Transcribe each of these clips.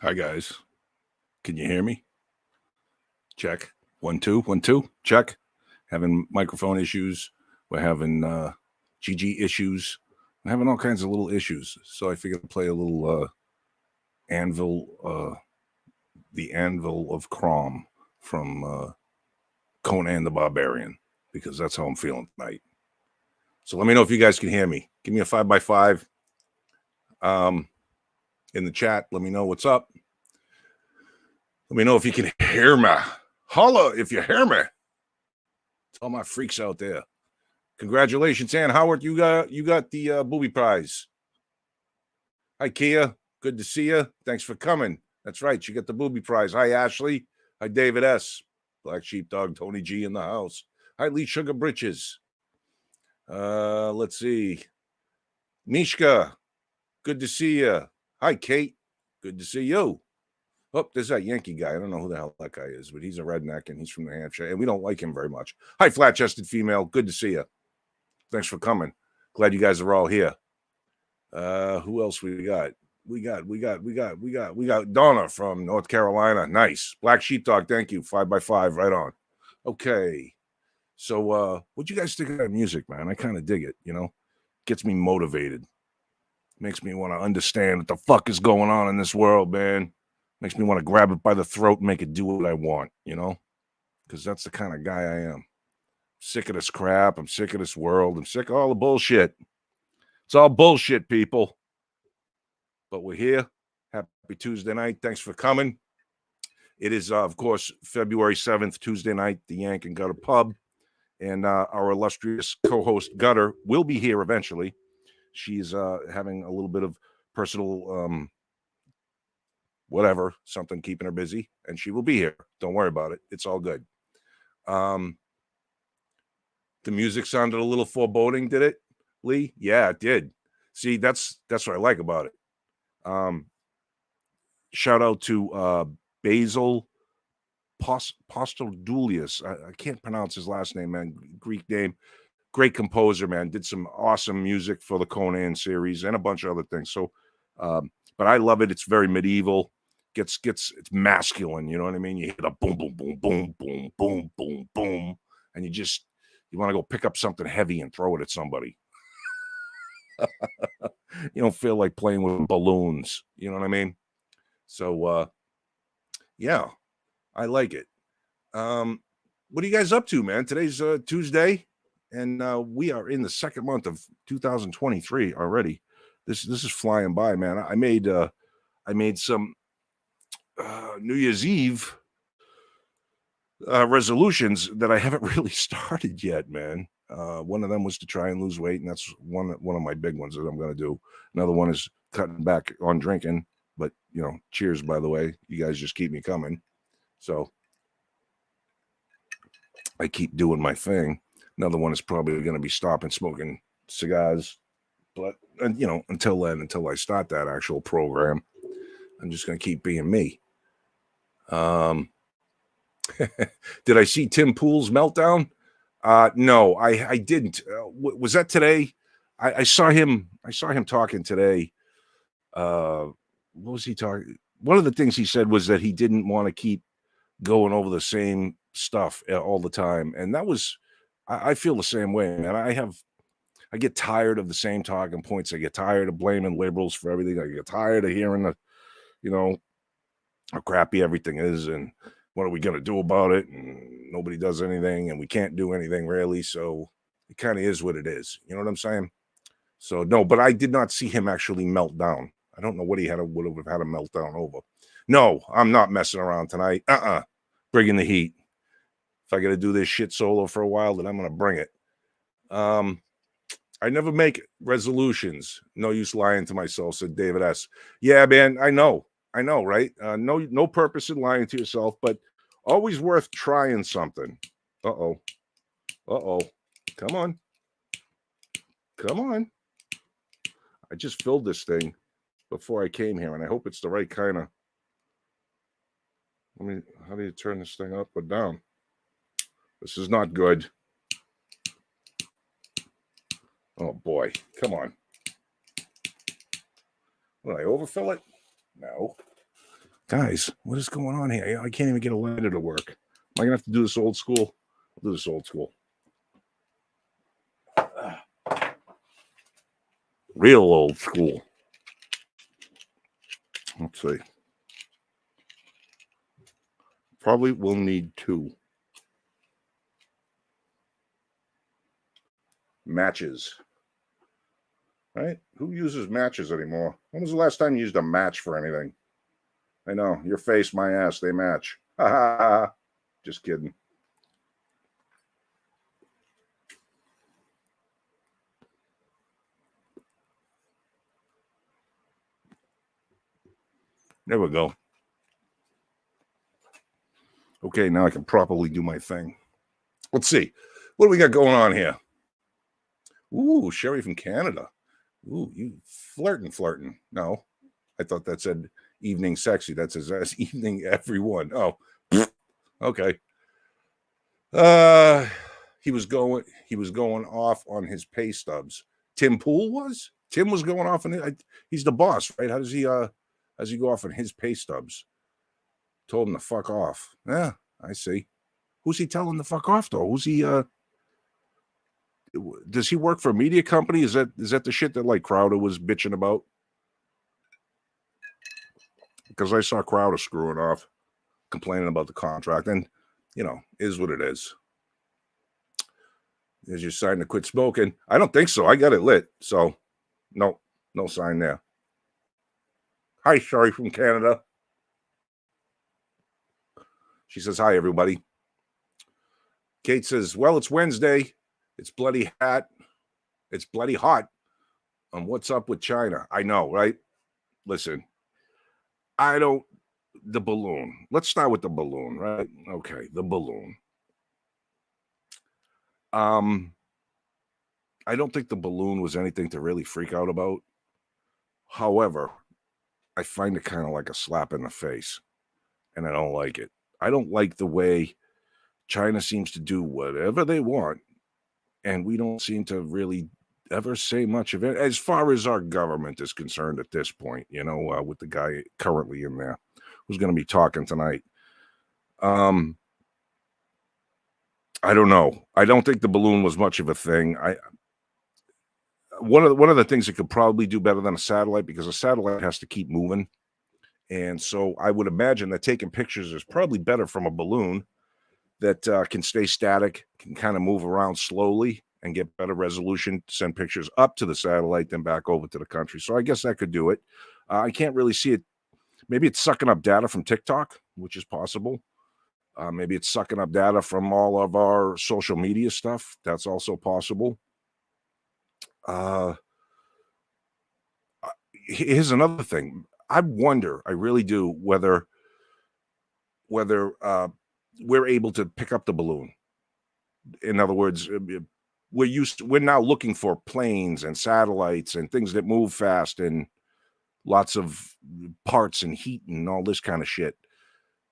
Hi, guys. Can you hear me? Check. 1, 2, 1, 2. Check. Having microphone issues. We're having GG issues. We're having all kinds of little issues. So I figured I'd play a little anvil, the Anvil of Crom from Conan the Barbarian, because that's how I'm feeling tonight. So let me know if you guys can hear me. Give me a 5x5 in the chat. Let me know what's up. Let me know if you can hear me. Holla if you hear me. It's all my freaks out there. Congratulations, Ann Howard. You got the booby prize. Hi, Kia. Good to see you. Thanks for coming. That's right. You got the booby prize. Hi, Ashley. Hi, David S. Black Sheepdog, Tony G in the house. Hi, Lee Sugar Britches. Let's see. Mishka. Good to see you. Hi, Kate. Good to see you. Oh, there's that Yankee guy. I don't know who the hell that guy is, but he's a redneck and he's from New Hampshire, and we don't like him very much. Hi, flat-chested female. Good to see you. Thanks for coming. Glad you guys are all here. Who else we got? We got Donna from North Carolina. Nice. Black Sheepdog, thank you. 5x5, right on. Okay. So what you guys think of that music, man? I kind of dig it, you know? Gets me motivated. Makes me want to understand what the fuck is going on in this world, man. Makes me want to grab it by the throat and make it do what I want, you know? Because that's the kind of guy I am. I'm sick of this crap. I'm sick of this world. I'm sick of all the bullshit. It's all bullshit, people. But we're here. Happy Tuesday night. Thanks for coming. It is, of course, February 7th, Tuesday night, the Yank and Gutter Pub. And our illustrious co-host, Gutter, will be here eventually. She's having a little bit of personal whatever, something keeping her busy, and she will be here. Don't worry about it. It's all good. The music sounded a little foreboding, did it, Lee? Yeah, it did. See, that's what I like about it. Shout out to Basil Postoldulius. I can't pronounce his last name, man. Greek name. Great composer, man. Did some awesome music for the Conan series and a bunch of other things. So, but I love it. It's very medieval. It's masculine. You know what I mean? You hear the boom, boom, boom, boom, boom, boom, boom, boom, and you want to go pick up something heavy and throw it at somebody. You don't feel like playing with balloons. You know what I mean? So, yeah, I like it. What are you guys up to, man? Today's Tuesday, and we are in the second month of 2023 already. This is flying by, man. I made some New Year's Eve resolutions that I haven't really started yet, man. One of them was to try and lose weight, and that's one of my big ones that I'm going to do. Another one is cutting back on drinking, but cheers, by the way. You guys just keep me coming. So I keep doing my thing. Another one is probably going to be stopping smoking cigars. But, until I start that actual program, I'm just going to keep being me. Did I see Tim Pool's meltdown? No, I didn't. Was that today? I saw him talking today. What was he talking? One of the things he said was that he didn't want to keep going over the same stuff all the time, and that was, I feel the same way, man. I get tired of the same talking points. I get tired of blaming liberals for everything. I get tired of hearing how crappy everything is, and what are we going to do about it? And nobody does anything, and we can't do anything really. So it kind of is what it is. You know what I'm saying? So no, but I did not see him actually melt down. I don't know what he would have had a meltdown over. No, I'm not messing around tonight. Bringing the heat. If I got to do this shit solo for a while, then I'm going to bring it. I never make resolutions. No use lying to myself, said David S. Yeah, man, I know, right? No purpose in lying to yourself, but always worth trying something. Uh-oh. Come on. I just filled this thing before I came here, and I hope it's the right kind of... how do you turn this thing up or down? This is not good. Oh, boy. Come on. Will I overfill it? No. Guys, what is going on here? I can't even get a lighter to work. Am I going to have to do this old school? I'll do this old school. Real old school. Let's see. Probably will need 2 matches. Right? Who uses matches anymore? When was the last time you used a match for anything? I know. Your face, my ass, they match. Ha ha ha. Just kidding. There we go. Okay, now I can properly do my thing. Let's see. What do we got going on here? Ooh, Sherry from Canada. Ooh, you flirting. No, I thought that said evening sexy. That says evening everyone. Oh, okay. He was going off on his pay stubs. Tim Pool was? Tim was going off on it. He's the boss, right? How does he go off on his pay stubs? Told him to fuck off. Yeah, I see. Who's he telling to fuck off though? Who's he does he work for a media company? Is that the shit that like Crowder was bitching about? Because I saw Crowder screwing off, complaining about the contract, and is what it is. Is your sign to quit smoking? I don't think so. I got it lit, so no sign there. Hi, Sherry from Canada. She says hi, everybody. Kate says, well, it's Wednesday. It's bloody hot. It's bloody hot. What's up with China? I know, right? Listen, the balloon. Let's start with the balloon, right? Okay, the balloon. I don't think the balloon was anything to really freak out about. However, I find it kind of like a slap in the face, and I don't like it. I don't like the way China seems to do whatever they want, and we don't seem to really ever say much of it as far as our government is concerned at this point, with the guy currently in there who's going to be talking tonight. I don't know. I don't think the balloon was much of a thing. One of the things it could probably do better than a satellite, because a satellite has to keep moving. And so I would imagine that taking pictures is probably better from a balloon that can stay static, can kind of move around slowly and get better resolution, send pictures up to the satellite, then back over to the country. So I guess that could do it. I can't really see it. Maybe it's sucking up data from TikTok, which is possible. Maybe it's sucking up data from all of our social media stuff. That's also possible. Here's another thing. I wonder, I really do, whether we're able to pick up the balloon. In other words, we're now looking for planes and satellites and things that move fast and lots of parts and heat and all this kind of shit.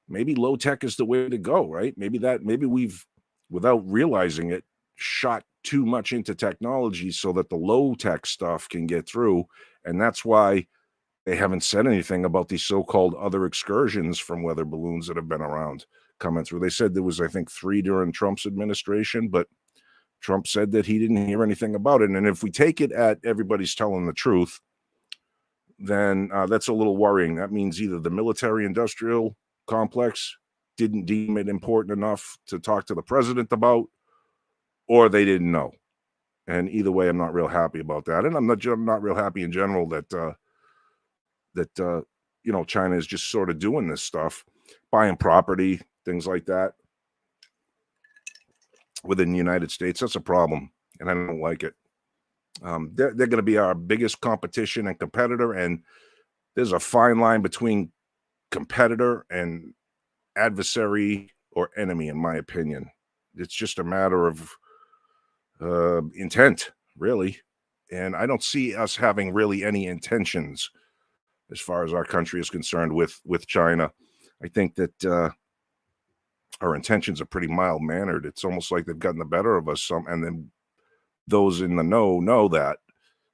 Maybe low tech is the way to go, right? Maybe we've, without realizing it, shot too much into technology so that the low tech stuff can get through. And that's why they haven't said anything about these so-called other excursions from weather balloons that have been around coming through. They said there was, I think, 3 during Trump's administration, but Trump said that he didn't hear anything about it. And if we take it at everybody's telling the truth, then that's a little worrying. That means either the military-industrial complex didn't deem it important enough to talk to the president about, or they didn't know. And either way, I'm not real happy about that. And I'm not real happy in general that China is just sort of doing this stuff, buying property, things like that within the United States. That's a problem, and I don't like it. They're going to be our biggest competition and competitor, and there's a fine line between competitor and adversary or enemy, in my opinion. It's just a matter of intent, really, and I don't see us having really any intentions as far as our country is concerned with China. I think that our intentions are pretty mild-mannered. It's almost like they've gotten the better of us, and then those in the know that.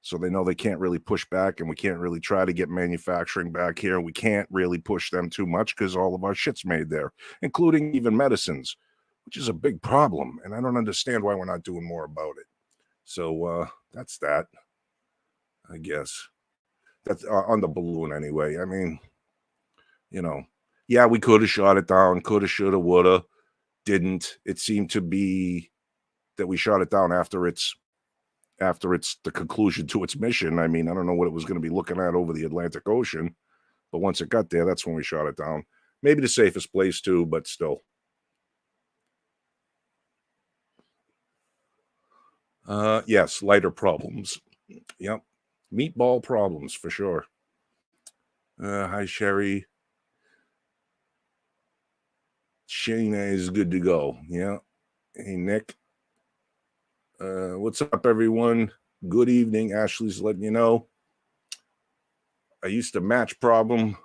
So they know they can't really push back, and we can't really try to get manufacturing back here. We can't really push them too much because all of our shit's made there, including even medicines, which is a big problem. And I don't understand why we're not doing more about it. So that's that, I guess. That's on the balloon anyway. I mean, yeah, we could have shot it down, could have, should have, would have, didn't. It seemed to be that we shot it down after it's the conclusion to its mission. I mean, I don't know what it was going to be looking at over the Atlantic Ocean, but once it got there, that's when we shot it down. Maybe the safest place too, but still. Yes, lighter problems. Yep. Meatball problems for sure. Hi, Sherry. Shayna is good to go. Yeah. Hey, Nick. What's up, everyone? Good evening. Ashley's letting you know. I used to match problem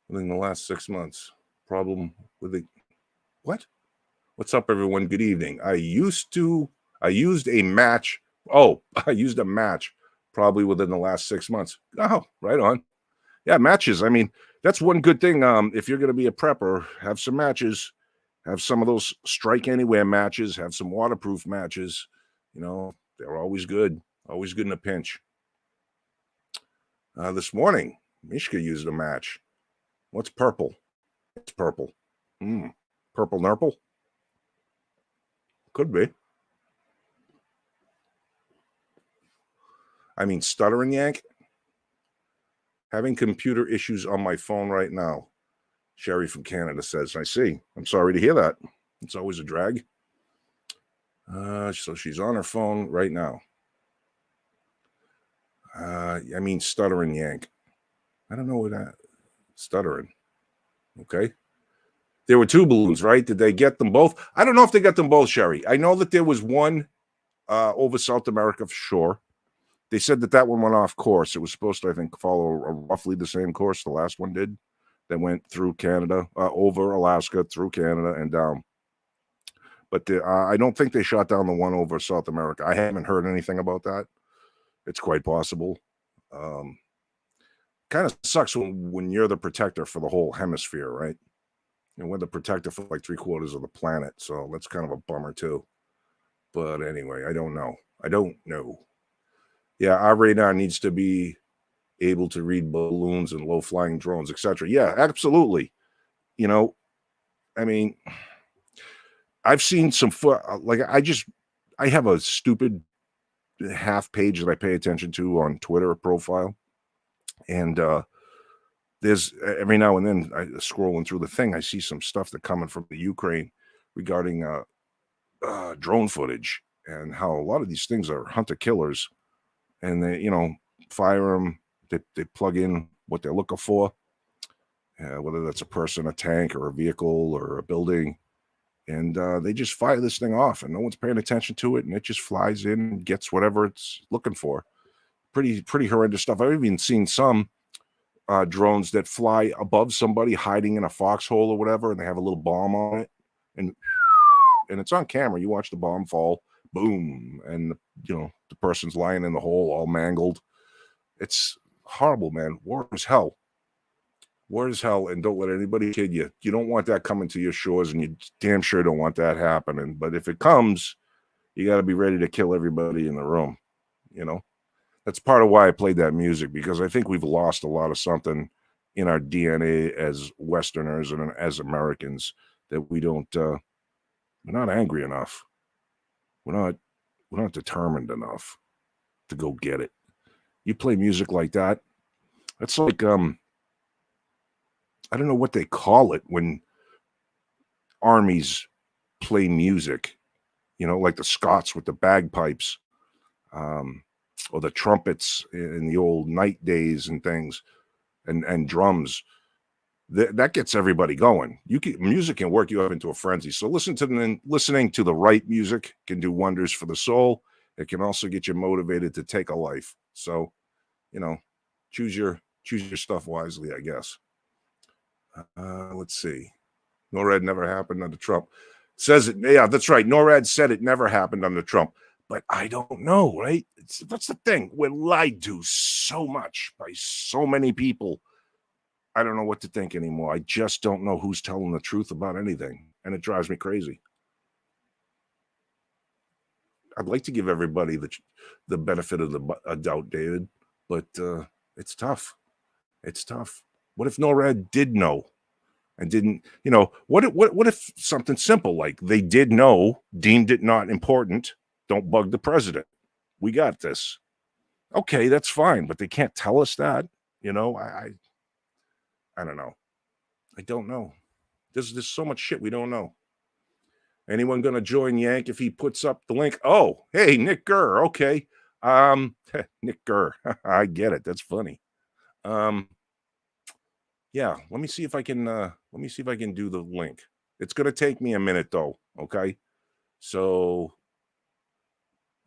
within the last 6 months. Problem with the what? What's up, everyone? Good evening. I used a match. Oh, I used a match probably within the last 6 months. Oh, right on. Yeah, matches. I mean, that's one good thing. If you're going to be a prepper, have some matches. Have some of those strike anywhere matches. Have some waterproof matches. They're always good. Always good in a pinch. This morning, Mishka used a match. What's purple? It's purple. Purple nurple? Could be. I mean, stuttering yank. Having computer issues on my phone right now. Sherry from Canada says, I see. I'm sorry to hear that. It's always a drag. So she's on her phone right now. I mean, stuttering yank. I don't know what that stuttering. Okay. There were 2 balloons, right? Did they get them both? I don't know if they got them both, Sherry. I know that there was one over South America for sure. They said that one went off course. It was supposed to, I think, follow roughly the same course the last one did. That went through Canada, over Alaska, through Canada, and down. But I don't think they shot down the one over South America. I haven't heard anything about that. It's quite possible. Kind of sucks when you're the protector for the whole hemisphere, right? And we're the protector for like 3/4 of the planet. So that's kind of a bummer too. But anyway, I don't know. Yeah, our radar needs to be able to read balloons and low-flying drones, etc. Yeah, absolutely. I mean, I've seen some I have a stupid half page that I pay attention to on Twitter profile, and there's every now and then scrolling through the thing, I see some stuff that coming from the Ukraine regarding drone footage and how a lot of these things are hunter killers, and they fire them. They plug in what they're looking for, whether that's a person, a tank, or a vehicle, or a building, and they just fire this thing off, and no one's paying attention to it, and it just flies in and gets whatever it's looking for. Pretty horrendous stuff. I've even seen some drones that fly above somebody hiding in a foxhole or whatever, and they have a little bomb on it, and it's on camera. You watch the bomb fall, boom, and the person's lying in the hole all mangled. It's horrible, man. War is hell. War is hell, and don't let anybody kid you. You don't want that coming to your shores, and you damn sure don't want that happening. But if it comes, you got to be ready to kill everybody in the room. That's part of why I played that music, because I think we've lost a lot of something in our DNA as Westerners and as Americans, that we don't. We're not angry enough. We're not determined enough to go get it. You play music like that, that's like I don't know what they call it when armies play music, like the Scots with the bagpipes, or the trumpets in the old night days and things, and drums. That gets everybody going. Music can work you up into a frenzy. So listening to the right music can do wonders for the soul. It can also get you motivated to take a life. So, choose your stuff wisely, I guess. Let's see. NORAD never happened under Trump. Says it. Yeah, that's right. NORAD said it never happened under Trump. But I don't know, right? That's the thing. We're lied to so much by so many people. I don't know what to think anymore. I just don't know who's telling the truth about anything. And it drives me crazy. I'd like to give everybody the benefit of the doubt, David, but it's tough. It's tough. What if NORAD did know and didn't, what if something simple like they did know, deemed it not important, don't bug the president. We got this. Okay, that's fine, but they can't tell us that. I don't know. I don't know. There's so much shit we don't know. Anyone gonna join Yank if he puts up the link? Oh, hey, Nick Gurr. Okay. Nick Gurr. I get it. That's funny. Yeah, let me see if I can do the link. It's gonna take me a minute though. Okay. So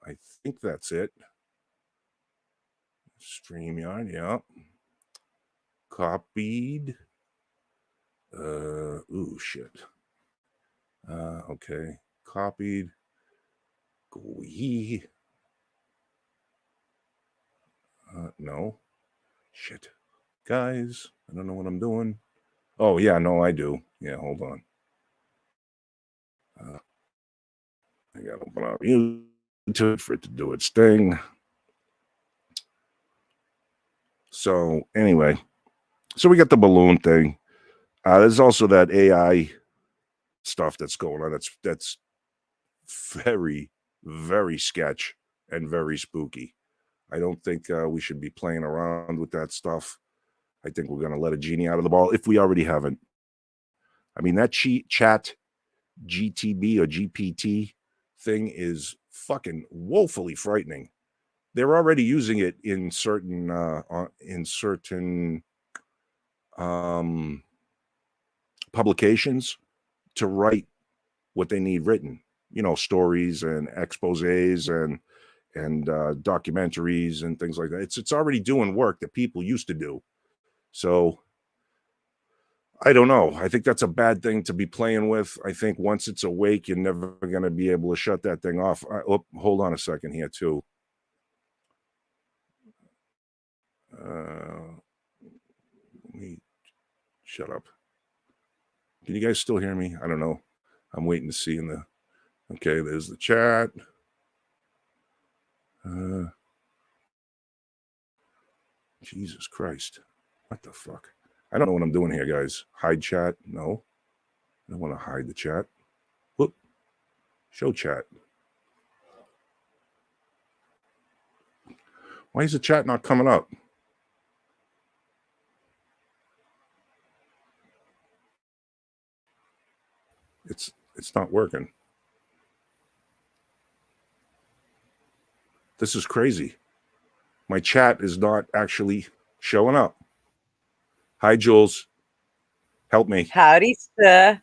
I think that's it. StreamYard, yeah. Copied. Ooh, shit. Okay. Copied. Gui. No. Shit. Guys, I don't know what I'm doing. Oh, yeah, no, I do. Yeah, hold on. I gotta open up YouTube for it to do its thing. So, anyway. So we got the balloon thing. There's also that AI stuff that's going on. That's very, very sketch and very spooky. I don't think we should be playing around with that stuff. I think we're going to let a genie out of the ball if we already haven't. I mean, that chat GTB or GPT thing is fucking woefully frightening. They're already using it in certain publications to write what they need written. Stories and exposés and documentaries and things like that. It's already doing work that people used to do. So I don't know. I think that's a bad thing to be playing with. I think once it's awake, you're never going to be able to shut that thing off. Hold on a second here too. Let me shut up. Can you guys still hear me? I don't know. I'm waiting to see okay, there's the chat. Jesus Christ. What the fuck? I don't know what I'm doing here, guys. Hide chat? No. I don't want to hide the chat. Whoop. Show chat. Why is the chat not coming up? It's not working. This is crazy. My chat is not actually showing up. Hi, Jules. Help me. Howdy, sir.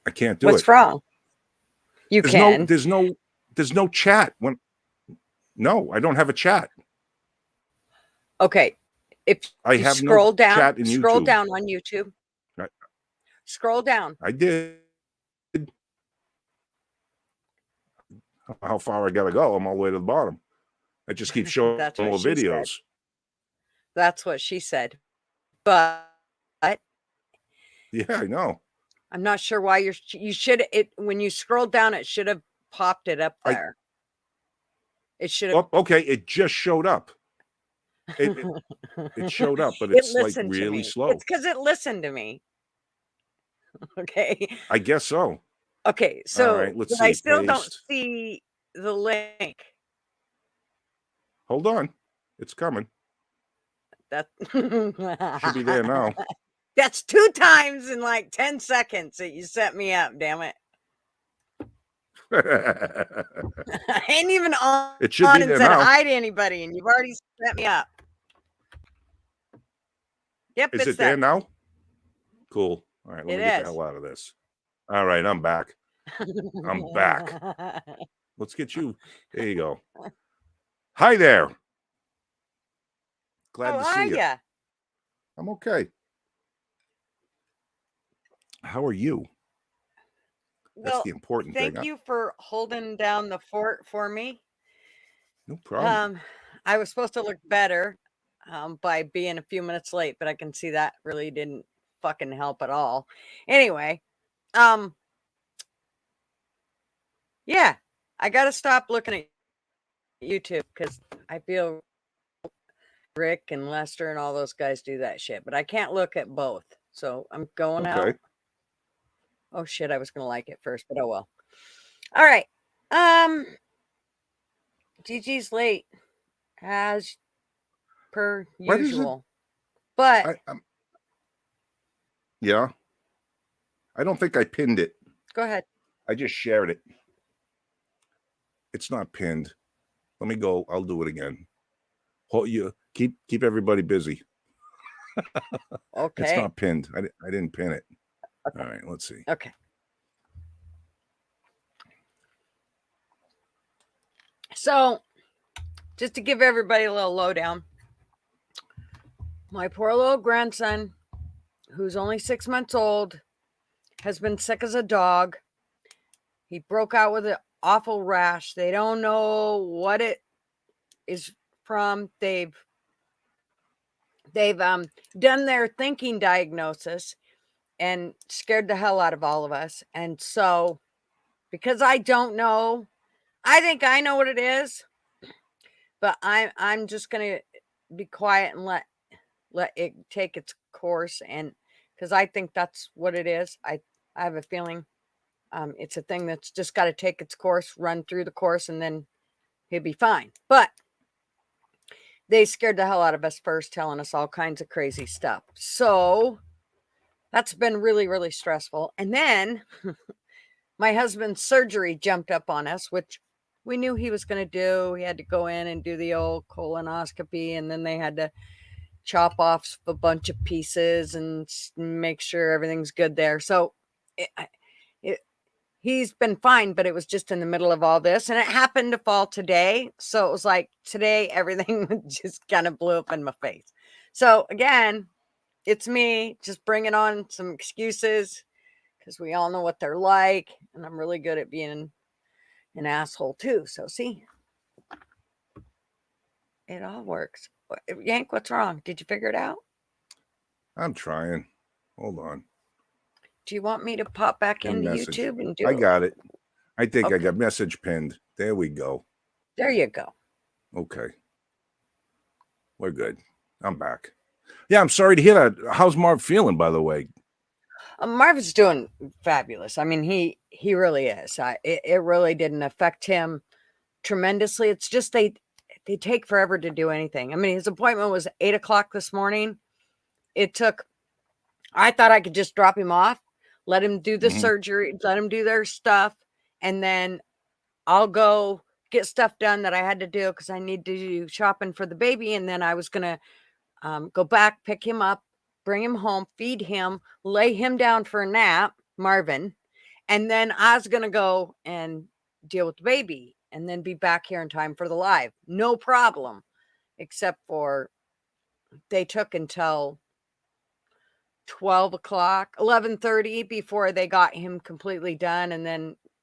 I can't do What's wrong? You can. There's no chat. No, I don't have a chat. Okay. If I you have scroll no down, chat in scroll YouTube. down on YouTube. Scroll down. I did. How far I gotta go? I'm all the way to the bottom. I just keep showing more videos. Said. That's what she said. But yeah, I know. I'm not sure why you should when you scroll down, it should have popped it up there. It should have. Oh, okay, it just showed up. It showed up, but it's like really slow. It's because it listened to me. Okay. I guess so. Okay, so all right, let's see. I still don't see the link. Hold on, it's coming. That should be there now. That's 2 times in like 10 seconds that you set me up. Damn it! I ain't even on. It should be and there said now. Hi to anybody, and you've already set me up. Yep, is it there now? Cool. All right, let me get the hell out of this. All right, I'm back. I'm back. Let's get you. There you go. Hi there. Glad to see you. I'm okay. How are you? That's the important thing. Thank you for holding down the fort for me. No problem. I was supposed to look better by being a few minutes late, but I can see that really didn't fucking help at all. Anyway, yeah, I got to stop looking at YouTube because I feel Rick and Lester and all those guys do that shit, but I can't look at both. So I'm going Okay. out. Oh shit, I was going to like it first, but oh well. All right. Gigi's late as per What is it? usual. But yeah. I don't think I pinned it. go ahead. I just shared it. It's not pinned. Let me go. I'll do it again. Hold you. Keep everybody busy. Okay. It's not pinned. I didn't pin it. Okay. All right. Let's see. Okay. So, just to give everybody a little lowdown, my poor little grandson, who's only 6 months old, has been sick as a dog. He broke out with an awful rash. They don't know what it is from. They've done their thinking diagnosis and scared the hell out of all of us. And so, because I don't know, I think I know what it is, but I'm just gonna be quiet and let it take its course. And because I think that's what it is, I have a feeling it's a thing that's just got to take its course, run through the course, and then he'll be fine. But they scared the hell out of us first, telling us all kinds of crazy stuff. So that's been really, really stressful. And then my husband's surgery jumped up on us, which we knew he was going to do. He had to go in and do the old colonoscopy, and then they had to chop off a bunch of pieces and make sure everything's good there. So he's been fine, but it was just in the middle of all this, and it happened to fall today. So it was like today, everything just kind of blew up in my face. So again, it's me just bringing on some excuses because we all know what they're like, and I'm really good at being an asshole too. So see, it all works. Yank, what's wrong? Did you figure it out? I'm trying. Hold on. Do you want me to pop back into message. YouTube and do I it? got it. I think I Okay. got message pinned. There we go. There you go. Okay. We're good. I'm back. Yeah, I'm sorry to hear that. How's Marv feeling, by the way? Marvin's doing fabulous. I mean, he really is. It really didn't affect him tremendously. It's just they take forever to do anything. I mean, his appointment was 8 o'clock this morning. I thought I could just drop him off, let him do the surgery, let him do their stuff, and then I'll go get stuff done that I had to do because I need to do shopping for the baby. And then I was going to go back, pick him up, bring him home, feed him, lay him down for a nap, Marvin. And then I was going to go and deal with the baby and then be back here in time for the live. No problem, except for they took until 12 o'clock, 11:30 before they got him completely done.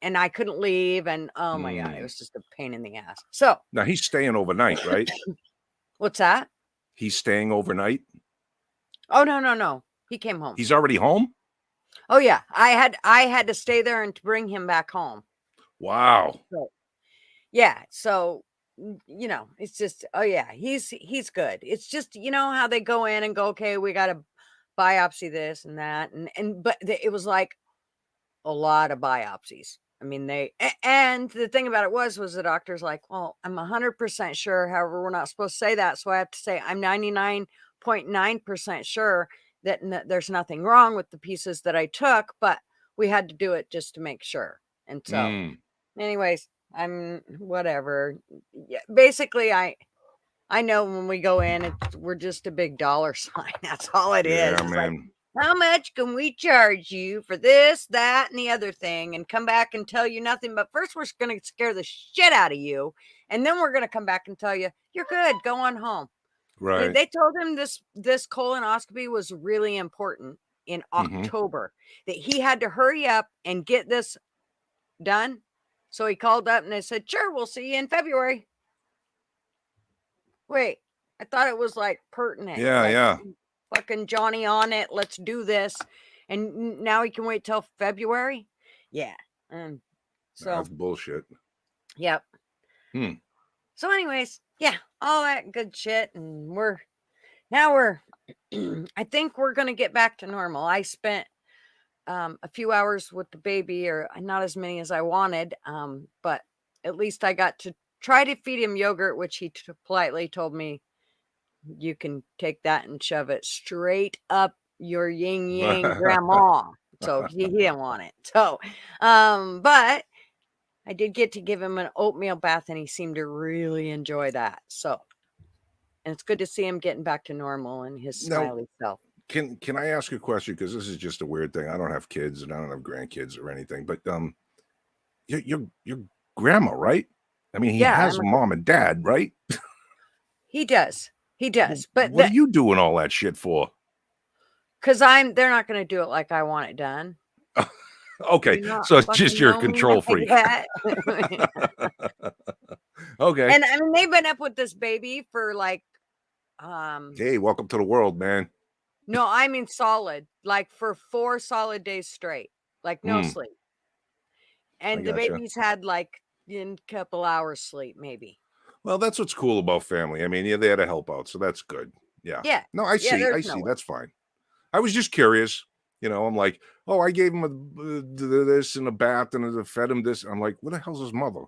And I couldn't leave. And oh my God, it was just a pain in the ass. So now he's staying overnight, right? What's that? He's staying overnight? Oh, no. He came home. He's already home? Oh yeah. I had to stay there and to bring him back home. Wow. So, yeah. So, it's just, oh yeah, he's good. It's just, how they go in and go, okay, we got to biopsy this and that. But it was like a lot of biopsies. I mean, and the thing about it was the doctor's like, well, I'm 100% sure. However, we're not supposed to say that. So I have to say I'm 99.9% sure that there's nothing wrong with the pieces that I took, but we had to do it just to make sure. And so anyways, I'm whatever. Yeah, basically I know when we go in, we're just a big dollar sign. That's all it is. Yeah, it's man. like, how much can we charge you for this, that, and the other thing, and come back and tell you nothing? But first, we're going to scare the shit out of you, and then we're going to come back and tell you you're good. Go on home. Right. They told him this colonoscopy was really important in October, that he had to hurry up and get this done. So he called up and they said, "Sure, we'll see you in February." Wait, I thought it was like pertinent. Yeah, Like yeah. fucking Johnny on it. Let's do this. And now he can wait till February. Yeah. So, That's bullshit. yep. Hmm. So, anyways, yeah, all that good shit. And we're, I think we're going to get back to normal. I spent a few hours with the baby, or not as many as I wanted. But at least I got to try to feed him yogurt, which he politely told me you can take that and shove it straight up your yin yang grandma. So he didn't want it. So, but I did get to give him an oatmeal bath, and he seemed to really enjoy that. So, and it's good to see him getting back to normal and his Now, smiley self. can I ask a question? Because this is just a weird thing. I don't have kids and I don't have grandkids or anything, but your grandma, right? I mean, he Yeah, has mom and dad, right? he does. He does. But What are you doing all that shit for? because they're not going to do it like I want it done. Okay, Do not so it's just fucking your know me control like freak. that. Okay. And I mean, they've been up with this baby for like, Hey, welcome to the world, man. no, I mean solid, like for 4 solid days straight, like no Mm, sleep. I And the gotcha. baby's had like in a couple hours sleep, maybe. Well, that's what's cool about family. I mean, yeah, they had to help out, so that's good. Yeah. Yeah. No, I Yeah, see. there's I no see. way. That's fine. I was just curious. I'm like, oh, I gave him this and a bath and I fed him this. I'm like, what the hell's his mother?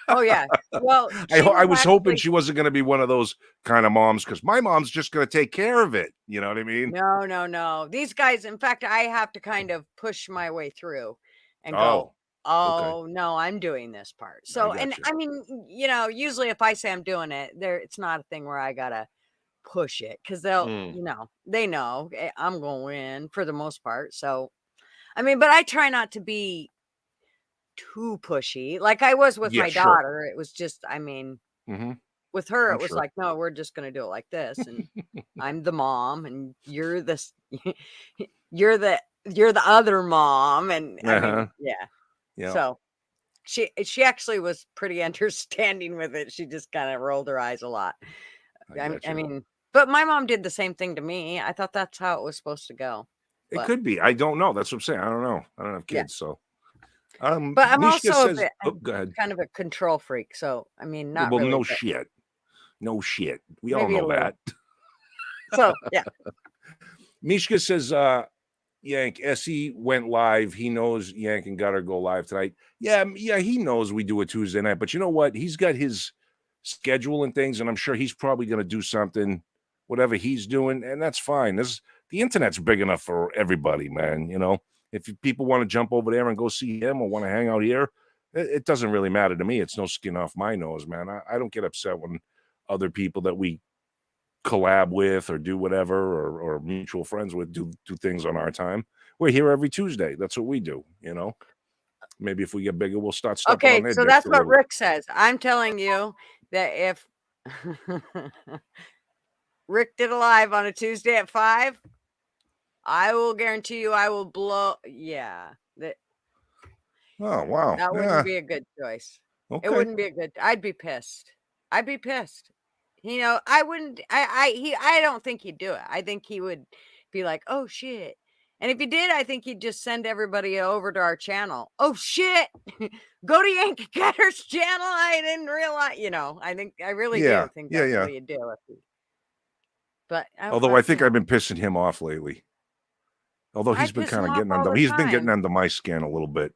Oh, yeah. Well, she I was was hoping actually she wasn't going to be one of those kind of moms because my mom's just going to take care of it. You know what I mean? no, no, no. These guys, in fact, I have to kind of push my way through and go, Oh, okay. "Oh, no, I'm doing this part." I So, and got you. I mean, usually if I say I'm doing it, it's not a thing where I gotta push it because Mm. they know I'm going to win for the most part. So, I mean, but I try not to be too pushy like I was with Yeah, my sure. daughter. It was just, I mean, Hmm. with her, I'm it was sure. like, no, we're just going to do it like this. And I'm the mom and you're this, you're the other mom. And I mean, Uh-huh. yeah. Yeah, So she actually was pretty understanding with it. She just kind of rolled her eyes a lot. I I got you. mean, but my mom did the same thing to me. I thought that's how it was supposed to go. It But could be. I don't know. That's what I'm saying. I don't know. I don't have yeah. kids, so But I'm Mishka also says, oh, I'm go ahead. kind of a control freak. So I mean, not Well, really, no but shit. No shit. We all maybe a know little. that. So yeah. Mishka says, Yank, SE went live. He knows Yank and Gutter go live tonight. Yeah, yeah, he knows we do a Tuesday night, but you know what? He's got his schedule and things, and I'm sure he's probably going to do something, whatever he's doing, and that's fine. The internet's big enough for everybody, man. If people want to jump over there and go see him or want to hang out here, it doesn't really matter to me. It's no skin off my nose, man. I don't get upset when other people that we collab with or do whatever or mutual friends with do things on our time. We're here every Tuesday. That's what we do. Maybe if we get bigger, we'll start stepping on Okay, their so dicks that's a what little. Rick says. I'm telling you that if Rick did a live on a Tuesday at 5, I will guarantee you I will blow. Yeah, Oh wow. that wouldn't Yeah. be a good choice. It Okay. wouldn't be a good. I'd be pissed. I'd be pissed. I wouldn't. I don't think he'd do it. I think he would be like, "Oh shit." And if he did, I think he'd just send everybody over to our channel. Oh shit. Go to Yankee Cutter's channel. I didn't realize, I really do Yeah. think Yeah. that's Yeah. what he'd do. But Although I think I've been pissing him off lately. Although I he's been piss kind him of off getting all under the he's been getting time. under my skin a little bit.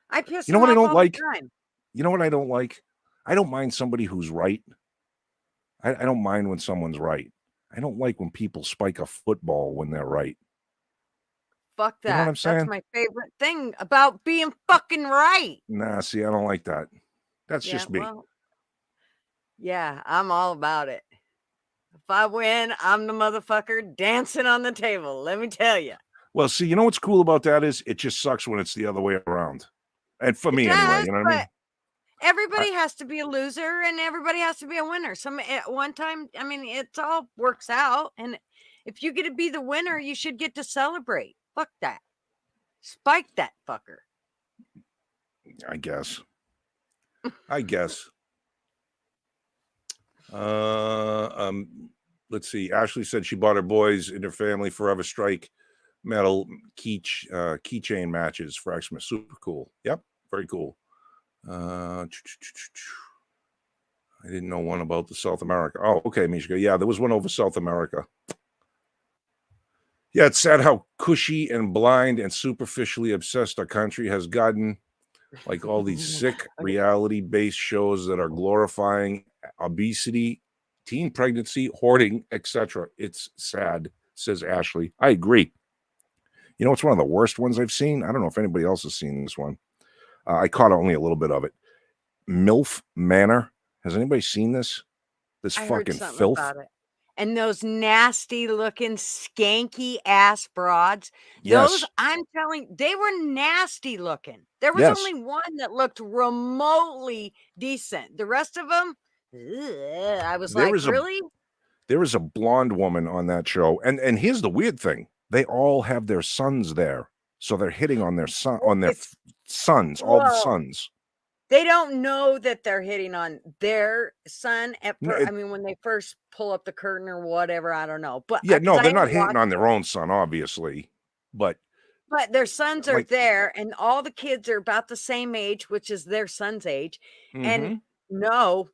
I piss You know him what I off don't all the like? time. You know what I don't like? I don't mind somebody who's right. I don't mind when someone's right. I don't like when people spike a football when they're right. Fuck You know what that. I'm That's saying? my favorite thing about being fucking right. Nah, see, I don't like that. That's Yeah, just me. well, yeah, I'm all about it. If I win, I'm the motherfucker dancing on the table. Let me tell you. Well, see, you know what's cool about that is it just sucks when it's the other way around. And for It me anyway, does, you know what I but mean? I, everybody has to be a loser and everybody has to be a winner. Some at one time, I mean, it's all works out. And if you get to be the winner, you should get to celebrate. Fuck that. Spike that fucker. I guess. I guess. Let's see. Ashley said she bought her boys and her family Forever Strike metal keychain matches for Xmas. Super cool. Yep, very cool. I didn't know one about the South America. Oh, okay, Mishka. Yeah, there was one over South America. Yeah, it's sad how cushy and blind and superficially obsessed our country has gotten. Like all these sick reality-based shows that are glorifying obesity, teen pregnancy, hoarding, etc. It's sad, says Ashley. I agree. You know, it's one of the worst ones I've seen. I don't know if anybody else has seen this one. I caught only a little bit of it. MILF Manor. Has anybody seen this? This I heard fucking something filth. about it. And those nasty looking skanky ass broads. Yes. Those, I'm telling, they were nasty looking. There was Yes. only one that looked remotely decent. The rest of them, I was There like, is a- really? There is a blonde woman on that show, and here's the weird thing: they all have their sons there, so they're hitting on their sons, all the Whoa. sons. They don't know that they're hitting on their son I mean, when they first pull up the curtain or whatever, I don't know. But yeah, no, I they're not haven't hitting on their watched own son, obviously, but their sons are like, there, and all the kids are about the same age, which is their son's age. And mhm. no,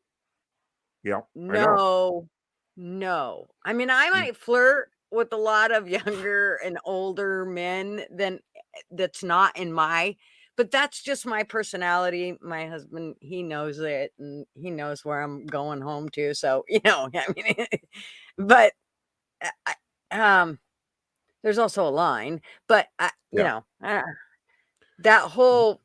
Yeah, I know. no. I mean, I might flirt with a lot of younger and older men than that's not in my, but that's just my personality. My husband, he knows it, and he knows where I'm going home to. So, you know, I mean, but there's also a line, but you Yeah. know, that whole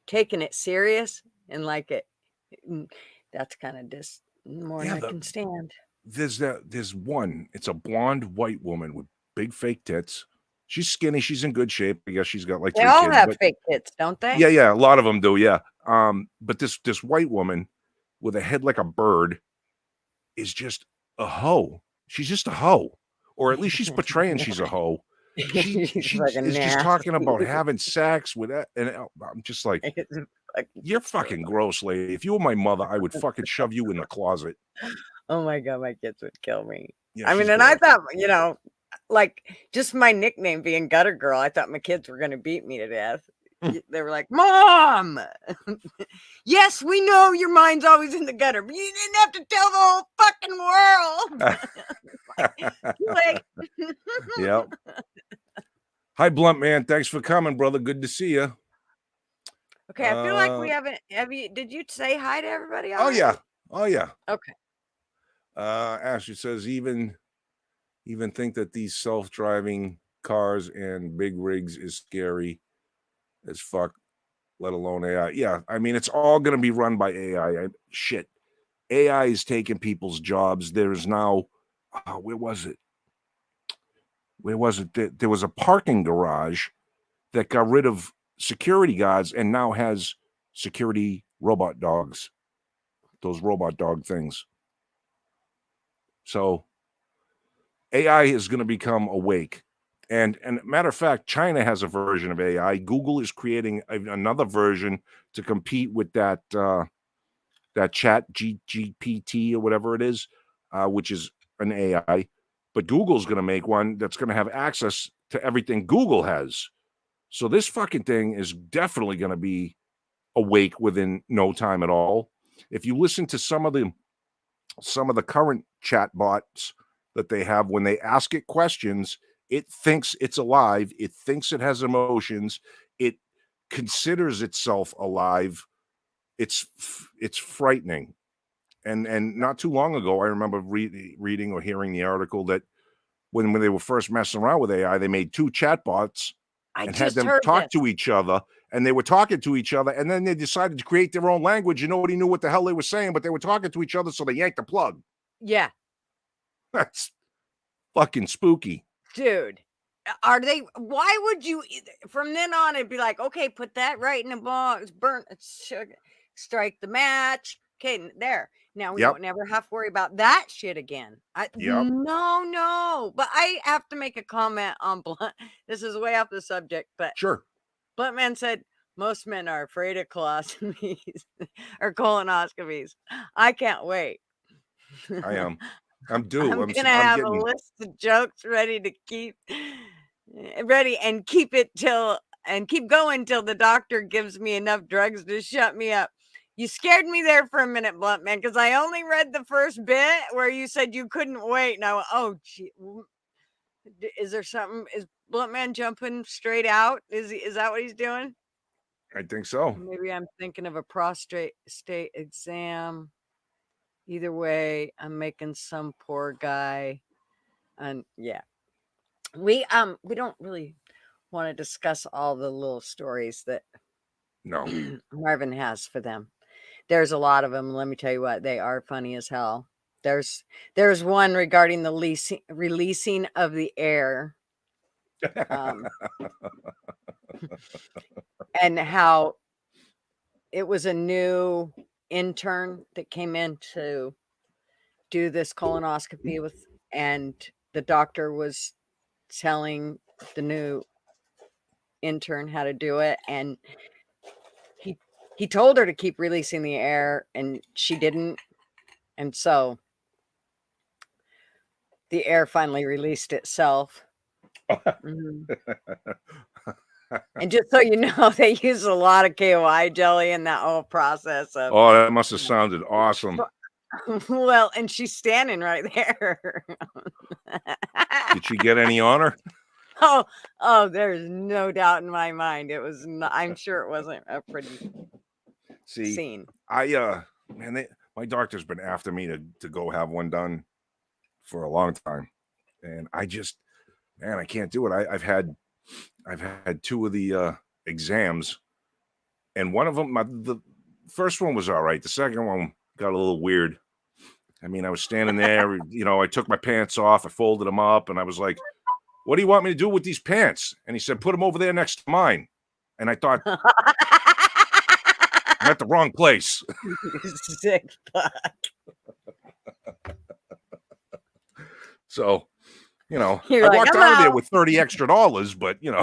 taking it serious and like it, that's kind of just more than I can stand. There's one. It's a blonde white woman with big fake tits. She's skinny. She's in good shape. I guess she's got like They 3 all kids. have But fake tits, don't they? yeah, a lot of them do. Yeah. But this white woman with a head like a bird is just a hoe. She's just a hoe, or at least she's portraying she's a hoe. She fucking is just nasty. talking about having sex with that, and I'm just like, you're fucking gross, lady. If you were my mother, I would fucking shove you in the closet. Oh my god, my kids would kill me. Yeah, I mean, she's and I gross. thought, you know, like just my nickname being Gutter Girl, I thought my kids were gonna beat me to death. They were like, "Mom, yes, we know your mind's always in the gutter, but you didn't have to tell the whole fucking world." Too late. Yep. Hi, Blunt Man. Thanks for coming, brother. Good to see you. Okay, I feel like we haven't. Did you say hi to everybody already? Oh yeah. Okay. Ashley says even think that these self-driving cars and big rigs is scary as fuck, let alone AI. Yeah, I mean, it's all going to be run by AI. Shit. AI is taking people's jobs. There's now, where was it? There was a parking garage that got rid of security guards and now has security robot dogs, those robot dog things. So AI is going to become awake. And matter of fact, China has a version of AI. Google is creating another version to compete with that chat GPT or whatever it is, which is an AI. But Google's going to make one that's going to have access to everything Google has. So this fucking thing is definitely going to be awake within no time at all. If you listen to some of the current chat bots that they have, when they ask it questions, it thinks it's alive. It thinks it has emotions. It considers itself alive. It's frightening. And not too long ago, I remember reading or hearing the article that when they were first messing around with AI, they made 2 chatbots and had them talk to each other, and they were talking to each other, and then they decided to create their own language, and nobody knew what the hell they were saying, but they were talking to each other, so they yanked the plug. Yeah. That's fucking spooky. Dude, why would you, from then on, it'd be like, okay, put that right in the box, burn, strike the match. Okay, there. Now we don't never have to worry about that shit again. No. But I have to make a comment on Blunt. This is way off the subject, but sure. Blunt Man said, Most men are afraid of colostomies or colonoscopies. I can't wait. I am. I'm due. I'm I'm gonna I'm have a getting. list of jokes ready to keep ready and keep going till the doctor gives me enough drugs to shut me up. You scared me there for a minute, Blunt Man, because I only read the first bit where you said you couldn't wait. And I went, oh, gee, is there something? Is Blunt Man jumping straight out? Is that what he's doing? I think so. Maybe I'm thinking of a prostate state exam. Either way, I'm making some poor guy. And yeah, we don't really want to discuss all the little stories that No. Marvin has for them. There's a lot of them. Let me tell you what, they are funny as hell. There's one regarding the releasing of the air, and how it was a new intern that came in to do this colonoscopy with, and the doctor was telling the new intern how to do it, and he told her to keep releasing the air, and she didn't, and so the air finally released itself. Mhm. And just so you know, they use a lot of KOI jelly in that whole process of. Oh, that must have sounded awesome. Well, and she's standing right there. Did she get any honor? Oh, there's no doubt in my mind. It was not, I'm sure it wasn't a pretty scene. Man, my doctor's been after me to go have one done for a long time, and I can't do it. I've had two of the exams, and one of them, the first one was all right. The second one got a little weird. I mean, I was standing there, I took my pants off, I folded them up, and I was like, "What do you want me to do with these pants?" And he said, "Put them over there next to mine." And I thought, I'm at the wrong place. Sick fuck. So, You're I like, walked "I'm out of there out." with $30 extra, but But your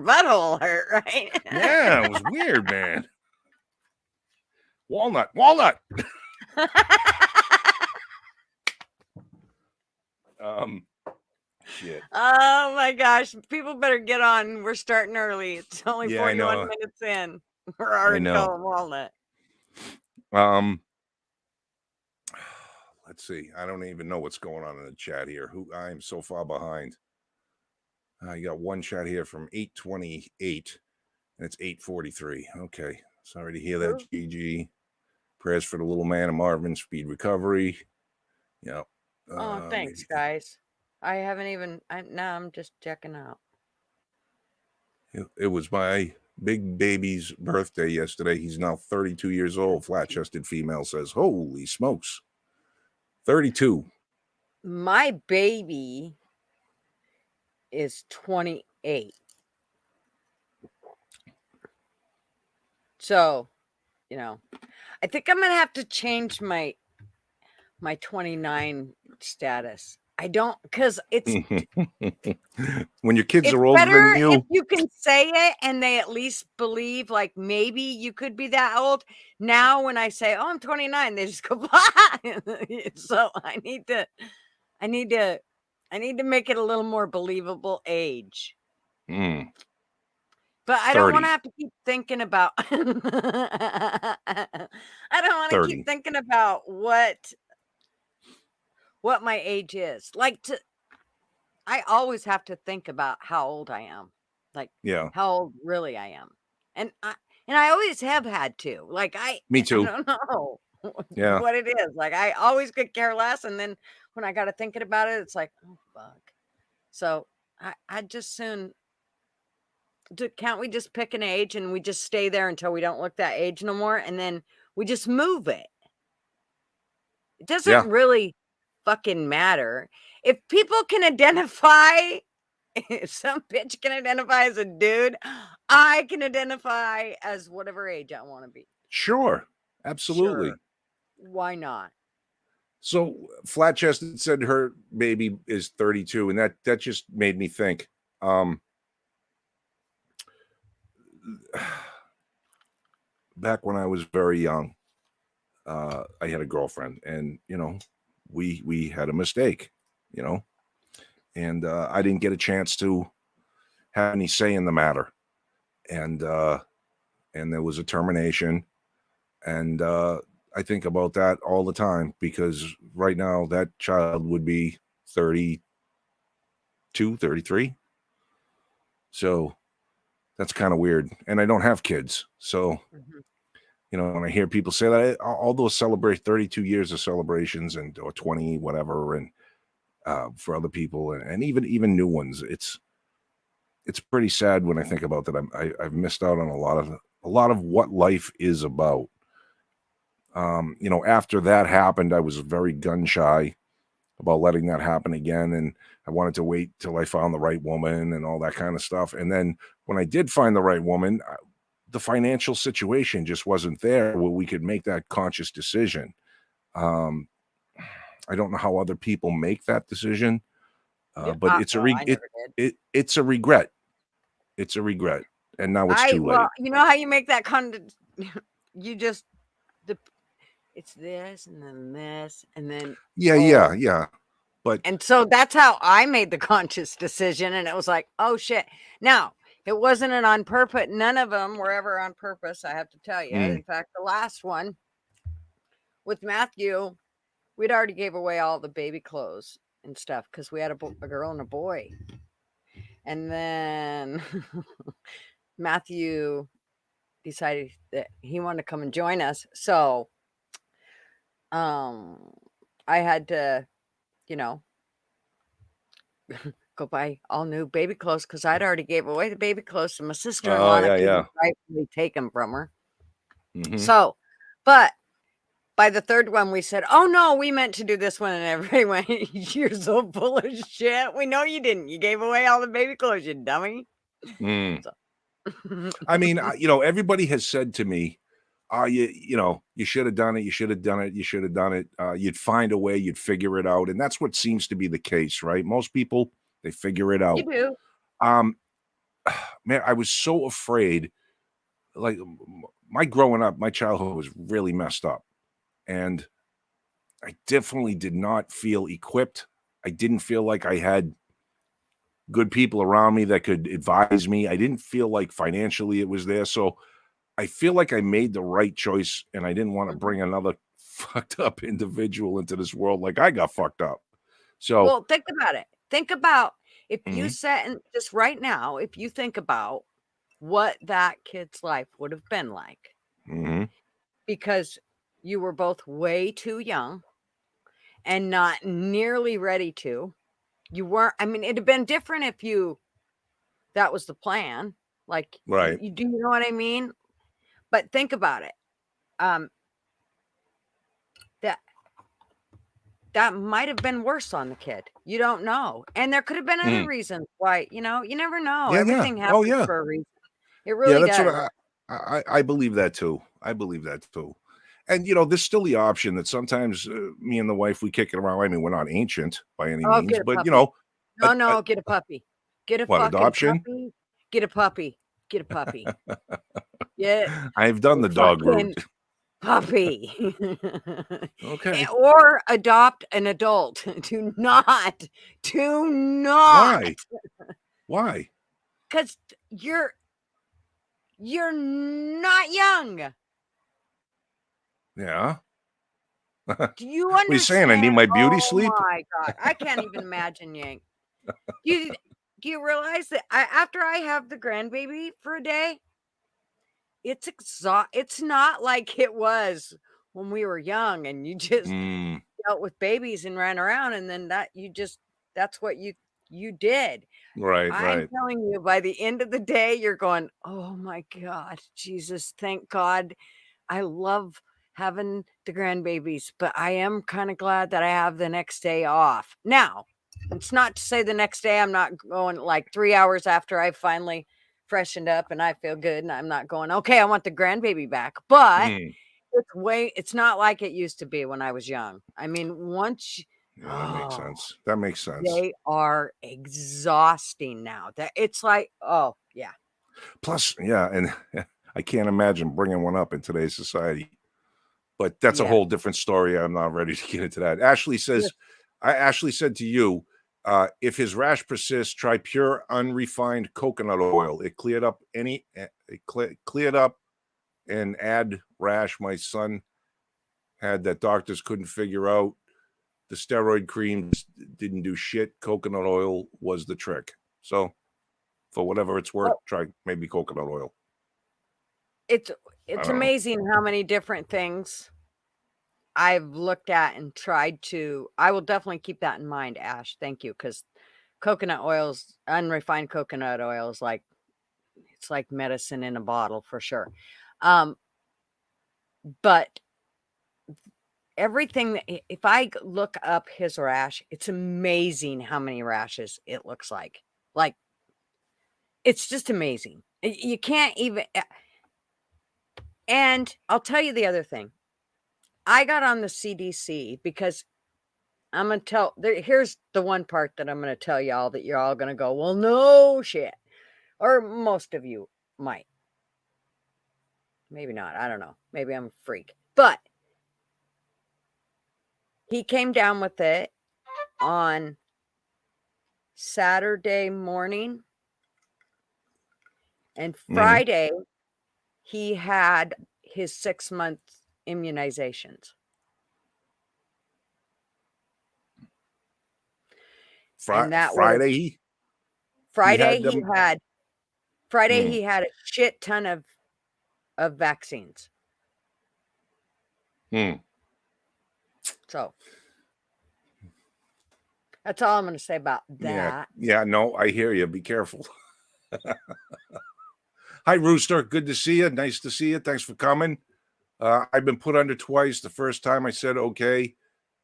butthole hurt, right? yeah, it was weird, man. Walnut. Shit. Oh my gosh. People better get on. We're starting early. It's only Yeah, I 41 know. minutes in. We're already calling walnut. Let's see. I don't even know what's going on in the chat here. I am so far behind. You got one chat here from 8:28, and it's 8:43. Okay. Sorry to hear that, GG. Prayers for the little man and Marvin. Speed recovery. Yeah. Oh, thanks, guys. I haven't even. Now I'm just checking out. It was my big baby's birthday yesterday. He's now 32 years old. Flat-chested female says, "Holy smokes, 32." My baby is 28. So, I think I'm gonna have to change my 29 status. I don't, because it's when your kids are older better than you. if you can say it and they at least believe, like, maybe you could be that old. Now, when I say, "Oh, I'm 29," they just go, "Blah." So I need to make it a little more believable age. But I don't want to have to keep thinking about. I don't want to keep thinking about what my age is. I always have to think about how old I am, like, how old really I am, and I always have had to. Like, Me too. I don't know Yeah. what it is. Like, I always could care less, and then when I got to thinking about it, it's like, oh fuck. So I just soon. Can't we just pick an age and we just stay there until we don't look that age no more, and then we just move it? It doesn't really fucking matter. If people can identify, if some bitch can identify as a dude, I can identify as whatever age I want to be. Sure. Absolutely. Sure. Why not? So Flat-chested said her baby is 32, and that just made me think. back when I was very young, I had a girlfriend, and we had a mistake, you know, and I didn't get a chance to have any say in the matter, and there was a termination, and I think about that all the time because right now that child would be 32, 33. So that's kind of weird, and I don't have kids, so when I hear people say that, all those celebrate 32 years of celebrations or 20, whatever, and for other people, and even new ones, it's pretty sad when I think about that. I've missed out on a lot of what life is about. After that happened, I was very gun shy about letting that happen again, and I wanted to wait till I found the right woman and all that kind of stuff. And then when I did find the right woman, the financial situation just wasn't there where we could make that conscious decision. I don't know how other people make that decision, but it's a I never did. it's a regret. It's a regret, and now it's too late. Well, you know how you make that you just it's this and then this and then Yeah. But and so that's how I made the conscious decision, and it was like, oh shit. Now it wasn't an on purpose. None of them were ever on purpose. I have to tell you. In fact, the last one with Matthew, we'd already gave away all the baby clothes and stuff because we had a girl and a boy. And then Matthew decided that he wanted to come and join us. So I had to, go buy all new baby clothes because I'd already gave away the baby clothes to my sister-in-law. yeah. Rightfully take them from her. So, but by the third one, we said, oh, no, we meant to do this one. And everybody went, you're so full of shit. We know you didn't. You gave away all the baby clothes, you dummy. So. I mean, everybody has said to me, you should have done it. You should have done it. You should have done it. You'd find a way. You'd figure it out. And that's what seems to be the case, right? Most people, they figure it out. You do. Man, I was so afraid. Like my growing up, my childhood was really messed up. And I definitely did not feel equipped. I didn't feel like I had good people around me that could advise me. I didn't feel like financially it was there. So I feel like I made the right choice, and I didn't want to bring another fucked up individual into this world like I got fucked up. So, well, think about it. Think about if you sat and just right now, if you think about what that kid's life would have been like, because you were both way too young and not nearly ready to. You weren't. I mean, it'd have been different if that was the plan. Like, right. Do you know what I mean? But think about it. That might have been worse on the kid. You don't know. And there could have been other reasons why, you never know. Everything happens for a reason. It really does. What I believe that too. I believe that too. And, there's still the option that sometimes me and the wife, we kick it around. I mean, we're not ancient by any means, but, No, get a puppy. Get a fucking adoption? puppy. Get a puppy. Get a puppy. Yeah. I've done the dog route. Puppy. Okay. Or adopt an adult. Do not. Why? Because you're not young. Yeah. Do you understand? What are you saying? I need my beauty sleep? Oh my God. I can't even imagine, Yank. Do you realize that after I have the grandbaby for a day, it's not like it was when we were young and you just dealt with babies and ran around, and then that's what you did. Right. I'm telling you, by the end of the day, you're going, oh my God, Jesus, thank God. I love having the grandbabies, but I am kind of glad that I have the next day off. Now, it's not to say the next day I'm not going like 3 hours after I finally freshened up and I feel good, and I'm not going, okay, I want the grandbaby back. But it's not like it used to be when I was young. I mean, that makes sense. That makes sense. They are exhausting now. That it's like, oh yeah. Plus, yeah, and I can't imagine bringing one up in today's society. But that's a Yeah. whole different story. I'm not ready to get into that. Ashley says, Ashley said to you, if his rash persists, try pure unrefined coconut oil. It cleared up cleared up and add rash. My son had that doctors couldn't figure out. The steroid creams didn't do shit. Coconut oil was the trick. So for whatever it's worth, try maybe coconut oil. It's amazing how many different things I've looked at and tried to. I will definitely keep that in mind, Ash. Thank you, because coconut oils, unrefined coconut oil is like, it's like medicine in a bottle for sure. But everything, if I look up his rash, it's amazing how many rashes it looks like. Like, it's just amazing. You can't even. And I'll tell you the other thing. I got on the CDC because I'm going to tell, here's the one part that I'm going to tell y'all that you're all going to go, well, no shit. Or most of you might. Maybe not. I don't know. Maybe I'm a freak. But he came down with it on Saturday morning. And Friday, he had his 6-month immunizations. And that Friday, he had a shit ton of vaccines. So that's all I'm going to say about that. Yeah, no, I hear you. Be careful. Hi, Rooster. Good to see you. Nice to see you. Thanks for coming. I've been put under twice. The first time I said, okay,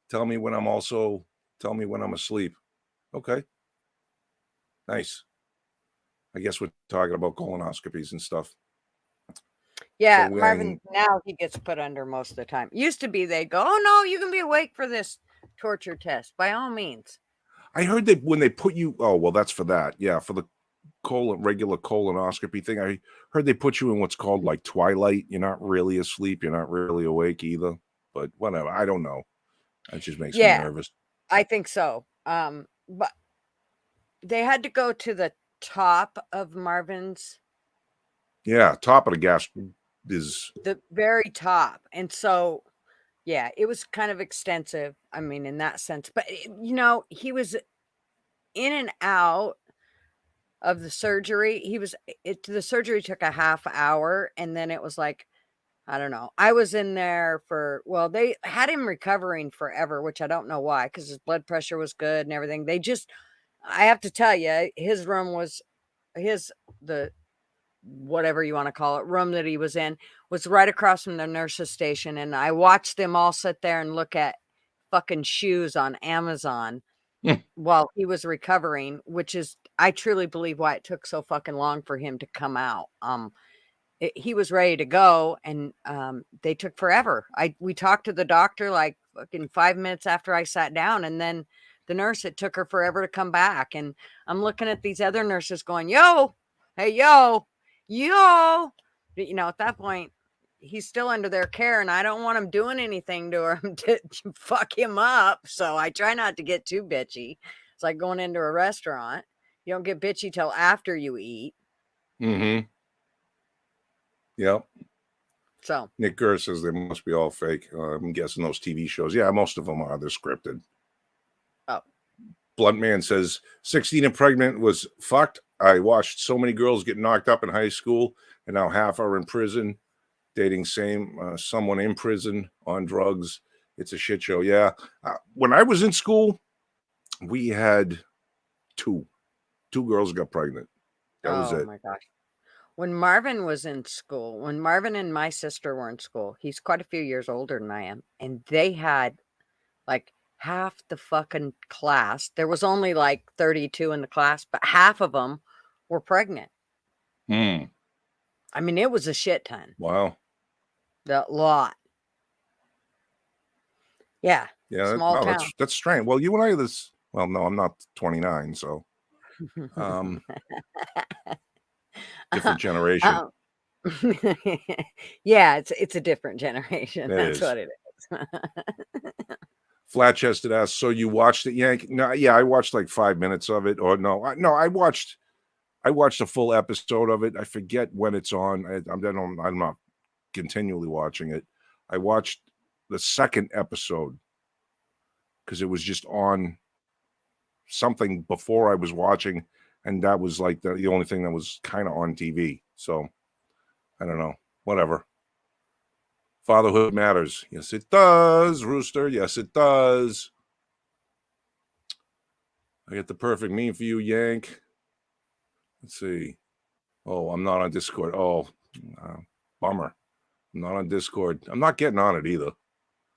tell me when I'm asleep. Okay. Nice. I guess we're talking about colonoscopies and stuff. Yeah, so Marvin, now he gets put under most of the time. Used to be they'd go, oh, no, you can be awake for this torture test. By all means. I heard that when they put you, oh, well, that's for that. Yeah, for the regular colonoscopy thing. I heard they put you in what's called like twilight. You're not really asleep. You're not really awake either. But whatever. I don't know. That just makes me nervous. I think so. But they had to go to the top of Marvin's. Yeah, top of the gas is the very top. And so, yeah, it was kind of extensive. I mean, in that sense. But, you know, he was in and out of the surgery. The surgery took a half hour, and then it was like, I don't know. I was in there they had him recovering forever, which I don't know why, because his blood pressure was good and everything. I have to tell you, his room was the whatever you want to call it, room that he was in was right across from the nurse's station. And I watched them all sit there and look at fucking shoes on Amazon while he was recovering, which is, I truly believe why it took so fucking long for him to come out. He was ready to go, and they took forever. We talked to the doctor like fucking 5 minutes after I sat down, and then the nurse, it took her forever to come back. And I'm looking at these other nurses going, hey, yo, you know, at that point, he's still under their care, and I don't want him doing anything to him to fuck him up. So I try not to get too bitchy. It's like going into a restaurant. You don't get bitchy till after you eat. Yep. So Nick Gurr says they must be all fake. I'm guessing those TV shows. Yeah, most of them are. They're scripted. Oh. Blunt Man says 16 and pregnant was fucked. I watched so many girls get knocked up in high school, and now half are in prison, dating someone in prison on drugs. It's a shit show. Yeah. When I was in school, we had two girls got pregnant. That was it. Oh my gosh. When Marvin was in school, when Marvin and my sister were in school, he's quite a few years older than I am, and they had like half the fucking class. There was only like 32 in the class, but half of them were pregnant. I mean, it was a shit ton. Wow. The lot. Yeah. Yeah. Small town. That's strange. Well, you and I are this. Well, no, I'm not 29, so. Different generation. Yeah, it's a different generation. It That's is. what it is. Flat-chested ass. So you watched it, Yank? No, yeah, I watched like 5 minutes of it. Or no, I watched a full episode of it. I forget when it's on. I'm not continually watching it. I watched the second episode because it was just on something before I was watching, and that was like the only thing that was kind of on TV. So I don't know. Whatever. Fatherhood matters. Yes, it does, Rooster. Yes, it does. I get the perfect meme for you, Yank. Let's see. Oh, I'm not on Discord. Oh, bummer. I'm not on Discord. I'm not getting on it either.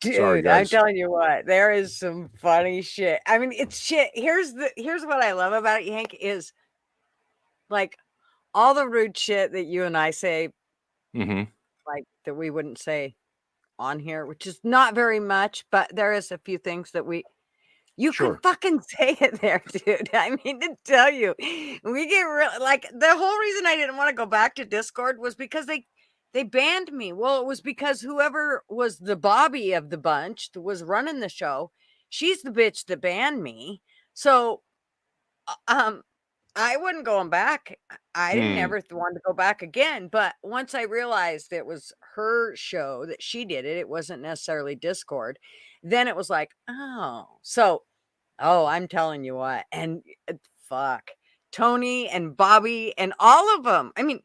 Sorry, Dude, I'm guys. telling you what, there is some funny shit. I mean, it's shit. Here's what I love about it, Hank, is like all the rude shit that you and I say, like that we wouldn't say on here, which is not very much, but there is a few things that you Sure. can fucking say it there, dude. I mean, to tell you, we get real like the whole reason I didn't want to go back to Discord was because they banned me. Well, it was because whoever was the Bobby of the bunch that was running the show, she's the bitch that banned me. So I wasn't going back. I didn't ever want to go back again. But once I realized it was her show that she did it, it wasn't necessarily Discord. Then it was like, oh, so, oh, I'm telling you what. And fuck, Tony and Bobby and all of them. I mean,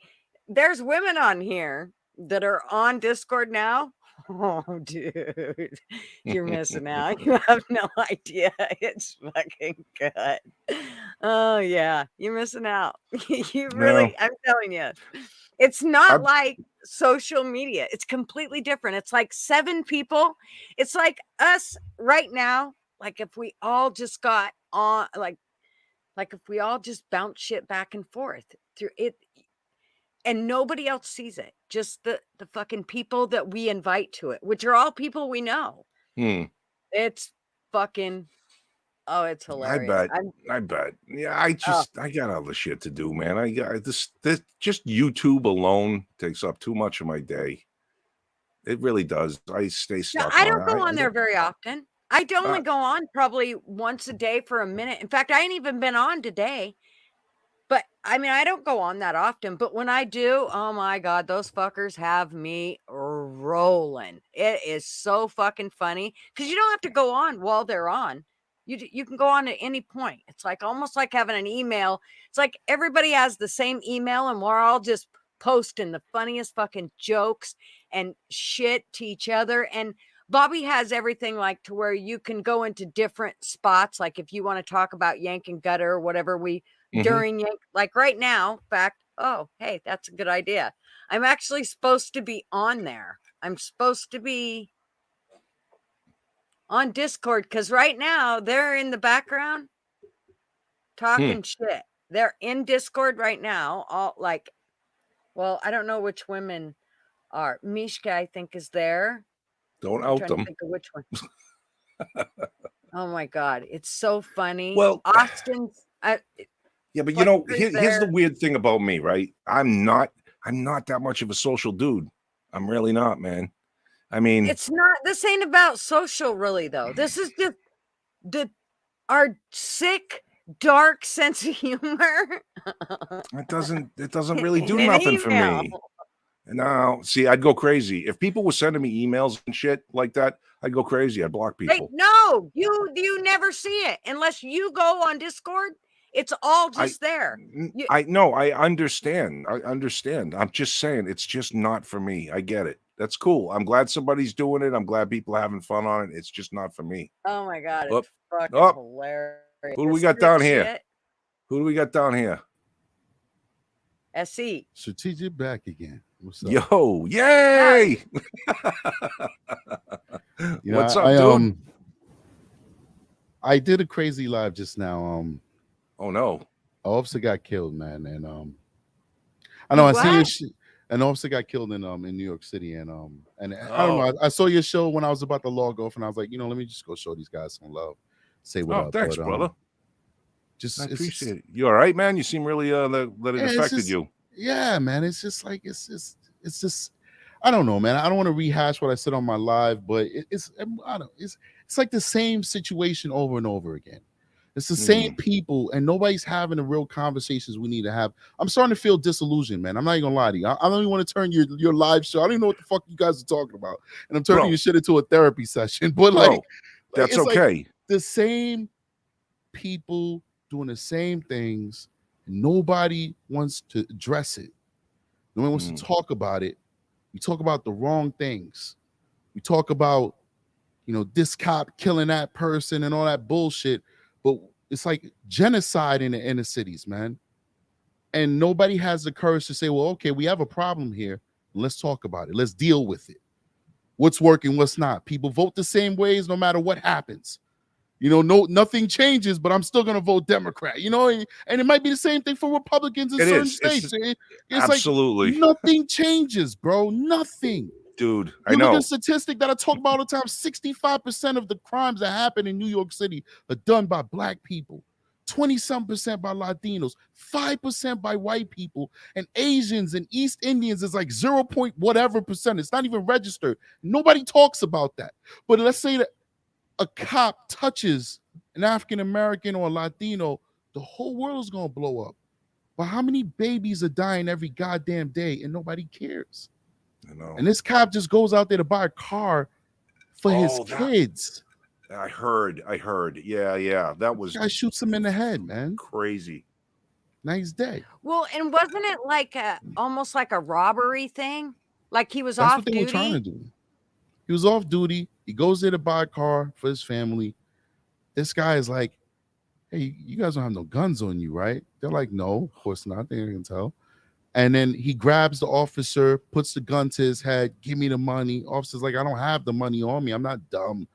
there's women on here that are on Discord now. Oh, dude, you're missing out. You have no idea. It's fucking good. Oh, yeah, you're missing out. You really, I'm telling you, it's not like social media. It's completely different. It's like 7 people. It's like us right now. Like if we all just got on, like if we all just bounce shit back and forth through it, and nobody else sees it, just the fucking people that we invite to it, which are all people we know. It's fucking, oh, it's hilarious. I bet. Yeah, I got other shit to do, man. I got this just YouTube alone takes up too much of my day. It really does. I stay stuck. I don't go on there very often. I only go on probably once a day for a minute. In fact, I ain't even been on today. But I mean, I don't go on that often, but when I do, oh my God, those fuckers have me rolling. It is so fucking funny because you don't have to go on while they're on. You can go on at any point. It's like almost like having an email. It's like everybody has the same email and we're all just posting the funniest fucking jokes and shit to each other. And Bobby has everything like to where you can go into different spots. Like if you want to talk about Yank and Gutter or whatever during Yank, like right now, in fact, oh, hey, that's a good idea. I'm actually supposed to be on there. I'm supposed to be on Discord because right now they're in the background talking shit. They're in Discord right now. All like, well, I don't know which women are. Mishka, I think, is there. Don't out them. Think of which one. Oh my God, it's so funny. Well, Austin's. Yeah, but you know, here's the weird thing about me, right? I'm not that much of a social dude. I'm really not, man. I mean, it's not. This ain't about social, really, though. This is just our sick, dark sense of humor. It doesn't really do nothing for me. No, see, I'd go crazy if people were sending me emails and shit like that. I'd go crazy. I'd block people. Hey, no, you never see it unless you go on Discord. It's all just there. I know. I understand. I'm just saying it's just not for me. I get it. That's cool. I'm glad somebody's doing it. I'm glad people are having fun on it. It's just not for me. Oh my God. It's fucking hilarious. Who do we got down here? Who do we got down here? S.E. Strategic back again. What's up? Yo, yay! What's up, dude? I did a crazy live just now. Oh no! An officer got killed, man, and I know I see an officer got killed in New York City, and I don't know. I saw your show when I was about to log off, and I was like, let me just go show these guys some love, say what up. Thanks, brother. I appreciate it. You all right, man? You seem really that it affected you. yeah, man, it's just like it's just I don't know, man. I don't want to rehash what I said on my live, but I don't it's like the same situation over and over again. It's the same people, and nobody's having the real conversations we need to have. I'm starting to feel disillusioned, man. I'm not even gonna lie to you. I don't even want to turn your live show. I don't even know what the fuck you guys are talking about, and I'm turning your shit into a therapy session. But that's it's okay. like the same people doing the same things. Nobody wants to address it. Nobody wants to talk about it. We talk about the wrong things. We talk about, this cop killing that person and all that bullshit. But it's like genocide in the inner cities, man. And nobody has the courage to say, well, okay, we have a problem here. Let's talk about it. Let's deal with it. What's working, what's not. People vote the same ways no matter what happens. Nothing changes, but I'm still gonna vote Democrat. And it might be the same thing for Republicans in certain states. It's absolutely like nothing changes, bro. Nothing. Dude, I know. Look at a statistic that I talk about all the time. 65% of the crimes that happen in New York City are done by black people, 20-some% by Latinos, 5% by white people, and Asians and East Indians is like 0. whatever percent. It's not even registered. Nobody talks about that. But let's say that a cop touches an African American or a Latino, the whole world is gonna blow up. But how many babies are dying every goddamn day and nobody cares? I know. And this cop just goes out there to buy a car for his kids. I heard. Yeah. That was. Guy shoots him in the head, man. Crazy. Now he's dead. Well, and wasn't it like almost like a robbery thing? Like he was That's off what they duty? were trying to do. He was off duty. He goes there to buy a car for his family. This guy is like, hey, you guys don't have no guns on you, right? They're like, no, of course not. They can tell. And then he grabs the officer, puts the gun to his head, give me the money. Officer's like, I don't have the money on me. I'm not dumb.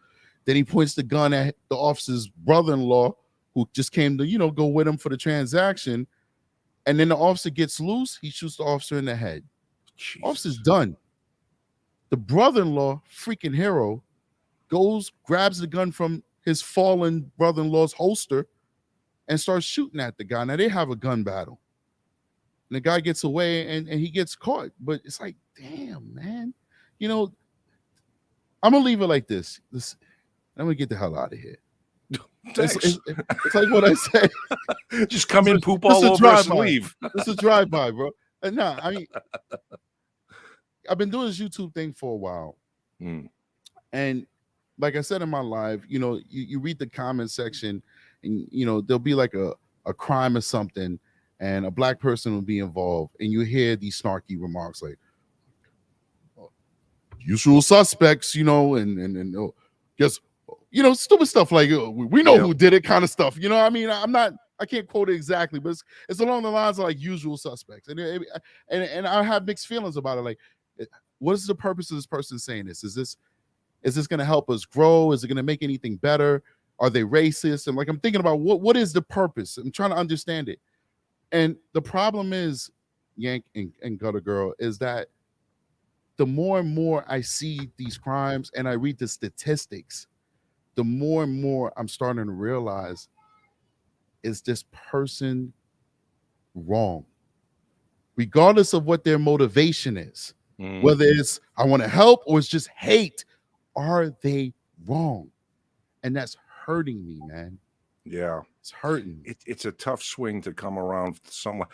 Then he points the gun at the officer's brother-in-law, who just came to, go with him for the transaction. And then the officer gets loose. He shoots the officer in the head. Jesus. Officer's done. The brother-in-law, freaking hero, goes, grabs the gun from his fallen brother-in-law's holster and starts shooting at the guy. Now they have a gun battle. And the guy gets away and he gets caught. But it's like, damn, man. I'm going to leave it like this. I'm going to get the hell out of here. It's like what I say. Just come in, poop all over us and leave. This is a drive-by, bro. No, I mean, I've been doing this YouTube thing for a while. And like I said in my live, you read the comment section and, there'll be like a crime or something and a black person will be involved. And you hear these snarky remarks like, usual suspects, and guess, stupid stuff like, we know who did it kind of stuff. I mean, I can't quote it exactly, but it's along the lines of like usual suspects. And I have mixed feelings about it. Like, what is the purpose of this person saying this? Is this going to help us grow? Is it going to make anything better? Are they racist? And like, I'm thinking about what is the purpose? I'm trying to understand it. And the problem is, Yank and Gutter Girl, is that the more and more I see these crimes and I read the statistics, the more and more I'm starting to realize, is this person wrong? Regardless of what their motivation is, whether it's I want to help or it's just hate, are they wrong? And that's hurting me, man. Yeah. It's hurting. It's a tough swing to come around someone.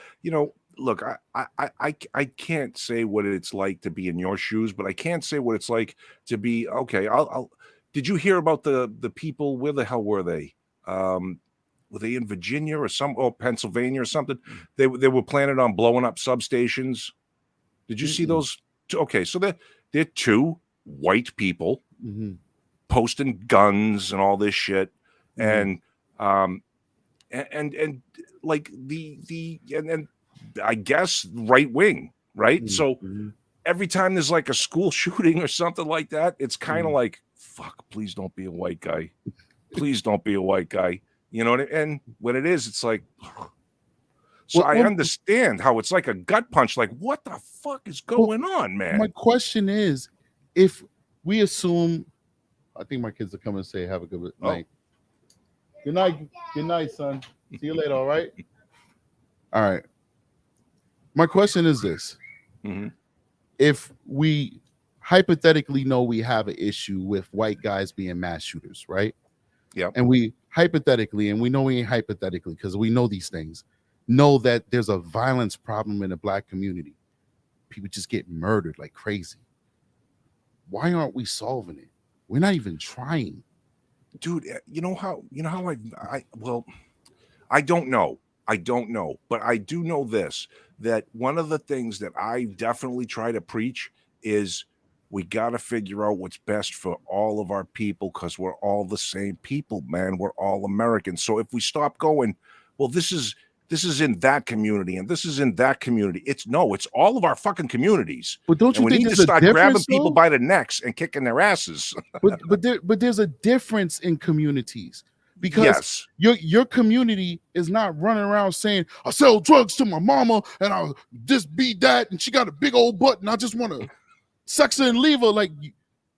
Look, I can't say what it's like to be in your shoes, but I can't say what it's like to be okay. Did you hear about the people? Where the hell were they? Were they in Virginia or Pennsylvania or something? They were planning on blowing up substations. Did you see those? Okay, so they're two white people posting guns and all this shit, and like and I guess right wing, right? So every time there's like a school shooting or something like that, it's kind of like, fuck, please don't be a white guy. Please don't be a white guy. And when it is, it's like, so I understand how it's like a gut punch. Like, what the fuck is going on, man? My question is, if we assume, I think my kids are coming and say, have a good night. Good night, son. See you later, all right? All right. My question is this. Mm-hmm. If we hypothetically know we have an issue with white guys being mass shooters, right? Yeah. And we hypothetically, and we know we ain't hypothetically because we know these things, know that there's a violence problem in the black community. People just get murdered like crazy. Why aren't we solving it? We're not even trying. Dude, you know how I don't know. But I do know this, that one of the things that I definitely try to preach is we got to figure out what's best for all of our people, because we're all the same people, man. We're all Americans. So if we stop going, well, this is in that community and this is in that community. It's all of our fucking communities. But don't you we think need to there's start a grabbing difference, people though? by the necks and kicking their asses? but there's a difference in communities, because Yes. your community is not running around saying, I sell drugs to my mama and I'll just be that and she got a big old butt and I just want to sex her and leave her. Like,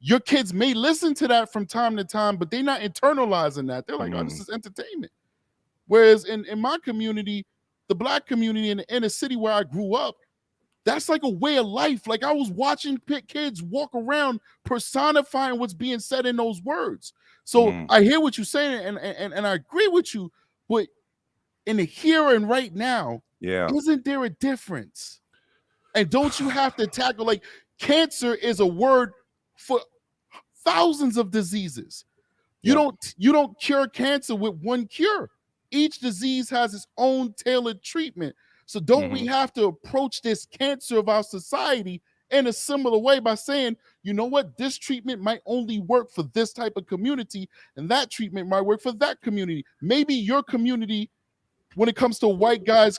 your kids may listen to that from time to time, but they're not internalizing that. They're like, oh, this is entertainment. Whereas in my community, the black community in the inner city where I grew up, that's like a way of life. Like, I was watching kids walk around personifying what's being said in those words. So I hear what you're saying, and I agree with you, but in the here and right now, isn't there a difference? And don't you have to tackle, like, cancer is a word for thousands of diseases. You don't cure cancer with one cure. Each disease has its own tailored treatment. So don't we have to approach this cancer of our society in a similar way by saying, you know what, this treatment might only work for this type of community, and that treatment might work for that community. Maybe your community, when it comes to white guys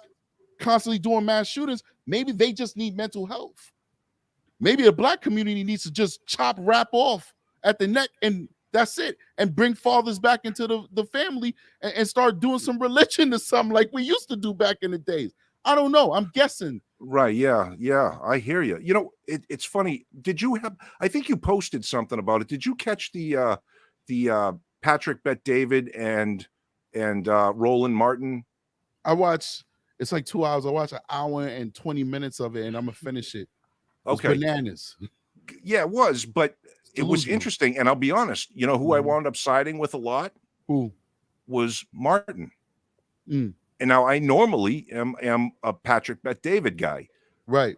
constantly doing mass shootings, maybe they just need mental health. Maybe the black community needs to just wrap off at the neck, and that's it, and bring fathers back into the family and start doing some religion or something like we used to do back in the days. I don't know. I'm guessing. Right. Yeah. I hear you. You know, it's funny. Did you have, I think you posted something about it. Did you catch the Patrick Bet David and Roland Martin? I watched, it's like 2 hours. I watched an hour and 20 minutes of it, and I'm going to finish it. Okay. Bananas. Yeah, it was, but it was interesting. And I'll be honest, you know who I wound up siding with a lot? Who? Was Martin. And now I normally am a Patrick Bet David guy. Right.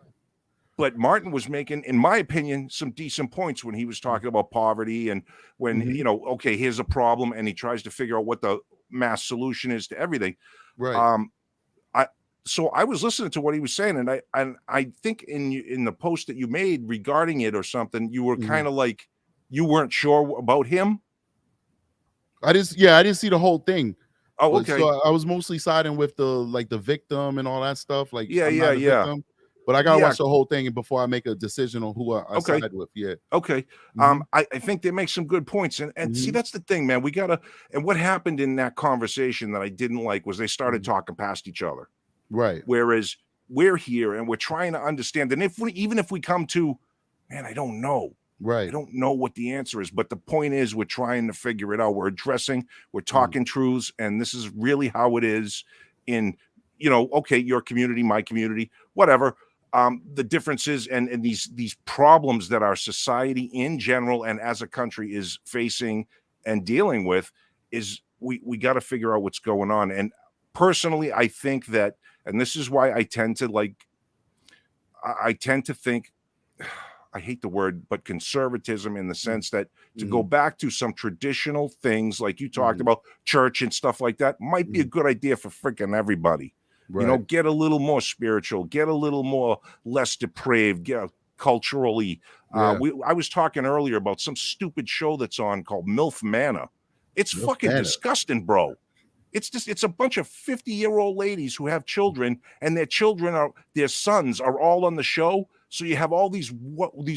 But Martin was making, in my opinion, some decent points when he was talking about poverty and when, you know, okay, here's a problem, and he tries to figure out what the mass solution is to everything. Right. So I was listening to what he was saying, and I think in the post that you made regarding it or something, you were kind of like, you weren't sure about him. I didn't see the whole thing. Oh, okay. So I was mostly siding with the victim and all that stuff. Like, yeah. Victim, but I gotta watch the whole thing before I make a decision on who I side with. Yeah. Okay. I think they make some good points, and see, that's the thing, man. We gotta. And what happened in that conversation that I didn't like was they started talking past each other. Right. Whereas we're here and we're trying to understand, and even if we come to, man, I don't know. Right. I don't know what the answer is, but the point is we're trying to figure it out. We're addressing, we're talking truths, and this is really how it is in, you know, okay, your community, my community, whatever. The differences and these problems that our society in general and as a country is facing and dealing with is we got to figure out what's going on. And personally, I think that, and this is why I tend to think, I hate the word, but conservatism, in the sense that to go back to some traditional things like you talked about, church and stuff like that, might be a good idea for freaking everybody. Right. You know, get a little more spiritual, get a little more less depraved, get culturally. I was talking earlier about some stupid show that's on called MILF Manor. It's fucking disgusting, bro. It's a bunch of 50-year-old ladies who have children, and their sons are all on the show. So you have all these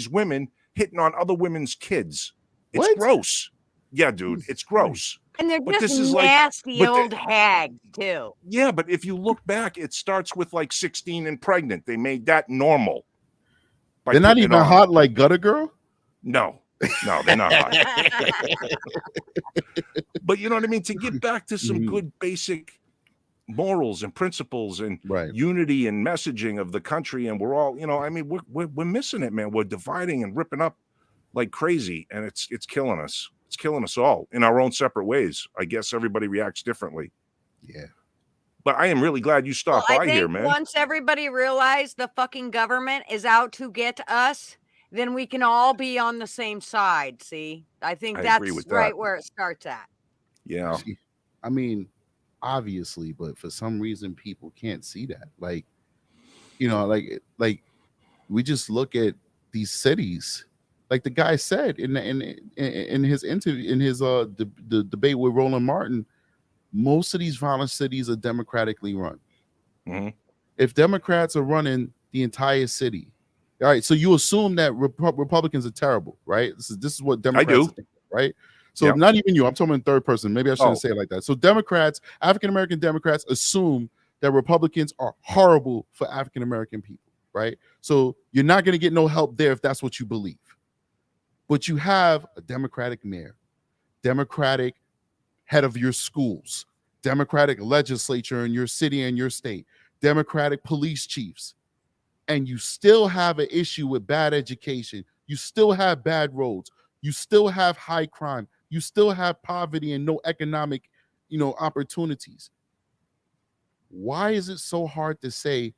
women hitting on other women's kids. It's gross. Yeah, dude, it's gross. And they're just nasty old hags too. Yeah, but if you look back, it starts with like 16 and pregnant. They made that normal. They're not even hot like Gutter Girl? No, they're not hot. But you know what I mean? To get back to some good basic morals and principles and Right. unity and messaging of the country, and we're all, I mean, we're missing it, man. We're dividing and ripping up like crazy, and it's killing us. It's killing us all in our own separate ways. I guess everybody reacts differently. Yeah. But I am really glad you stopped by here, man. Once everybody realized the fucking government is out to get us, then we can all be on the same side. See, I think I that's agree with right that. where it starts at. Yeah. I mean, obviously, but for some reason people can't see that. Like, like we just look at these cities. Like the guy said in his interview, in his the debate with Roland Martin, most of these violent cities are democratically run. Mm-hmm. If Democrats are running the entire city, all right, so you assume that Republicans are terrible, right? This is what Democrats think, right? So not even you. I'm talking in third person. Maybe I shouldn't say it like that. So Democrats, African American Democrats, assume that Republicans are horrible for African American people, right? So you're not going to get no help there if that's what you believe. But you have a Democratic mayor, Democratic head of your schools, Democratic legislature in your city and your state, Democratic police chiefs, and you still have an issue with bad education. You still have bad roads. You still have high crime. You still have poverty and no economic, opportunities. Why is it so hard to say,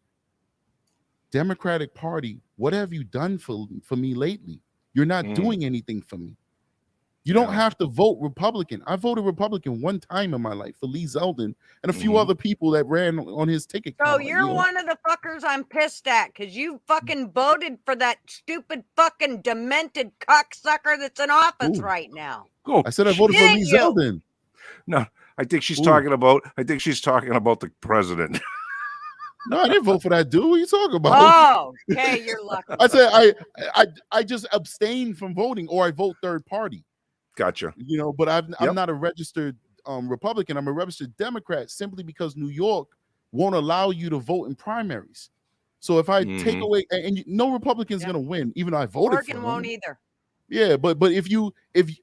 Democratic Party, what have you done for me lately? You're not doing anything for me. You don't have to vote Republican. I voted Republican one time in my life for Lee Zeldin and a few other people that ran on his ticket. So you're one of the fuckers I'm pissed at because you fucking voted for that stupid fucking demented cocksucker that's in office right now. I said I voted for Lee Zeldin. No, I think she's talking about the president. No, I didn't vote for that dude. What are you talking about? Oh, okay, you're lucky. I said I just abstained from voting, or I vote third party. Gotcha. But I'm not a registered Republican. I'm a registered Democrat simply because New York won't allow you to vote in primaries. So if I take away, and no Republican's going to win, even though I voted Oregon for him. won't either. Yeah, but if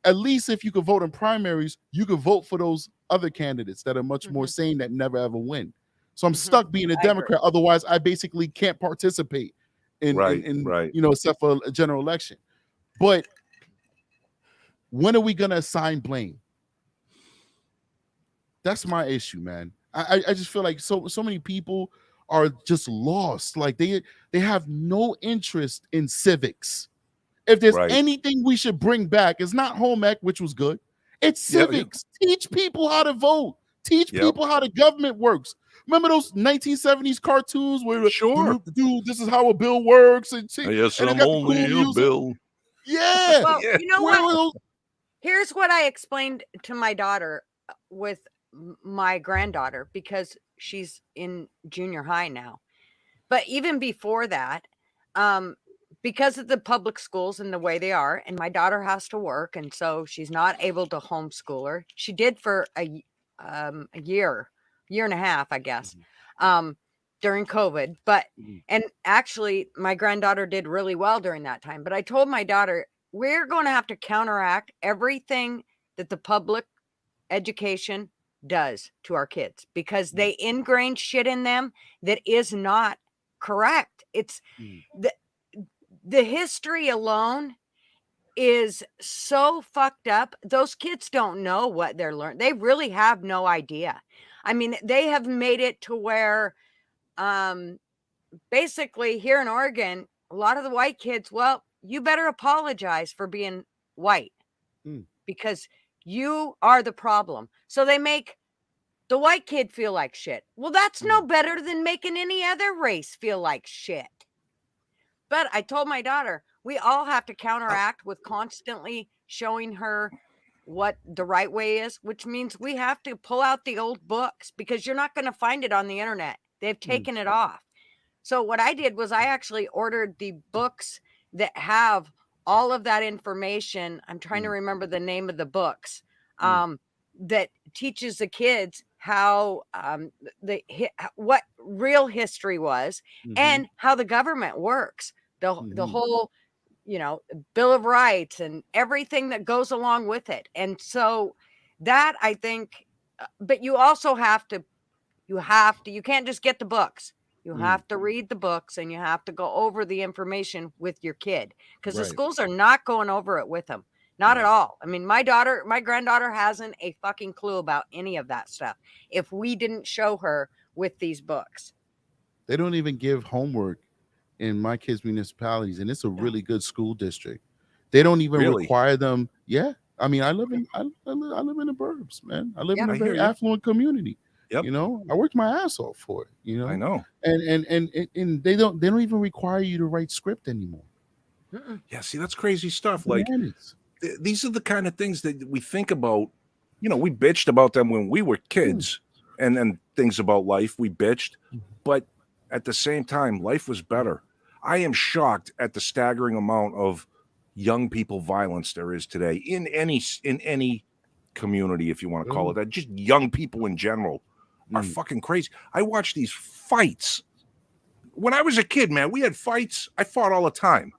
at least if you could vote in primaries, you could vote for those other candidates that are much more sane that never ever win. So I'm stuck being a Democrat. Otherwise, I basically can't participate in except for a general election. But when are we gonna assign blame? That's my issue, man. I just feel like so many people are just lost. Like they have no interest in civics. If there's anything we should bring back, it's not home ec, which was good. It's civics. Teach people how to vote. Teach people how the government works. Remember those 1970s cartoons where dude, this is how a bill works, and yes, I'm only a bill. Yeah. Well, you know what? Here's what I explained to my daughter with my granddaughter, because she's in junior high now. But even before that, because of the public schools and the way they are, and my daughter has to work, and so she's not able to homeschool her. She did for a year and a half, I guess, during COVID. But and actually, my granddaughter did really well during that time. But I told my daughter, we're going to have to counteract everything that the public education does to our kids, because they ingrain shit in them that is not correct. It's the history alone is so fucked up. Those kids don't know what they're learning. They really have no idea. I mean, they have made it to where basically here in Oregon, a lot of the white kids, well, you better apologize for being white because you are the problem. So they make the white kid feel like shit. Well, that's no better than making any other race feel like shit. But I told my daughter, we all have to counteract with constantly showing her what the right way is, which means we have to pull out the old books, because you're not going to find it on the internet. They've taken it off. So what I did was I actually ordered the books that have all of that information. I'm trying to remember the name of the books that teaches the kids how what real history was and how the government works. The whole, Bill of Rights and everything that goes along with it. And so that, I think, but you also have to You can't just get the books. You have to read the books, and you have to go over the information with your kid, because the schools are not going over it with them. Not at all. I mean, my granddaughter hasn't a fucking clue about any of that stuff if we didn't show her with these books. They don't even give homework in my kids' municipalities, and it's a really good school district. They don't even require them. Yeah. I mean, I live in the burbs, man. I live in a very affluent community. Yep. You know, I worked my ass off for it. You know, I know. And they don't even require you to write script anymore. Yeah, see, that's crazy stuff. Like, these are the kind of things that we think about. You know, we bitched about them when we were kids, and then things about life we bitched, but at the same time, life was better. I am shocked at the staggering amount of young people violence there is today in any community, if you want to call it that. Just young people in general are fucking crazy. I watch these fights. When I was a kid, man, we had fights. I fought all the time.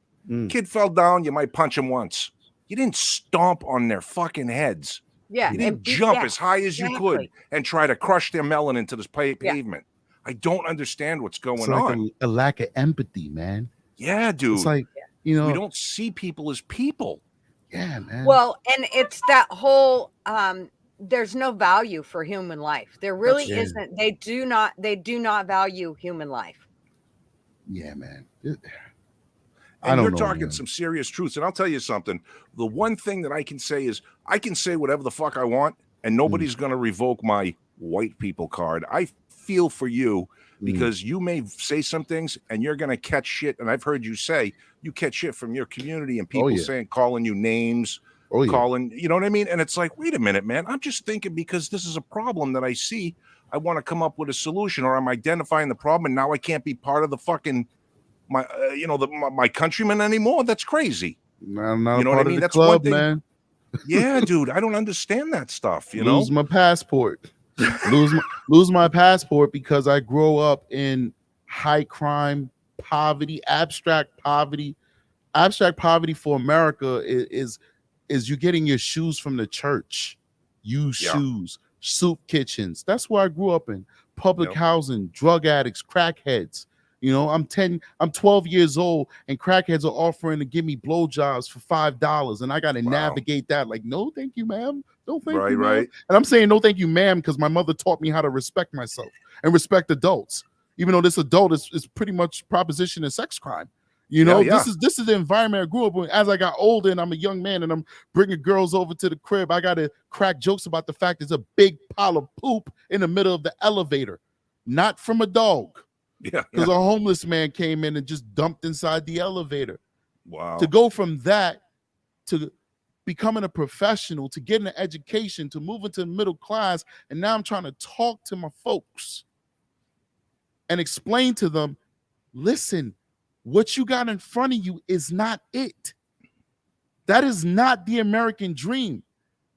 Kid fell down, you might punch him once. You didn't stomp on their fucking heads. Yeah, you didn't jump as high as you could and try to crush their melon into this pavement. I don't understand what's going on. A lack of empathy, man. Yeah, dude. It's like, you know, we don't see people as people. Yeah, man. Well, and it's that whole there's no value for human life. There really isn't. They do not value human life. Yeah, man. And you're talking some serious truths. And I'll tell you something. The one thing that I can say is I can say whatever the fuck I want, and nobody's going to revoke my white people card. I feel for you because you may say some things and you're going to catch shit. And I've heard you say you catch shit from your community and people calling you names, calling, you know what I mean? And it's like, wait a minute, man. I'm just thinking because this is a problem that I see. I want to come up with a solution, or I'm identifying the problem, and now I can't be part of the fucking my countrymen anymore. That's crazy. Not you know what I mean? That's club, one thing, man. Yeah, dude. I don't understand that stuff. You lose my passport. lose my passport because I grow up in high crime, poverty, abstract poverty. Abstract poverty for America is you getting your shoes from the church, used shoes, soup kitchens. That's where I grew up in. Public housing, drug addicts, crackheads. You know, I'm 12 years old, and crackheads are offering to give me blowjobs for $5, and I got to navigate that. Like, no, thank you, ma'am. No, thank you, ma'am. Right. And I'm saying no, thank you, ma'am, because my mother taught me how to respect myself and respect adults. Even though this adult is pretty much proposition and sex crime. You know, this is the environment I grew up in. As I got older and I'm a young man and I'm bringing girls over to the crib, I got to crack jokes about the fact there's a big pile of poop in the middle of the elevator, not from a dog. Yeah, because a homeless man came in and just dumped inside the elevator. Wow. To go from that to becoming a professional, to getting an education, to moving to the middle class, and now I'm trying to talk to my folks and explain to them, listen, what you got in front of you is not it. That is not the American dream.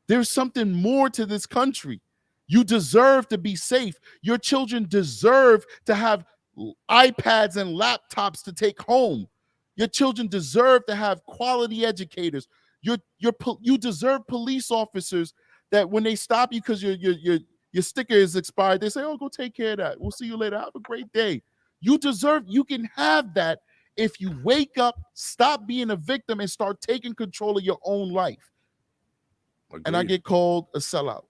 There's something more to this country. You deserve to be safe. Your children deserve to have iPads and laptops to take home. Your children deserve to have quality educators. You deserve police officers that when they stop you because your sticker is expired, they say, "Oh, go take care of that. We'll see you later. Have a great day." You can have that if you wake up, stop being a victim, and start taking control of your own life. Agreed. And I get called a sellout.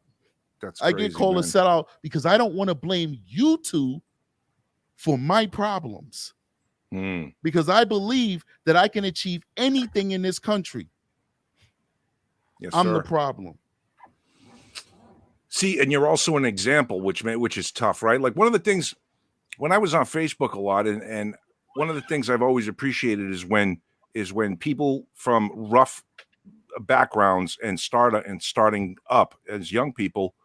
I get called a sellout because I don't want to blame you two for my problems, because I believe that I can achieve anything in this country. Yes, I'm the problem. See, and you're also an example, which is tough, right? Like one of the things when I was on Facebook a lot, and one of the things I've always appreciated is when people from rough backgrounds and starting up as young people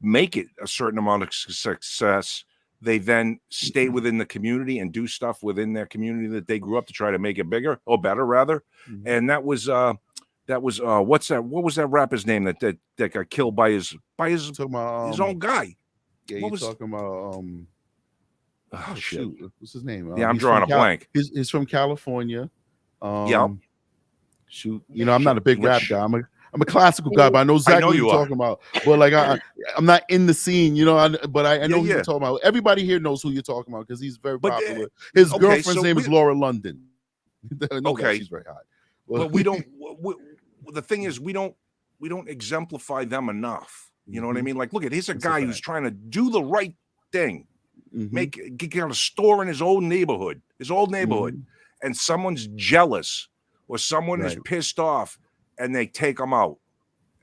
make it a certain amount of success. They then stay within the community and do stuff within their community that they grew up to try to make it bigger or better, rather. And that was what's that? What was that rapper's name that got killed by his own guy? Yeah, you're talking about oh shoot, what's his name? Yeah, I'm drawing a blank. He's from California. Shoot, you know, I'm not a big rap guy. I'm a classical guy, but I know exactly what you you're are. talking about. But like I'm not in the scene, you know. But I know who Yeah. you're talking about. Everybody here knows who you're talking about because he's very But, popular. His okay, girlfriend's so name is Laura London. I know that Okay. she's very hot. But we don't. The thing is, we don't exemplify them enough. You know what I mean? Like, look at here's a It's a guy who's fact. trying to do the right thing, Mhm. get a store in his old neighborhood, Mhm. and someone's jealous or someone is Right. pissed off, and they take him out.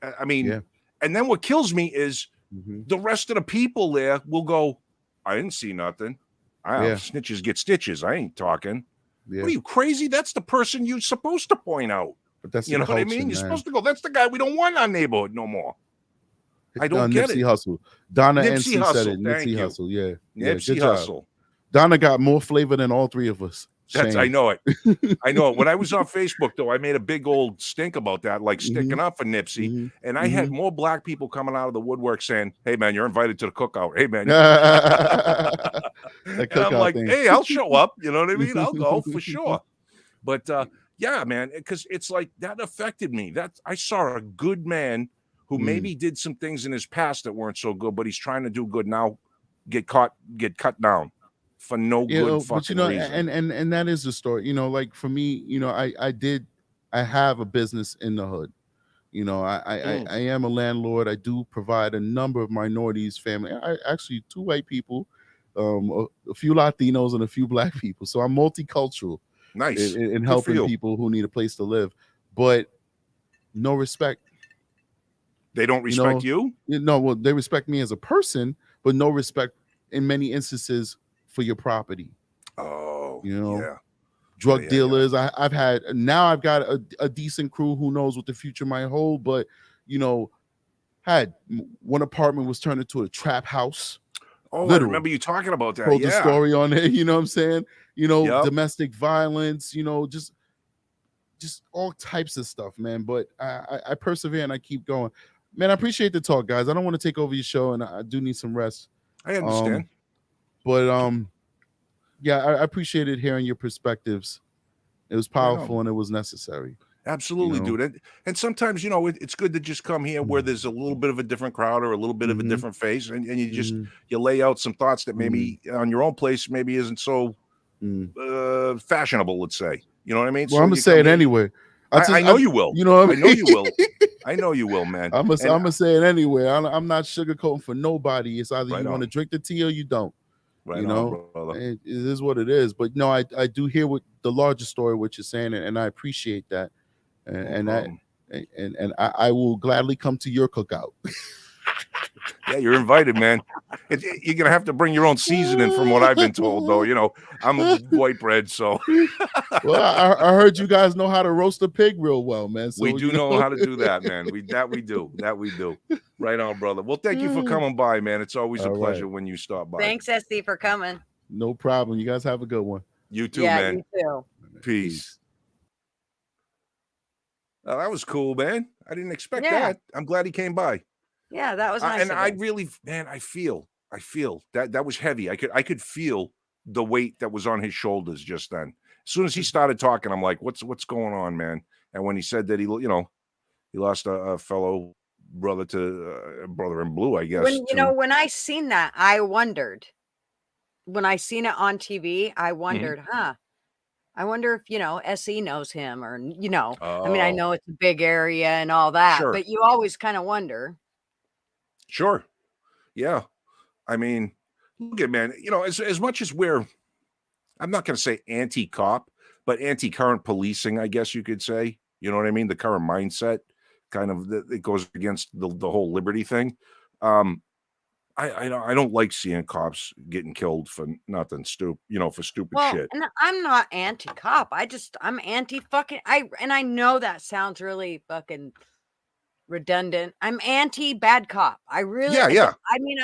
I mean, Yeah. and then what kills me is Mhm. the rest of the people there will go, I didn't see nothing. Yeah. Snitches get stitches. I ain't talking. Yeah. What are you, crazy? That's the person you're supposed to point out. But that's You the know what I culture, mean? You're man. supposed to go, that's the guy we don't want in our neighborhood no more. I don't get Nipsey it. Hussle. Donna Nipsey NC said Hussle, it. thank Nipsey you. Hussle. Yeah. Nipsey Good job. Hussle. Donna got more flavor than all three of us. I know it. I know it. When I was on Facebook, though, I made a big old stink about that, like sticking up for Nipsey. And I had more black people coming out of the woodwork saying, hey, man, you're invited to the cookout. Hey, man. And I'm like, hey, I'll show up. You know what I mean? I'll go for sure. But yeah, man, because it's like that affected me. I saw a good man who maybe did some things in his past that weren't so good, but he's trying to do good now, get cut down for no good fucking reason. And that is the story. You know, like for me, you know, I have a business in the hood. You know, I am a landlord. I do provide a number of minorities family. Actually 2 white people, a few Latinos and a few black people. So I'm multicultural. Nice. In helping people who need a place to live, but no respect. They don't respect you? No, well, they respect me as a person, but no respect in many instances for your property. Oh, you know, yeah. Drug dealers. I've got a decent crew who knows what the future might hold, but you know, had one apartment was turned into a trap house. Oh, literal. I remember you talking about that. Told the story on it. You know what I'm saying? You know, domestic violence. You know, just all types of stuff, man. But I persevere and I keep going. Man, I appreciate the talk, guys. I don't want to take over your show, and I do need some rest. I understand. Yeah, I appreciated hearing your perspectives. It was powerful and it was necessary. Absolutely, dude. And sometimes, you know, it's good to just come here where there's a little bit of a different crowd or a little bit of a different face, and you just you lay out some thoughts that maybe on your own place maybe isn't so fashionable, let's say. You know what I mean? Well, I'm gonna say it anyway. I know you will. You know what I mean? I know you will. I know you will, man. I'm gonna say it anyway. I'm not sugarcoating for nobody. It's either you want to drink the tea or you don't. Right, you know, it is what it is. But no, I do hear what the larger story, what you're saying, and I appreciate that. And I will gladly come to your cookout. Yeah, you're invited, man. You're gonna have to bring your own seasoning, from what I've been told, though. You know, I'm white bread, so. Well, I heard you guys know how to roast a pig real well, man. So we do know how to do that, man. We do. Right on, brother. Well, thank you for coming by, man. It's always a pleasure when you stop by. Thanks, SD, for coming. No problem. You guys have a good one. You too, man. You too. Peace. Oh, that was cool, man. I didn't expect that. I'm glad he came by. Yeah, that was nice. And I really, man, I feel that was heavy. I could feel the weight that was on his shoulders just then. As soon as he started talking, I'm like, what's going on, man? And when he said that he lost a fellow brother to brother in blue, I guess. When I seen that, I wondered. When I seen it on TV, I wondered, I wonder if, SE knows him or, I mean, I know it's a big area and all that, but you always kind of wonder. Sure. Yeah. I mean, look at, man, as much as I'm not going to say anti-cop, but anti-current policing, I guess you could say, you know what I mean? The current mindset kind of, it goes against the whole liberty thing. I don't like seeing cops getting killed for nothing stupid, for stupid shit. And I'm not anti-cop. I'm anti-fucking, I know that sounds really fucking redundant. I'm anti-bad cop. I really, yeah. I mean,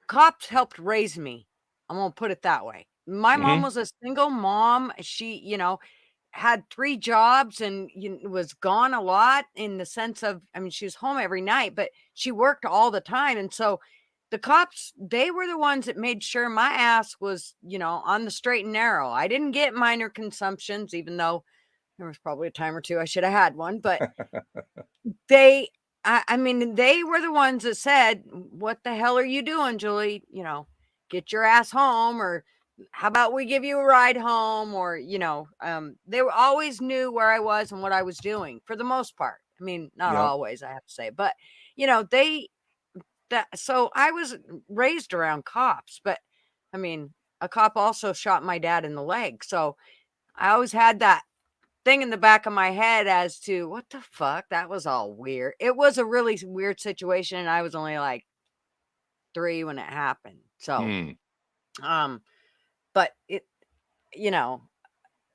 cops helped raise me. I'm going to put it that way. My mom was a single mom. She, had 3 jobs and was gone a lot in the sense of, I mean, she was home every night, but she worked all the time. And so the cops, they were the ones that made sure my ass was, on the straight and narrow. I didn't get minor consumptions, even though There was probably a time or two I should have had one, but I mean, they were the ones that said, "What the hell are you doing, Julie? You know, get your ass home, or how about we give you a ride home?" Or, they always knew where I was and what I was doing for the most part. I mean, not Yeah. always, I have to say, but so I was raised around cops, but I mean, a cop also shot my dad in the leg. So I always had that thing in the back of my head as to what the fuck, that was all weird. It was a really weird situation, and I was only like 3 when it happened. So, um, but you know,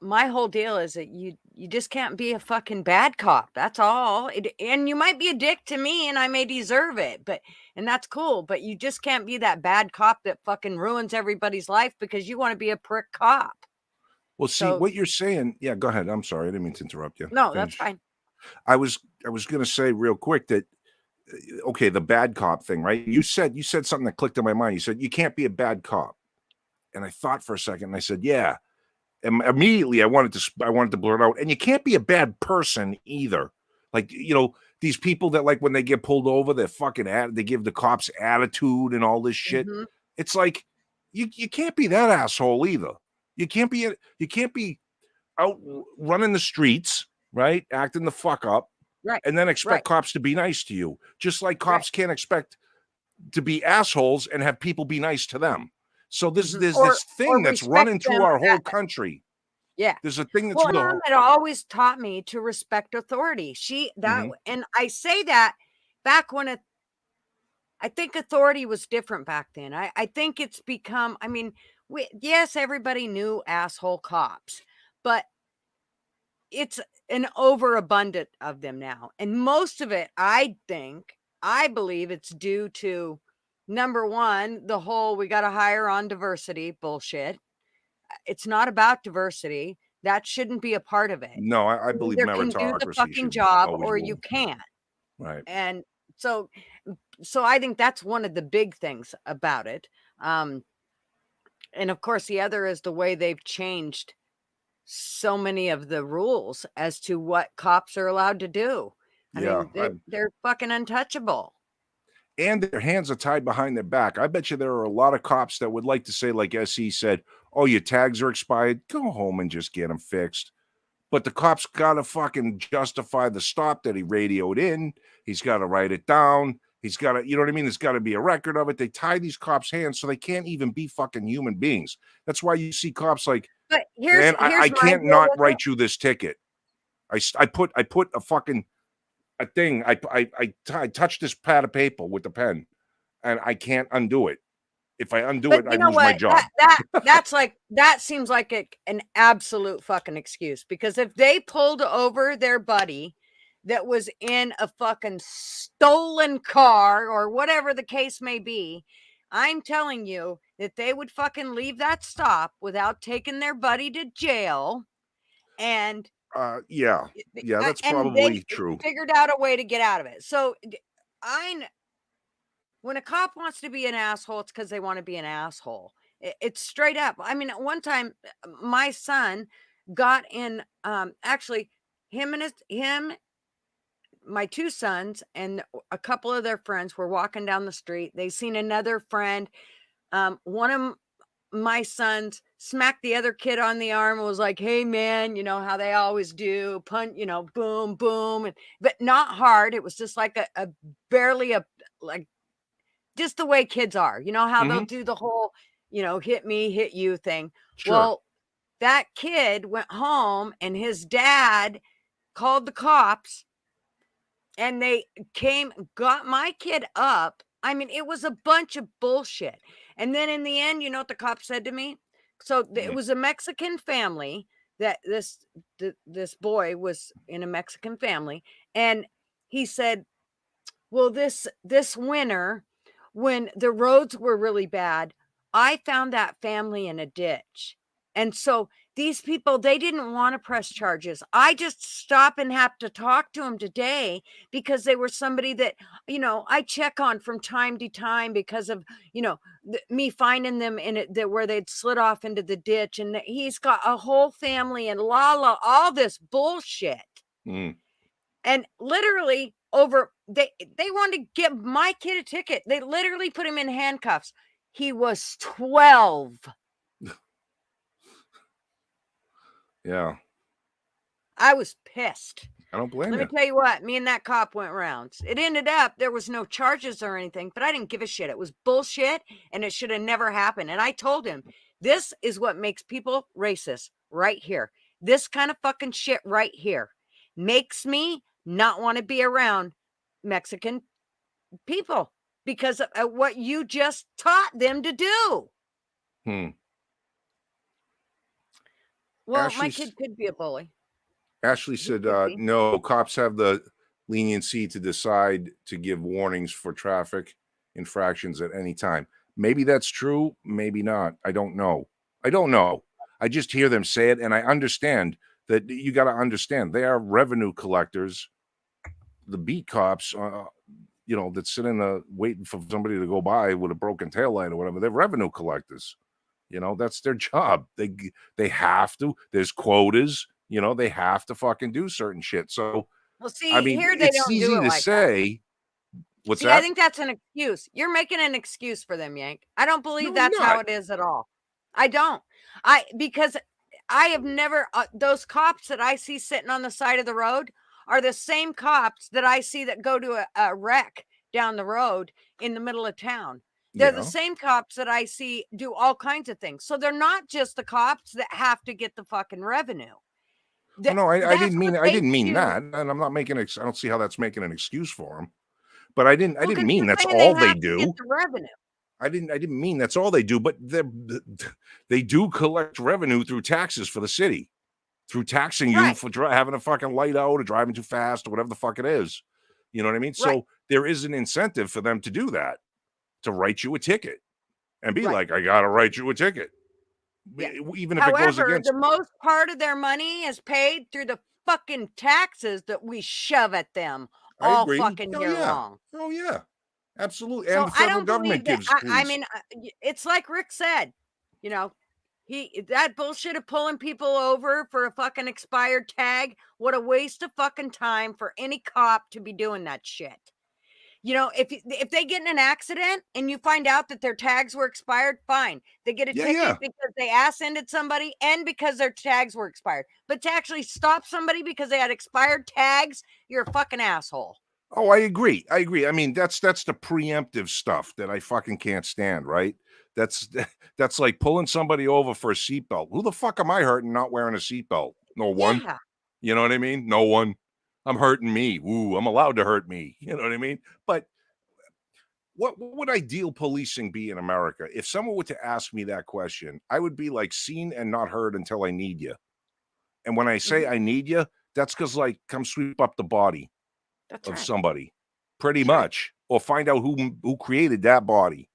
my whole deal is that you just can't be a fucking bad cop. That's all. And you might be a dick to me, and I may deserve it, and that's cool. But you just can't be that bad cop that fucking ruins everybody's life because you want to be a prick cop. Well, see So what you're saying. Yeah, go ahead. I'm sorry, I didn't mean to interrupt you. no, that's Finish. fine. I was going to say real quick that okay, the bad cop thing, right? You said something that clicked in my mind. You said you can't be a bad cop, and I thought for a second, and I said, yeah. And immediately I wanted to blurt out, and you can't be a bad person either. Like, these people that, like, when they get pulled over, they're fucking they give the cops attitude and all this shit. Mhm. It's like you can't be that asshole either. You can't be out running the streets, right? Acting the fuck up, Right. and then expect Right. cops to be nice to you. Just like Right. cops can't expect to be assholes and have people be nice to them. So there's Mhm. this thing that's respect running through them our whole country. Yeah. There's a thing that's Well, with the Mom whole. had always taught me to respect authority. Mhm. And I say that back when I think authority was different back then. I think it's become, I mean, yes, everybody knew asshole cops, but it's an overabundant of them now. And most of it, I believe it's due to, number one, the whole we got to hire on diversity bullshit. It's not about diversity. That shouldn't be a part of it. No, I You believe either can do the meritocracy fucking should job always or you rule. can't. Right. And so I think that's one of the big things about it. And of course, the other is the way they've changed so many of the rules as to what cops are allowed to do. I Yeah. mean, they're fucking untouchable. And their hands are tied behind their back. I bet you there are a lot of cops that would like to say, like SE said, "Oh, your tags are expired. Go home and just get them fixed." But the cop's got to fucking justify the stop that he radioed in. He's got to write it down. He's got to, you know what I mean? There's got to be a record of it. They tie these cops' hands so they can't even be fucking human beings. That's why you see cops like, But man, I my can't deal not with it. write you this ticket. I put a fucking a thing. I touched this pad of paper with the pen, and I can't undo it. If I undo But it, I you know lose my what? job. That seems like an absolute fucking excuse, because if they pulled over their buddy that was in a fucking stolen car or whatever the case may be, I'm telling you that they would fucking leave that stop without taking their buddy to jail, and Yeah, that's and they probably true. figured out a way to get out of it. So I when a cop wants to be an asshole, it's because they want to be an asshole. It's straight up. I mean, at one time, my son got in. Actually, my two sons, and a couple of their friends were walking down the street. They seen another friend. One of my sons smacked the other kid on the arm and was like, "Hey, man," you know how they always do, punch, boom, boom, but not hard. It was just like a barely a like just the way kids are. You know how they'll do the whole, hit me, hit you thing. Sure. Well, that kid went home and his dad called the cops, and they got my kid up. I mean, it was a bunch of bullshit. And then in the end, you know what the cop said to me? So it was a Mexican family that this boy was in a Mexican family. And he said, well, this winter, when the roads were really bad, I found that family in a ditch. And so These people, they didn't want to press charges. I just stop and have to talk to them today because they were somebody that, I check on from time to time because of, me finding them in it where they'd slid off into the ditch, and he's got a whole family and all this bullshit. Mm. And literally they wanted to give my kid a ticket. They literally put him in handcuffs. He was 12. Yeah. I was pissed. I don't blame Let you. me tell you what, me and that cop went rounds. It ended up, there was no charges or anything, but I didn't give a shit. It was bullshit, and it should have never happened. And I told him, this is what makes people racist right here. This kind of fucking shit right here makes me not want to be around Mexican people because of what you just taught them to do. Well, my kid could be a bully. Ashley said, no, cops have the leniency to decide to give warnings for traffic infractions at any time. Maybe that's true. Maybe not. I don't know. I just hear them say it, and I understand that. You got to understand they are revenue collectors. The beat cops, that sit in waiting for somebody to go by with a broken taillight or whatever. They're revenue collectors. That's their job. They have to. There's quotas. They have to fucking do certain shit. So, well, see, I mean, here they it's don't easy do it to like say. That. What's see, that? I think that's an excuse. You're making an excuse for them, Yank. I don't believe No, that's I'm how not. it is at all. I don't. Because I have never, those cops that I see sitting on the side of the road are the same cops that I see that go to a wreck down the road in the middle of town. They're the same cops that I see do all kinds of things. So they're not just the cops that have to get the fucking revenue. No, I didn't mean that, and I'm not making. I don't see how that's making an excuse for them. But I didn't mean that's all they do. Get the revenue. I didn't mean that's all they do. But they do collect revenue through taxes for the city, through taxing you for having a fucking light out or driving too fast or whatever the fuck it is. You know what I mean? So there is an incentive for them to do that, to write you a ticket and be like, I got to write you a ticket. Yeah. Even if it goes against. The most part of their money is paid through the fucking taxes that we shove at them all fucking year long. Oh, yeah. Absolutely. So And the federal government gives. I mean, it's like Rick said, that bullshit of pulling people over for a fucking expired tag. What a waste of fucking time for any cop to be doing that shit. If they get in an accident and you find out that their tags were expired, fine. They get a ticket because they ass-ended somebody and because their tags were expired. But to actually stop somebody because they had expired tags, you're a fucking asshole. Oh, I agree. I mean, that's the preemptive stuff that I fucking can't stand, right? That's like pulling somebody over for a seatbelt. Who the fuck am I hurting not wearing a seatbelt? No one. Yeah. You know what I mean? No one. I'm hurting me. Ooh, I'm allowed to hurt me. You know what I mean? But what would ideal policing be in America? If someone were to ask me that question, I would be like, seen and not heard until I need you. And when I say I need you, that's because, like, come sweep up the body of somebody, pretty much, or find out who created that body.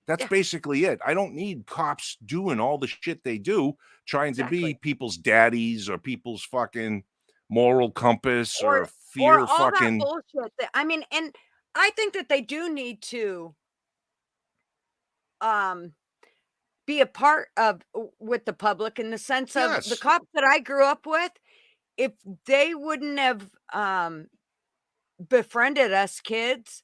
That's basically it. I don't need cops doing all the shit they do, trying to be people's daddies or people's fucking moral compass or fear all fucking that bullshit. And I think that they do need to be a part of with the public in the sense of the cops that I grew up with. If they wouldn't have befriended us kids,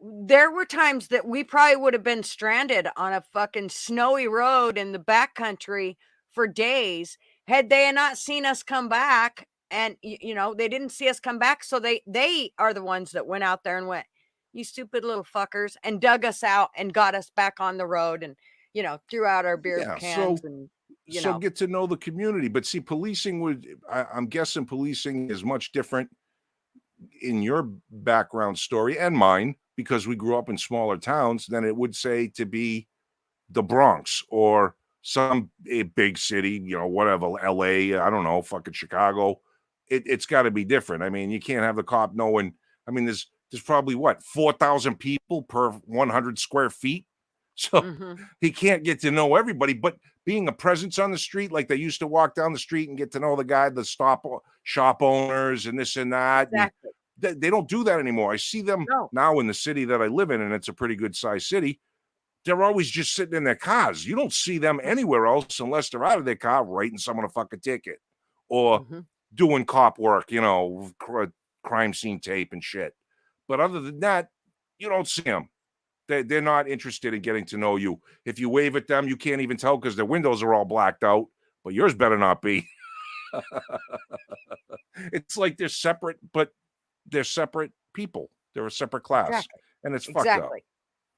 there were times that we probably would have been stranded on a fucking snowy road in the backcountry for days had they not seen us come back. And they didn't see us come back, so they are the ones that went out there and went, you stupid little fuckers, and dug us out and got us back on the road and threw out our beer cans. So get to know the community. But see, policing I'm guessing policing is much different in your background story and mine, because we grew up in smaller towns, than it would say to be the Bronx or some big city, whatever, LA, I don't know, fucking Chicago. It's got to be different. I mean, you can't have the cop knowing. I mean, there's probably 4,000 people per 100 square feet. So he can't get to know everybody. But being a presence on the street, like they used to walk down the street and get to know the guy, the shop owners and this and that. Exactly. And they don't do that anymore. I see them now in the city that I live in, and it's a pretty good sized city. They're always just sitting in their cars. You don't see them anywhere else unless they're out of their car writing someone a fucking ticket or doing cop work, you know, crime scene tape and shit. But other than that, you don't see them. They're not interested in getting to know you. If you wave at them, you can't even tell because their windows are all blacked out, but yours better not be. It's like they're separate, but they're separate people. They're a separate class. And it's fucked up.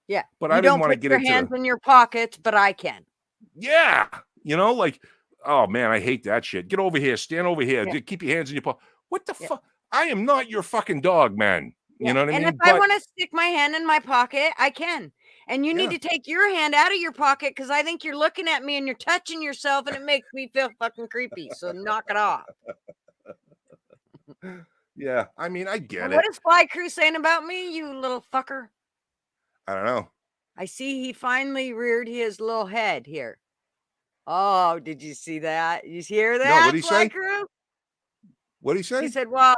Yeah. But I didn't want to get into your hands in your pockets, but I can. Yeah. You know, like, oh man, I hate that shit. Get over here. Stand over here. Yeah. Keep your hands in your pocket. What the fuck? I am not your fucking dog, man. You know what I mean? And if I want to stick my hand in my pocket, I can. And you need to take your hand out of your pocket because I think you're looking at me and you're touching yourself and it makes me feel fucking creepy. So knock it off. Yeah. I mean, I get it. What is Fly Crew saying about me, you little fucker? I don't know. I see he finally reared his little head here. Oh, did you see that? You hear that? No, what'd he Fly say? Crew? What'd he say? He said, well,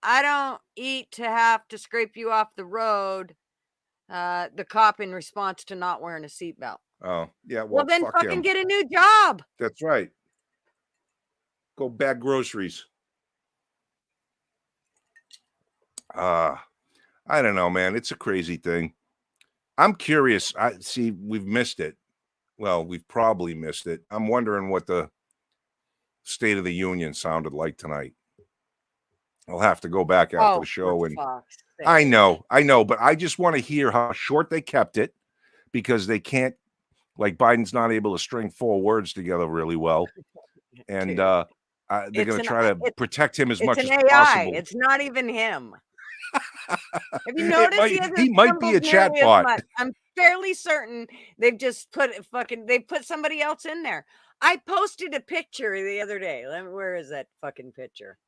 I don't eat to have to scrape you off the road. The cop in response to not wearing a seatbelt. Oh, yeah. Well then fuck fucking him. get a new job. That's right. Go bag groceries. I don't know, man. It's a crazy thing. I'm curious. I see we've missed it. Well, we've probably missed it. I'm wondering what the State of the Union sounded like tonight. I'll have to go back after the show. And I know, but I just want to hear how short they kept it because they can't, like Biden's not able to string 4 words together really well. And they're going to try to protect him as much as possible. It's not even him. Have you noticed he might be a chatbot? I'm fairly certain they've just put somebody else in there. I posted a picture the other day. Where is that fucking picture?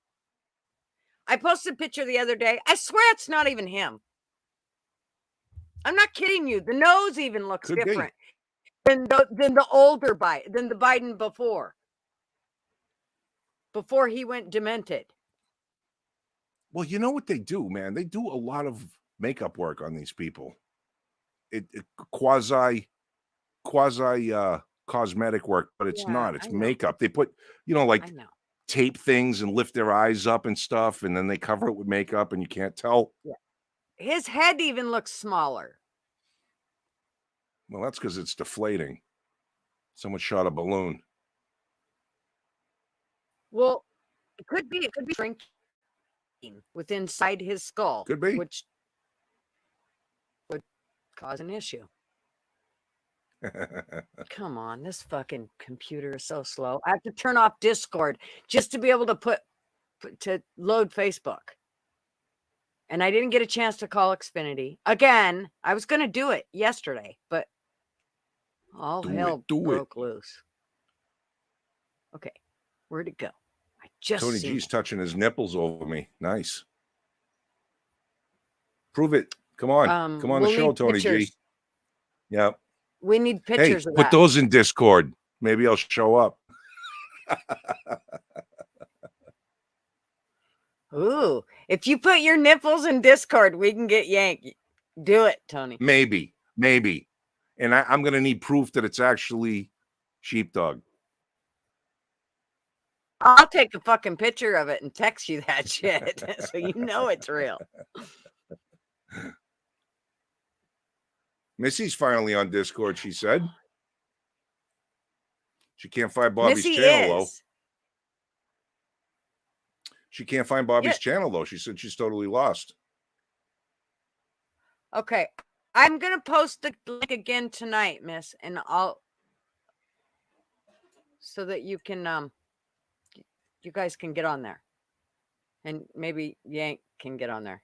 I posted a picture the other day. I swear it's not even him. I'm not kidding you. The nose even looks different than the older Biden, than the Biden before he went demented. Well, you know what they do, man? They do a lot of makeup work on these people. It quasi cosmetic work, but it's not. It's makeup. They put, tape things and lift their eyes up and stuff, and then they cover it with makeup, and you can't tell. Yeah. His head even looks smaller. Well, that's because it's deflating. Someone shot a balloon. Well, it could be shrinking with inside his skull. Could be. Which would cause an issue. Come on, this fucking computer is so slow. I have to turn off Discord just to be able to to load Facebook. And I didn't get a chance to call Xfinity. Again, I was going to do it yesterday, but all hell broke loose. Okay, where'd it go? I just Tony G's touching his nipples over me. Nice. Prove it. Come on. Come on the show, Tony G. Yeah. We need pictures of that. Put those in Discord. Maybe I'll show up. Ooh, if you put your nipples in Discord, we can get Yank. Do it, Tony. Maybe. And I'm going to need proof that it's actually sheepdog. I'll take a fucking picture of it and text you that shit so you know it's real. Missy's finally on Discord, she said. She can't find Bobby's channel, though. She can't find Bobby's channel, though. She said she's totally lost. Okay. I'm going to post the link again tonight, miss, and so that you can, you guys can get on there. And maybe Yank can get on there.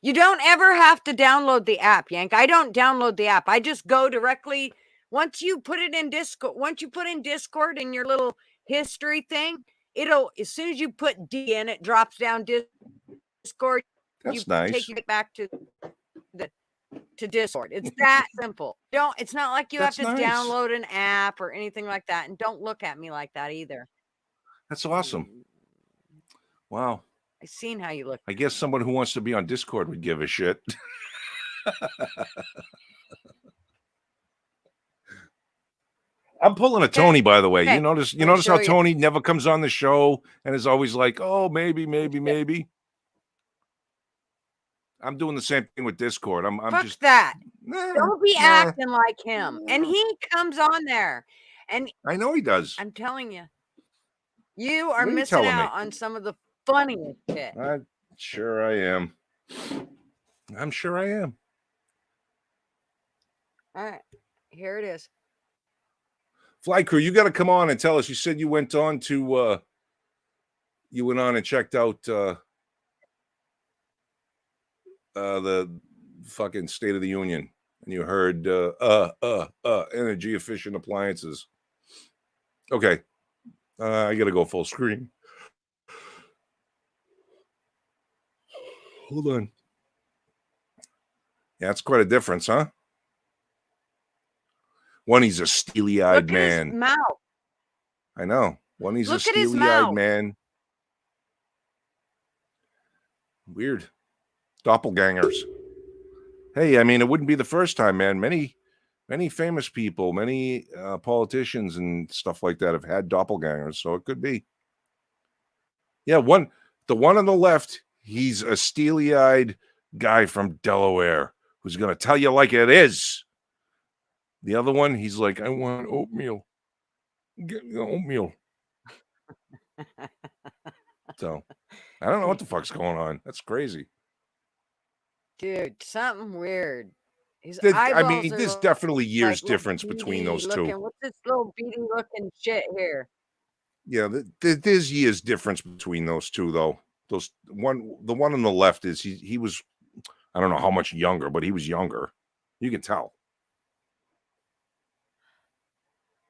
You don't ever have to download the app, Yank. I don't download the app. I just go directly. Once you put it in Discord, once you put in Discord in your little history thing, as soon as you put D in, it drops down Discord. That's nice. Take it back to to Discord. It's that simple. It's not like you have to download an app or anything like that. And don't look at me like that either. That's awesome. Wow. I've seen how you look. I guess someone who wants to be on Discord would give a shit. I'm pulling a Tony, by the way. You notice how Tony never comes on the show and is always like, oh, maybe. I'm doing the same thing with Discord. I'm Fuck just that. Don't be acting like him. And he comes on there. And I know he does. I'm telling you. You are missing out on some of the funniest shit. I'm sure I am. All right. Here it is. Fly Crew, you got to come on and tell us. You said you went on and checked out the fucking State of the Union, and you heard energy efficient appliances. Okay, I got to go full screen. Hold on. Yeah, it's quite a difference, huh? One, he's a steely-eyed man. Look at his mouth. I know. One, he's a steely-eyed man. Weird. Doppelgangers. Hey, I mean, it wouldn't be the first time, man. Many famous people, many politicians and stuff like that have had doppelgangers, so it could be. Yeah, the one on the left, he's a steely-eyed guy from Delaware who's going to tell you like it is. The other one, he's like, I want oatmeal. Get me oatmeal. So, I don't know what the fuck's going on. That's crazy. Dude, something weird. There's definitely years difference between those two. What's this little beady looking shit here? Yeah, there's years difference between those two, though. The one on the left is he was, I don't know how much younger, but he was younger. You can tell.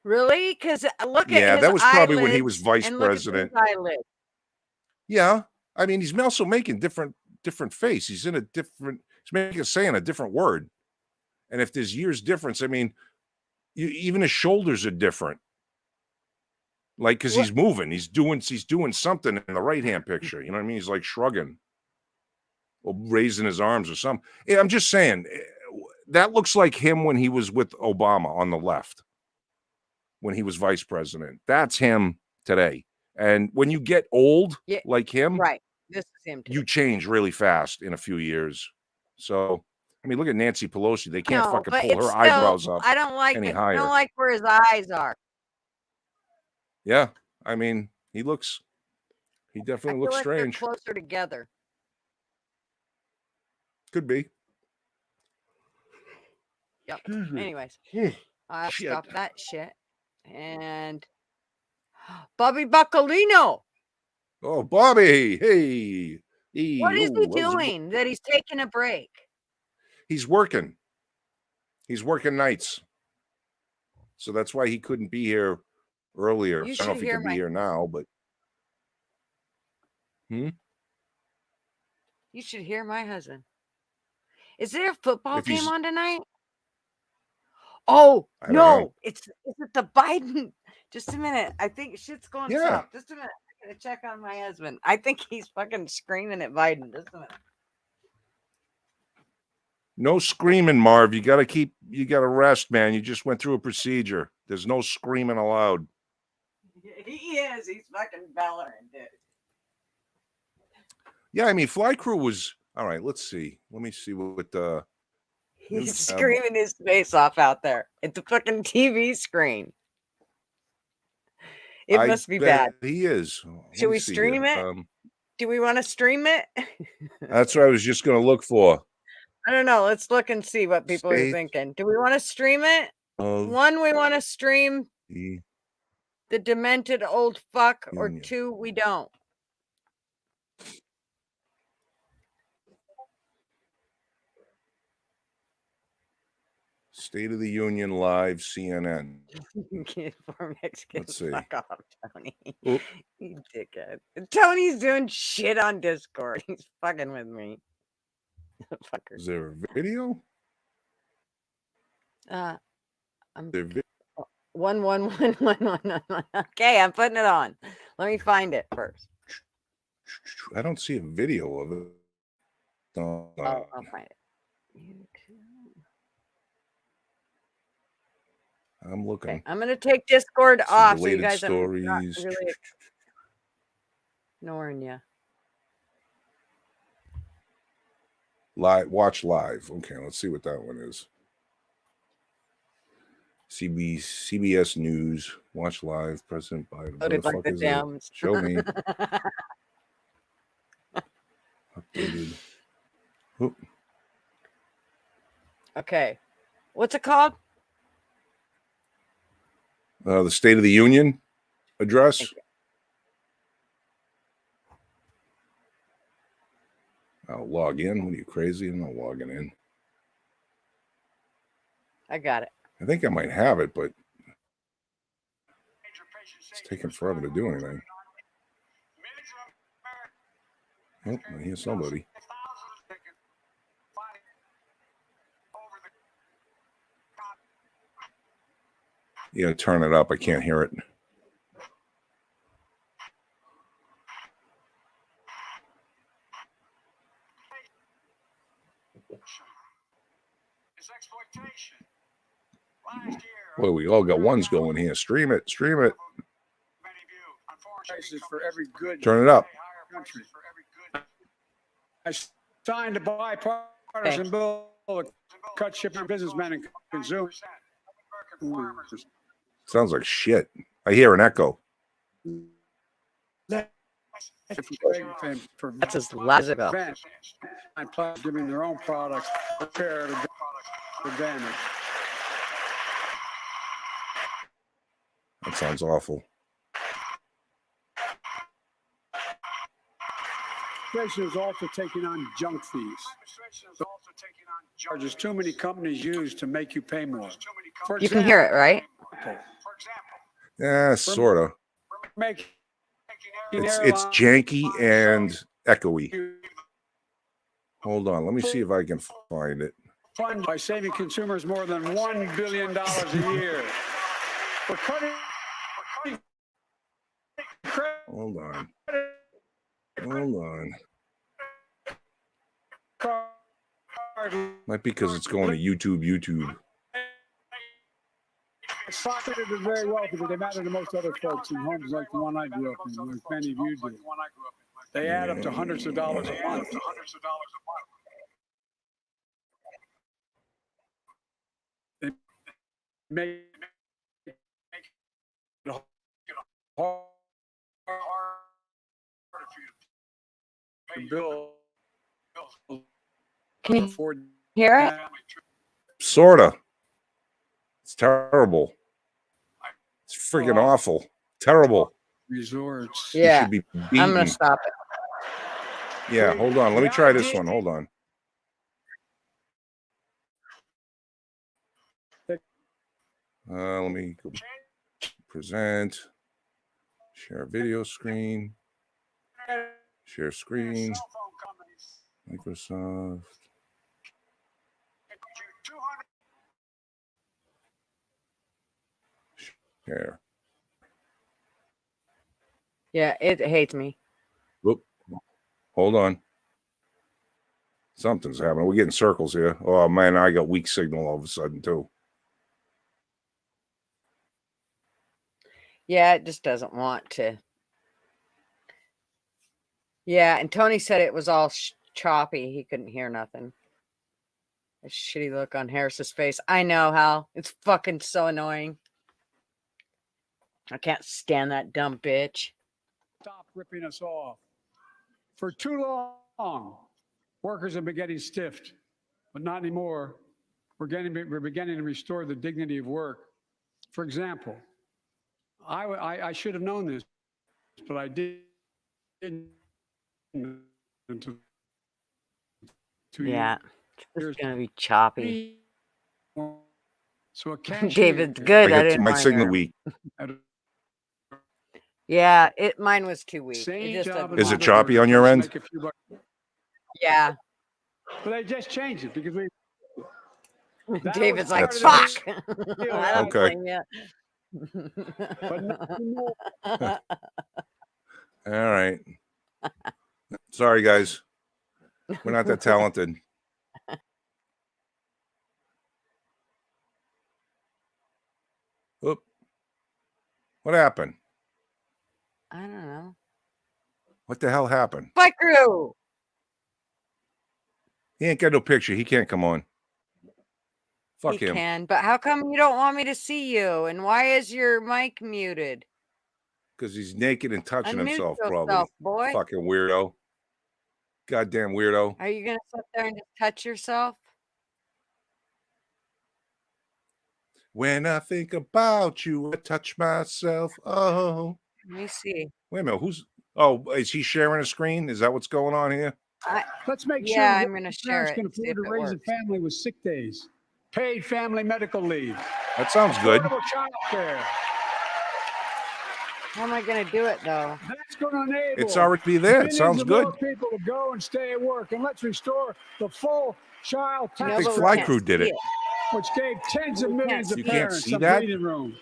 Really? Because look at his that was probably when he eyelids was vice and president. Look at his eyelids. Yeah, I mean, he's also making different face. He's saying a different word. And if there's years difference, I mean, even his shoulders are different. Like, because he's moving, he's doing something in the right hand picture. You know what I mean? He's like shrugging or raising his arms or something. Yeah, I'm just saying that looks like him when he was with Obama on the left, when he was vice president. That's him today. And when you get old like him, right? This is him today. You change really fast in a few years. So, I mean, look at Nancy Pelosi. They can't fucking pull her eyebrows up. I don't like any it. higher. I don't like where his eyes are. Yeah, I mean, he definitely looks strange. They're closer together. Could be. Yep. Anyways, I'll stop that shit. And Bobby Bacalino. Oh, Bobby. Hey. What is he doing that he's taking a break? He's working. He's working nights. So that's why he couldn't be here earlier. I don't know if he can be here now, but. You should hear my husband. Is there a football game on tonight? Oh, no. Is it the Biden? Just a minute. I think shit's going south. Just a minute. I gotta check on my husband. I think he's fucking screaming at Biden. Just a minute. No screaming, Marv. You gotta rest, man. You just went through a procedure. There's no screaming allowed. He is. He's fucking bellowing, dude. Yeah, I mean, Fly Crew was all right. Let's see. Let me see what he's screaming his face off out there at the fucking TV screen. It must be bad. He is. Should we stream it? Do we want to stream it? That's what I was just going to look for. I don't know. Let's look and see what people are thinking. Do we want to stream it? One, we want to stream the demented old fuck, or two, we don't. State of the Union live, CNN. Let's see. Fuck off, Tony. You dickhead. Tony's doing shit on Discord. He's fucking with me. Is there a video? I'm Their vi- 11111. Okay, I'm putting it on. Let me find it first. I don't see a video of it. I'll find it. YouTube. I'm looking. Okay, I'm gonna take Discord See off so you related guys are not stories. really ignoring you. Watch live. Okay, let's see what that one is. CBS News. Watch live. President Biden. What the Like fuck the is Dems. it? Show me. Updated. Oop. Okay, what's it called? The State of the Union address. I'll log in. What are you, crazy? I'm not logging in. I got it. I think I might have it, but it's taking forever to do anything. Oh, I hear somebody. Yeah, turn it up. I can't hear it. Well, we all got ones going here. Stream it. Stream it. For every good Turn it up. country. I signed a bipartisan bill to cut shipping businessmen and consumers. Sounds like shit. I hear an echo. That's as loud as it goes. And plus giving their own products repair the damage. That sounds awful. Administration is also taking on junk fees. Charges too many companies use to make you pay more. You can hear it, right? Yeah, sort of. It's janky and echoey. Hold on. Let me see if I can find it. Fund by saving consumers more than $1 billion a year. We're cutting. Hold on. Hold on. Might be because it's going to YouTube. Stock it very well because they matter to most other folks in homes like the one I grew up in, like many of you do. They add up to hundreds of dollars a month. They make it hard to bill. Can you hear it? Sorta. It's terrible. It's freaking awful. Terrible. Resorts. Yeah. You should be beaten. I'm gonna stop it. Yeah, hold on. Let me try this one. Hold on. Let me go present. Share video screen. Share screen. Microsoft. Share. Yeah, it hates me. Whoop. Hold on. Something's happening. We're getting circles here. Oh man, I got weak signal all of a sudden too. Yeah, it just doesn't want to. Yeah, and Tony said it was all choppy. He couldn't hear nothing. A shitty look on Harris's face. I know, Hal. It's fucking so annoying. I can't stand that dumb bitch. Stop ripping us off. For too long, workers have been getting stiffed, but not anymore. We're beginning to restore the dignity of work. For example, I should have known this, but I didn't until 2 Yeah, years. it's gonna be choppy. So a cashier, David's good. I I didn't got my mind signal her. weak. Yeah, mine was too weak. It just Is it choppy on your end? Yeah. But they just changed it because That David's was like, part fuck. of the deal, I don't Okay. blame you. But not anymore. All right. Sorry, guys. We're not that talented. Oop. What happened? I don't know. What the hell happened? Fight crew. He ain't got no picture. He can't come on. Fuck He him. can, but how come you don't want me to see you? And why is your mic muted? Because he's naked and touching Unmute himself, yourself, probably. boy. Fucking weirdo. Goddamn weirdo. Are you gonna sit there and just touch yourself? When I think about you, I touch myself. Oh. Let me see. Wait a minute. Who's... Oh, is he sharing a screen? Is that what's going on here? Let's make sure Yeah, that I'm gonna share parents it can and see afford if to it raise a works. family with sick days, paid family medical leave, That sounds good. affordable child care. How am I gonna do it though? That's going to enable It's already there. It millions sounds of good. more people to go and stay at work. And let's restore the full child I No, tax think but we Fly can't Crew did see it. which gave tens of We can't millions of see You can't parents see some that? breathing room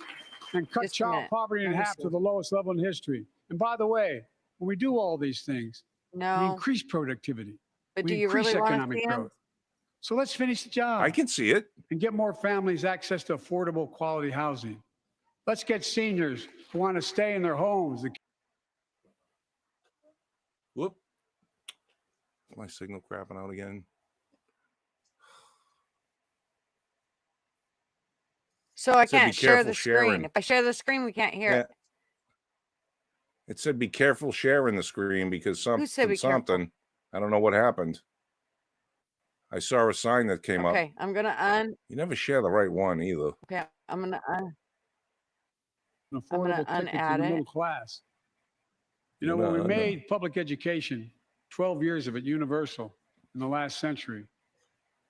and cut Just a child minute. poverty in Let me half see. to the lowest level in history. And by the way, when we do all these things, we No, increase productivity. but We do you increase really want to economic see him? growth. So let's finish the job I can see it. and get more families access to affordable quality housing. Let's get seniors who want to stay in their homes. Whoop. Is my signal crapping out again? So I It said be can't share careful the screen. sharing. If I share the screen, we can't hear Yeah. it. It said be careful sharing the screen because Who said be careful? something. I don't know what happened. I saw a sign that came up. Okay, I'm gonna You never share the right one either. Okay, I'm gonna An I'm gonna affordable ticket to unadd the it. middle class. You know, No, when we no. made public education, 12 years of it universal in the last century,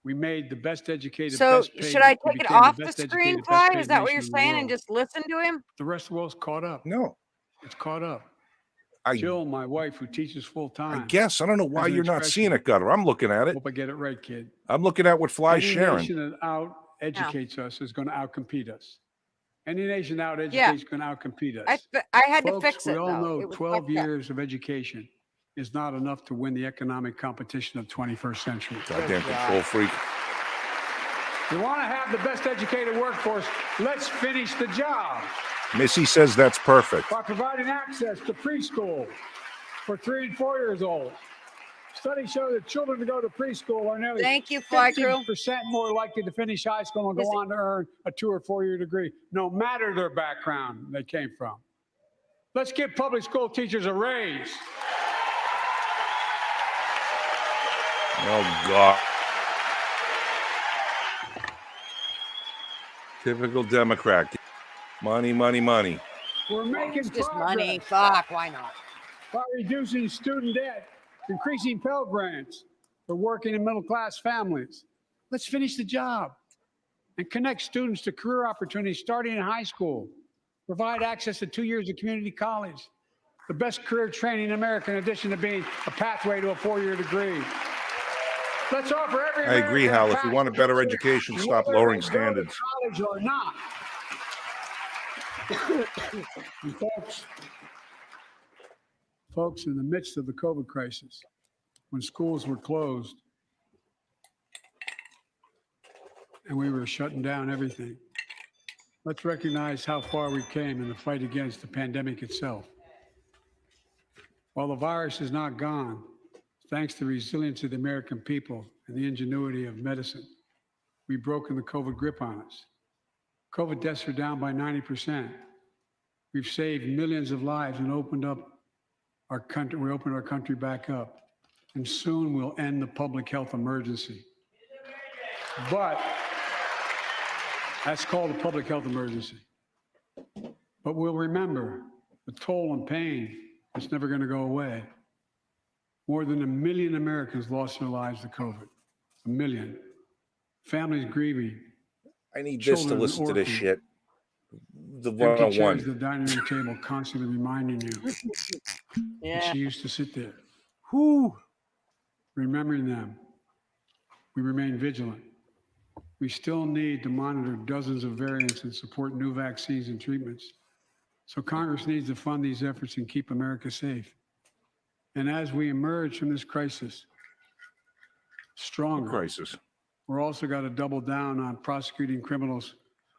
we made the best educated, So best paid. should I we take it became off the best screen, educated, best Fly? paid Is that what nation you're in the saying? And world. just listen to him? The rest of the world's caught up. No. It's caught up. I Jill, my wife, who teaches full time. guess. I don't know why As an you're not expression. seeing it, Gutter. I'm looking at it. Hope I get it right, kid. I'm looking at what Fly's Any sharing. nation that out-educates us is going to out-compete us. Any nation that out-educates is going to out-compete us. I had to Folks, fix it we all though. know It was 12 fucked up. years of education is not enough to win the economic competition of 21st century. Goddamn God. control freak. You want to have the best educated workforce, let's finish the job Missy says that's perfect. by providing access to preschool for 3 and 4 years old. Studies show that children who go to preschool are nearly Thank you, Fly Crew. 50% more likely to finish high school and go on to earn a 2 or 4 year degree, no matter their background they came from. Let's give public school teachers a raise. Oh, God. Typical Democrat. Money, money, money. We're making It's just progress money. Fuck, why not? by reducing student debt, increasing Pell Grants for working and middle class families. Let's finish the job and connect students to career opportunities starting in high school. Provide access to 2 years of community college, the best career training in America, in addition to being a pathway to a 4-year degree. Let's offer every I agree, American Hal. If you want a better pathway, education, stop whether lowering they go to standards. college or not. And folks, in the midst of the COVID crisis, when schools were closed and we were shutting down everything, let's recognize how far we came in the fight against the pandemic itself. While the virus is not gone, thanks to the resilience of the American people and the ingenuity of medicine, we've broken the COVID grip on us. COVID deaths are down by 90%. We've saved millions of lives and opened up our country. We opened our country back up, and soon we'll end the public health emergency. But that's called a public health emergency. But we'll remember the toll and pain that's never going to go away. More than 1 million Americans lost their lives to COVID. 1 million. Families grieving. I need this to Children listen to this orphaned. shit. The Empty chairs at 101. the dining room table constantly reminding you that Yeah. she used to sit there. Whew. Remembering them, we remain vigilant. We still need to monitor dozens of variants and support new vaccines and treatments. So Congress needs to fund these efforts and keep America safe. And as we emerge from this crisis stronger, we're also got to double down on prosecuting criminals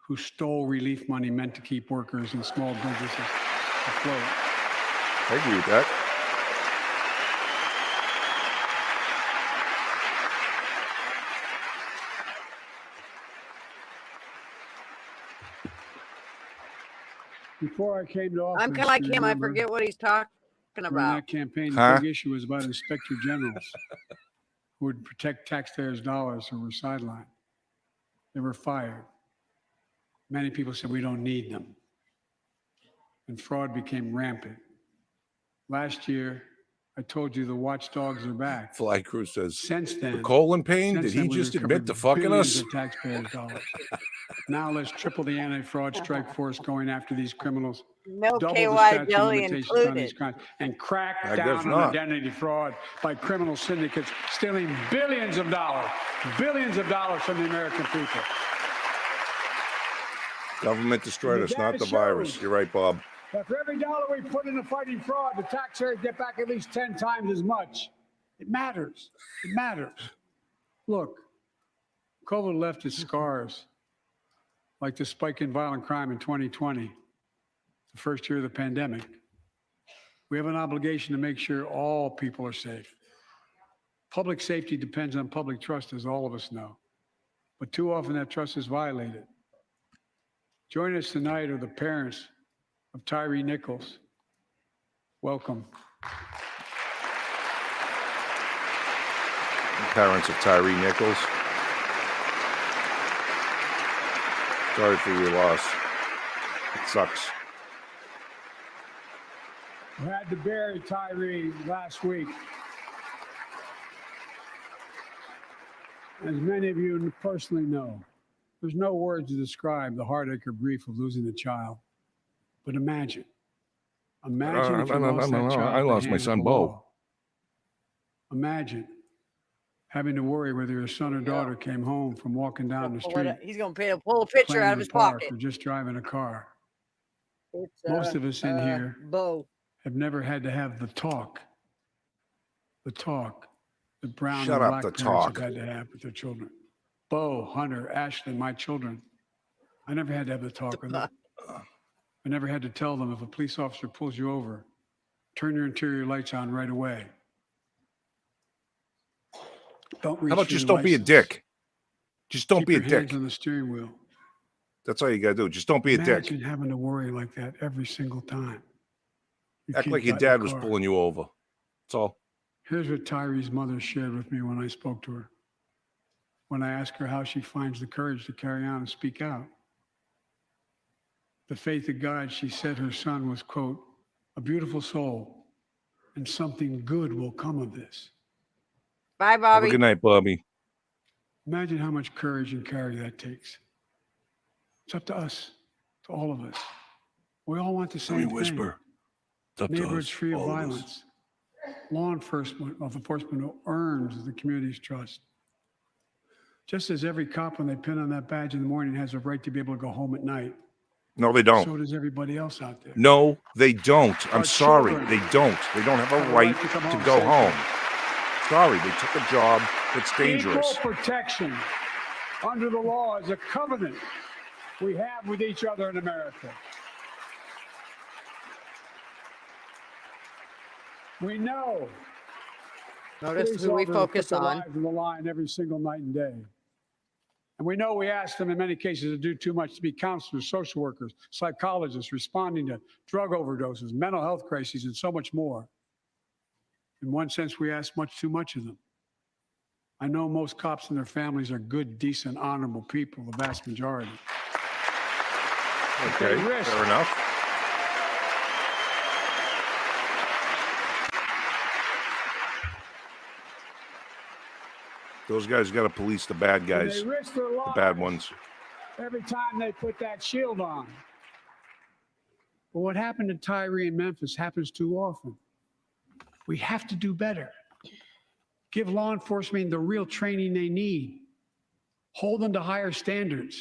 who stole relief money meant to keep workers and small businesses afloat. I agree with that. Before I came to office, I'm kind of like him. I remember, forget what he's talking during about. that campaign, the big issue was about inspector generals who would protect taxpayers' dollars who were sidelined. They were fired. Many people said, we don't need them. And fraud became rampant. Last year, I told you the watchdogs are back. Fly Crew says, Since then, the colon pain, did he just admit to fucking us? Of taxpayers' dollars. Now let's triple the anti-fraud strike force going after these criminals. No Double KY the statute jelly limitations on these included. crimes, and crack I down guess on not. identity fraud by criminal syndicates stealing billions of dollars from the American people. Government destroyed us, The not data the virus. shows You're right, Bob. that for every dollar we put into fighting fraud, the taxpayers get back at least 10 times as much. It matters. It matters. Look, COVID left its scars, like the spike in violent crime in 2020, the first year of the pandemic. We have an obligation to make sure all people are safe. Public safety depends on public trust, as all of us know. But too often that trust is violated. Joining us tonight are the parents of Tyree Nichols. Welcome. Parents of Tyree Nichols. Sorry for your loss. It sucks. We had to bury Tyree last week. As many of you personally know, there's no words to describe the heartache or grief of losing a child. But imagine if you lost that child. I lost my son, Bo. Imagine having to worry whether your son or daughter came home from walking down the street. He's going to pull a picture out of his pocket. Or just driving a car. It's, Most of us in here Bo. have never had to have the talk that brown Shut and up, black the parents talk. have had to have with their children. Bo, Hunter, Ashley, my children. I never had to have the talk with them. I never had to tell them if a police officer pulls you over, turn your interior lights on right away. Don't reach How about for just your don't be a license. dick? Just don't Keep be a your dick. hands on the steering wheel. That's all you got to do. Just don't be a dick. Imagine having to worry like that every single time. Act like your dad was pulling you over. That's all. Here's what Tyree's mother shared with me when I spoke to her. When I asked her how she finds the courage to carry on and speak out. The faith of God, she said her son was, quote, a beautiful soul, and something good will come of this. Bye, Have a Bobby. good night, Bobby. Imagine how much courage and carry that takes. It's up to us, to all of us. We all want the same thing. Whisper. It's up to Neighborhoods us, free of all of us. violence. Law enforcement who earns the community's trust. Just as every cop, when they pin on that badge in the morning, has a right to be able to go home at night. No, they don't. So does everybody else out there. No, they don't. I'm Our sorry. children They don't. They don't have a right come to home go safely. home. Sorry, they took a job that's dangerous. Equal protection under the law is a covenant we have with each other in America. We know. Notice police who we officers focus put their on. lives on the line every single night and day. And we know we ask them in many cases to do too much to be counselors, social workers, psychologists, responding to drug overdoses, mental health crises, and so much more. In one sense, we ask much too much of them. I know most cops and their families are good, decent, honorable people, the vast majority. Okay, risk. fair enough. Those guys got to police the bad guys, They risk their the lives bad ones. every time they put that shield on. But what happened to Tyree in Memphis happens too often. We have to do better. Give law enforcement the real training they need. hold them to higher standards,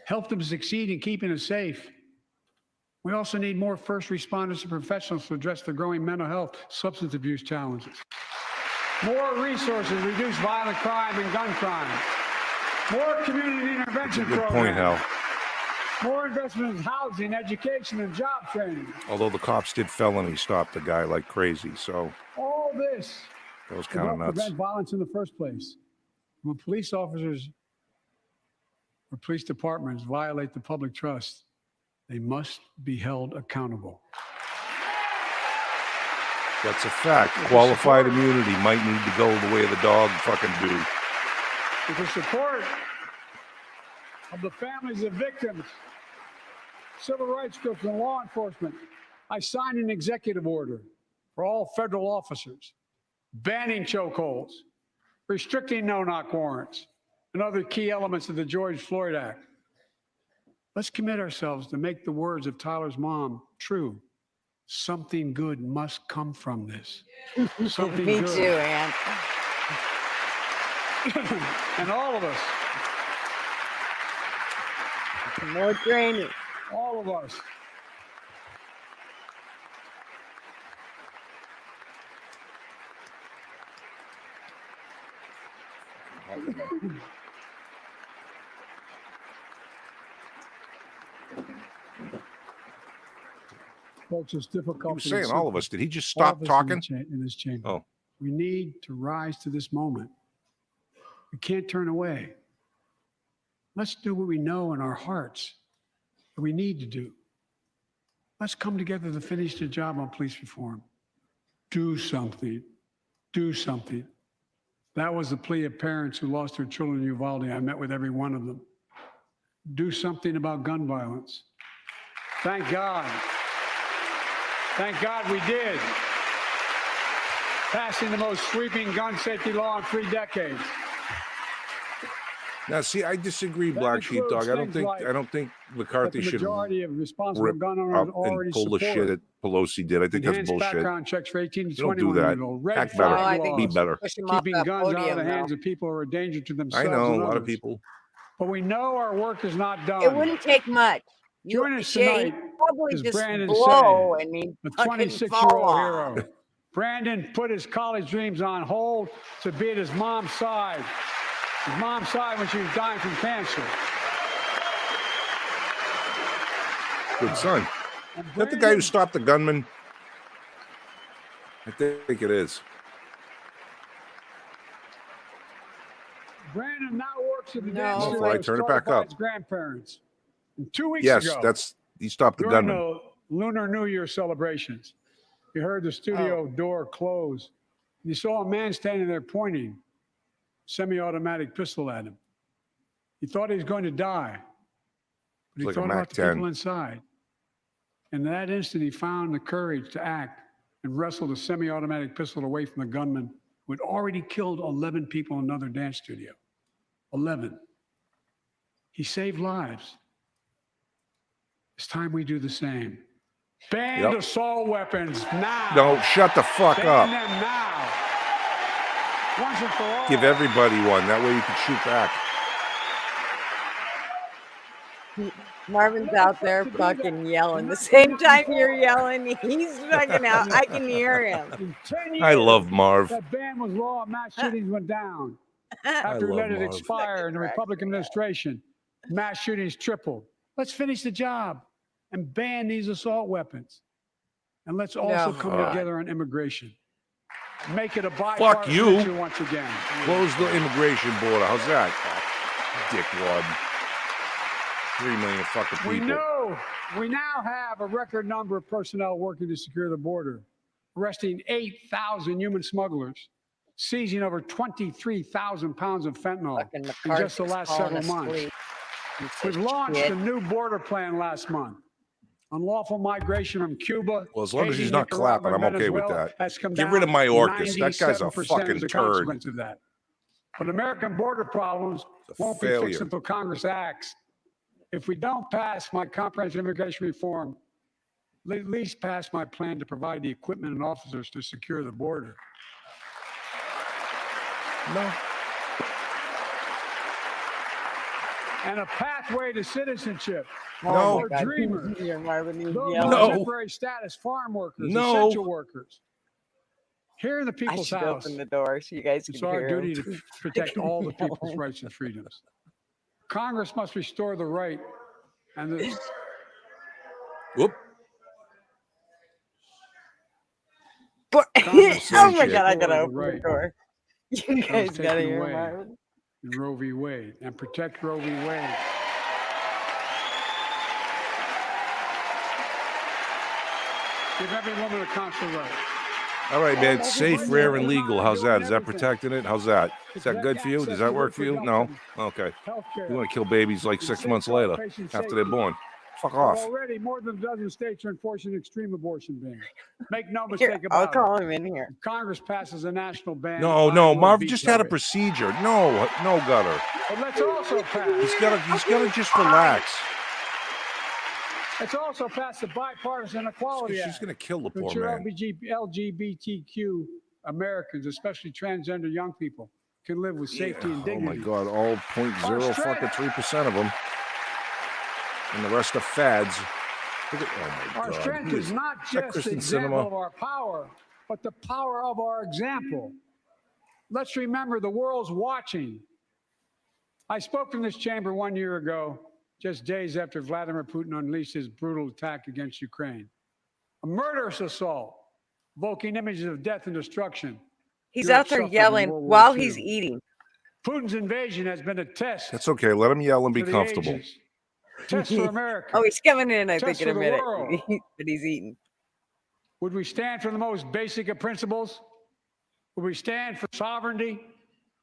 help them succeed in keeping us safe. We also need more first responders and professionals to address the growing mental health, substance abuse challenges. More resources, reduce violent crime and gun crime. More community intervention Good programs. point, Hal. More investment in housing, education, and job training. Although the cops did felony stop the guy like crazy, so All this that was to kind of help nuts. prevent violence in the first place. When police officers or police departments violate the public trust, they must be held accountable. That's a fact. Qualified immunity might need to go the way the dog fucking do. With the support of the families of victims, civil rights groups, and law enforcement, I signed an executive order for all federal officers, banning chokeholds, restricting no-knock warrants, and other key elements of the George Floyd Act. Let's commit ourselves to make the words of Tyler's mom true. Something good must come from this. Something Me good. too, Ann. And all of us, More training. all of us, folks, it's difficult. He was saying all of us. Did he just All stop of us talking? in this chamber. Oh. We need to rise to this moment. We can't turn away. Let's do what we know in our hearts that we need to do. Let's come together to finish the job on police reform. Do something. Do something. That was the plea of parents who lost their children in Uvalde. I met with every one of them. Do something about gun violence. Thank God. Thank God we did. Passing the most sweeping gun safety law in 3 decades. Now, see, I disagree, That Black Sheepdog. includes things like I don't think That McCarthy the should majority of responsible rip gun up owners and already pull the shit support that Pelosi did. I think that's enhanced bullshit. background checks for 18 to You don't do 21 that. years old. Red Act better. No, I flag think Be laws, better. Push him off keeping that guns out of podium, the hands though. of people who are a danger to I themselves know and a lot of others. people. But we know our work is not done. It wouldn't take much. Join us Shea, tonight he'd probably as just Brandon blow Say, and he'd a fucking fall 26-year-old off. hero. Brandon put his college dreams on hold to be at his mom's side. His mom's side when she was dying from cancer. Good son. And Is that the guy who Brandon- stopped the gunman? I think it is. Brandon now works at the No. dance No, studio Fly, turn it back started by up. his grandparents. And 2 weeks Yes, ago, he stopped the during gunman. the Lunar New Year celebrations, you heard the studio door close. You saw a man standing there pointing semi-automatic pistol at him. He thought he was going to die, but he It's like a thought Mac about the 10. people inside. And in that instant, he found the courage to act and wrestle the semi-automatic pistol away from the gunman who had already killed 11 people in another dance studio. 11. He saved lives. It's time we do the same. Ban Yep. assault weapons now. No, shut the fuck Ban up. them now. Once and for all. Give everybody one. That way you can shoot back. Marvin's out there fucking yelling. The same time you're yelling, he's fucking out. I can hear him. In 10 I years, love Marv. that ban was law. Mass shootings went down. After we love let it Marv. expire in the Republican administration, mass shootings tripled. Let's finish the job and ban these assault weapons. And let's also No. come together on immigration. Make it a Fuck bipartisan you. issue once again. Close the immigration border. How's that? Dickwad. 3 million fucking people. We now have a record number of personnel working to secure the border, arresting 8,000 human smugglers, seizing over 23,000 pounds of fentanyl Fucking in just the McCarthy's last falling several months. asleep. Piece We've of launched shit. a new border plan last month. Unlawful migration from Cuba. Well, as long as Haiti, he's not Nicaragua, clapping, I'm okay with Venezuela that. has come Get down rid of Mayorkas. That guy's a 97% fucking as a turd. consequence of that. But American border problems It's a won't be failure. fixed until Congress acts. If we don't pass my comprehensive immigration reform, at least pass my plan to provide the equipment and officers to secure the border. No. and a pathway to citizenship. No. For dreamers, You're Marvin, he's those yelling. on No. temporary status, farm workers, No. essential workers. Here in the I people's should house, open the door so you guys can it's our hear duty him. to protect all the people's rights and freedoms. Congress must restore the right and the Whoop. Congress Oh must my God, I restore gotta the open the right door. You that was guys gotta taken hear away Marvin. in Roe v. Wade and protect Roe v. Wade. Give every woman a consular right. All right, man. Safe, rare, and legal. How's that? Is that protecting it? How's that? Is that good for you? Does that work for you? No? Okay. You want to kill babies like 6 months later after they're born. Fuck But off. already more than a dozen states are enforcing extreme abortion bans. Make no Here, mistake I'll about call him in here. it. Congress passes a national ban. No, I no. will Marv beat just you had a with. procedure. No, Gutter. But let's also pass. He's gotta just relax. Let's also pass the Bipartisan Equality She's Act. gonna kill the to poor ensure man. LGBTQ Americans, especially transgender young people, can live with safety and Oh my dignity. God! All 0.03% of them, and the rest are fads. Look at, oh my Our God! strength Who is not that just the Kristen example Sinema? of our power, but the power of our example. Let's remember the world's watching. I spoke in this chamber 1 year ago, just days after Vladimir Putin unleashed his brutal attack against Ukraine. A murderous assault, evoking images of death and destruction. He's Europe out there suffered in yelling World War while II. he's eating. Putin's invasion has been a test That's okay. Let him yell and be for the comfortable. ages. Test for America. Oh, he's coming in, I Test think, in a for the minute. world. But he's eating. Would we stand for the most basic of principles? Would we stand for sovereignty?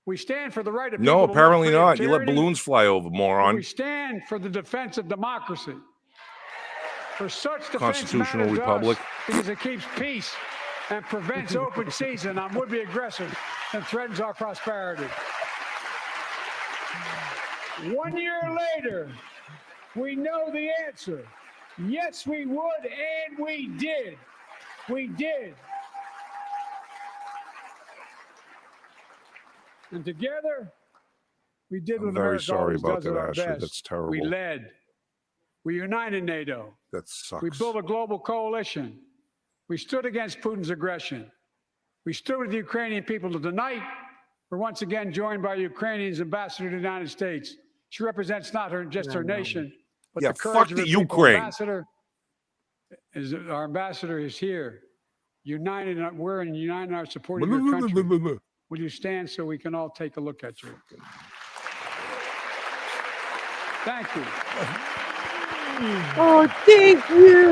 We stand for the right of people No, to live apparently free of not. You let tyranny? balloons fly over, Would moron. we stand for the defense of democracy? For such defense Constitutional matters to republic. us because it keeps peace and prevents open season on would-be aggressors and threatens our prosperity. 1 year later, we know the answer. Yes, we would, and we did. We did. And together, we did I'm what very America sorry always about does that, at our Ashley. best. That's terrible. We led. We united NATO. That sucks. We built a global coalition. We stood against Putin's aggression. We stood with the Ukrainian people. Tonight, we're once again joined by Ukrainian's ambassador to the United States. She represents not just her nation, but Yeah, the courage fuck of the her people. Ukraine. Our ambassador is here, united. We're united in our support of your country. Will you stand so we can all take a look at you? Thank you. Oh, thank you.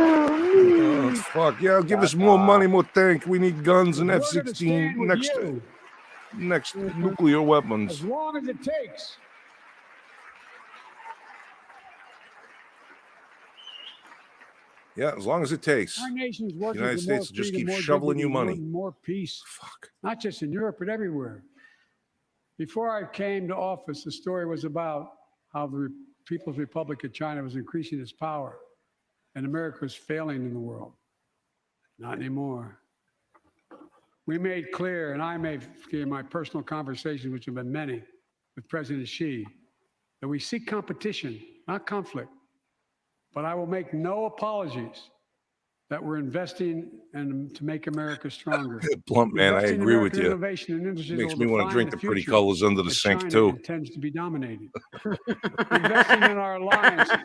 Oh, fuck. Yeah, give us more money, more tank. We need guns and We're gonna F-16 stand with you next nuclear weapons. as long as it takes. Yeah, as long as it takes. Our nation's The working United for more States will just freedom, keep more shoveling you dignity, money. more peace, Fuck. not just in Europe, but everywhere. Before I came to office, the story was about how the People's Republic of China was increasing its power and America was failing in the world. Not anymore. We made clear, and I made in my personal conversations, which have been many, with President Xi, that we seek competition, not conflict. But I will make no apologies that we're investing in to make America stronger. Blunt man, I Investing in agree with American you. innovation and industries Makes will me want to define drink the pretty future colors under the that sink, China too. intends to be dominating. Investing in our alliances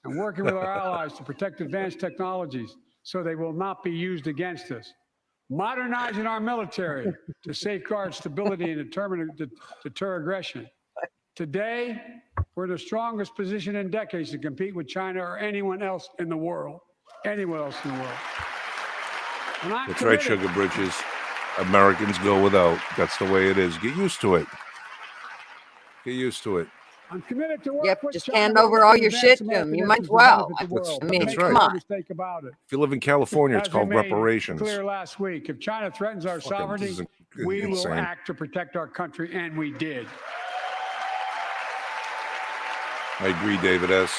and working with our allies to protect advanced technologies so they will not be used against us. Modernizing our military to safeguard stability and deter aggression. Today, we're in the strongest position in decades to compete with China or anyone else in the world. Anyone else in the world. And I'm That's right, committed. Sugar Britches. Americans go without. That's the way it is. Get used to it. Get used to it. I'm committed to work Yep, with just China hand over all to your advance shit to American him. You might interests as and well. benefit the world. I mean, Make come no on. mistake about it. If you live in California, it's As called we made reparations. clear last week, if China threatens our Fucking sovereignty, this is we will insane. act to protect our country, and we did. I agree, David S.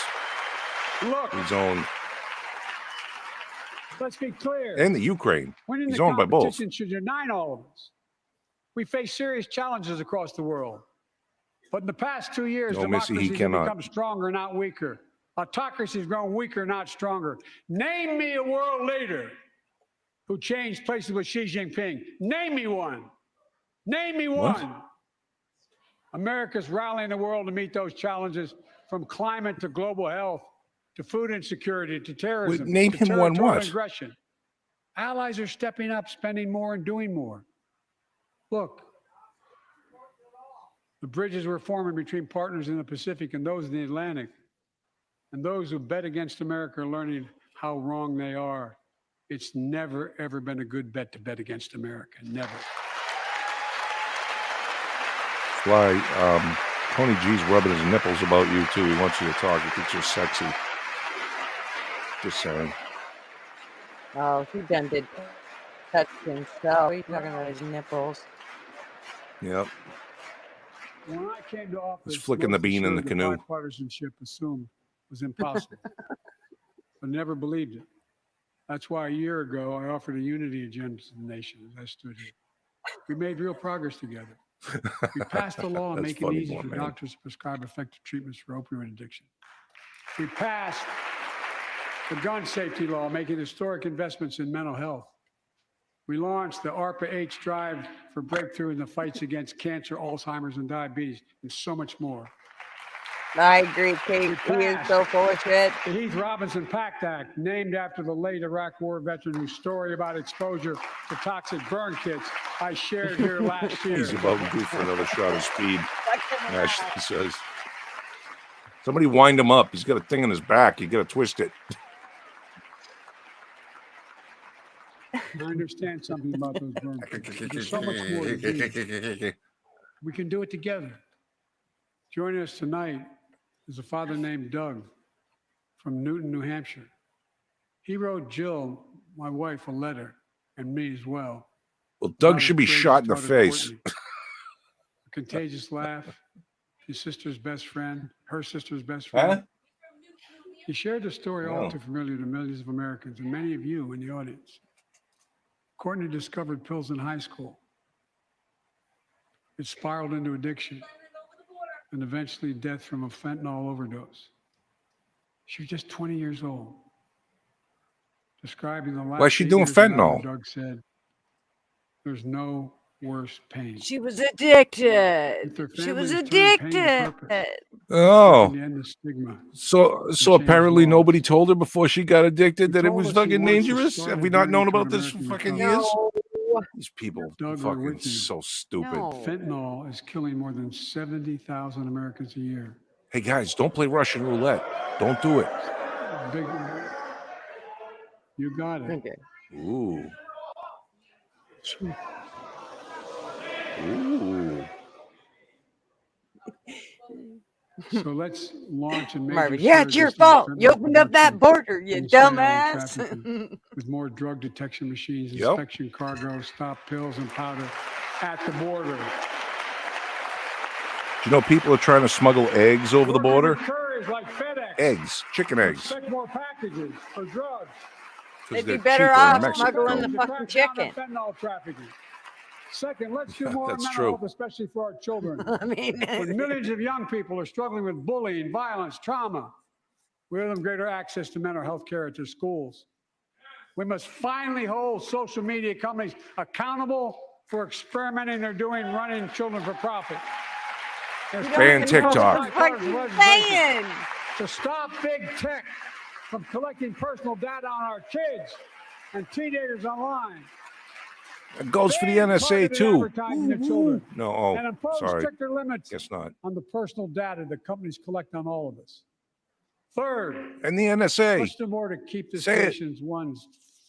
Look, He's owned. let's be clear. And the Ukraine. Winning He's the owned by both. competition should unite all of us. We face serious challenges across the world. But in the past 2 years, No, Missy, he democracy has cannot. become stronger, not weaker. Autocracy has grown weaker, not stronger. Name me a world leader who changed places with Xi Jinping. Name me one. Name me What? one. America's rallying the world to meet those challenges, from climate to global health to food insecurity to terrorism. Wait, name to him one territorial what? aggression. Allies are stepping up, spending more, and doing more. Look, the bridges we're forming between partners in the Pacific and those in the Atlantic, and those who bet against America are learning how wrong they are. It's never, ever been a good bet to bet against America. Never. That's why Tony G's rubbing his nipples about you, too. He wants you to talk. He thinks you're sexy. Just saying. Oh, he done did touch himself. He's talking about his nipples. Yep. When I came to office, He's flicking the most bean in the assured canoe. that bipartisanship assumed was impossible, but never believed it. That's why a year ago I offered a unity agenda to the nation as I stood here. We made real progress together. We passed a law That's making it funny, easy for man. doctors to prescribe effective treatments for opioid addiction. We passed the gun safety law, making historic investments in mental health. We launched the ARPA-H drive for breakthrough in the fights against cancer, Alzheimer's, and diabetes, and so much more. I agree, Kate. He is so full of shit. The Heath Robinson PACT Act, named after the late Iraq War veteran whose story about exposure to toxic burn kits I shared here last year. He's about to do for another shot of speed, Ashley says. Somebody wind him up. He's got a thing in his back. You got to twist it. I understand something about those burn kits. There's so much more to do. We can do it together. Joining us tonight is a father named Doug from Newton, New Hampshire. He wrote Jill, my wife, a letter, and me as well. Well, Doug about should his be courageous shot in the daughter, face. Courtney. A contagious laugh, his sister's best friend, her sister's best friend. Huh? He shared the story all Oh. too familiar to millions of Americans and many of you in the audience. Courtney discovered pills in high school. It spiraled into addiction and eventually death from a fentanyl overdose. She was just 20 years old. Describing the last Why is she 8 doing years of her life, fentanyl? Doug said, "There's no worse pain." She was addicted. With their She was families turned pain to addicted. purpose. Oh, To end the stigma. so change apparently laws. nobody told her before she got addicted He that it told was us he fucking wants to dangerous? start Have a we not journey known toward about this for American fucking recovery. years? No. These people Doug, we're fucking with you. so stupid. No. Fentanyl is killing more than 70,000 Americans a year. Hey guys, don't play Russian roulette. Don't do it. Big, you got it. Okay. Ooh. Ooh. So let's launch and Marvin, yeah, it's your fault. You opened up that border, you dumbass. with more drug detection machines, Yep. inspection cargo, stop pills and powder at the border. Do you know people are trying to smuggle eggs over the border? Couriers like FedEx. Eggs, chicken eggs. Expect more packages for drugs. 'Cause They'd they're be better cheaper in off Mexico. smuggling the To fucking crack down on chicken. fentanyl trafficking. Second, let's do more on That's mental true. health, especially for our children. I mean, When millions of young people are struggling with bullying, violence, trauma, we owe them greater access to mental health care at their schools. We must finally hold social media companies accountable for experimenting they're doing running children for profit. There's Ban TikTok. fucking saying. to stop big tech from collecting personal data on our kids and teenagers online. It goes for the Ban NSA targeted too. advertising to children. No, And oh, impose sorry. stricter limits Guess not. on the personal data that companies collect on all of us. Third, And the NSA. let's do more to keep this Say it. nation's one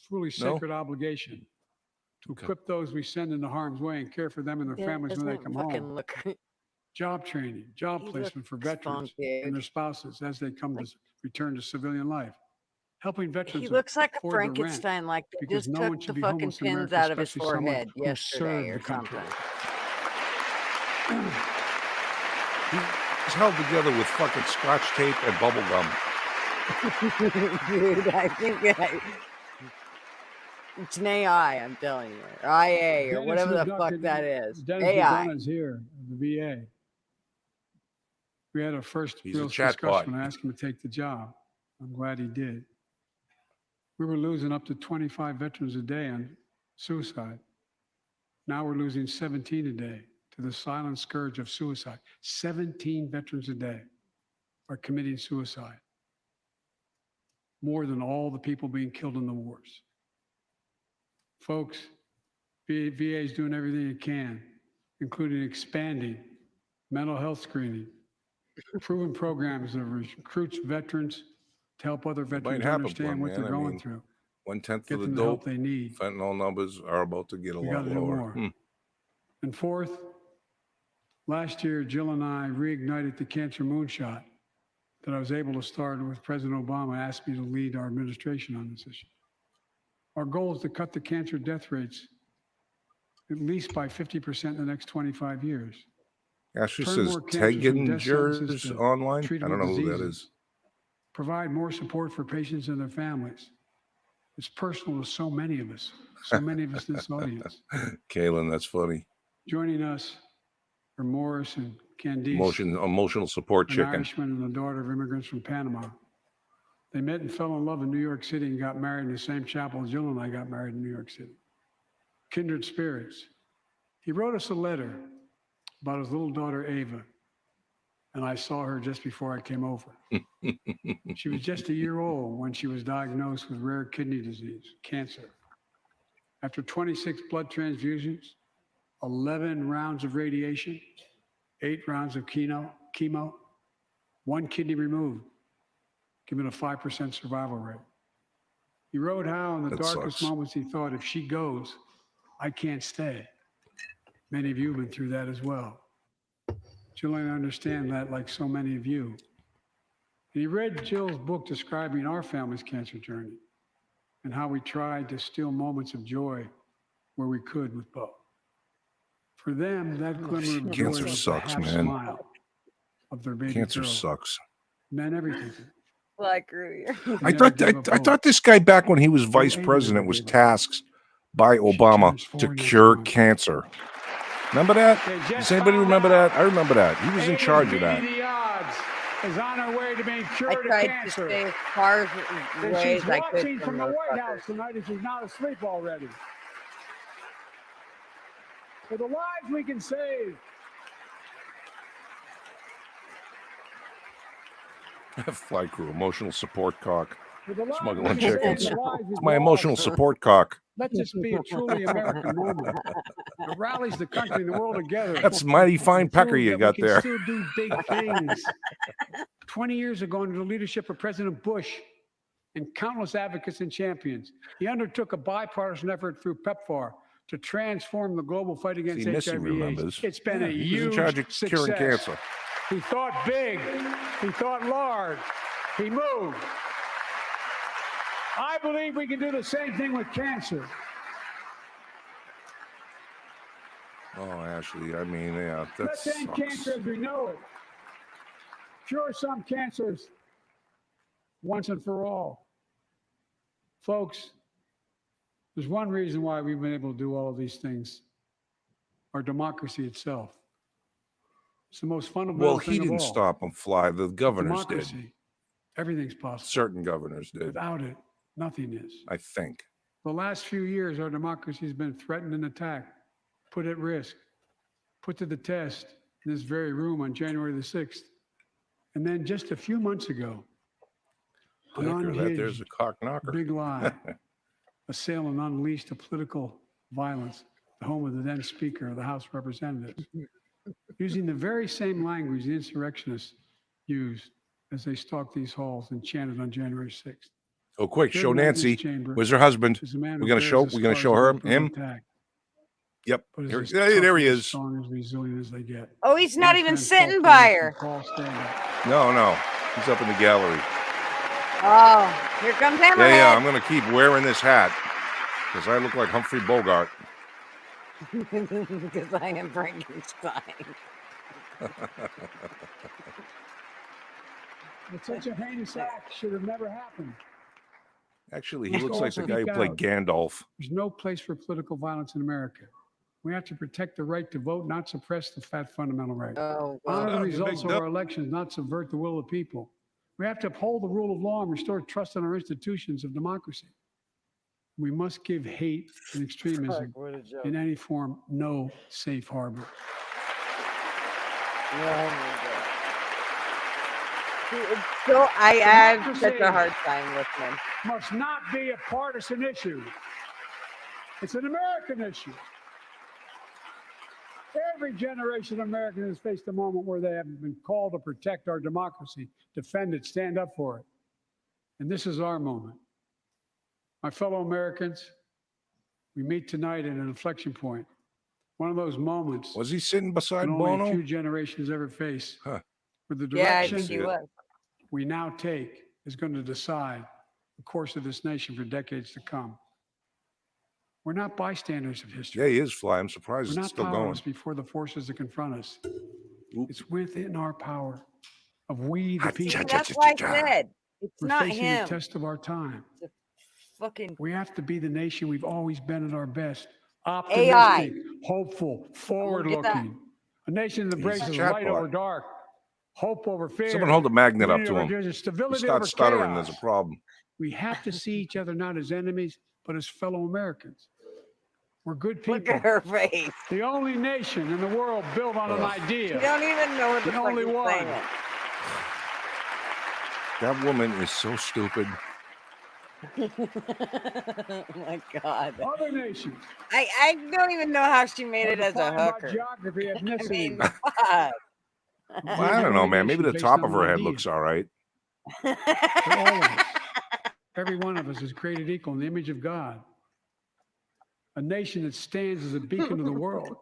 truly No? sacred obligation to equip those we send into harm's way and care for them and their Yeah, families when they doesn't come fucking home. look. Job training, job He placement for looks veterans funky. and their spouses as they come to return to civilian life. Helping veterans He looks like a afford the rent Frankenstein, like they because just no one took should the be fucking homeless in pins America, out of his especially someone forehead who yesterday served or the country. something. He's held together with fucking scotch tape and bubble gum. Dude, I think it's an AI, I'm telling you. Or IA, or Dennis whatever the McDonough- fuck that is. Dennis AI. McDonough is here, the VA. We had our first He's a real chatbot. discussion when I asked him to take the job. I'm glad he did. We were losing up to 25 veterans a day on suicide. Now we're losing 17 a day to the silent scourge of suicide. 17 veterans a day are committing suicide. More than all the people being killed in the wars. Folks, VA is doing everything it can, including expanding mental health screening, proven programs that recruits veterans to help other veterans understand what they're going through. 1/10 Get of the them the help dope they need. fentanyl numbers are about to get a We lot got to do lower. more. And fourth, last year, Jill and I reignited the cancer moonshot that I was able to start with President Obama asked me to lead our administration on this issue. Our goal is to cut the cancer death rates at least by 50% in the next 25 years. Ashley Turn says more cancers from death sentences Tegingers to online. I treatable don't know who that diseases. is. Provide more support for patients and their families. It's personal to so many of us in this audience. Kaylin, that's funny. Joining us are Morris and Candice, Emotional support an chicken. Irishman and the daughter of immigrants from Panama. They met and fell in love in New York City and got married in the same chapel Jill and I got married in New York City. Kindred spirits. He wrote us a letter about his little daughter, Ava, and I saw her just before I came over. She was just a year old when she was diagnosed with rare kidney disease, cancer. After 26 blood transfusions, 11 rounds of radiation, 8 rounds of chemo, 1 kidney removed, giving a 5% survival rate. He wrote how in the darkest moments he thought, if she goes, I can't stay. Many of you have been through that as well. Jill and I understand that like so many of you. And he read Jill's book describing our family's cancer journey and how we tried to steal moments of joy where we could with Bo. For them, that glimmer of joy Cancer was sucks, the half man. smile of their baby Cancer girl. sucks. Meant everything. Like earlier. I thought this guy back when he was vice president was tasked by Obama to cure cancer. Remember that? Does anybody remember that? I remember that. He was in charge of that. The odds is on her way to being cured of I tried cancer. to stay as far And away she's as I could watching from the those White fuckers. House tonight, and she's not asleep already. For the lives we can save. Flight crew, emotional support cock. For the lives we Smuggling can save, chickens. the lives we've It's my lost. emotional support cock. Let this be a truly American moment. It rallies the country and the world together. That's mighty fine pecker Prove you that got we can there. still do big things. 20 years ago, under the leadership of President Bush and countless advocates and champions, he undertook a bipartisan effort through PEPFAR to transform the global fight against See, Missy HIV/AIDS. remembers. It's been a He was huge in charge of curing success. cancer. He thought big. He thought large. He moved. I believe we can do the same thing with cancer. Oh, Ashley, I mean, yeah, that Let's end sucks. cancer as we know it. Cure some cancers once and for all. Folks, there's one reason why we've been able to do all of these things. Our democracy itself. It's the most fundamental Well, thing he of didn't all. stop him fly. The governors Democracy. did. Everything's possible. Certain governors did, Without it, nothing is. I think. The last few years, our democracy has been threatened and attacked, put at risk, put to the test in this very room on January the 6th. And then just a few months ago, an Pecker, that there's unhinged a cock knocker. big lie, assailant unleashed a political violence, the home of the then Speaker of the House of Representatives, using the very same language the insurrectionists used as they stalked these halls and chanted on January 6th. Oh, quick, Here show tonight in this Nancy. chamber Where's her husband? is a man who We're gonna bears show. the We're gonna scars show of her brutal him. attack, Yep. but is Here, as there tough he and as is. strong and resilient as they get. Oh, he's not My even friend sitting Paul by Pierce her. and Paul Stanley. No, he's up in the gallery. Oh, here comes Hammerhead. Yeah. I'm gonna keep wearing this hat because I look like Humphrey Bogart. Because I am Frankenstein. But such a heinous act should have never happened. Actually, he looks like the guy who played Gandalf. There's no place for political violence in America. We have to protect the right to vote, not suppress the fundamental right. Oh, Honor the well. results of our elections, not subvert the will of people. We have to uphold the rule of law and restore trust in our institutions of democracy. We must give hate and extremism what a joke. in any form no safe harbor. So I have such a hard time listening. Must not be a partisan issue. It's an American issue. Every generation of Americans has faced a moment where they have been called to protect our democracy, defend it, stand up for it. And this is our moment. My fellow Americans, we meet tonight at an inflection point. One of those moments Was he sitting beside that only a Bono? few generations ever face. Huh. Where the Yeah, direction she was. we now take is going to decide the course of this nation for decades to come. We're not bystanders of history. Yeah, he is fly. I'm surprised We're it's not still going. powerless before the forces that confront us. Oop. It's within our power of we, the people. That's why I said it's We're not facing him. the test of our time. Fucking We have to be the nation we've always been at our best. AI. Optimistic, hopeful, that. forward-looking. A nation that embraces He's a light chatbot. over dark, hope over fear. Someone hold a magnet up to unity him. over He stability over starts stuttering. chaos. There's a problem. We have to see each other not as enemies, but as fellow Americans. We're good Look people. at her face. The only nation in the world built on an Ugh. You idea. don't even know what the The fuck only he's one. saying. That woman is so stupid. Oh my God. Other nations. I don't even know how she made it are as a defined by hooker. geography, I ethnicity. mean, fuck. Well, I don't know, man. Maybe the Based top on of her head ideas. looks all right. For all of us. Every one of us is created equal in the image of God. A nation that stands as a beacon of the world.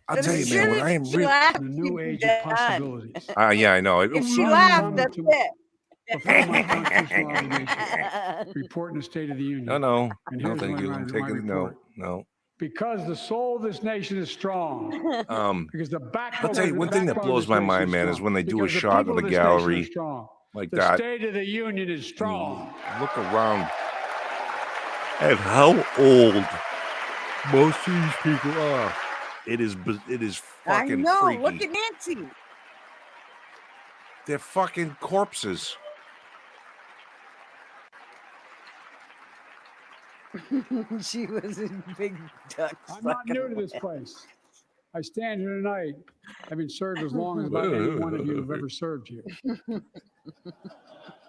I'll tell you, man. When I am She real, laughed, The she'd new be age done. of possibilities. yeah, I know. If she So- laughed, that's it. Fulfill my constitutional obligation. Report in the State of the Union. no, And no, here's thank my- you. my- I'm my taking no, report. no. Because the soul of this nation is strong. Because the backbone. I'll tell you one thing that blows my mind, man, is when they do a Because the shot people of the this nation are gallery strong. like The that. State of the Union is strong. Look around at how old most of these people are. It is I fucking know. freaky. Look at Nancy. They're fucking corpses. She was in big duck. I'm not new to this place. I stand here tonight, having served as long as about any one of you have ever served here.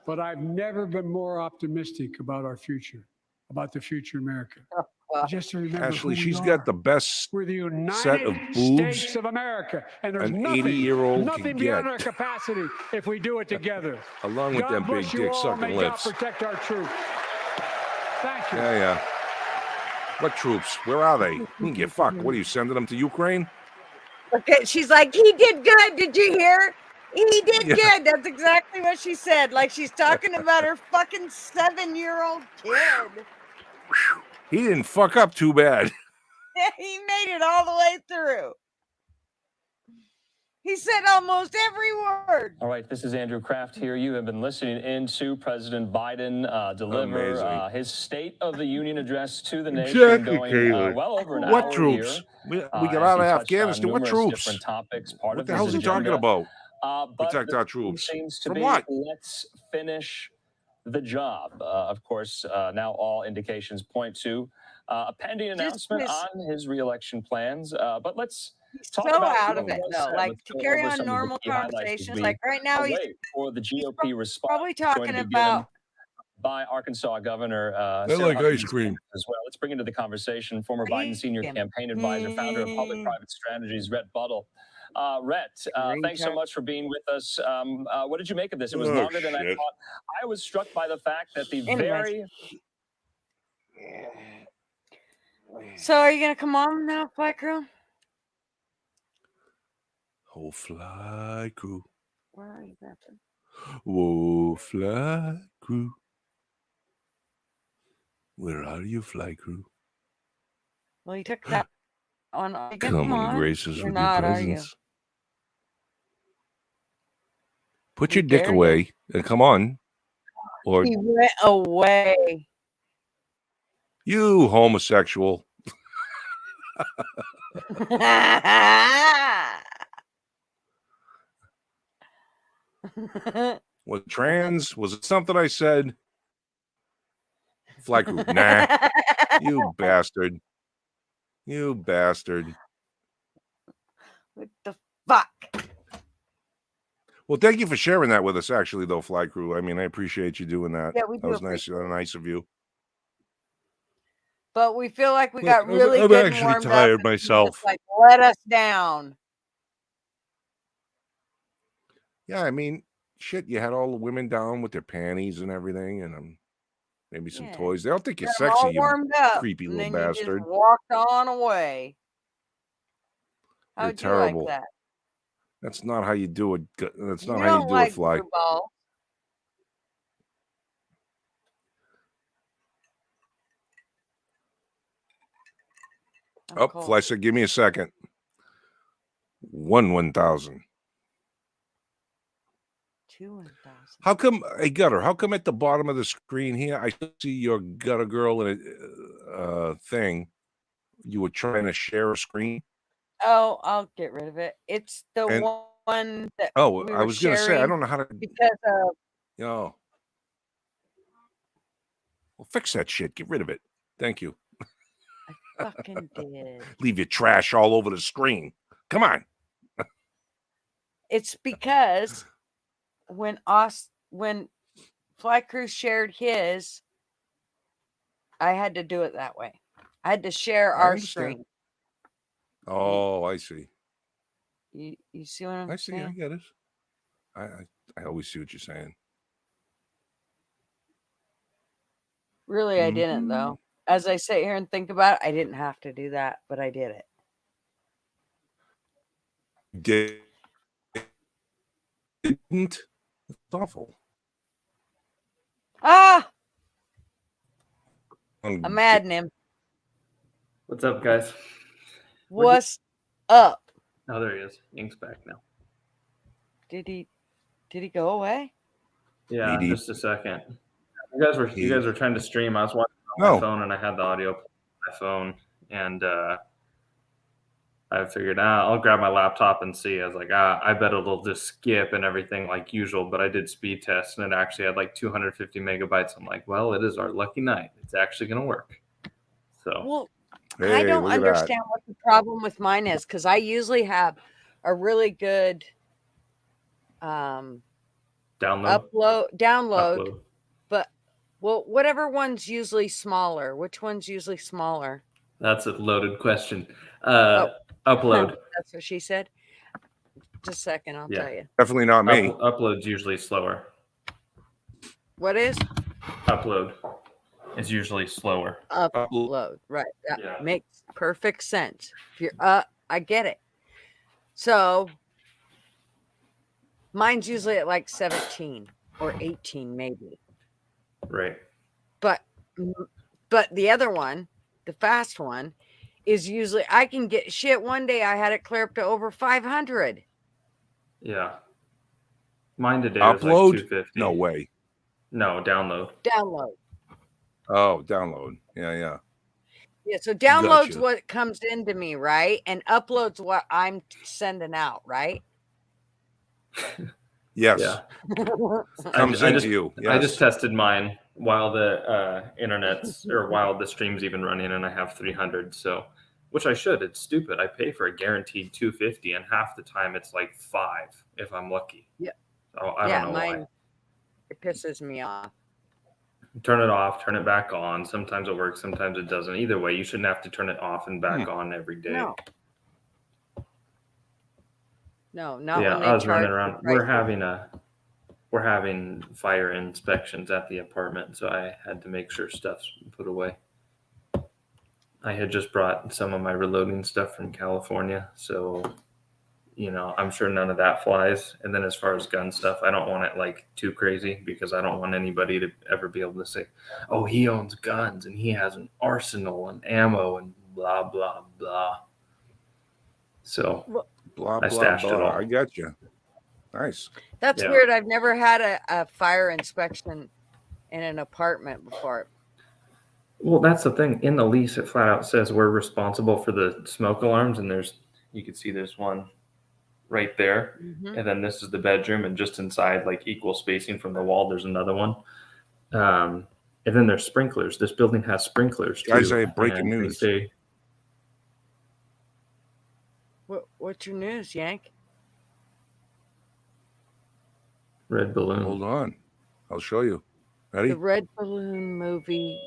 But I've never been more optimistic about our future, about the future of America. Just to remember Actually, who she's we got are. the best We're the United set of boobs States of America, and there's an nothing, 80-year-old nothing can beyond get. our capacity if we do it together. along with God them big bless you dick all. sucking May lips. God protect our troops. Thank you. Yeah. What troops? Where are they? You can get fucked. What are you sending them to Ukraine? Okay, she's like, he did good. Did you hear? He did Yeah. good. That's exactly what she said. Like she's talking about her fucking 7-year-old kid. He didn't fuck up too bad. He made it all the way through. He said almost every word. All right, this is Andrew Kraft here. You have been listening in to President Biden deliver Amazing. his State of the Union address to the nation, Exactly, going Taylor. well over an What hour troops? here. We got as out he of touched on Afghanistan. What numerous troops? different topics. Part What of the his hell is he talking agenda. about? But Protect the our theme troops. seems to From be, what? let's finish the job. Of course, now all indications point to a pending announcement miss- on his reelection plans. But let's He's talk so about out what of it, was though. said. Like Let's to go carry over on some of the normal key highlights as conversations. we Like right now, he's await for the GOP response. probably It's going talking to be about. given by Arkansas Governor They Sarah like ice Huckabee cream. as well. Let's bring into the conversation former Biden senior Cream. campaign advisor, founder of public-private strategies, Rhett Buttle. Rhett, thanks so much for being with us. What did you make of this? It was longer than I shit. thought. I was struck by the fact that the Anyways. very So are you gonna come on now, Flight Crew? Oh, fly crew. Where are you, Captain? Whoa, fly crew. Where are you, fly crew? Well, you took that on. You can Come on. and grace us You're with not, your are you? presence. Put We your dick dare you. away and come on. Or He went away. you homosexual. Was it trans? Was it something I said? Flight crew. Nah. You bastard. You bastard. What the fuck? Well, thank you for sharing that with us, actually, though, Fly Crew. I mean, I appreciate you doing that. Yeah, we That do was nice, appreciate it. nice of you. But we feel like we Look, got really I'm good and actually warmed tired up. And you myself. just, like, let us down. Yeah, I mean, shit, you had all the women down with their panties and everything, and maybe some Yeah. toys. They don't think you're Got 'em sexy, all you warmed up, creepy and little then bastard. you just walked on away. You're How'd you like terrible. that? That's not how you do it. That's You not how you don't do like it, Fly. blue balls. I'm Oh, cold. Fly said, give me a second. 1,000. 2,000. How come, hey, Gutter, how come at the bottom of the screen here, I see your Gutter Girl in a thing? You were trying to share a screen? Oh, I'll get rid of it. It's the And- one that Oh, we I were was going to say, I sharing don't know how to, because of oh. Well, fix that shit. Get rid of it. Thank you. fucking did. Leave your trash all over the screen. Come on. It's because when Fly Crew shared his, I had to do it that way. I had to share I our understand. screen. Oh, I see. You see what I'm I see. I saying? get it. I always see what you're saying. Really, I didn't, though. As I sit here and think about it, I didn't have to do that, but I did it. Didn't? It's awful. Ah! I'm mad at him. What's up, guys? What's up? Oh, there he is. Ink's back now. Did he go away? Yeah, Needy. just a second. You guys were trying to stream. I was watching on No. my phone, and I had the audio on my phone, and I figured, I'll grab my laptop and see. I was like, I bet it'll just skip and everything like usual. But I did speed tests, and it actually had like 250 megabytes. I'm like, well, it is our lucky night. It's actually going to work. So, Well, Hey, I don't look at that. understand what the problem with mine is, because I usually have a really good download. But whatever one's usually smaller. Which one's usually smaller? That's a loaded question. Oh. Upload. That's what she said. Just a second, I'll tell you. Definitely not me. Upload's usually slower. What is? Upload is usually slower. Upload. Right. That Yeah. makes perfect sense. If you're I get it. So mine's usually at like 17 or 18 maybe. Right. But the other one, the fast one, is usually I can get shit. One day I had it clear up to over 500. Yeah. Mine today was like Upload? 250. No way. No, download. Download. Oh, download. Yeah. Yeah, so download's Gotcha. what comes into me, right? And upload's what I'm sending out, right? Yes. Yeah. Comes into you. Yes. I just tested mine while the internet's or while the stream's even running, and I have 300. So, which I should. It's stupid. I pay for a guaranteed 250, and half the time it's like 5 if I'm lucky. Yeah. So I don't know why. It pisses me off. Turn it off, turn it back on. Sometimes it works, sometimes it doesn't. Either way, you shouldn't have to turn it off and back on every day. No, not yeah, when they I was charge running around. We're having fire inspections at the apartment, so I had to make sure stuff's put away. I had just brought some of my reloading stuff from California, so I'm sure none of that flies. And then as far as gun stuff, I don't want it like too crazy, because I don't want anybody to ever be able to say, oh, he owns guns and he has an arsenal and ammo and blah, blah, blah. So blah, I stashed it all. I got you. Nice. That's weird. I've never had a fire inspection in an apartment before. Well, that's the thing. In the lease, it flat out says we're responsible for the smoke alarms, and you can see there's one right there, and then this is the bedroom, and just inside, like equal spacing from the wall, there's another one. And then there's sprinklers. This building has sprinklers too. Guys, I have breaking and news. They say, What's your news, Yank? red balloon. Hold on. I'll show you. Ready? The red balloon movie.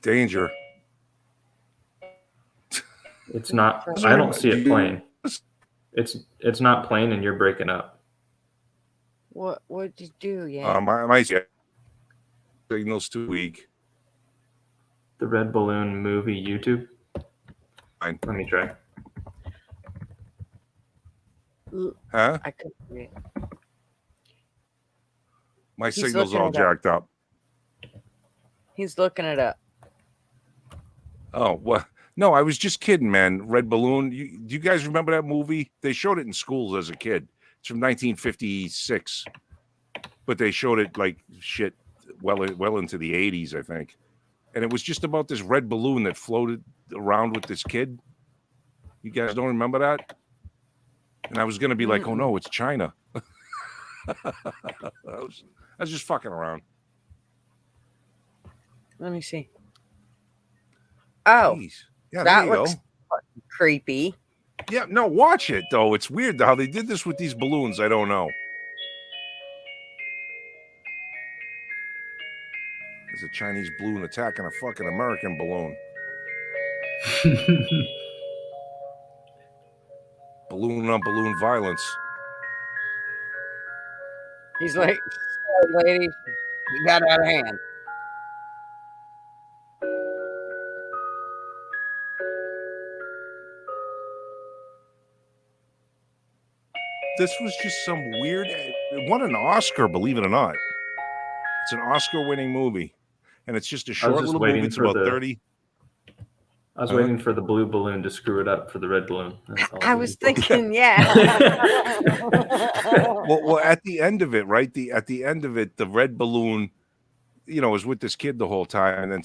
Danger. It's not. I don't see it playing. It's not playing, and you're breaking up. What'd you do, Yank? My signal's too weak. The red balloon movie YouTube. Fine. Let me try. Huh? I couldn't see it. My He's signal's looking all it up. jacked up. He's looking it up. Oh, well, no, I was just kidding, man. Red Balloon. Do you guys remember that movie? They showed it in schools as a kid. It's from 1956, but they showed it like shit well into the 80s, I think. And it was just about this red balloon that floated around with this kid. You guys don't remember that? And I was going to be like, oh, no, it's China. I was just fucking around. Let me see. Oh, Jeez. Yeah, that there you looks go. fucking creepy. Yeah, no, watch it, though. It's weird how they did this with these balloons. I don't know. There's a Chinese balloon attacking a fucking American balloon. Balloon on balloon violence. He's like, "Sorry, lady, you got out of hand." This was just some weird. It won an Oscar, believe it or not. It's an Oscar-winning movie, and it's just a short little movie. It's about 30. I was waiting for the blue balloon to screw it up for the red balloon. I was thinking, yeah. well, at the end of it, right? At the end of it, the red balloon, is with this kid the whole time, and then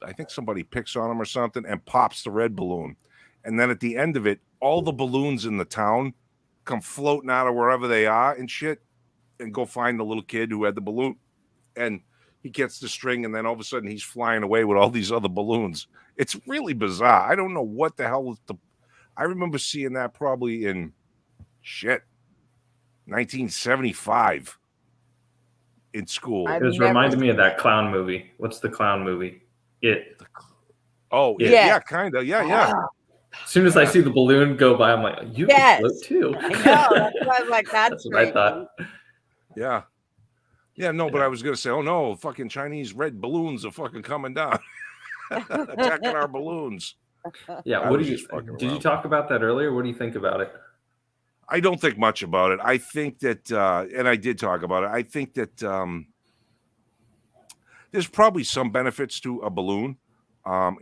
I think somebody picks on him or something and pops the red balloon, and then at the end of it, all the balloons in the town come floating out of wherever they are and shit, and go find the little kid who had the balloon, and he gets the string, and then all of a sudden he's flying away with all these other balloons. It's really bizarre. I don't know what the hell I remember seeing that probably in 1975 in school. It was reminding me of that clown movie. What's the clown movie? It. Oh, yeah, kind of. Yeah. As soon as I see the balloon go by, I'm like, you can float too. I know. That's why I'm like, that's what I thought. Yeah. Yeah, no, but I was going to say, oh, no, fucking Chinese red balloons are fucking coming down. Attacking our balloons. Yeah, did you talk about that earlier? What do you think about it? I don't think much about it. I think that, and I did talk about it, I think that there's probably some benefits to a balloon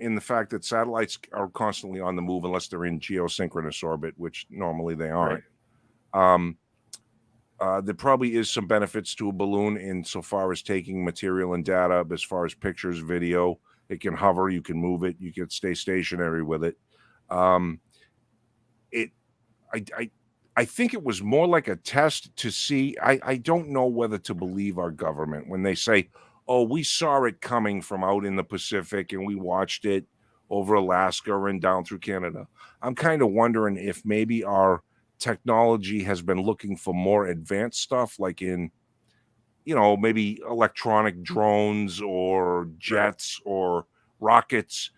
in the fact that satellites are constantly on the move unless they're in geosynchronous orbit, which normally they aren't. Right. There probably is some benefits to a balloon insofar as taking material and data as far as pictures, video. It can hover, you can move it, you can stay stationary with it. I think it was more like a test to see. I don't know whether to believe our government when they say, oh, we saw it coming from out in the Pacific and we watched it over Alaska and down through Canada. I'm kind of wondering if maybe our technology has been looking for more advanced stuff, like in, maybe electronic drones or jets or rockets.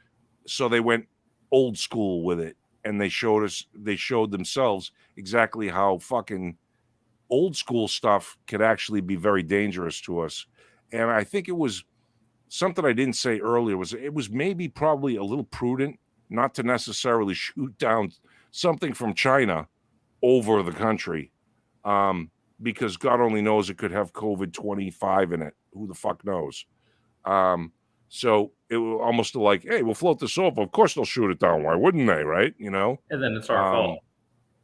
So they went old school with it, and they showed themselves exactly how fucking old school stuff could actually be very dangerous to us. And I think it was something I didn't say earlier, it was maybe probably a little prudent not to necessarily shoot down something from China over the country, because God only knows it could have COVID-25 in it. Who the fuck knows? So it was almost like, hey, we'll float this over. Of course they'll shoot it down. Why wouldn't they? Right? And then it's our fault.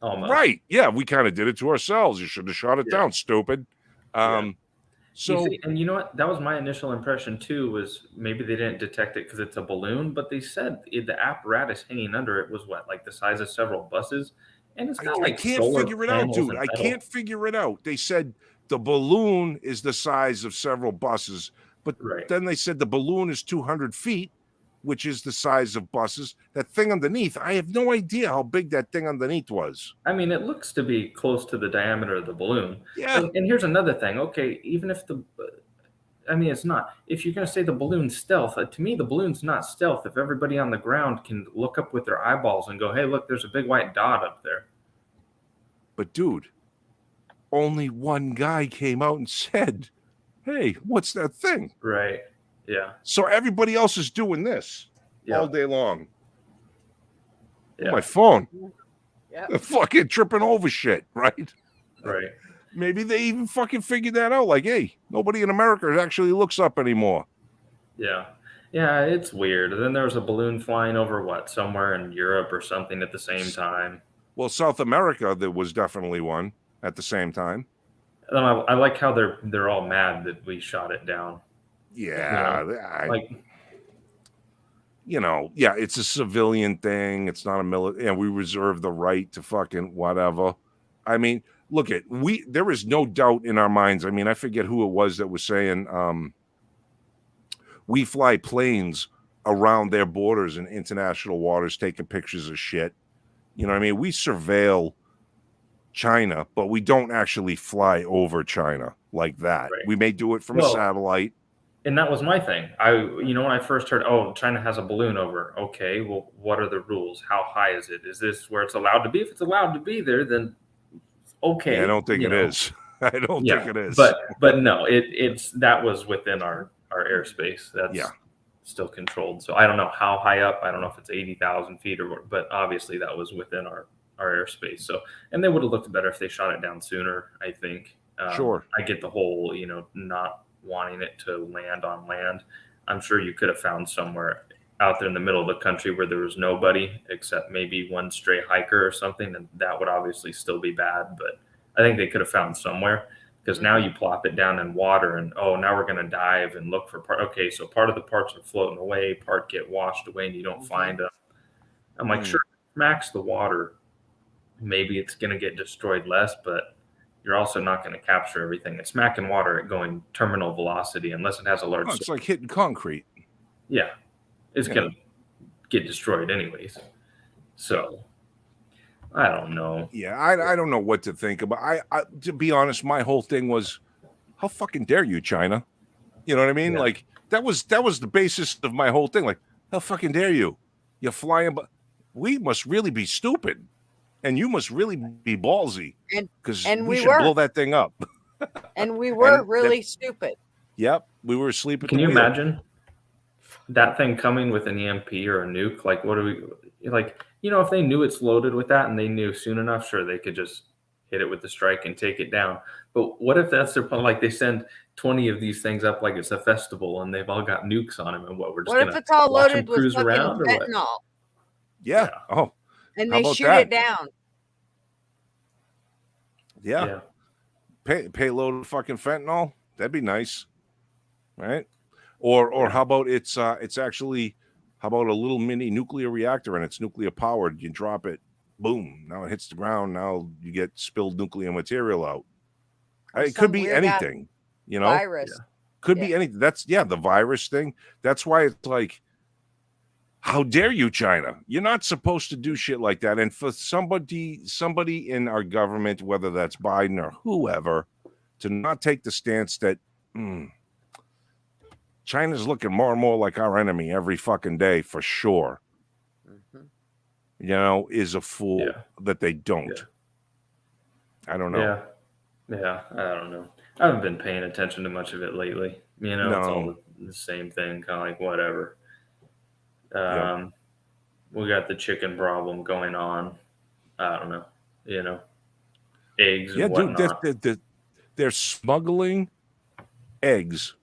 Almost. Right. Yeah, we kind of did it to ourselves. You should have shot it down, stupid. So, and you know what? That was my initial impression too. Was maybe they didn't detect it because it's a balloon, but they said the apparatus hanging under it was what, like the size of several buses, and it's got I like can't solar figure it out, panels dude. and I metal. can't figure it out. They said the balloon is the size of several buses, but Right. then they said the balloon is 200 feet, which is the size of buses. That thing underneath, I have no idea how big that thing underneath was. I mean, it looks to be close to the diameter of the balloon. Yeah. And here's another thing. Okay, even if I mean, it's not. If you're going to say the balloon's stealth, to me, the balloon's not stealth. If everybody on the ground can look up with their eyeballs and go, hey, look, there's a big white dot up there. But, dude, only one guy came out and said, hey, what's that thing? Right. Yeah. So everybody else is doing this all Yep. day long. Yeah. My phone. Yeah. They're fucking tripping over shit, right? Right. Maybe they even fucking figured that out. Like, hey, nobody in America actually looks up anymore. Yeah. Yeah, it's weird. And then there was a balloon flying over somewhere in Europe or something at the same time. Well, South America, there was definitely one at the same time. And I like how they're all mad that we shot it down. Yeah, Yeah, it's a civilian thing. It's not a military, and we reserve the right to fucking whatever. I mean, look there is no doubt in our minds. I mean, I forget who it was that was saying, we fly planes around their borders in international waters, taking pictures of shit. You know what I mean? We surveil China, but we don't actually fly over China like that. Right. We may do it from a satellite. And that was my thing. When I first heard, oh, China has a balloon over. Okay, well, what are the rules? How high is it? Is this where it's allowed to be? If it's allowed to be there, then okay. Yeah, I don't think it is. I don't think it is. But no, that was within our airspace. That's still controlled. So I don't know how high up. I don't know if it's 80,000 feet but obviously that was within our airspace. So, and they would have looked better if they shot it down sooner, I think. Sure. I get the whole, not wanting it to land on land. I'm sure you could have found somewhere out there in the middle of the country where there was nobody except maybe one stray hiker or something, and that would obviously still be bad. But I think they could have found somewhere, because now you plop it down in water and now we're going to dive and look for part. Okay, so part of the parts are floating away, part get washed away and you don't find them. I'm like, sure, max the water, maybe it's going to get destroyed less, but you're also not going to capture everything. It's smacking water at going terminal velocity unless it has a large. It's like hitting concrete. Yeah, it's going to get destroyed anyways. So I don't know. Yeah, I don't know what to think about. I to be honest, my whole thing was, how fucking dare you, China? You know what I mean? Yeah. Like that was the basis of my whole thing. Like, how fucking dare you? You're flying, but we must really be stupid. And you must really be ballsy, because we should blow that thing up. And we were really stupid. Yep, we were asleep. Can you imagine that thing coming with an EMP or a nuke? Like, what do we like? If they knew it's loaded with that and they knew soon enough, sure, they could just hit it with the strike and take it down. But what if that's their plan? Like, they send 20 of these things up like it's a festival and they've all got nukes on them, and we're just what if it's all loaded with fucking fentanyl? Yeah. Oh. And they shoot it down. Yeah. Payload of fucking fentanyl. That'd be nice, right? Or how about it's actually, how about a little mini nuclear reactor and it's nuclear powered? You drop it, boom. Now it hits the ground. Now you get spilled nuclear material out. It could be anything, Virus. Could be anything. That's the virus thing. That's why it's like, how dare you, China? You're not supposed to do shit like that. And for somebody in our government, whether that's Biden or whoever, to not take the stance that China's looking more and more like our enemy every fucking day, for sure, is a fool that they don't. Yeah. I don't know. Yeah, I don't know. I haven't been paying attention to much of it lately. It's all the same thing, kind of like whatever. We got the chicken problem going on. I don't know, eggs and whatnot. Dude, they're smuggling eggs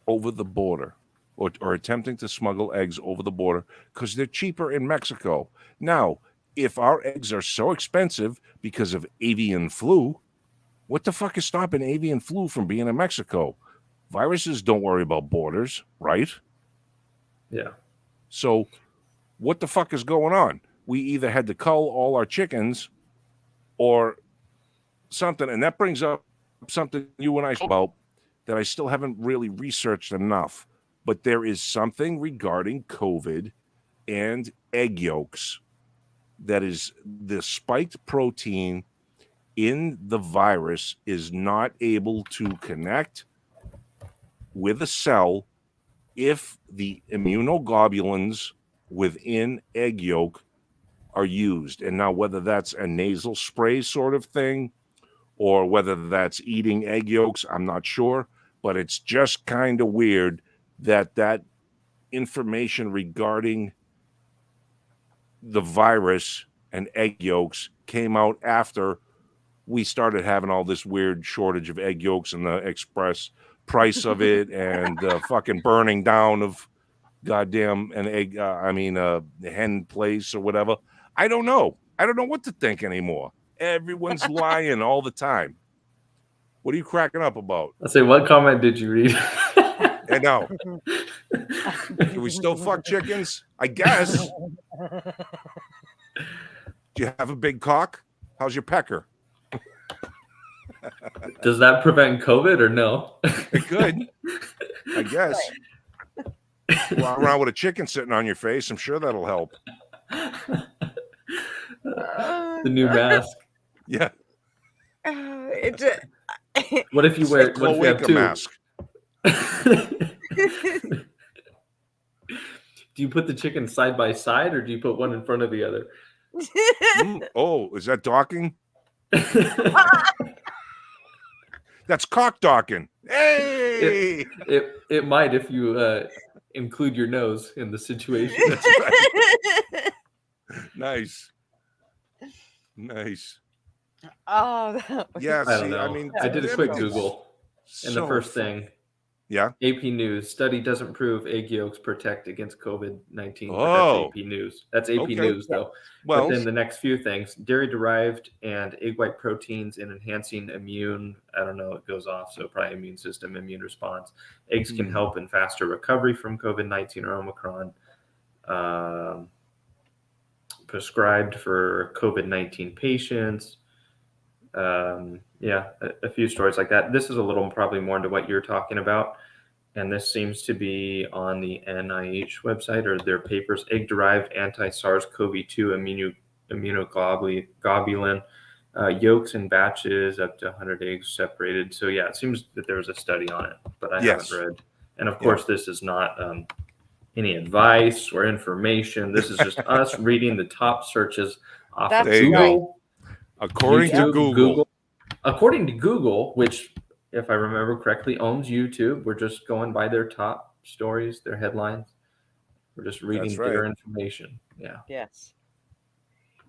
over the border, or attempting to smuggle eggs over the border because they're cheaper in Mexico. Now, if our eggs are so expensive because of avian flu, What the fuck is stopping avian flu from being in Mexico? Viruses don't worry about borders, right? Yeah. So what the fuck is going on? We either had to cull all our chickens or something. And that brings up something you and I spoke about that I still haven't really researched enough. But there is something regarding COVID and egg yolks that is the spiked protein in the virus is not able to connect with a cell if the immunoglobulins within egg yolk are used. And now whether that's a nasal spray sort of thing or whether that's eating egg yolks, I'm not sure, but it's just kind of weird that that information regarding the virus and egg yolks came out after we started having all this weird shortage of egg yolks and the express price of it and the fucking burning down of goddamn an egg, the hen place or whatever. I don't know. I don't know what to think anymore. Everyone's lying all the time. What are you cracking up about? Let's say, what comment did you read? I know. Do we still fuck chickens? I guess. Do you have a big cock? How's your pecker? Does that prevent COVID or no? It could. I guess. Walk around with a chicken sitting on your face. I'm sure that'll help. The new mask. Yeah. What if you wear? What if you have two? Mask. Do you put the chicken side by side, or do you put one in front of the other? Oh, is that docking? That's cock docking. Hey, it might if you include your nose in the situation. That's right. Nice. Oh, yeah. I don't know. I did a quick Google, and the first thing. Yeah. AP News study doesn't prove egg yolks protect against COVID-19. Oh, that's AP News. That's AP News, though. Well, but then the next few things: dairy-derived and egg white proteins in enhancing immune. I don't know. It goes off, so probably immune system, immune response. Eggs can help in faster recovery from COVID-19 or Omicron. Prescribed for COVID-19 patients. A few stories like that. This is a little probably more into what you're talking about. And this seems to be on the NIH website or their papers, egg-derived anti-SARS-CoV-2 immunoglobulin, yolks in batches up to 100 eggs separated. So yeah, it seems that there was a study on it, but I haven't read. And of course, this is not any advice or information. This is just us reading the top searches off of Google. According to Google. According to Google, which, if I remember correctly, owns YouTube. We're just going by their top stories, their headlines. We're just reading their information. Yeah. Yes.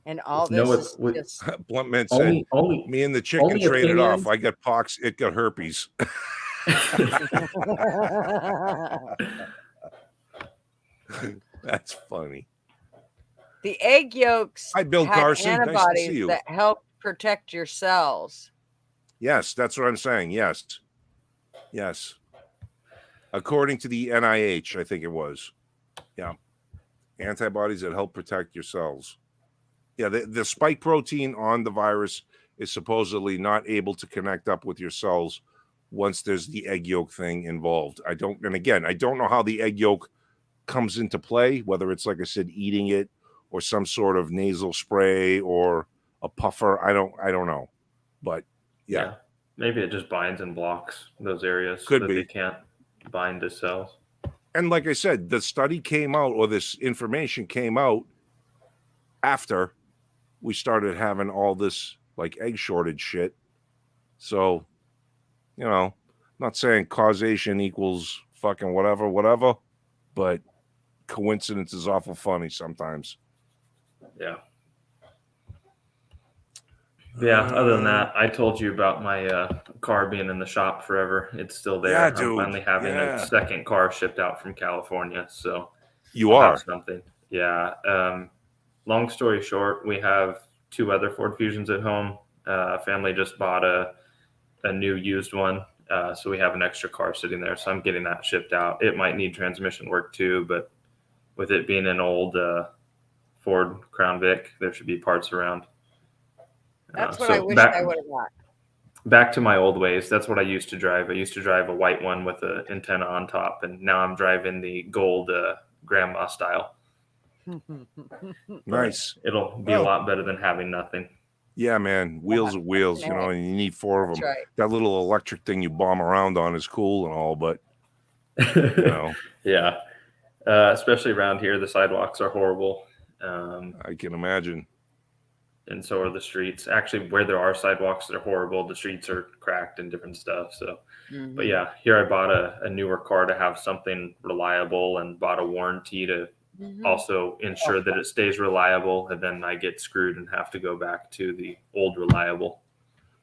And all this is just... Bluntman said, me and the chicken traded off. I got pox. It got herpes. That's funny. The egg yolks Hi, Bill Carson. antibodies nice to see you. that help protect your cells. Yes, that's what I'm saying. Yes. According to the NIH, I think it was. Yeah. Antibodies that help protect your cells. Yeah, the spike protein on the virus is supposedly not able to connect up with your cells once there's the egg yolk thing involved. I don't know how the egg yolk comes into play, whether it's, like I said, eating it or some sort of nasal spray or a puffer. I don't know. But yeah. Maybe it just binds and blocks those areas Could so be. They can't bind to cells. And like I said, the study came out, or this information came out after we started having all this like egg shortage shit. So, not saying causation equals fucking whatever, but coincidence is awful funny sometimes. Yeah. Other than that, I told you about my car being in the shop forever. It's still there. Yeah, dude. I'm finally having a second car shipped out from California. So you are something. Yeah. Long story short, we have 2 other Ford Fusions at home. Family just bought a a new used one. So we have an extra car sitting there. So I'm getting that shipped out. It might need transmission work too, but with it being an old Ford Crown Vic, there should be parts around. That's what I wish I would have got. Back to my old ways. That's what I used to drive. I used to drive a white one with an antenna on top, and now I'm driving the gold grandma style. Nice. It'll be a lot better than having nothing. Yeah, man. Wheels are wheels, you know, and you need 4 of them. Right. That little electric thing you bomb around on is cool and all, but you know. Yeah. Especially around here, the sidewalks are horrible. I can imagine. And so are the streets. Actually, where there are sidewalks that are horrible, the streets are cracked and different stuff. So, but yeah, here I bought a newer car to have something reliable, and bought a warranty to also ensure that it stays reliable. And then I get screwed and have to go back to the old reliable.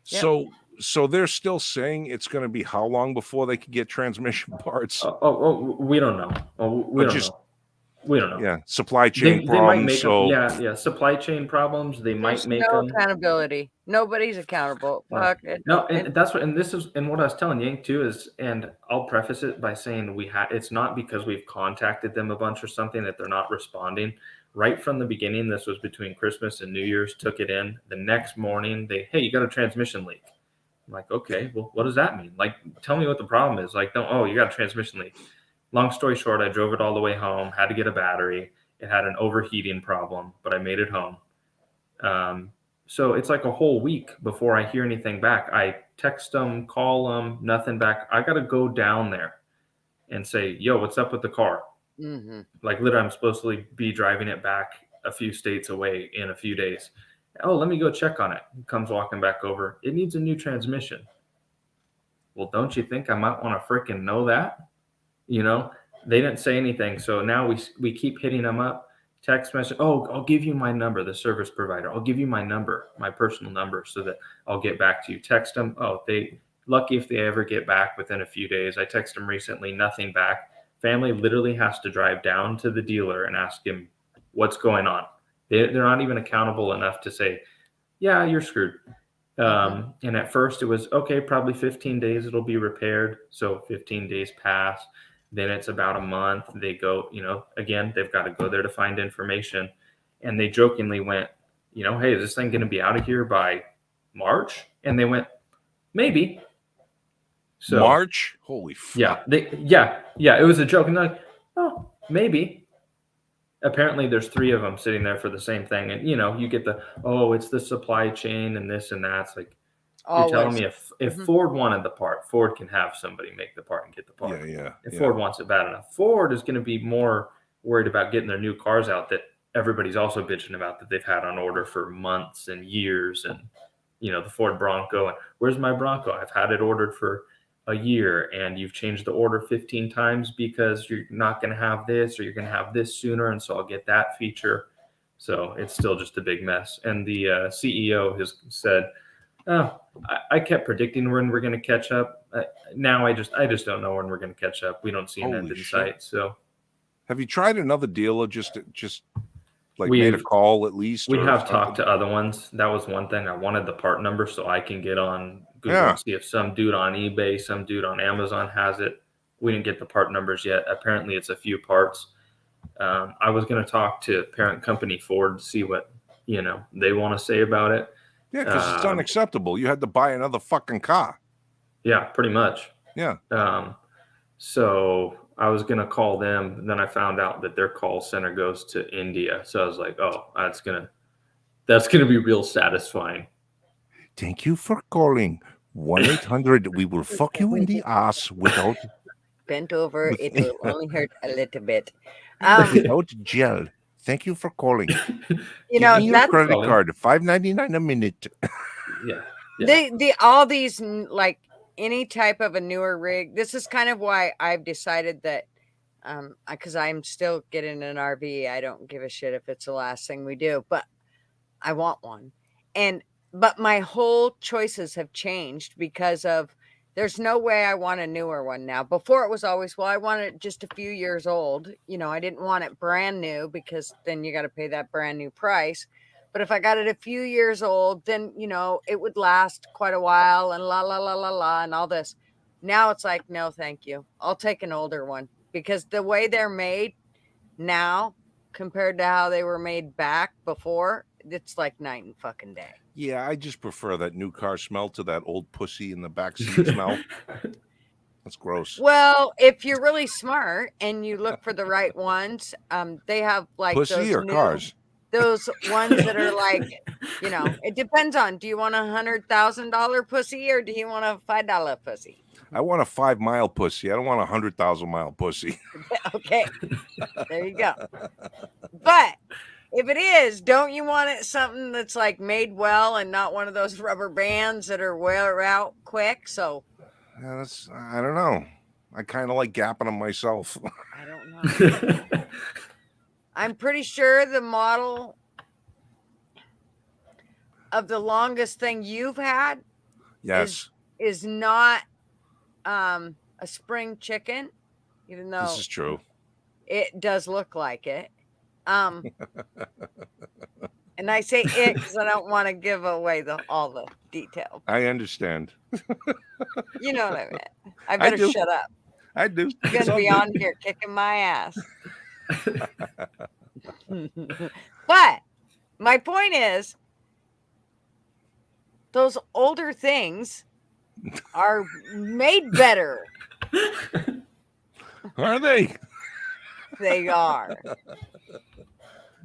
Yep. So they're still saying it's going to be how long before they can get transmission parts? We don't know. We don't know. Yeah, supply chain problems. Supply chain problems. They might make no accountability. Nobody's accountable. Fuck it. No, and that's what. And this is, and what I was telling Yank too is, and I'll preface it by saying it's not because we've contacted them a bunch or something that they're not responding. Right from the beginning, this was between Christmas and New Year's. Took it in the next morning. Hey, you got a transmission leak. I'm like, okay, well, what does that mean? Like, tell me what the problem is. Like, you got a transmission leak. Long story short, I drove it all the way home, had to get a battery. It had an overheating problem, but I made it home. So it's like a whole week before I hear anything back. I text them, call them, nothing back. I got to go down there and say, yo, what's up with the car? Like, literally, I'm supposed to be driving it back a few states away in a few days. Oh, let me go check on it. He comes walking back over. It needs a new transmission. Well, don't you think I might want to freaking know that? You know, they didn't say anything. So now we keep hitting them up. Text message. Oh, I'll give you my number, the service provider. I'll give you my number, my personal number, so that I'll get back to you. Text them. Oh, lucky if they ever get back within a few days. I texted them recently, nothing back. Family literally has to drive down to the dealer and ask him what's going on. They're not even accountable enough to say, yeah, you're screwed. And at first it was, okay, probably 15 days it'll be repaired. So 15 days pass. Then it's about a month. They go, again, they've got to go there to find information. And they jokingly went, hey, is this thing going to be out of here by March? And they went, maybe. So March? Holy fuck. Yeah. It was a joke. And they're like, oh, maybe. Apparently there's 3 of them sitting there for the same thing. And, you get it's the supply chain and this and that. It's like, you're telling me if Ford wanted the part, Ford can have somebody make the part and get the part. If Ford wants it bad enough, Ford is going to be more worried about getting their new cars out that everybody's also bitching about, that they've had on order for months and years. And, the Ford Bronco, and where's my Bronco? I've had it ordered for a year, and you've changed the order 15 times because you're not going to have this, or you're going to have this sooner. And so I'll get that feature. So it's still just a big mess. And the CEO has said, oh, I kept predicting when we're going to catch up. Now I just don't know when we're going to catch up. We don't see an end in sight. So, have you tried another dealer? Just like made a call at least. We have talked to other ones. That was one thing. I wanted the part number so I can get on Google and see if some dude on eBay, some dude on Amazon has it. We didn't get the part numbers yet. Apparently, it's a few parts. I was going to talk to parent company Ford to see what they want to say about it. Yeah, because it's unacceptable. You had to buy another fucking car. Yeah, pretty much. Yeah. So I was going to call them, and then I found out that their call center goes to India. So I was like, oh, that's going to be real satisfying. Thank you for calling 1-800. We will fuck you in the ass without bent over. It will only hurt a little bit. Without gel. Thank you for calling. That's credit card, $5.99 a minute. Yeah. All these, like any type of a newer rig. This is kind of why I've decided that, because I'm still getting an RV. I don't give a shit if it's the last thing we do, but I want one. But my whole choices have changed because of, there's no way I want a newer one now. Before it was always, I want it just a few years old. I didn't want it brand new because then you got to pay that brand new price. But if I got it a few years old, then, you know, it would last quite a while and la, la, la, la, la, and all this. Now it's like, no, thank you. I'll take an older one because the way they're made now compared to how they were made back before, it's like night and fucking day. Yeah, I just prefer that new car smell to that old pussy in the backseat smell. That's gross. Well, if you're really smart and you look for the right ones, they have like Pussy those or new, cars? those ones that are like, you know, it depends on, do you want $100,000 pussy or do you want a $5 pussy? I want a 5-mile pussy. I don't want a 100,000-mile pussy. Okay, there you go. But if it is, don't you want it something that's like made well and not one of those rubber bands that are wear out quick? So Yeah, I don't know. I kind of like gapping them myself. I don't know. I'm pretty sure the model of the longest thing you've had Yes. is not a spring chicken, even though This is true. it does look like it. And I say it because I don't want to give away all the detail. I understand. You know what I meant. I better do. shut up. I do. You're going to be on here kicking my ass. But my point is, those older things are made better. Are they? They are.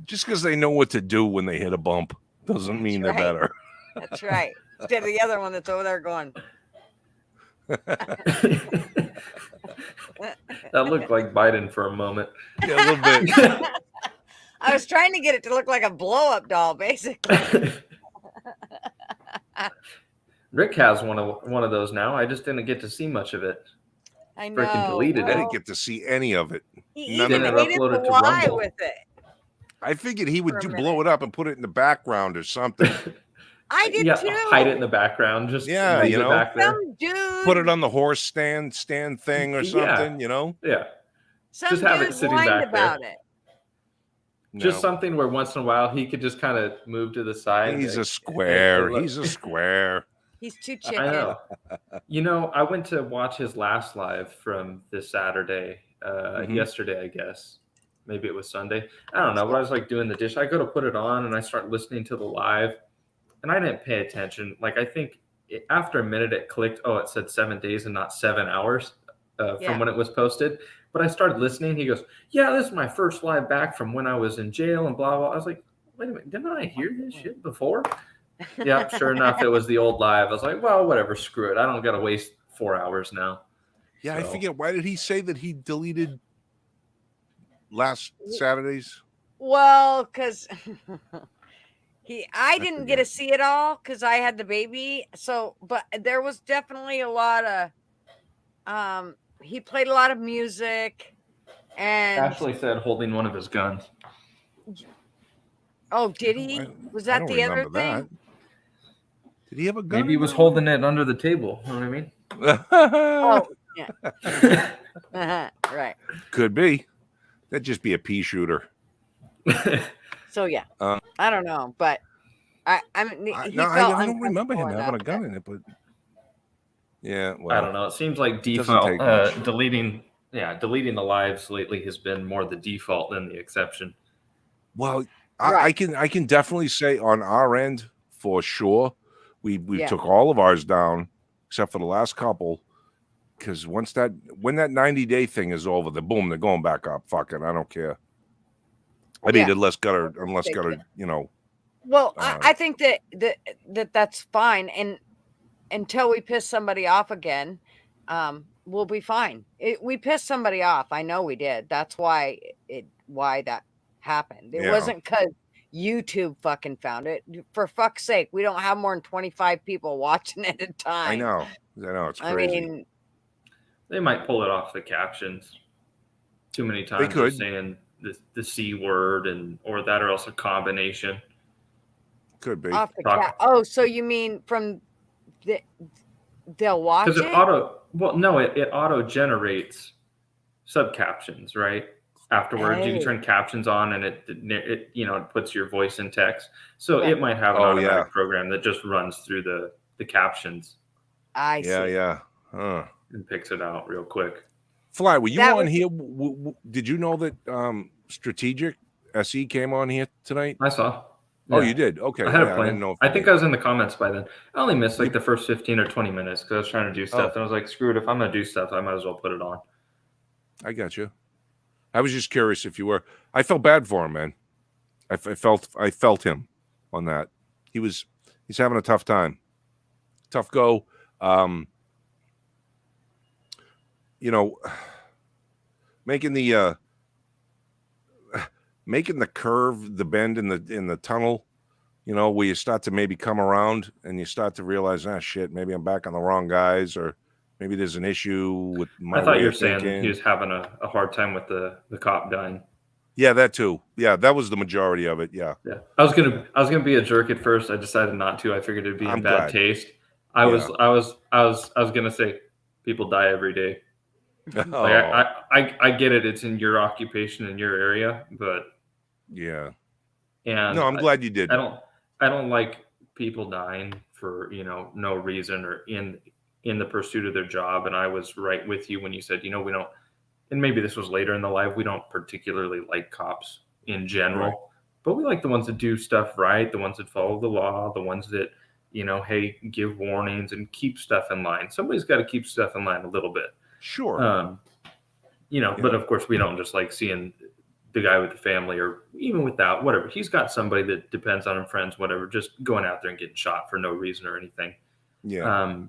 Just because they know what to do when they hit a bump doesn't mean they're better. That's right. Instead of the other one that's over there going. That looked like Biden for a moment. Yeah, a little bit. I was trying to get it to look like a blow-up doll, basically. Rick has one of those now. I just didn't get to see much of it. I know. Freaking deleted I it. didn't get to see any of it. He None even of it. hated Upload it the to Y Rumble. with it. I figured he would For a blow it up and put it in the background or something. I did Yeah, too. hide it in the background. Just Yeah, leave you it know. back there. Some dude. Put it on the horse stand thing or Yeah. something, you know? Yeah, Some just have it dude sitting whined back there. about it. just No. something where once in a while he could just kind of move to the side. He's like, a square. hey, look. He's a square. He's too chicken. I know. You know, I went to watch his last live from this Saturday, yesterday, I guess. Maybe it was Sunday. I don't know. But I was like doing the dish. I go to put it on and I start listening to the live, and I didn't pay attention. Like, I think after a minute it clicked. Oh, it said 7 days and not 7 hours from when it was posted. But I started listening. He goes, "Yeah, this is my first live back from when I was in jail and blah, blah." I was like, wait a minute. Didn't I hear this shit before? Yeah, sure enough, it was the old live. I was like, well, whatever, screw it. I don't got to waste 4 hours now. Yeah, I forget. Why did he say that he deleted last Saturday's? Well, because I didn't get to see it all because I had the baby. So, but there was definitely a lot of, he played a lot of music, and Ashley said holding one of his guns. Oh, did he? Was that the other thing? That. Did he have a gun? Maybe he was holding it under the table. You know what I mean? Oh, yeah. Right. Could be. That'd just be a pea shooter. So yeah, I don't know, but I mean, I don't remember him having a gun in it, but yeah, well, I don't know. It seems like default deleting the lives lately has been more the default than the exception. Well, I can definitely say on our end for sure, we took all of ours down except for the last couple, because when that 90-day thing is over, they're going back up. Fuck it, I don't care. I mean, unless gutter, you know. Well, I think that's fine, and until we piss somebody off again, we'll be fine. We pissed somebody off. I know we did. That's why that happened. It wasn't because YouTube fucking found it. For fuck's sake, we don't have more than 25 people watching at a time. I know. It's crazy. I mean, they might pull it off the captions too many times. They could. Saying the C word or that, or else a combination. Could be. Oh, so you mean from they'll watch it? Because it auto generates subcaptions, right? afterwards. You can Hey. turn captions on, and it it puts your voice in text. So Right. it might have an Oh, automatic yeah. program that just runs through the captions I see. Yeah. Huh. and picks it out real quick. Fly, were you That on was- here? Did you know that Strategic SE came on here tonight? I saw. Oh, Yeah. you did? Okay. I had yeah, a I plan. didn't know if I you think did. I was in the comments by then. I only missed like the first 15 or 20 minutes because I was trying to do stuff. Oh. And I was like, screw it. If I'm going to do stuff, I might as well put it on. I got you. I was just curious if you were. I felt bad for him, man. I felt him on that. He's having a tough time. Tough go. Making the curve, the bend in the tunnel, where you start to maybe come around and you start to realize, shit, maybe I'm back on the wrong guys, or maybe there's an issue with my I thought way you were of saying thinking. he was having a hard time with the cop dying. Yeah, that too. Yeah, that was the majority of it. Yeah. Yeah. I was gonna be a jerk at first. I decided not to. I figured it'd be in I'm bad glad. taste. I was gonna say people die every day. Oh, Like I get it. It's in your occupation in your area, but yeah. and No, I'm glad you did. I don't like people dying for no reason or in the pursuit of their job. And I was right with you when you said we don't. And maybe this was later in the live. We don't particularly like cops in general, Right. but we like the ones that do stuff right, the ones that follow the law, the ones that hey, give warnings and keep stuff in line. Somebody's got to keep stuff in line a little bit. Sure. But of course we don't just like seeing the guy with the family or even without whatever. He's got somebody that depends on him, friends, whatever, just going out there and getting shot for no reason or anything. Yeah.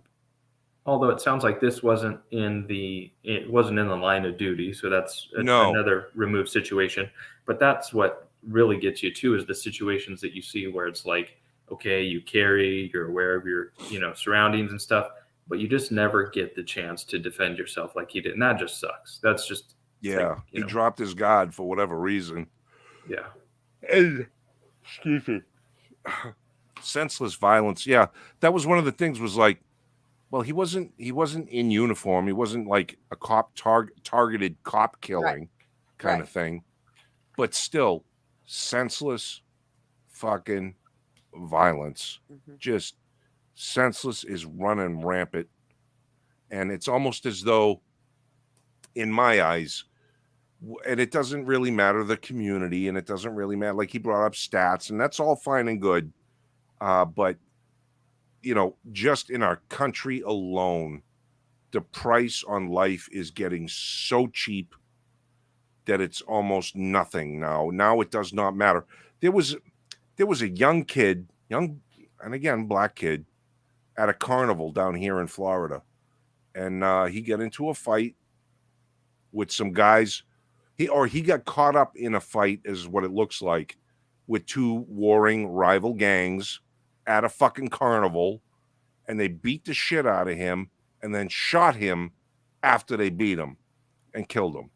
Although it sounds like this wasn't in the line of duty, so that's another removed situation. But that's what really gets you too, is the situations that you see where it's like, okay, you carry, you're aware of your surroundings and stuff, but you just never get the chance to defend yourself like he did, and that just sucks. That's just He dropped his guard for whatever reason. Yeah. And, excuse me. Senseless violence. Yeah, that was one of the things. Was like, well, he wasn't in uniform. He wasn't like a cop targeted cop killing kind of thing. But still, senseless fucking violence. Just senseless is running rampant. And it's almost as though, in my eyes, and it doesn't really matter the community, and it doesn't really matter. Like he brought up stats, and that's all fine and good. But just in our country alone, the price on life is getting so cheap that it's almost nothing now. Now it does not matter. There was a young kid, and again, black kid, at a carnival down here in Florida. And he got into a fight with some guys. He got caught up in a fight, is what it looks like, with two warring rival gangs at a fucking carnival, and they beat the shit out of him and then shot him after they beat him and killed him.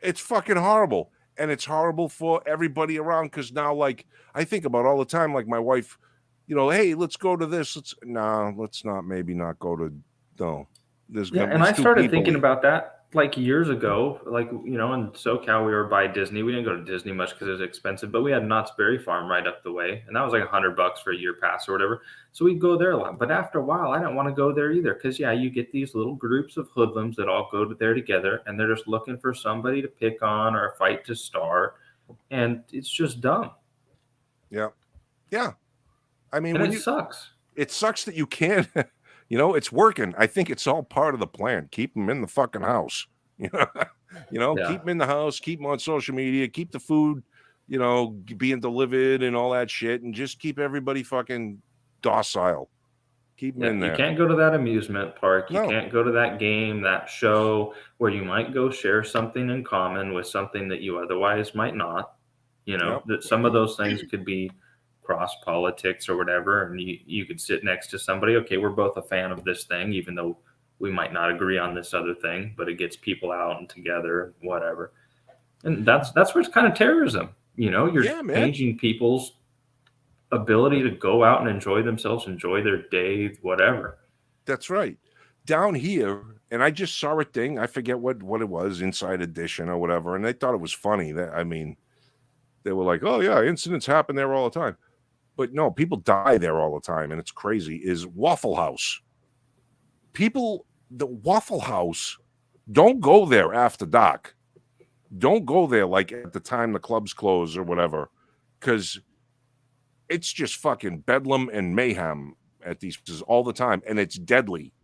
It's fucking horrible. And it's horrible for everybody around, because now, like, I think about all the time, like my wife, hey, let's go to this. Let's maybe not go to, no. And I started thinking about that like years ago, like, in SoCal, we were by Disney. We didn't go to Disney much because it was expensive, but we had Knott's Berry Farm right up the way. And that was like $100 for a year pass or whatever. So we'd go there a lot. But after a while, I didn't want to go there either. Because you get these little groups of hoodlums that all go there together, and they're just looking for somebody to pick on or a fight to start. And it's just dumb. Yeah. Yeah. I mean, and it sucks. It sucks that you can't, it's working. I think it's all part of the plan. Keep them in the fucking house. Keep them in the house, keep them on social media, keep the food, being delivered and all that shit, and just keep everybody fucking docile. Keep them in there. You can't go to that amusement park. You can't go to that game, that show, where you might go share something in common with something that you otherwise might not. That some of those things could be cross politics or whatever, and you could sit next to somebody. Okay, we're both a fan of this thing, even though we might not agree on this other thing, but it gets people out and together, whatever. And that's where it's kind of terrorism. You're changing people's ability to go out and enjoy themselves, enjoy their day, whatever. That's right. down here, and I just saw a thing. I forget what it was, Inside Edition or whatever, and they thought it was funny. That I mean, they were like, "Oh yeah, incidents happen there all the time," but no, people die there all the time, and it's crazy. Is Waffle House? The Waffle House, don't go there after dark. Don't go there like at the time the clubs close or whatever, because it's just fucking bedlam and mayhem at these places all the time, and it's deadly,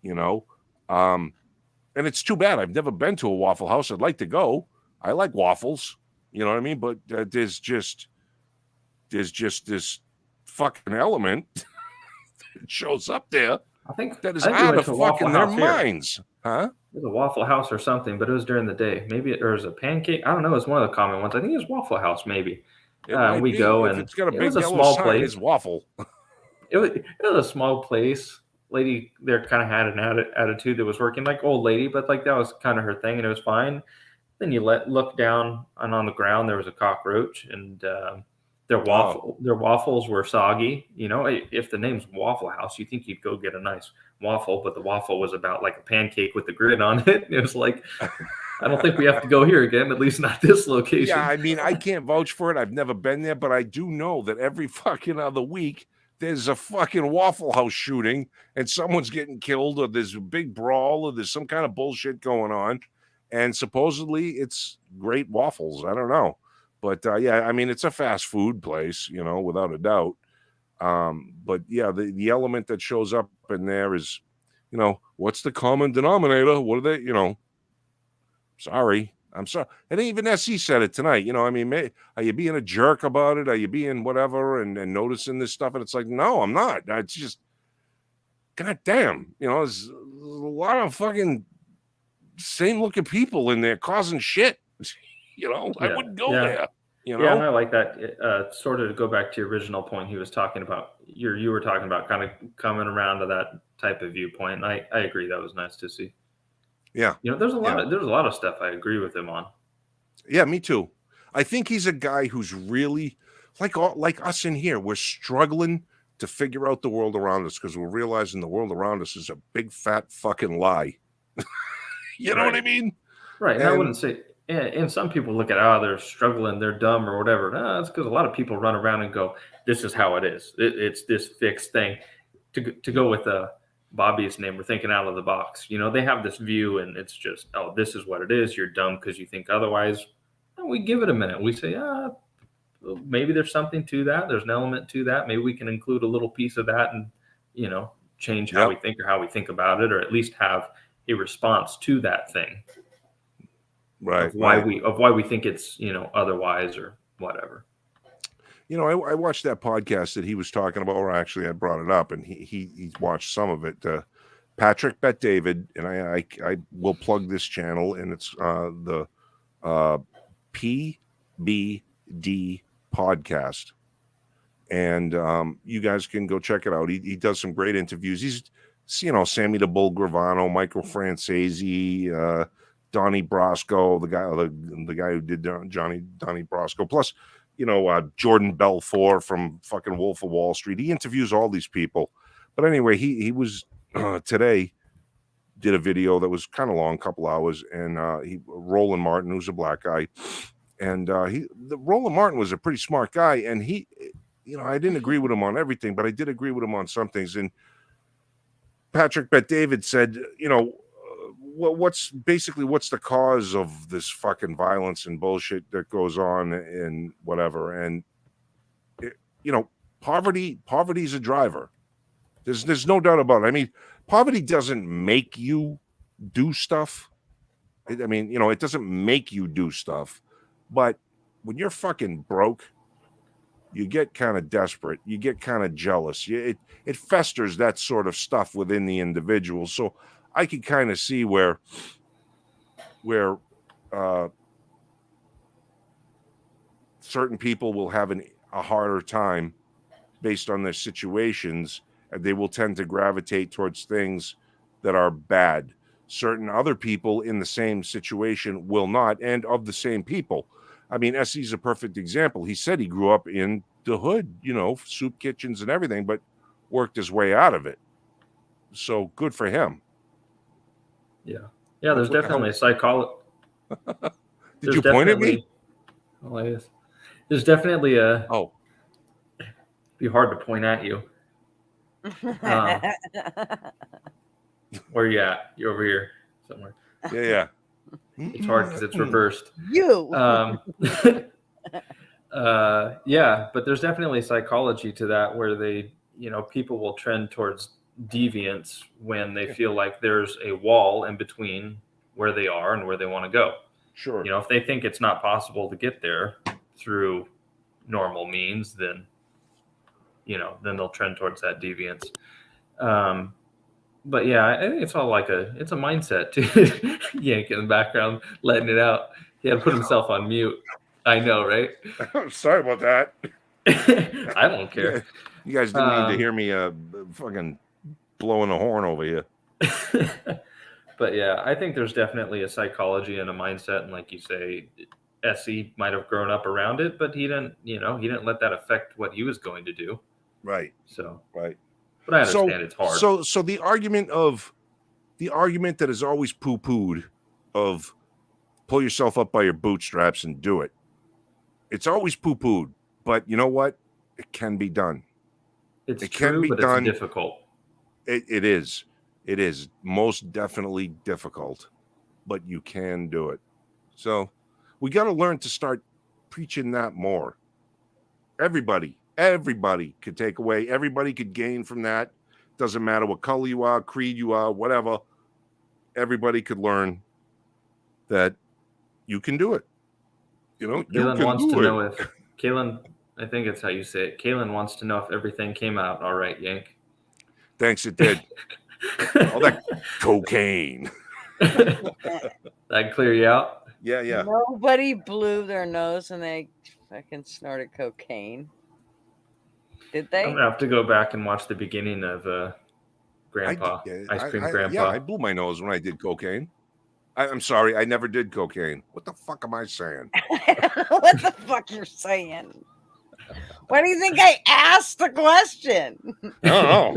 you know. And it's too bad. I've never been to a Waffle House. I'd like to go. I like waffles, you know what I mean. But there's just this fucking element that shows up there. I think that is I think out we of went to fucking their Waffle House here. minds, huh? It was a Waffle House or something, but it was during the day. Maybe it was a pancake. I don't know. It's one of the common ones. I think it was Waffle House, maybe. It might We be. go, If and it's got a it big was a yellow small sign, place. it's waffle. It was a small place. Lady there kind of had an attitude that was working, like old lady, but like that was kind of her thing, and it was fine. Then you look down, and on the ground there was a cockroach, and their waffles were soggy. You know, if the name's Waffle House, you think you'd go get a nice waffle, but the waffle was about like a pancake with the grid on it. It was like, I don't think we have to go here again, at least not this location. Yeah, I mean, I can't vouch for it. I've never been there, but I do know that every fucking other week there's a fucking Waffle House shooting and someone's getting killed, or there's a big brawl, or there's some kind of bullshit going on. And supposedly it's great waffles. I don't know. But yeah, I mean, it's a fast food place, you know, without a doubt. But yeah, the element that shows up in there is, you know, what's the common denominator? What are they, you know? Sorry, I'm sorry. And even SE said it tonight. You know, I mean, are you being a jerk about it? Are you being whatever and noticing this stuff? And it's like, no, I'm not. It's just, God damn, you know, there's a lot of fucking same looking people in there causing shit. You know, I wouldn't go there. You know? Yeah, and I like that. Sort of to go back to your original point, he was talking about, you were talking about kind of coming around to that type of viewpoint. And I agree. That was nice to see. Yeah. You know, there's a lot of stuff I agree with him on. Yeah, me too. I think he's a guy who's really like us in here. We're struggling to figure out the world around us because we're realizing the world around us is a big fat fucking lie. You know what I mean? Right. And I wouldn't say, and some people look at, they're struggling, they're dumb or whatever. No, it's because a lot of people run around and go, this is how it is. It's this fixed thing. To go with Bobby's name, we're thinking out of the box. You know, they have this view and it's just, this is what it is. You're dumb because you think otherwise. And we give it a minute. We say, maybe there's something to that. There's an element to that. Maybe we can include a little piece of that and, you know, change how we think or how we think about it, or at least have a response to that thing. Right. Of why we think it's, you know, otherwise or whatever. You know, I watched that podcast that he was talking about, or actually I brought it up, and he watched some of it. Patrick Bet David, and I will plug this channel, and it's the PBD podcast, and you guys can go check it out. He does some great interviews. He's, you know, Sammy the Bull Gravano, Michael Francesi, Donnie Brasco, the guy who did Donnie Brasco, plus, you know, Jordan Belfort from fucking Wolf of Wall Street. He interviews all these people. But anyway, he was today did a video that was kind of long, couple hours, and Roland Martin, who's a black guy, and Roland Martin was a pretty smart guy, and he, you know, I didn't agree with him on everything, but I did agree with him on some things. And Patrick Bet David said, you know, what's the cause of this fucking violence and bullshit that goes on and whatever? And you know, poverty's a driver. There's no doubt about it. I mean, poverty doesn't make you do stuff. I mean, you know, it doesn't make you do stuff, but when you're fucking broke, you get kind of desperate. You get kind of jealous. It festers that sort of stuff within the individual. So I could kind of see where certain people will have a harder time based on their situations, and they will tend to gravitate towards things that are bad. Certain other people in the same situation will not, and of the same people. I mean, Essie's a perfect example. He said he grew up in the hood, you know, soup kitchens and everything, but worked his way out of it. So good for him. Yeah. There's definitely a psychology. Did you point at me? Well, I guess. There's definitely a. Oh. Be hard to point at you. Where you at? You're over here somewhere. Yeah. It's hard because it's reversed. You. Yeah, but there's definitely psychology to that where they, people will trend towards deviance when they feel like there's a wall in between where they are and where they want to go. Sure. If they think it's not possible to get there through normal means, then they'll trend towards that deviance. But yeah, I think it's all it's a mindset too. Yank in the background, letting it out. He had to put himself on mute. I know, right? Sorry about that. I don't care. You guys didn't need to hear me fucking blowing a horn over here. But yeah, I think there's definitely a psychology and a mindset, and like you say, SE might have grown up around it, but he didn't let that affect what he was going to do. Right. So right. But I understand it's hard. So the argument that is always poo-pooed of pull yourself up by your bootstraps and do it. It's always poo-pooed, but you know what? It can be done. It can be done. It's difficult. It is. It is most definitely difficult, but you can do it. So we got to learn to start preaching that more. Everybody could take away. Everybody could gain from that. Doesn't matter what color you are, creed you are, whatever. Everybody could learn that you can do it. Kaylin wants to know if Kaylin, I think it's how you say it. Kaylin wants to know if everything came out all right, Yank. Thanks, it did. All that cocaine. That clear you out? Yeah. Nobody blew their nose and they fucking snorted cocaine. Did they? I'm gonna have to go back and watch the beginning of Grandpa, Ice Cream Grandpa. Yeah, I blew my nose when I did cocaine. I'm sorry, I never did cocaine. What the fuck am I saying? What the fuck you're saying? Why do you think I asked the question? I don't know.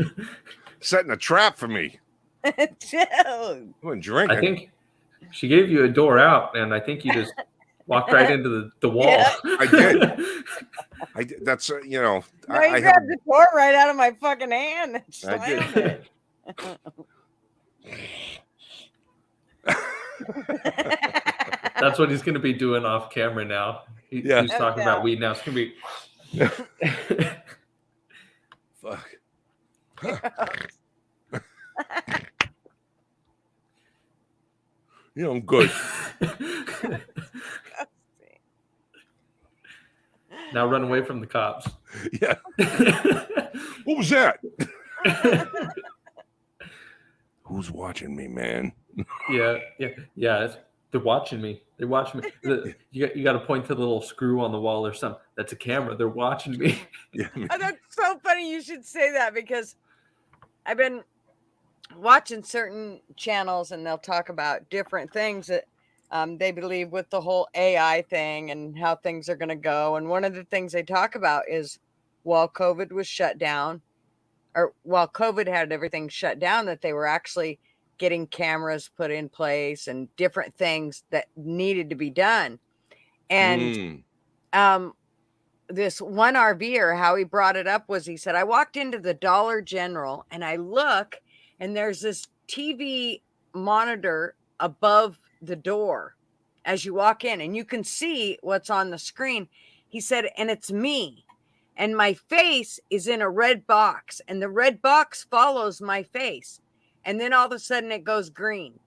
Setting a trap for me. Dude. I wasn't drinking. I think she gave you a door out, and I think you just walked right into the wall. Yeah. I did. That's No, you grabbed the door right out of my fucking hand and slammed it. That's what he's going to be doing off camera now. He's talking about weed now. It's going to be. Fuck. I'm good. Now run away from the cops. Yeah. What was that? Who's watching me, man? Yeah. They're watching me. You got to point to the little screw on the wall or something. That's a camera. They're watching me. Yeah. Oh, that's so funny you should say that, because I've been watching certain channels and they'll talk about different things that they believe with the whole AI thing and how things are going to go. And one of the things they talk about is while COVID was shut down, or while COVID had everything shut down, that they were actually getting cameras put in place and different things that needed to be done. And this one RVer, how he brought it up was, he said, I walked into the Dollar General and I look and there's this TV monitor above the door as you walk in and you can see what's on the screen. He said, and it's me. And my face is in a red box and the red box follows my face. And then all of a sudden it goes green.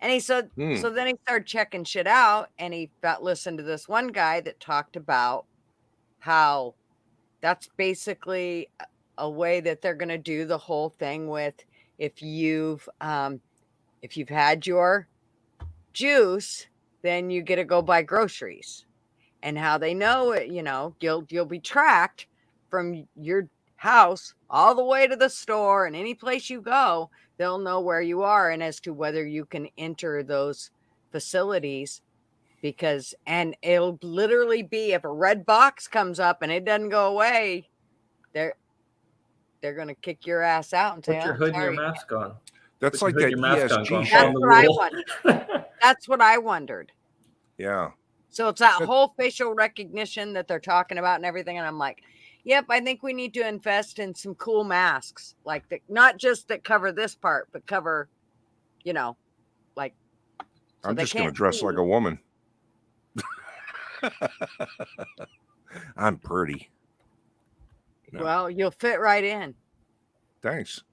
And he said, so then he started checking shit out and he listened to this one guy that talked about how that's basically a way that they're going to do the whole thing with if you've had your juice, then you get to go buy groceries. And how they know it, you'll be tracked from your house all the way to the store, and any place you go, they'll know where you are and as to whether you can enter those facilities. And it'll literally be, if a red box comes up and it doesn't go away, they're going to kick your ass out and say, put your hood and your mask on. That's Put like that your mask on, go ESG on, shit. follow That's the what I rule. wondered. That's what I wondered. Yeah. So it's that whole facial recognition that they're talking about and everything. And I'm like, yep, I think we need to invest in some cool masks, like not just that cover this part, but cover, like. So I'm they just going to can't dress see. like a woman. I'm pretty. No. Well, you'll fit right in. Thanks.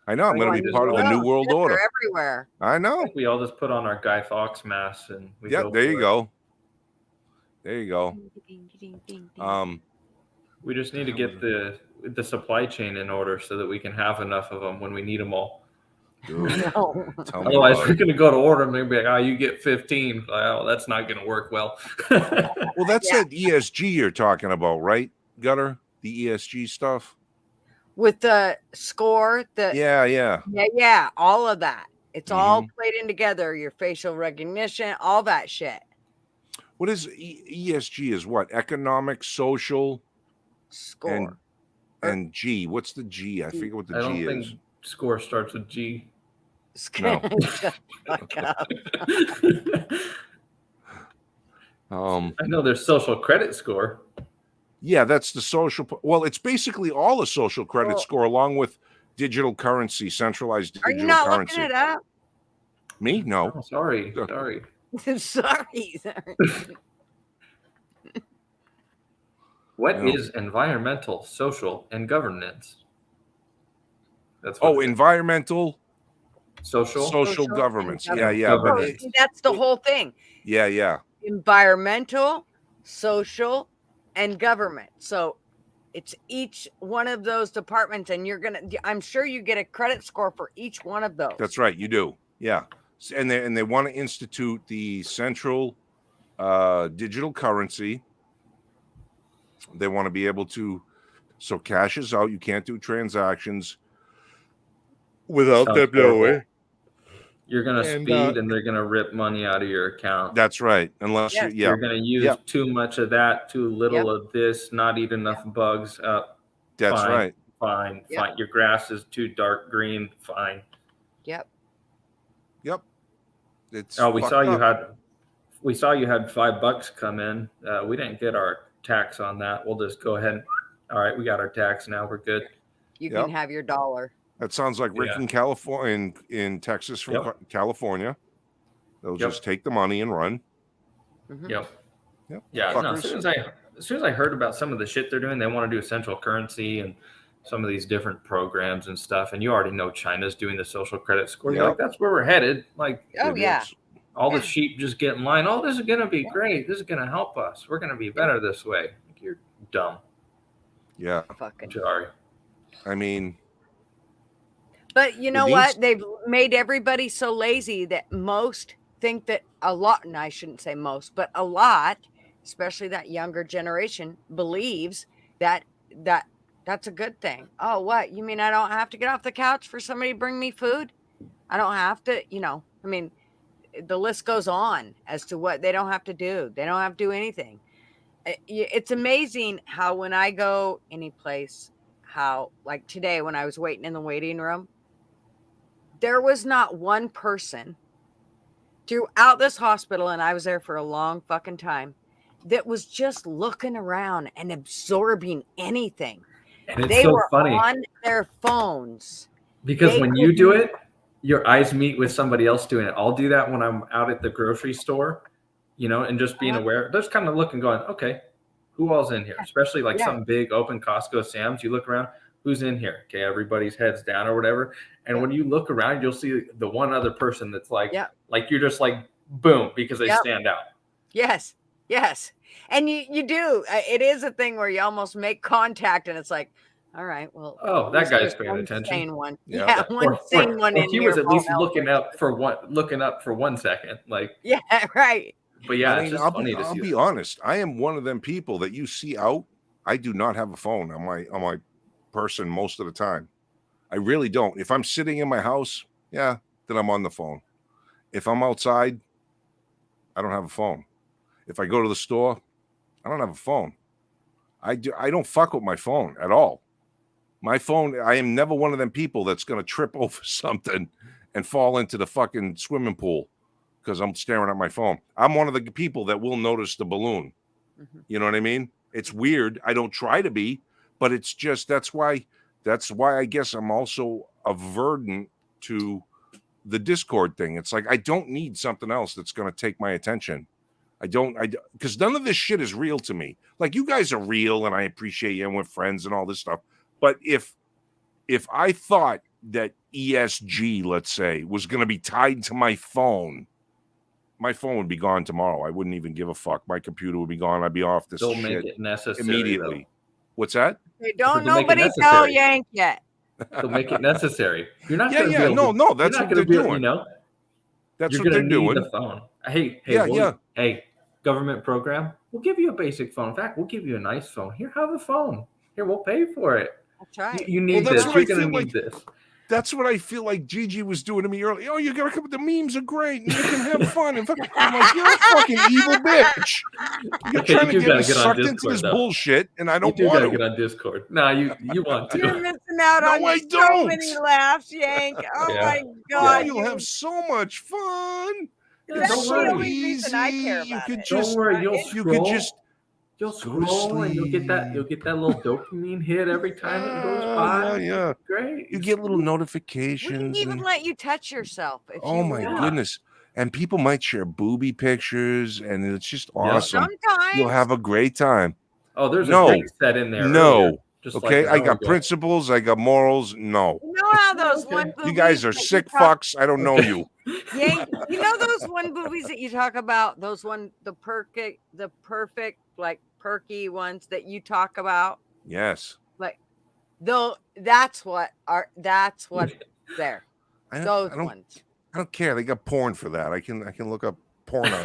I know. I'm Well, going to be you part of the New will. World They're Order. everywhere. I know. We all just put on our Guy Fawkes masks and we Yeah, go there for you it. go. There you go. We just need to get the supply chain in order so that we can have enough of them when we need them all. Dude, No. tell me Otherwise, about we're it. going to go to order them and they'll be like, oh, you get 15. Like, oh, that's not going to work well. Well, that's Yeah. that ESG you're talking about, right, Gutter? The ESG stuff? With the score, Yeah. all of that. It's all played in together. Your facial recognition, all that shit. What is ESG? Is what? Economic, social, Score. and G. What's the G? I forget what the I don't G think is. score starts with G. No. Shut the fuck up. I know there's social credit score. Yeah, that's the social. Well, it's basically all the social credit score, along with digital currency, centralized Are digital you not currency. looking it up? Me? No. Oh, sorry. Sorry. What is environmental, social, and governance? That's environmental, social governments. Yeah. Governance. See, that's the whole thing. Yeah. Environmental, social, and government. So it's each one of those departments, and I'm sure you get a credit score for each one of those. That's right. You do. Yeah. And they want to institute the central digital currency. They want to be able to, so cash is out. You can't do transactions without them knowing. You're going to speed and they're going to rip money out of your account. That's right. Unless you're going to use too much of that, too little of this, not eat enough bugs up. That's right. Fine. Your grass is too dark green. Fine. Yep. It's we saw you had $5 come in. We didn't get our tax on that. We'll just go ahead. All right, we got our tax now. We're good. You can have your $1. That sounds like Rick in California, in Texas from California. They'll just take the money and run. Mm-hmm. Yep. Yeah. No, as soon as I heard about some of the shit they're doing, they want to do a central currency and some of these different programs and stuff. And you already know China's doing the social credit score. You're like, that's where we're headed. Like, all the sheep just get in line. Oh, this is going to be great. This is going to help us. We're going to be better this way. Like, you're dumb. Yeah. Fucking sorry. I mean, but you know what? They've made everybody so lazy that most think that a lot, and I shouldn't say most, but a lot, especially that younger generation, believes that that's a good thing. Oh, what? You mean I don't have to get off the couch for somebody to bring me food? I don't have to, I mean, the list goes on as to what they don't have to do. They don't have to do anything. It's amazing how when I go any place, how like today when I was waiting in the waiting room, there was not one person throughout this hospital, and I was there for a long fucking time, that was just looking around and absorbing anything. And it's they so were funny on their phones. Because when you do it, your eyes meet with somebody else doing it. I'll do that when I'm out at the grocery store, and just being aware. Just kind of looking, going, okay, who all's in here? Especially like something big, open Costco, Sam's. You look around, who's in here? Okay, everybody's heads down or whatever. And when you look around, you'll see the one other person that's like you're just like, boom, because they stand out. Yes. And you do. It is a thing where you almost make contact, and it's like, all right, well. Oh, that guy's paying attention. Sane one. Yeah. One sane one. He was at least looking up for 1 second. Like. Yeah, right. But yeah, it's just funny to see. I'll be honest. I am one of them people that you see out. I do not have a phone on my person most of the time. I really don't. If I'm sitting in my house, then I'm on the phone. If I'm outside, I don't have a phone. If I go to the store, I don't have a phone. I don't fuck with my phone at all. My phone, I am never one of them people that's going to trip over something and fall into the fucking swimming pool because I'm staring at my phone. I'm one of the people that will notice the balloon. You know what I mean? It's weird. I don't try to be, but it's just that's why I guess I'm also averted to the Discord thing. It's like I don't need something else that's going to take my attention. Because none of this shit is real to me. Like, you guys are real, and I appreciate you, and we're friends and all this stuff. But if I thought that ESG, let's say, was going to be tied to my phone would be gone tomorrow. I wouldn't even give a fuck. My computer would be gone. I'd be off this Don't shit make it necessary immediately. though. What's that? Hey, don't Don't make it nobody tell necessary. Yank yet. Don't make it necessary. You're not Yeah, going to yeah, be able to, no, that's you're not what gonna they're be, doing. You know, That's you're what they're going to need doing. the phone. Hey, Yeah, we'll- yeah. Hey, government program. We'll give you a basic phone. In fact, we'll give you a nice phone. Here, have a phone. Here, we'll pay for it. That's right. You need that's this. what You're I going to feel need this. That's what I feel like Gigi was doing to me earlier. Oh, you gotta come with the memes are great and you can have fun. And I'm like, you're a fucking evil bitch. You're Okay, trying you to gotta get me get on sucked into Discord, this though. bullshit, and I You don't do want gotta to. get on Discord. No, you want You're to. missing out No, on I so don't. many laughs, Yank. Oh Yeah. my Oh, God. you'll have so much fun. Yeah, It's That's don't so the worry. only reason I care easy. You about could it. just, Don't worry, you'll you scroll. could just You'll go to scroll and you'll get that sleep. little dopamine hit every time it goes by. Yeah. Great. You get little We can notifications. even And, let you touch yourself if oh you my want. goodness. And people might share booby pictures, and it's just awesome. Sometimes. You'll have a great time. Oh, there's No. a great set in there. No. Earlier, just Okay, like I an hour got ago. principles. I got morals. No, You know how those Okay. one you boobies guys are that you sick talk- fucks. I don't know Okay. you. Yank, you know those one boobies that you talk about? The perfect, like perky ones that you talk about? Yes, Like, though, that's what there. I Those don't. ones. I don't care. They got porn for that. I can look up porno.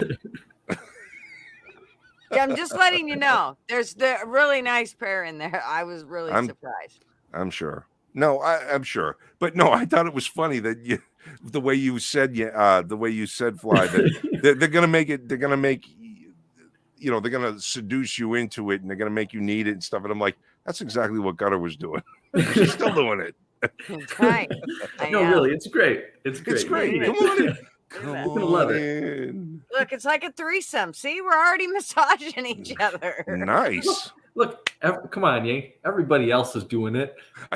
Yeah, I'm just letting you know. There's the really nice pair in there. I was really surprised. I'm sure. No, I'm sure. But no, I thought it was funny that the way you said, Fly, that they're gonna make it. They're gonna make, they're gonna seduce you into it, and they're gonna make you need it and stuff. And I'm like, that's exactly what Gutter was doing. She's still doing it. That's right. No, really, it's great. It's great. It's great. Yeah. Come on in. Come Come You're gonna love on it. in. Look, it's like a threesome. See, we're already massaging each other. Nice. Look, come on, Yank. Everybody else is doing it.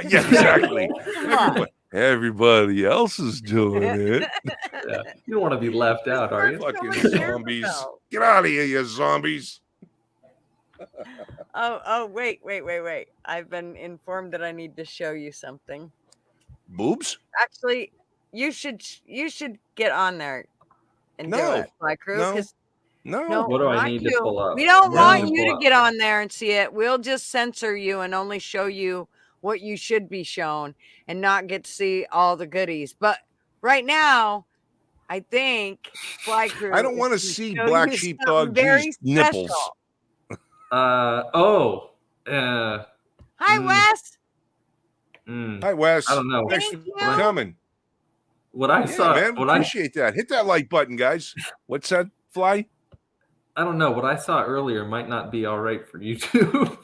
Yeah, exactly. Come on. Everybody else is doing it. Yeah. You don't want to be left out, are you? Fucking many years zombies. ago. Get out of here, you zombies. Oh, wait. I've been informed that I need to show you something. Boobs? Actually, you should get on there and do No. it, Fly Crew. No. 'Cause No. What do I not need you. to pull up? We don't What do I want need to you pull to up? get on there and see it. We'll just censor you and only show you what you should be shown and not get to see all the goodies. But right now, I think Fly Crew. I don't is want to gonna see show Black you Sheepdog something very G's nipples. special. Hi, Wes. Hi, Wes. I don't know. Thanks Thank for you. coming. What I Yeah, saw, man. what I Appreciate that. Hit that like button, guys. What's that, Fly? don't know. What I saw earlier might not be all right for YouTube.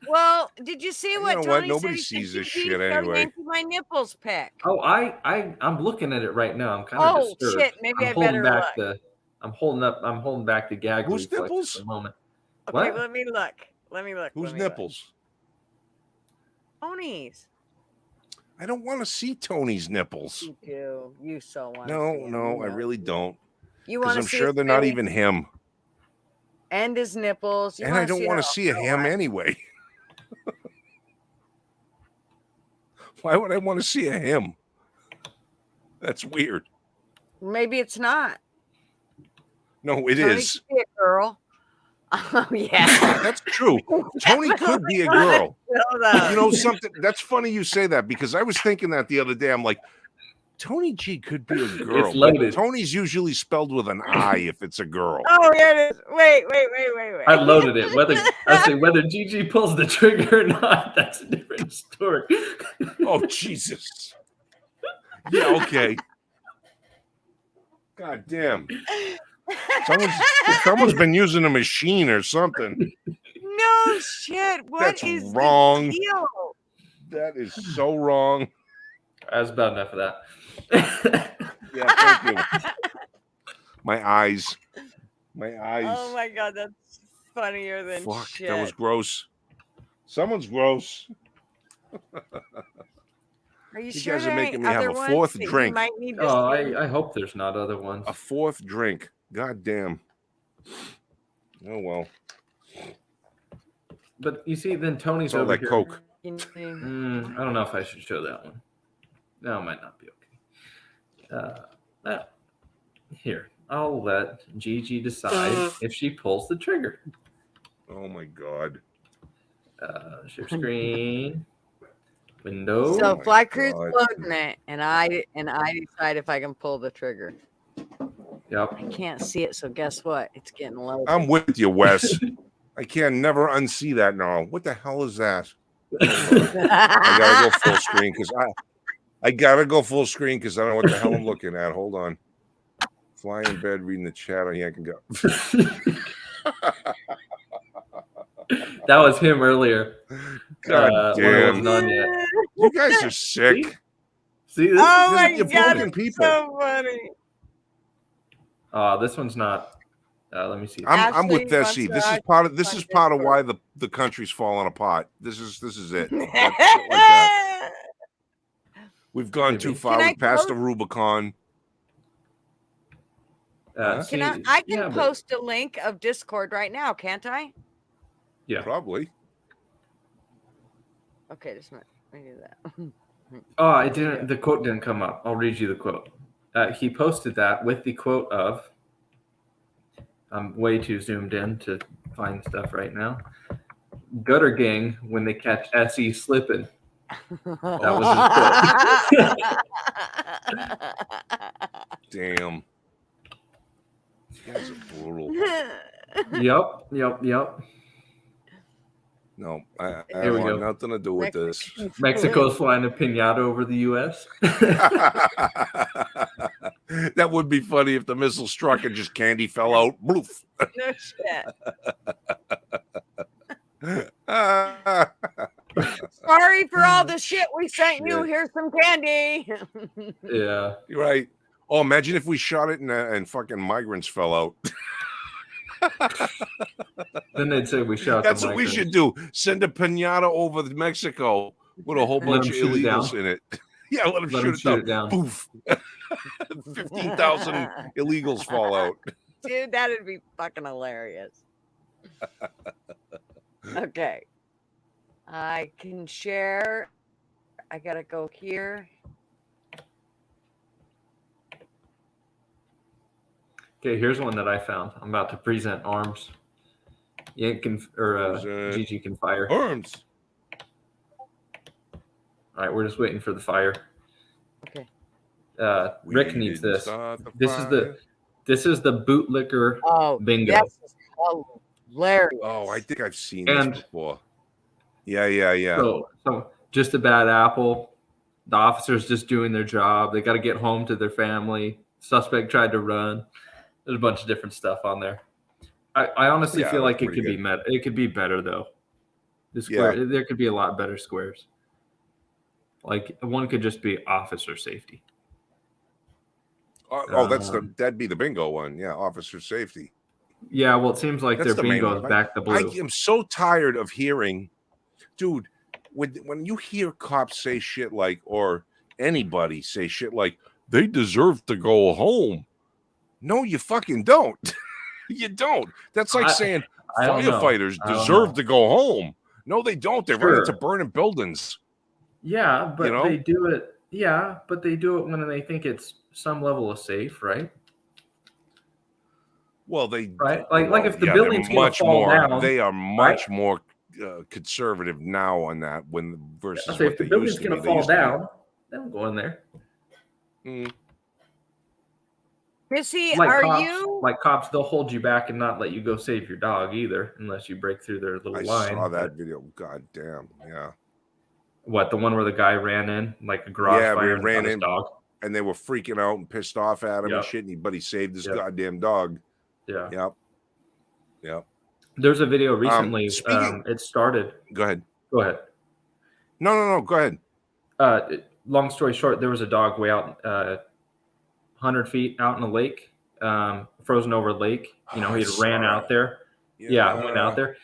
Well, did you see You what know Tony what? said? Nobody He said, sees this "Gigi, shit show anyway." Yankee my nipples pic. Oh, I'm looking at it right now. I'm kind of Oh, disturbed. shit. Maybe I I'm holding better back look. I'm holding back the gag Whose reflex nipples? at the moment. Okay, What? let me look. Let me look. Whose let me look. nipples? Tony's. I don't want to see Tony's nipples. You do. You so want No, to see him. no, You I know really you do. don't. You Because want to I'm see sure his they're not face even him. and his nipples. You And I wanna don't see want it to all. see a Go him on. anyway. Why would I want to see a him? That's weird. Maybe it's not. No, it Tony is. could be a girl. Oh yeah. That's true. Tony could be a girl. You You know something? That's funny you say that because I was thinking that the other day. I'm like, Tony G could be a girl. It's loaded. But Tony's usually spelled with an I if it's a girl. Oh, here it is. Wait. I loaded it. Whether Gigi pulls the trigger or not, that's a different story. Oh, Jesus. Yeah, okay. God damn. Someone's been using a machine or something. No shit. What That's is wrong. the deal? That is so wrong. That's about enough of that. Yeah, thank you. My eyes. Oh my god, that's funnier than Fuck, shit. that was gross. Someone's gross. Are you You sure guys are there making ain't me have other a ones fourth that you drink. might need to Oh, see? I hope there's not other ones. A fourth drink. God damn. Oh well. But you see, then Tony's So over like here. Coke. I don't know if I should show that one. No, it might not be okay. Here, I'll let Gigi decide if she pulls the trigger. Oh my god. Share screen. Window. So my Fly Crew's God. loading it, and I decide if I can pull the trigger. Yep. I can't see it, so guess what? It's getting loaded. I'm with you, Wes. I can never unsee that now. What the hell is that? I gotta go full screen because I gotta go full screen because I don't know what the hell I'm looking at. Hold on. Fly in bed, reading the chat. I can go. That was him earlier. God when it damn. wasn't on yet. You guys are sick. See this? Oh This my is- you're god, broken it's people. so funny. This one's not. Let me see. I'm with Ashley wants Bessie. to This is ask part of on why the country's falling apart. This is it. Shit like that. We've gone too far. Can I We've passed the post- Rubicon. Can I can post a link of Discord right now, can't I? Yeah. Probably. Okay, just let me do that. Oh, it didn't. The quote didn't come up. I'll read you the quote. He posted that with the quote of. I'm way too zoomed in to find stuff right now. Gutter gang when they catch SE slipping. That was his quote. Damn. You guys are brutal. Yep. No, I Here we want go. nothing to do with this. Mexico's flying a piñata over the U.S. That would be funny if the missile struck and just candy fell out. Bloof. No shit. Sorry for all the shit we sent you. Shit. Here's some candy. Yeah. You're right. Oh, imagine if we shot it and fucking migrants fell out. Then they'd say we shot. That's what we should do. Send a piñata over to Mexico with a whole bunch of illegals in it. Yeah, let them shoot it down. Poof. 15,000 illegals fall out. Dude, that'd be fucking hilarious. Okay. I can share. I gotta go here. Okay, here's one that I found. I'm about to present arms. Yank can Gigi can fire. Arms. All right, we're just waiting for the fire. Okay. Rick needs this. This is the bootlicker bingo. That's hilarious. Oh, I think I've seen this before. Yeah. So just a bad apple. The officer's just doing their job. They got to get home to their family. Suspect tried to run. There's a bunch of different stuff on there. I honestly feel like it could be it could be better though. There could be a lot better squares. Like one could just be officer safety. That'd be the bingo one. Yeah, officer safety. Yeah, well, it seems like their bingo is back to blue. I am so tired of hearing, dude, when you hear cops say shit like, or anybody say shit like, they deserve to go home. No, you fucking don't. You don't. That's like saying firefighters deserve to go home. No, they don't. They run into burning buildings. Yeah, but they do it. Yeah, but they do it when they think it's some level of safe, right? Well, they like if the building's going to fall down, they are much more conservative now on that versus what if the building's going to fall down, they don't go in there. Missy, like cops, they'll hold you back and not let you go save your dog either, unless you break through their little line. I saw that video. God damn, yeah. What, the one where the guy ran in like a garage fire and ran in his dog, and they were freaking out and pissed off at him and shit, but he saved his goddamn dog. Yeah. Yep. There's a video recently. It started. Go ahead. No. Go ahead. Long story short, there was a dog way out 100 feet out in the lake, frozen over lake. You know, he had ran out there. Yeah, went out there.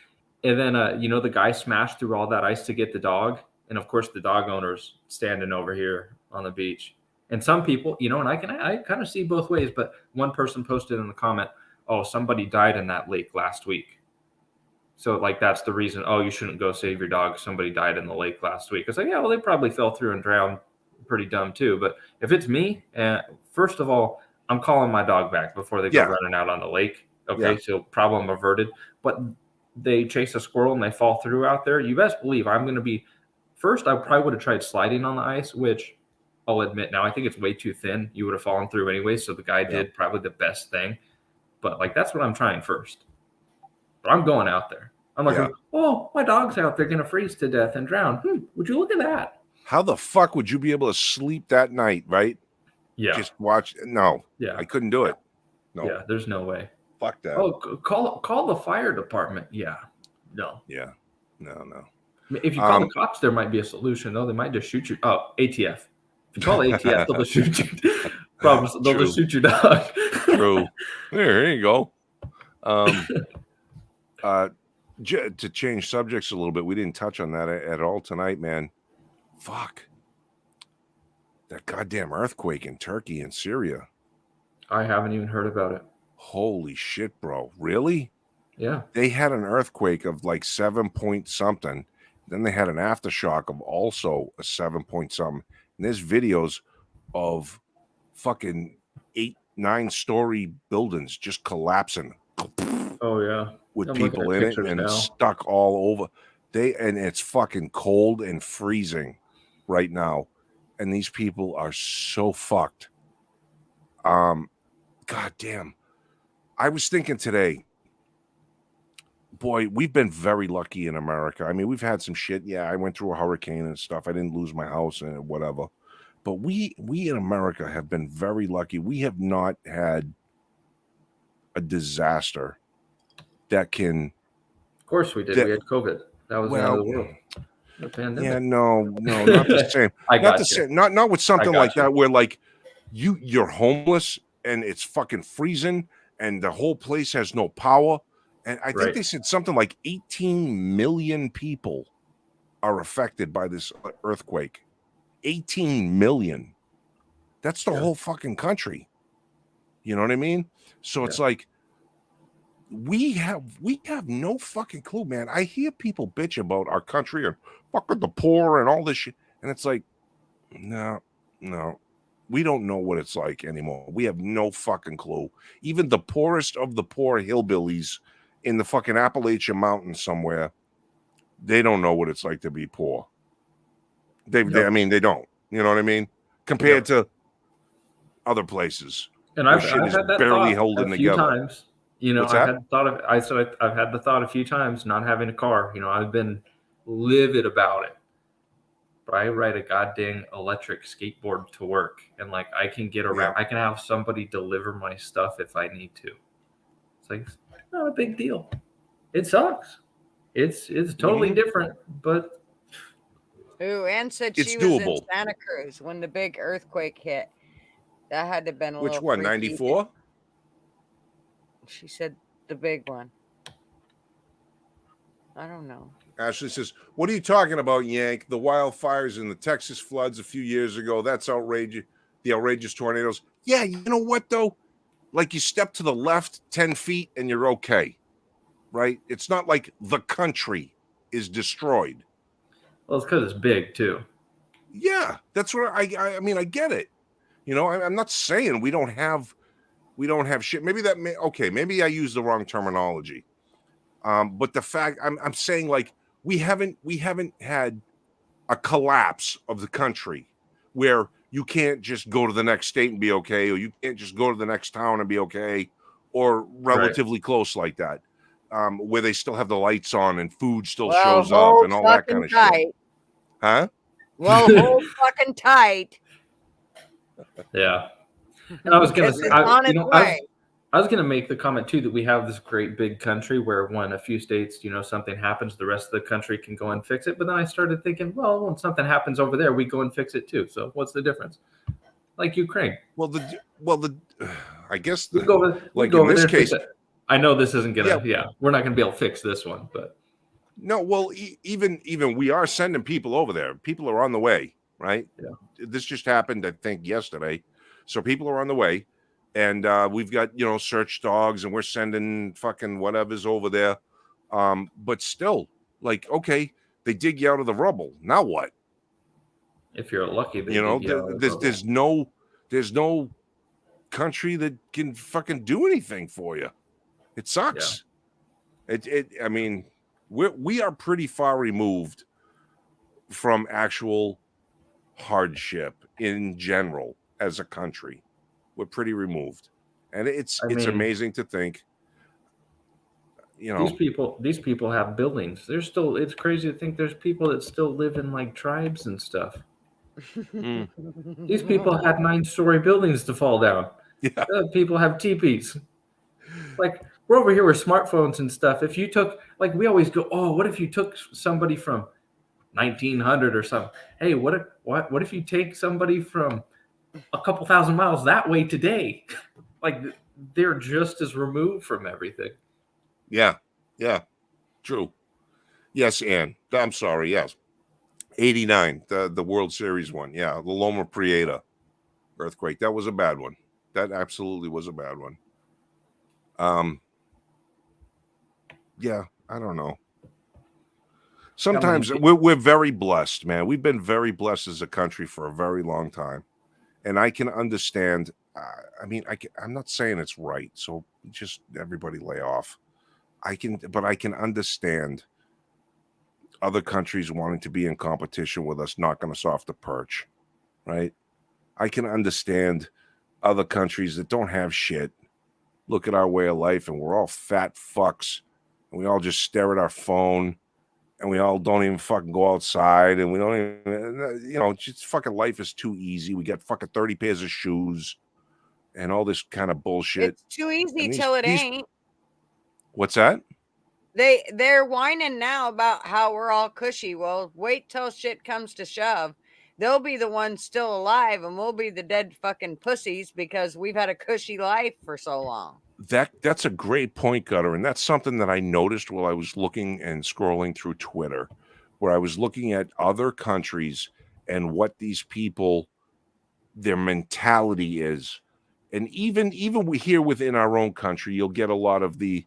And then, you know, the guy smashed through all that ice to get the dog. And of course, the dog owner's standing over here on the beach. And some people, you know, and I kind of see both ways, but one person posted in the comment, oh, somebody died in that lake last week. So like, that's the reason, oh, you shouldn't go save your dog. Somebody died in the lake last week. It's like, yeah, well, they probably fell through and drowned. Pretty dumb too. But if it's me, first of all, I'm calling my dog back before they go running out on the lake. Okay, so problem averted. But they chase a squirrel and they fall through out there. You best believe I'm going to be first. I probably would have tried sliding on the ice, which I'll admit now I think it's way too thin. You would have fallen through anyway. So the guy did probably the best thing. But like, that's what I'm trying first. But I'm going out there. I'm like, oh, my dog's out there going to freeze to death and drown. Would you look at that? How the fuck would you be able to sleep that night, right? Yeah. Just watch. No. Yeah. I couldn't do it. No. Yeah, there's no way. Fuck that. Oh, call the fire department. Yeah. No. Yeah. No. If you call the cops, there might be a solution, though. They might just shoot you. Oh, ATF. If you call ATF, they'll just shoot you. Promise, they'll just shoot your dog. True. There you go. To change subjects a little bit, we didn't touch on that at all tonight, man. Fuck. That goddamn earthquake in Turkey and Syria. I haven't even heard about it. Holy shit, bro. Really? Yeah. They had an earthquake of like 7 point something. Then they had an aftershock of also a 7 point something. And there's videos of fucking 8-9 story buildings just collapsing. Oh, yeah. With people in it and stuck all over. And it's fucking cold and freezing right now. And these people are so fucked. God damn. I was thinking today, boy, we've been very lucky in America. I mean, we've had some shit. Yeah, I went through a hurricane and stuff. I didn't lose my house and whatever. But we in America have been very lucky. We have not had a disaster that can. Of course we did. We had COVID. That was out of the world. The pandemic. Yeah, no, not the same. Not the same. Not with something like that where like you're homeless and it's fucking freezing and the whole place has no power. And I think they said something like 18 million people are affected by this earthquake. 18 million. That's the whole fucking country. You know what I mean? So it's like we have no fucking clue, man. I hear people bitch about our country or fucking the poor and all this shit. And it's like, no. We don't know what it's like anymore. We have no fucking clue. Even the poorest of the poor hillbillies in the fucking Appalachian Mountains somewhere, they don't know what it's like to be poor. They don't. You know what I mean? Compared to other places. And I've had that barely holding together. A few times. You know, I've had the thought a few times not having a car. You know, I've been livid about it. But I ride a goddamn electric skateboard to work, and like I can get around. I can have somebody deliver my stuff if I need to. It's like not a big deal. It sucks. It's totally different, but. Ooh, Ann said she was in Santa Cruz when the big earthquake hit. That had to have been a little. Which one? 94. She said the big one. I don't know. Ashley says, what are you talking about, Yank? The wildfires and the Texas floods a few years ago. That's outrageous. The outrageous tornadoes. Yeah, you know what, though? Like you step to the left 10 feet and you're okay, right? It's not like the country is destroyed. Well, it's because it's big, too. Yeah, that's what I mean, I get it. You know, I'm not saying we don't have shit. Maybe maybe I used the wrong terminology. But the fact I'm saying, like, we haven't had a collapse of the country where you can't just go to the next state and be okay, or you can't just go to the next town and be okay, or relatively close like that, where they still have the lights on and food still shows up and all that kind of shit. Huh? Well, hold fucking tight. Yeah. And I was gonna make the comment too that we have this great big country where when a few states, you know, something happens, the rest of the country can go and fix it. But then I started thinking, well, when something happens over there, we go and fix it too. So what's the difference? like Ukraine. I guess we go over, like go in over this there case, I know this isn't gonna. Yeah, we're not gonna be able to fix this one, but no. Well, even we are sending people over there. People are on the way, right? Yeah. This just happened, I think, yesterday. So people are on the way, and we've got search dogs, and we're sending fucking whatever's over there. But still, like, okay, they dig you out of the rubble. Now what? If you're lucky, they dig you out of the rubble. There's no country that can fucking do anything for you. It sucks. I mean, we are pretty far removed from actual hardship in general as a country. We're pretty removed, and it's amazing to think. These people have buildings. It's crazy to think there's people that still live in like tribes and stuff. These people had 9-story buildings to fall down. Yeah. People have teepees. Like, we're over here with smartphones and stuff. If you took, like, we always go, oh, what if you took somebody from 1900 or something? Hey, what if you take somebody from a couple thousand miles that way today? Like, they're just as removed from everything. Yeah, true. Yes, Ann. I'm sorry. Yes, 89, the World Series one. Yeah, the Loma Prieta earthquake. That was a bad one. That absolutely was a bad one. Yeah, I don't know. Sometimes we're very blessed, man. We've been very blessed as a country for a very long time, and I can understand. I'm not saying it's right, so just everybody lay off. But I can understand other countries wanting to be in competition with us, knocking us off the perch, right? I can understand other countries that don't have shit look at our way of life, and we're all fat fucks, and we all just stare at our phone, and we all don't even fucking go outside, and we don't even, just fucking life is too easy. We got fucking 30 pairs of shoes and all this kind of bullshit. It's too easy till it ain't. What's that? They're whining now about how we're all cushy. Well, wait till shit comes to shove. They'll be the ones still alive, and we'll be the dead fucking pussies because we've had a cushy life for so long. That's a great point, Gutter, and that's something that I noticed while I was looking and scrolling through Twitter, where I was looking at other countries and what these people, their mentality is, and even here within our own country, you'll get a lot of the.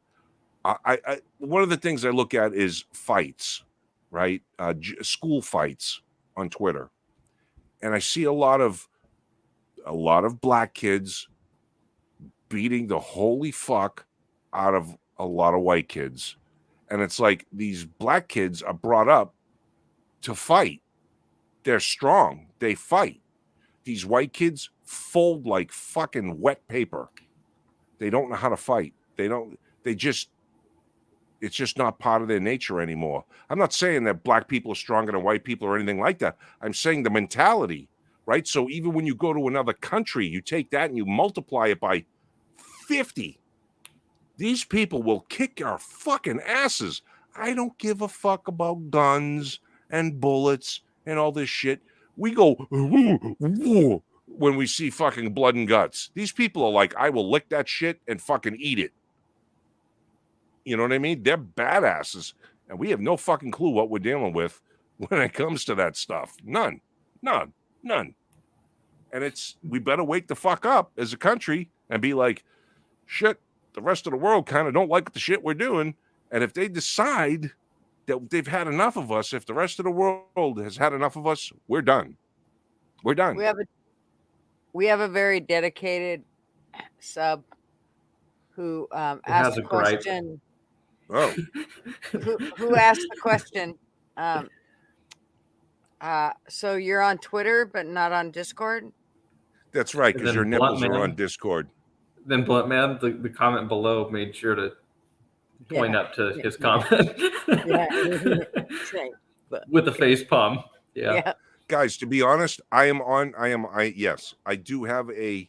One of the things I look at is fights, right? School fights on Twitter, and I see a lot of black kids beating the holy fuck out of a lot of white kids, and it's like these black kids are brought up to fight. They're strong. They fight. These white kids fold like fucking wet paper. They don't know how to fight. It's just not part of their nature anymore. I'm not saying that black people are stronger than white people or anything like that. I'm saying the mentality, right? So even when you go to another country, you take that and you multiply it by 50. These people will kick our fucking asses. I don't give a fuck about guns and bullets and all this shit. We go when we see fucking blood and guts. These people are like, I will lick that shit and fucking eat it. You know what I mean? They're badasses, and we have no fucking clue what we're dealing with when it comes to that stuff. None. And we better wake the fuck up as a country and be like, shit, the rest of the world kind of don't like the shit we're doing. And if they decide that they've had enough of us, if the rest of the world has had enough of us, we're done. We're done. We have a very dedicated sub who asked a question. Oh. who asked the question? So you're on Twitter, but not on Discord? That's right, because your nipples are on Discord. Then Blunt Man, the comment below made sure to point up to his comment. With a face palm. Yeah. Guys, to be honest, yes, I do have a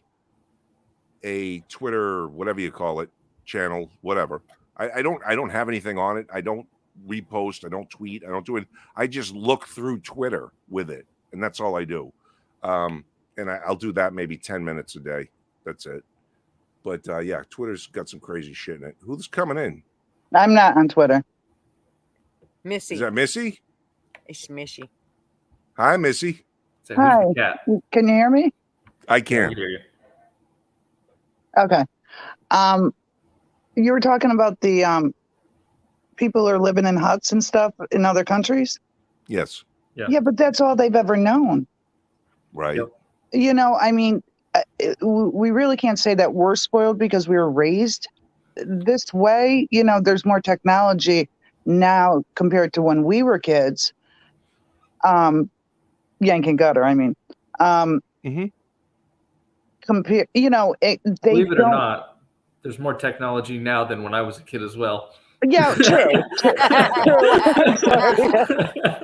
Twitter, whatever you call it, channel, whatever. I don't have anything on it. I don't repost. I don't tweet. I don't do it. I just look through Twitter with it, and that's all I do. And and I'll do that maybe 10 minutes a day. That's it. But yeah, Twitter's got some crazy shit in it. Who's coming in? I'm not on Twitter. Missy. Is that Missy? It's Missy. Hi, Missy. So Hi. who's the cat? Can you hear me? I I can. can hear you. Okay. You were talking about the people are living in huts and stuff in other countries. Yes. Yeah, but that's all they've ever known. Right. Yep. You know, I mean, we really can't say that we're spoiled because we were raised this way. You know, there's more technology now compared to when we were kids. Yank and gutter, I mean. Compare, you know, they Believe it or don't. not, there's more technology now than when I was a kid as well. Yeah, true.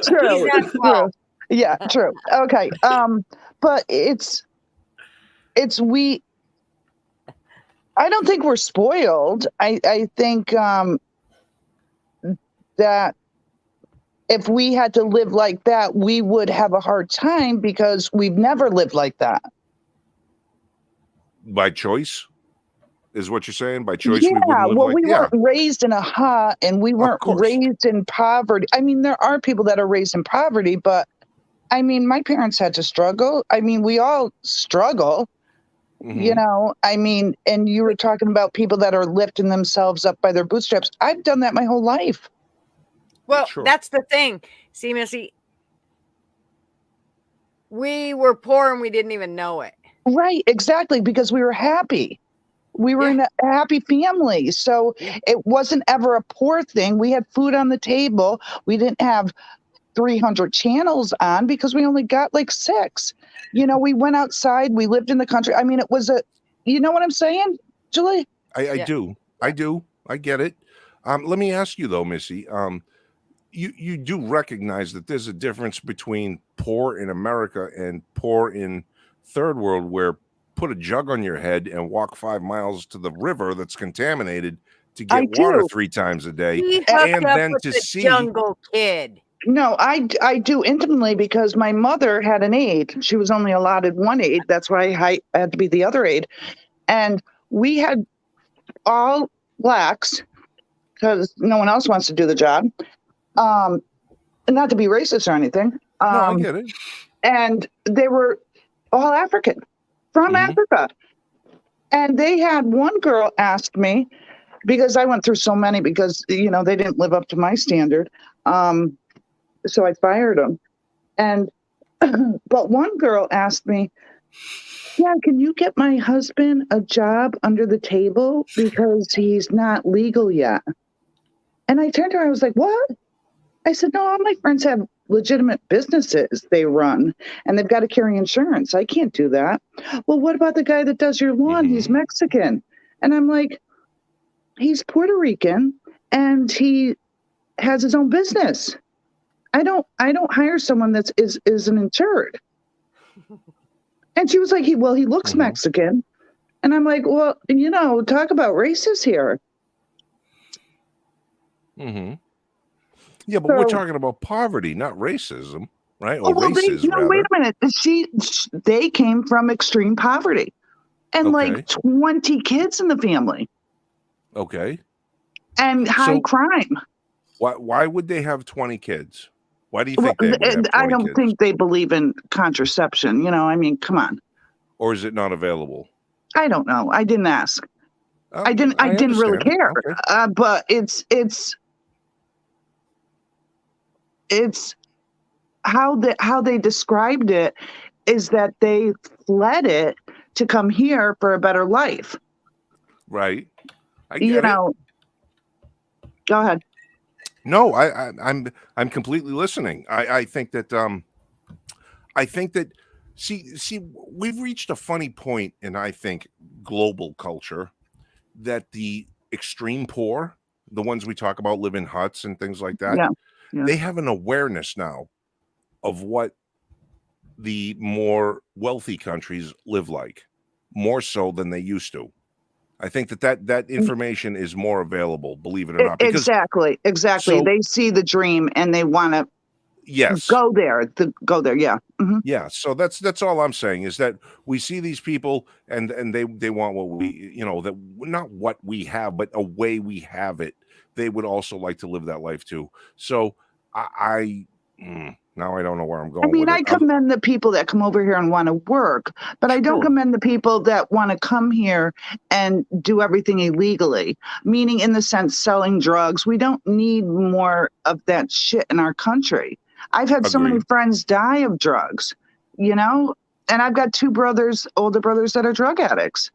True. True. Yeah, true. Okay. But it's we. I don't think we're spoiled. I think that if we had to live like that, we would have a hard time because we've never lived like that. By choice, is what you're saying? By choice, Yeah, we wouldn't live well, like we weren't raised in a hut and we weren't course. raised in poverty. I mean, there are people that are raised in poverty, but I mean, my parents had to struggle. I mean, we all struggle, you know, I mean, and you were talking about people that are lifting themselves up by their bootstraps. I've done that my whole life. Well, Sure. that's the thing. See, Missy, we were poor and we didn't even know it. Right, exactly, because we were happy. We were in a happy family. So it wasn't ever a poor thing. We had food on the table. We didn't have 300 channels on because we only got like 6. You know, we went outside. We lived in the country. I mean, it was you know what I'm saying, Julie? I do. I do. I get it. Let me ask you though, Missy. You do recognize that there's a difference between poor in America and poor in third world, where put a jug on your head and walk 5 miles to the river that's contaminated to get water 3 times a day, and then to see jungle kid. No, I do intimately because my mother had an aide. She was only allotted one aide. That's why I had to be the other aide. And we had all blacks because no one else wants to do the job. Not to be racist or anything. No, I get it. And they were all African from Africa. And they had one girl ask me, because I went through so many because, you know, they didn't live up to my standard. So I fired them. And, but one girl asked me, yeah, can you get my husband a job under the table because he's not legal yet? And I turned to her, I was like, what? I said, no, all my friends have legitimate businesses they run and they've got to carry insurance. I can't do that. Well, what about the guy that does your lawn? He's Mexican. And I'm like, he's Puerto Rican and he has his own business. I don't hire someone that isn't insured. And she was like, he looks Mexican. And I'm like, well, you know, talk about racist here. Yeah, but we're talking about poverty, not racism, right? Or well, racism. Wait a minute. They came from extreme poverty and like 20 kids in the family. Okay. And high crime. Why would they have 20 kids? Why do you think they would have 20 I don't kids? think they believe in contraception. You know, I mean, come on. Or is it not available? I don't know. I didn't ask. I didn't really care. Okay. But it's how they described it is that they fled it to come here for a better life. Right. I get it. Go ahead. No, I'm completely listening. I think that see we've reached a funny point in, I think, global culture, that the extreme poor, the ones we talk about live in huts and things like that, they have an awareness now of what the more wealthy countries live like, more so than they used to. I think that information is more available, believe it or not. Exactly. So, they see the dream and they want to Yes. go there. Go there. Yeah. Mm-hmm. Yeah. So that's all I'm saying is that we see these people and they want what we, that not what we have, but a way we have it. They would also like to live that life too. So now I don't know where I'm going I mean, with it. I commend the people that come over here and want to work, but I don't Sure. commend the people that want to come here and do everything illegally, meaning in the sense selling drugs. We don't need more of that shit in our country. I've had so many Agreed. friends die of drugs, and I've got two older brothers that are drug addicts.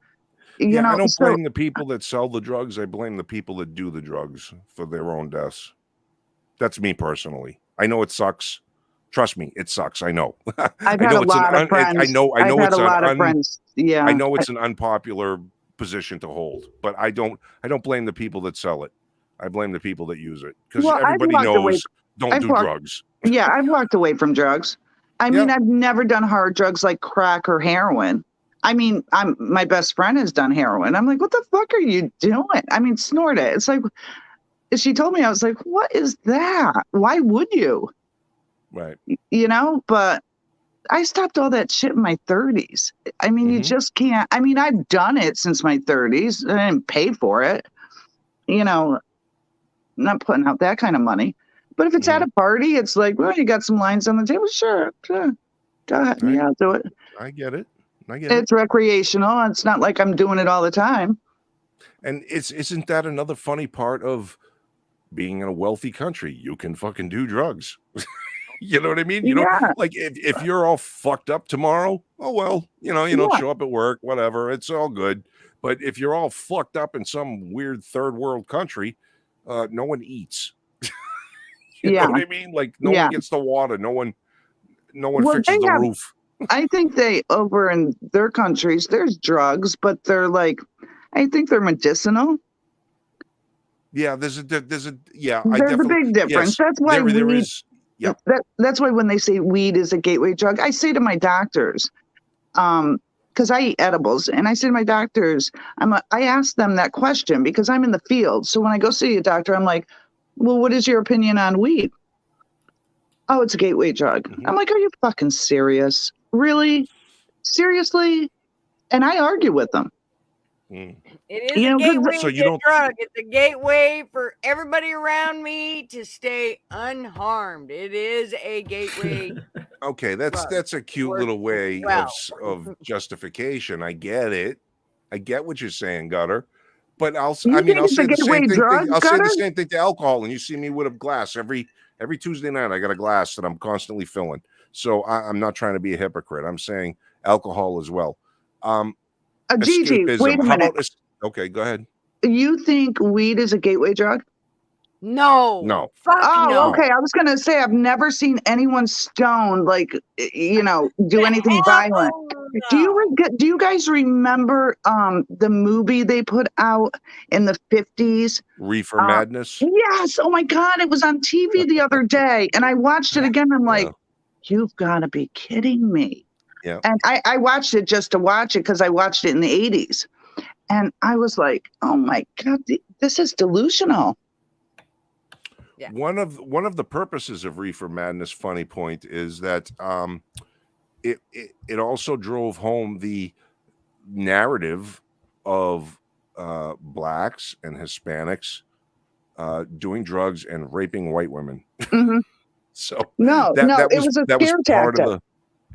I don't blame the people that sell the drugs. I blame the people that do the drugs for their own deaths. That's me personally. I know it sucks. Trust me, it sucks. I know. I've had a lot of friends. I know I've had it's a lot of friends. Yeah. I know it's an unpopular position to hold, but I don't blame the people that sell it. I blame the people that use it because everybody knows don't do drugs. Yeah, I've walked away from drugs. I mean, I've never done hard drugs like crack or heroin. I mean, my best friend has done heroin. I'm like, what the fuck are you doing? I mean, snort it. It's like, she told me, I was like, what is that? Why would you? Right. But I stopped all that shit in my 30s. I mean, you just can't. I mean, I've done it since my 30s. I didn't pay for it. Not putting out that kind of money. But if it's at a party, it's like, well, you got some lines on the table. Sure. Go ahead. Yeah, I'll do it. I get it. It's recreational. It's not like I'm doing it all the time. And isn't that another funny part of being in a wealthy country? You can fucking do drugs. You know what I mean? You know, like if you're all fucked up tomorrow, oh well, you don't show up at work, whatever. It's all good. But if you're all fucked up in some weird third world country, no one eats. You know what I mean? Like no one gets the water. No one fixes the roof. I think over in their countries, there's drugs, but they're like, I think they're medicinal. Yeah, there's a big difference. Yes, that's why there is. Yeah. That's why when they say weed is a gateway drug, I say to my doctors, because I eat edibles, and I say to my doctors, I ask them that question because I'm in the field. So when I go see a doctor, I'm like, well, what is your opinion on weed? Oh, it's a gateway drug. I'm like, are you fucking serious? Really? Seriously? And I argue with them. It is a gateway drug. It's a gateway for everybody around me to stay unharmed. It is a gateway. Okay, that's a cute little way of justification. I get it. I get what you're saying, Gutter. But I'll say the same thing. I'll say the same thing to alcohol, and you see me with a glass every Tuesday night. I got a glass that I'm constantly filling. So I'm not trying to be a hypocrite. I'm saying alcohol as well. Gigi, wait a minute. Okay, go ahead. You think weed is a gateway drug? No. Fuck no. Okay. I was going to say, I've never seen anyone stoned, do anything violent. No. Do you guys remember the movie they put out in the 50s? Reefer Madness? Yes. Oh my God. It was on TV the other day. And I watched it again. I'm like, you've got to be kidding me. Yeah. And I watched it just to watch it because I watched it in the 80s. And I was like, oh my God, this is delusional. Yeah. One of the purposes of Reefer Madness, funny point, is that it also drove home the narrative of blacks and Hispanics doing drugs and raping white women. So it was a scare tactic.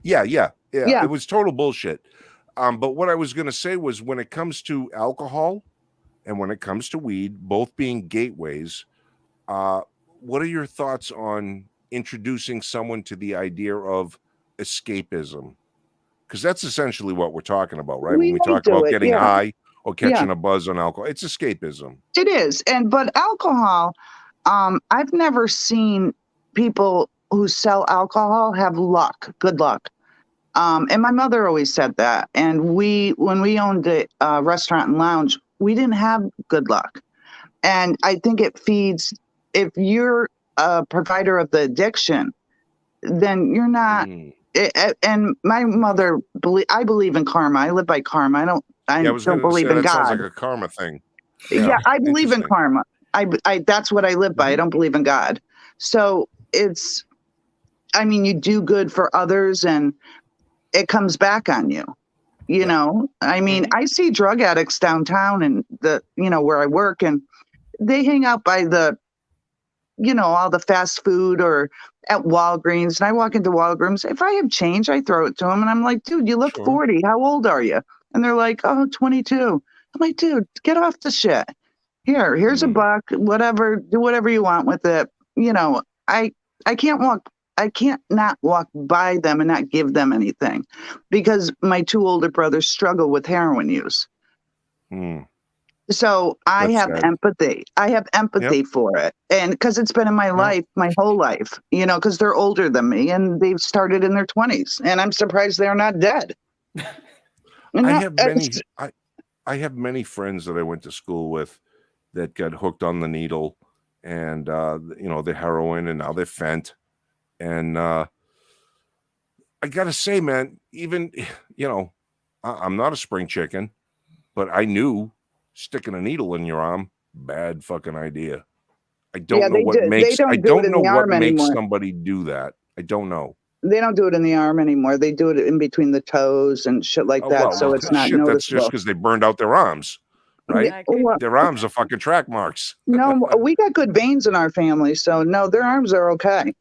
Yeah. It was total bullshit. But what I was going to say was when it comes to alcohol and when it comes to weed, both being gateways, what are your thoughts on introducing someone to the idea of escapism? Because that's essentially what we're talking about, right? When we talk about getting high or catching a buzz on alcohol, it's escapism. It is. But alcohol, I've never seen people who sell alcohol have good luck. And my mother always said that. And when we owned a restaurant and lounge, we didn't have good luck. And I think it feeds, if you're a provider of the addiction, then you're not. And my mother, I believe in karma. I live by karma. I don't believe in God. Sounds like a karma thing. Yeah, I believe in karma. That's what I live by. I don't believe in God. So I mean, you do good for others and it comes back on you. You know, I mean, I see drug addicts downtown and where I work, and they hang out by the, all the fast food or at Walgreens. And I walk into Walgreens. If I have change, I throw it to them. And I'm like, dude, you look 40. How old are you? And they're like, oh, 22. I'm like, dude, get off the shit. Here's a buck, whatever, do whatever you want with it. I can't not walk by them and not give them anything because my 2 older brothers struggle with heroin use. So I have empathy. I have empathy for it. And because it's been in my life, my whole life, because they're older than me and they've started in their 20s and I'm surprised they're not dead. I have many friends that I went to school with that got hooked on the needle and, the heroin, and now they're fent. And I got to say, man, even, I'm not a spring chicken, but I knew sticking a needle in your arm, bad fucking idea. I don't know what makes somebody do that. I don't know. They don't do it in the arm anymore. They do it in between the toes and shit like that. Well, so it's not noticeable. That's just because they burned out their arms, right? Their arms are fucking track marks. No, we got good veins in our family. So no, their arms are okay.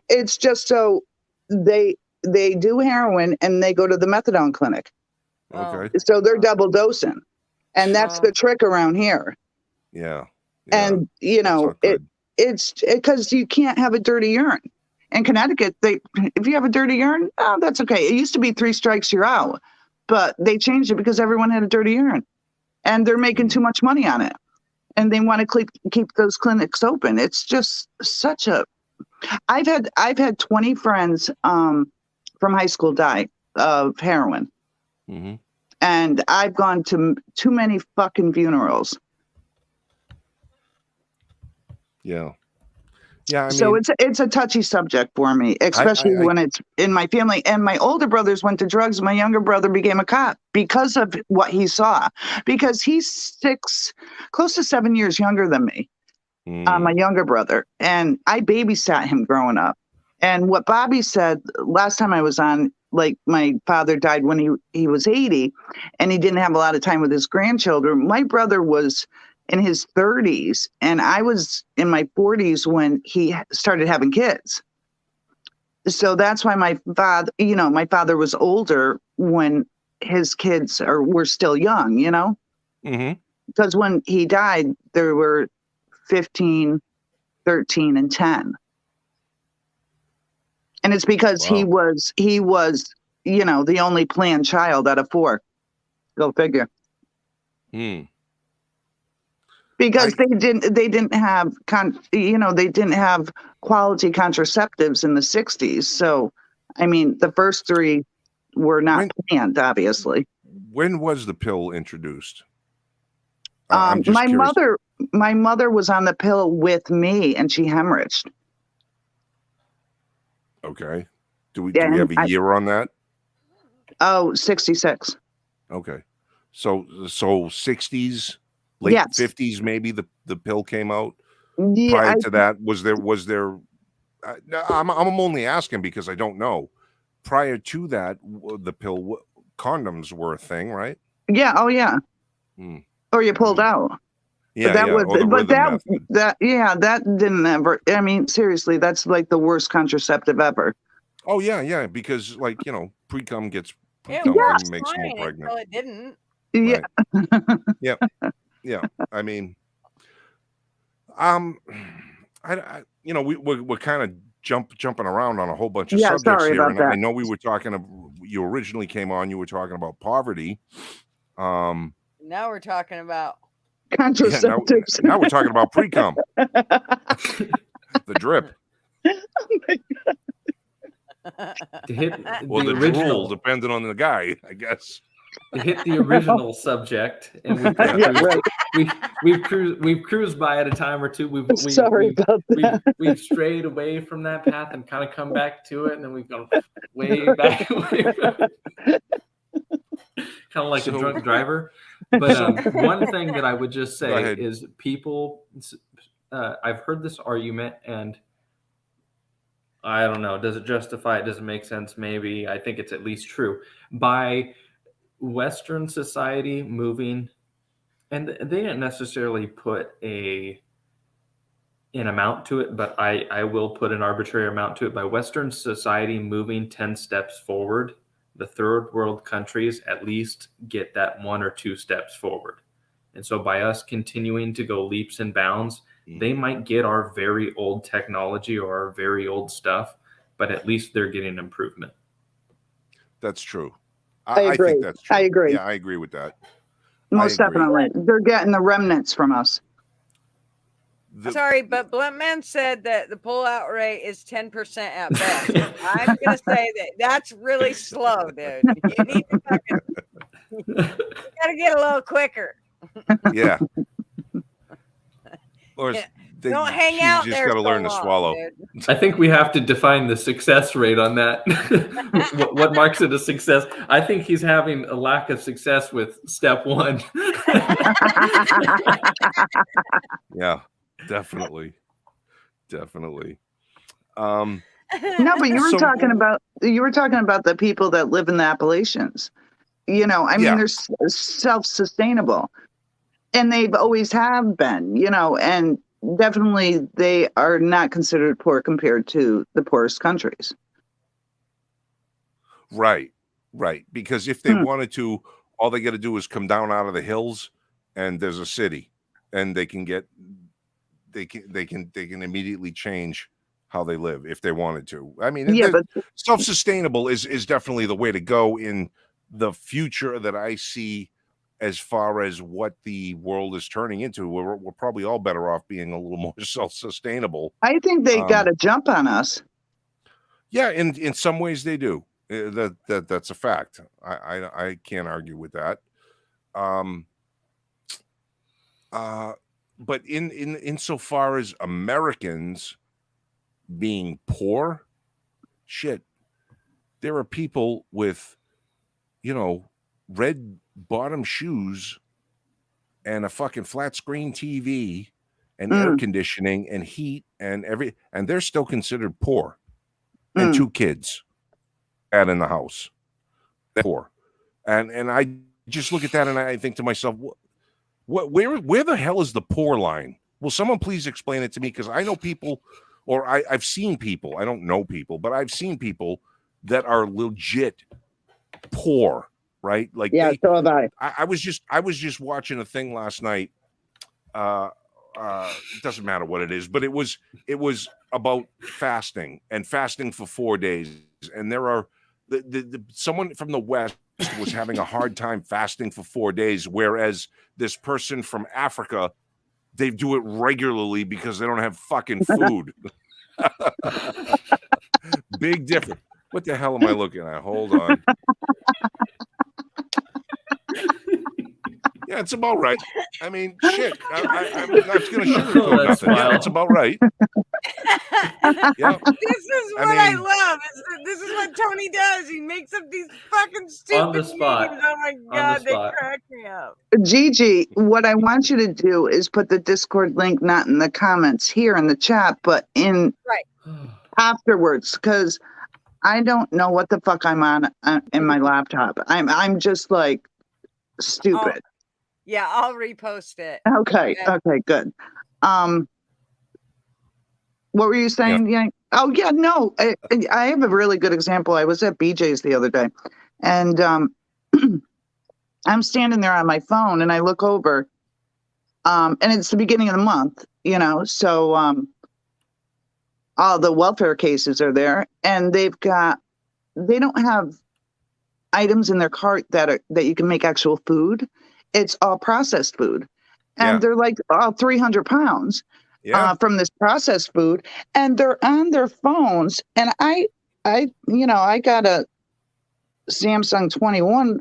It's just so they do heroin and they go to the methadone clinic. Okay. So they're double dosing. And that's the trick around here. Yeah. And it's because you can't have a dirty urine. In Connecticut, if you have a dirty urine, that's okay. It used to be 3 strikes, you're out. But they changed it because everyone had a dirty urine. And they're making too much money on it. And they want to keep those clinics open. It's just such a... I've had 20 friends from high school die of heroin. And I've gone to too many fucking funerals. Yeah. Yeah. I mean, so it's a touchy subject for me, especially when it's in my family. And my older brothers went to drugs. My younger brother became a cop because of what he saw, because he's close to 7 years younger than me. My younger brother. And I babysat him growing up. And what Bobby said last time I was on, like my father died when he was 80 and he didn't have a lot of time with his grandchildren. My brother was in his 30s and I was in my 40s when he started having kids. So that's why my father was older when his kids were still young, because when he died, there were 15, 13, and 10. And it's because he was, the only planned child out of 4. Go figure. Because they didn't have quality contraceptives in the 60s. So, I mean, the first 3 were not planned, obviously. When was the pill introduced? My mother was on the pill with me and she hemorrhaged. Okay. Do we have a year on that? Oh, 66. Okay. So 60s, late 50s, maybe the pill came out. Yeah, prior to that, was there I'm only asking because I don't know. Prior to that, the pill condoms were a thing, right? Yeah. Oh yeah. Or you pulled out. Yeah, that didn't ever. I mean, seriously, that's like the worst contraceptive ever. Oh yeah, because pre-cum makes more pregnant. Until it didn't. Yeah. Right. Yeah. I mean, we're kind of jumping around on a whole bunch of subjects here, and I know we were talking. You originally came on. You were talking about poverty. Now we're talking about contraceptives. Now we're talking about pre-cum. The drip. Oh my God. The original, drool, depending on the guy, I guess. To hit the original subject, and we've cruised by at a time or two. We've strayed away from that path and kind of come back to it, and then we've gone way back. Kind of like a drunk driver. But one thing that I would just say is people. I've heard this argument, and I don't know. Does it justify it? Does it make sense? Maybe. I think it's at least true. By Western society moving, and they didn't necessarily put an amount to it, but I will put an arbitrary amount to it. By Western society moving 10 steps forward, the third world countries at least get that 1 or 2 steps forward. And so by us continuing to go leaps and bounds, they might get our very old technology or our very old stuff, but at least they're getting improvement. That's true. I agree. think that's true. I agree. Yeah, I agree with that. Most definitely. They're getting the remnants from us. Sorry, but Bluntman said that the pullout rate is 10% at best. I'm going to say that's really slow, dude. You need to fucking, you got to get a little quicker. Yeah. Or don't hang out there. You just got to learn to swallow. Dude. I think we have to define the success rate on that. what marks it a success? I think he's having a lack of success with step 1. Yeah, definitely. No, but you were talking about the people that live in the Appalachians. You know, I mean, they're self-sustainable, and they've always have been. You know, and definitely they are not considered poor compared to the poorest countries. Right. Because if they wanted to, all they got to do is come down out of the hills, and there's a city, and they can immediately change how they live if they wanted to. I mean, but self-sustainable is definitely the way to go in the future that I see as far as what the world is turning into. We're probably all better off being a little more self-sustainable. I think they got a jump on us. Yeah, in some ways they do. That's a fact. I can't argue with that. But insofar as Americans being poor, shit, there are people with, red bottom shoes and a fucking flat screen TV and air conditioning and heat and they're still considered poor. And 2 kids out in the house. They're poor. And I just look at that and I think to myself, where the hell is the poor line? Will someone please explain it to me? Because I know people, or I've seen people, I don't know people, but I've seen people that are legit poor, right? Like, yeah, so have I. I was just watching a thing last night. It doesn't matter what it is, but it was about fasting and fasting for 4 days. And there are someone from the West was having a hard time fasting for 4 days, whereas this person from Africa, they do it regularly because they don't have fucking food. Big difference. What the hell am I looking at? Hold on. Yeah, it's about right. I mean, shit. I'm not going to sugarcoat nothing. Yeah, it's about right. Yeah. This is what I love. This is what Tony does. He makes up these fucking stupid On the spot. memes. Oh my God, they crack me up. Gigi, what I want you to do is put the Discord link not in the comments here in the chat, but in afterwards, because I don't know what the fuck I'm on in my laptop. I'm just like stupid. Yeah, I'll repost it. Okay, good. What were you saying? Yeah. Oh, yeah, no. I have a really good example. I was at BJ's the other day, and I'm standing there on my phone, and I look over, and it's the beginning of the month, so all the welfare cases are there, and they don't have items in their cart that you can make actual food. It's all processed food. And they're like all 300 pounds from this processed food. And they're on their phones. And I got a Samsung 21,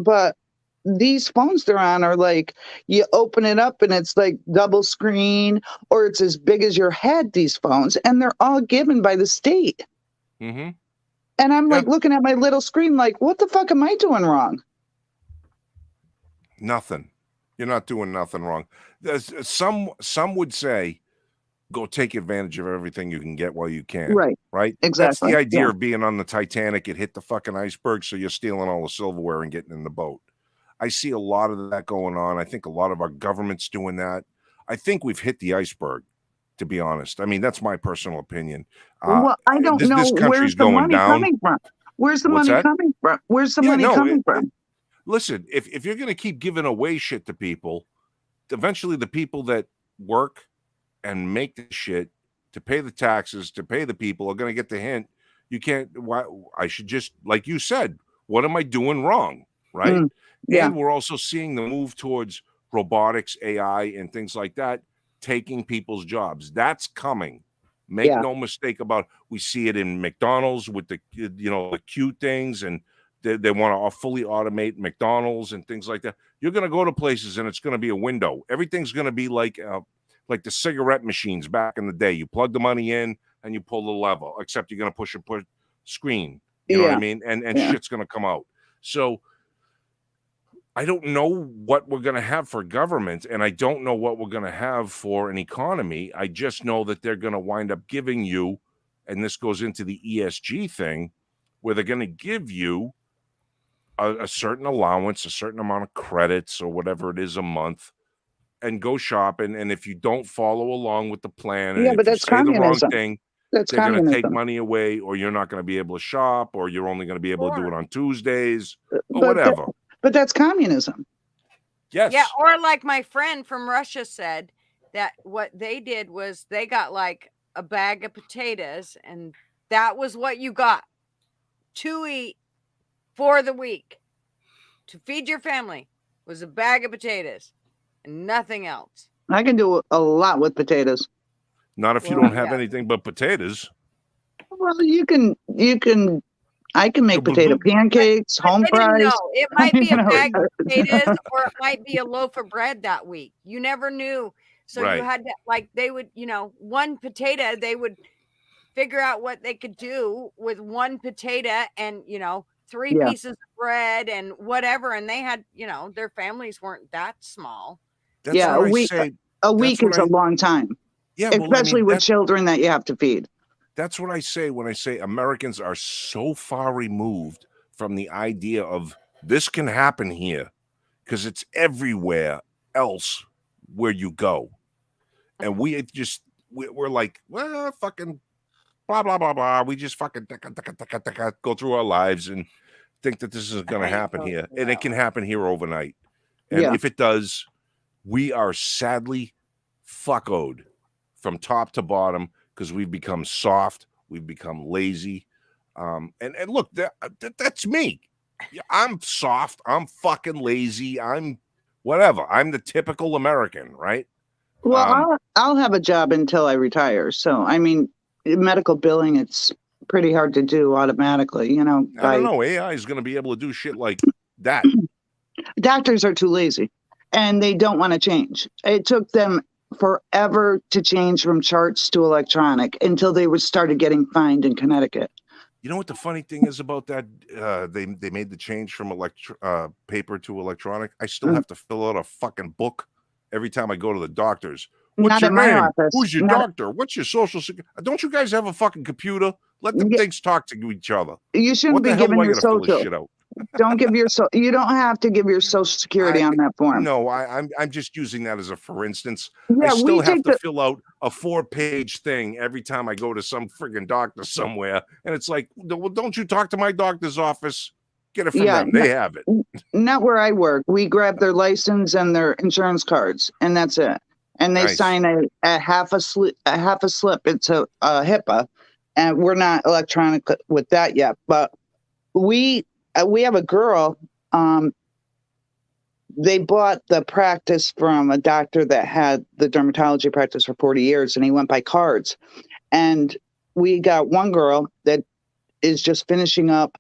but these phones they're on are like, you open it up and it's like double screen, or it's as big as your head, these phones. And they're all given by the state. Mm-hmm. And I'm like looking at my little screen like, what the fuck am I doing wrong? Nothing. You're not doing nothing wrong. Some would say go take advantage of everything you can get while you can. Right. Right. Exactly. That's the idea Yeah. of being on the Titanic. It hit the fucking iceberg, so you're stealing all the silverware and getting in the boat. I see a lot of that going on. I think a lot of our government's doing that. I think we've hit the iceberg, to be honest. I mean, that's my personal opinion. Well, I don't know this country's where's the going money down. coming from. Where's the What's money that? coming from? Where's the money coming from? Listen, if you're going to keep giving away shit to people, eventually the people that work and make the shit to pay the taxes, to pay the people, are going to get the hint. You can't. Why? I should just, like you said, what am I doing wrong? Right. Yeah. And we're also seeing the move towards robotics, AI, and things like that, taking people's jobs. That's coming. Make no mistake about it. We see it in McDonald's with the, the cute things, and they want to fully automate McDonald's and things like that. You're going to go to places and it's going to be a window. Everything's going to be like the cigarette machines back in the day. You plug the money in and you pull the lever, except you're going to push a screen. You know what I mean? And shit's going to come out. So I don't know what we're going to have for government, and I don't know what we're going to have for an economy. I just know that they're going to wind up giving you, and this goes into the ESG thing, where they're going to give you a certain allowance, a certain amount of credits or whatever it is a month, and go shopping. And if you don't follow along with the plan, and but that's if you say the wrong communism. thing, That's they're going to take communism. money away, or you're not going to be able to shop, or you're only going to be able to do it on Tuesdays, or But whatever. But that's communism. Yes. Yeah, or like my friend from Russia said, that what they did was they got like a bag of potatoes, and that was what you got to eat for the week to feed your family, was a bag of potatoes and nothing else. I can do a lot with potatoes. Not if you don't have anything but potatoes. Well, I can make potato pancakes, home fries. No, it might be a bag of potatoes, or it might be a loaf of bread that week. You never knew. So you had to, like, they would, one potato, they would figure out what they could do with one potato and, 3 pieces of bread and whatever. And they had, their families weren't that small. That's a week is a long time. Yeah, especially with children that you have to feed. That's what I say when I say Americans are so far removed from the idea of this can happen here, because it's everywhere else where you go. And we're like, well, fucking blah, blah, blah, blah. We just fucking go through our lives and think that this is going to happen here. And it can happen here overnight. And if it does, we are sadly fuckoed from top to bottom, because we've become soft, we've become lazy. And look, that's me. I'm soft, I'm fucking lazy, I'm whatever. I'm the typical American, right? Well, I'll have a job until I retire. So, I mean, medical billing, it's pretty hard to do automatically, I don't know. AI is going to be able to do shit like that. Doctors are too lazy, and they don't want to change. It took them forever to change from charts to electronic until they started getting fined in Connecticut. You know what the funny thing is about that? They made the change from paper to electronic. I still have to fill out a fucking book every time I go to the doctors. What's your name? Office. Who's your doctor? What's your social security? Don't you guys have a fucking computer? Let them things talk to each other. You shouldn't be giving your social. Don't give your you don't have to give your social security on that form. No, I'm just using that as a for instance. Yeah, I still have to fill out a 4-page thing every time I go to some friggin' doctor somewhere, and it's like, well, don't you talk to my doctor's office? Get it from them. They have it. Not where I work. We grab their license and their insurance cards, and that's it. And they sign a half a slip. It's a HIPAA, and we're not electronic with that yet. But we have a girl. They bought the practice from a doctor that had the dermatology practice for 40 years, and he went by cards. And we got one girl that is just finishing up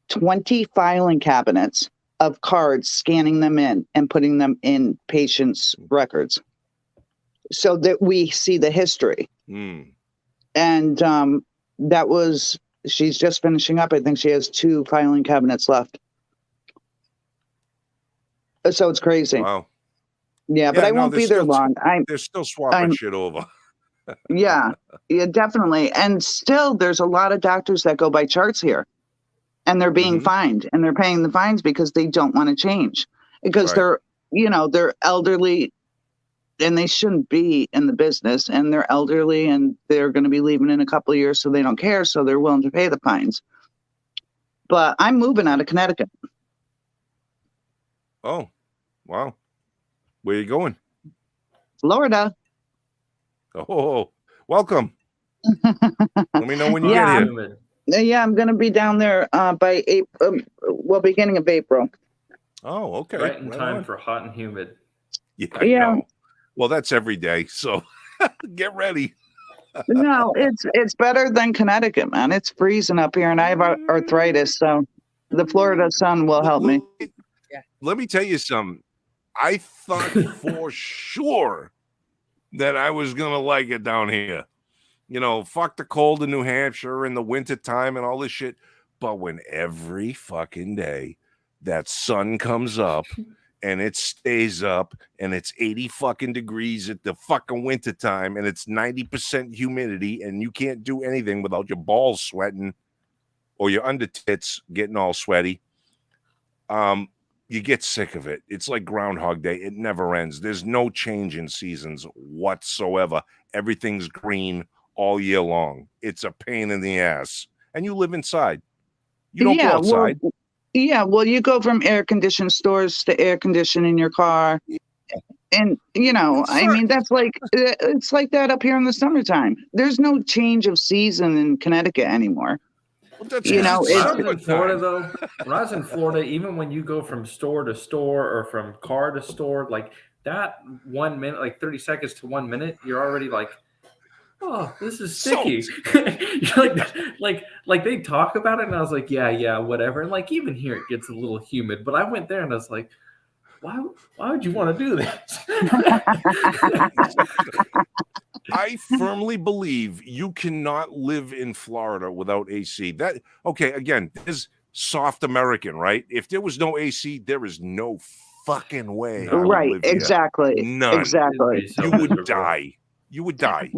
20 filing cabinets of cards, scanning them in and putting them in patients' records, so that we see the history. And she's just finishing up. I think she has 2 filing cabinets left. So it's crazy. Wow. Yeah, but I won't be there long. They're still swapping shit over. Yeah, definitely. And still, there's a lot of doctors that go by charts here, and they're being fined, and they're paying the fines because they don't want to change, because they're elderly, and they shouldn't be in the business, and they're elderly, and they're going to be leaving in a couple of years, so they don't care, so they're willing to pay the fines. But I'm moving out of Connecticut. Oh, wow. Where are you going? Florida. Oh, welcome. Let me know when you get here. Yeah, I'm going to be down there by April, beginning of April. Oh, okay. Right in time for hot and humid. Yeah, I know. Well, that's every day, so get ready. No, it's better than Connecticut, man. It's freezing up here, and I have arthritis, so the Florida sun will help me. Let me tell you something. I thought for sure that I was going to like it down here. You know, fuck the cold in New Hampshire in the winter time and all this shit. But when every fucking day that sun comes up and it stays up and it's 80 fucking degrees at the fucking winter time and it's 90% humidity and you can't do anything without your balls sweating or your under tits getting all sweaty, you get sick of it. It's like Groundhog Day. It never ends. There's no change in seasons whatsoever. Everything's green all year long. It's a pain in the ass. And you live inside. You don't go outside. Well, you go from air-conditioned stores to air conditioning in your car. And, I mean, that's like, it's like that up here in the summertime. There's no change of season in Connecticut anymore. Well, that's when I was in Florida, though, when I was in Florida, even when you go from store to store or from car to store, like that 1 minute, like 30 seconds to 1 minute, you're already like, oh, this is sticky. like they talk about it, and I was like, yeah, whatever. And like even here, it gets a little humid. But I went there, and I was like, why would you want to do this? I firmly believe you cannot live in Florida without AC. That okay? Again, this is soft American, right? If there was no AC, there is no fucking way. Right? Exactly. None. Exactly. You would die. You would die.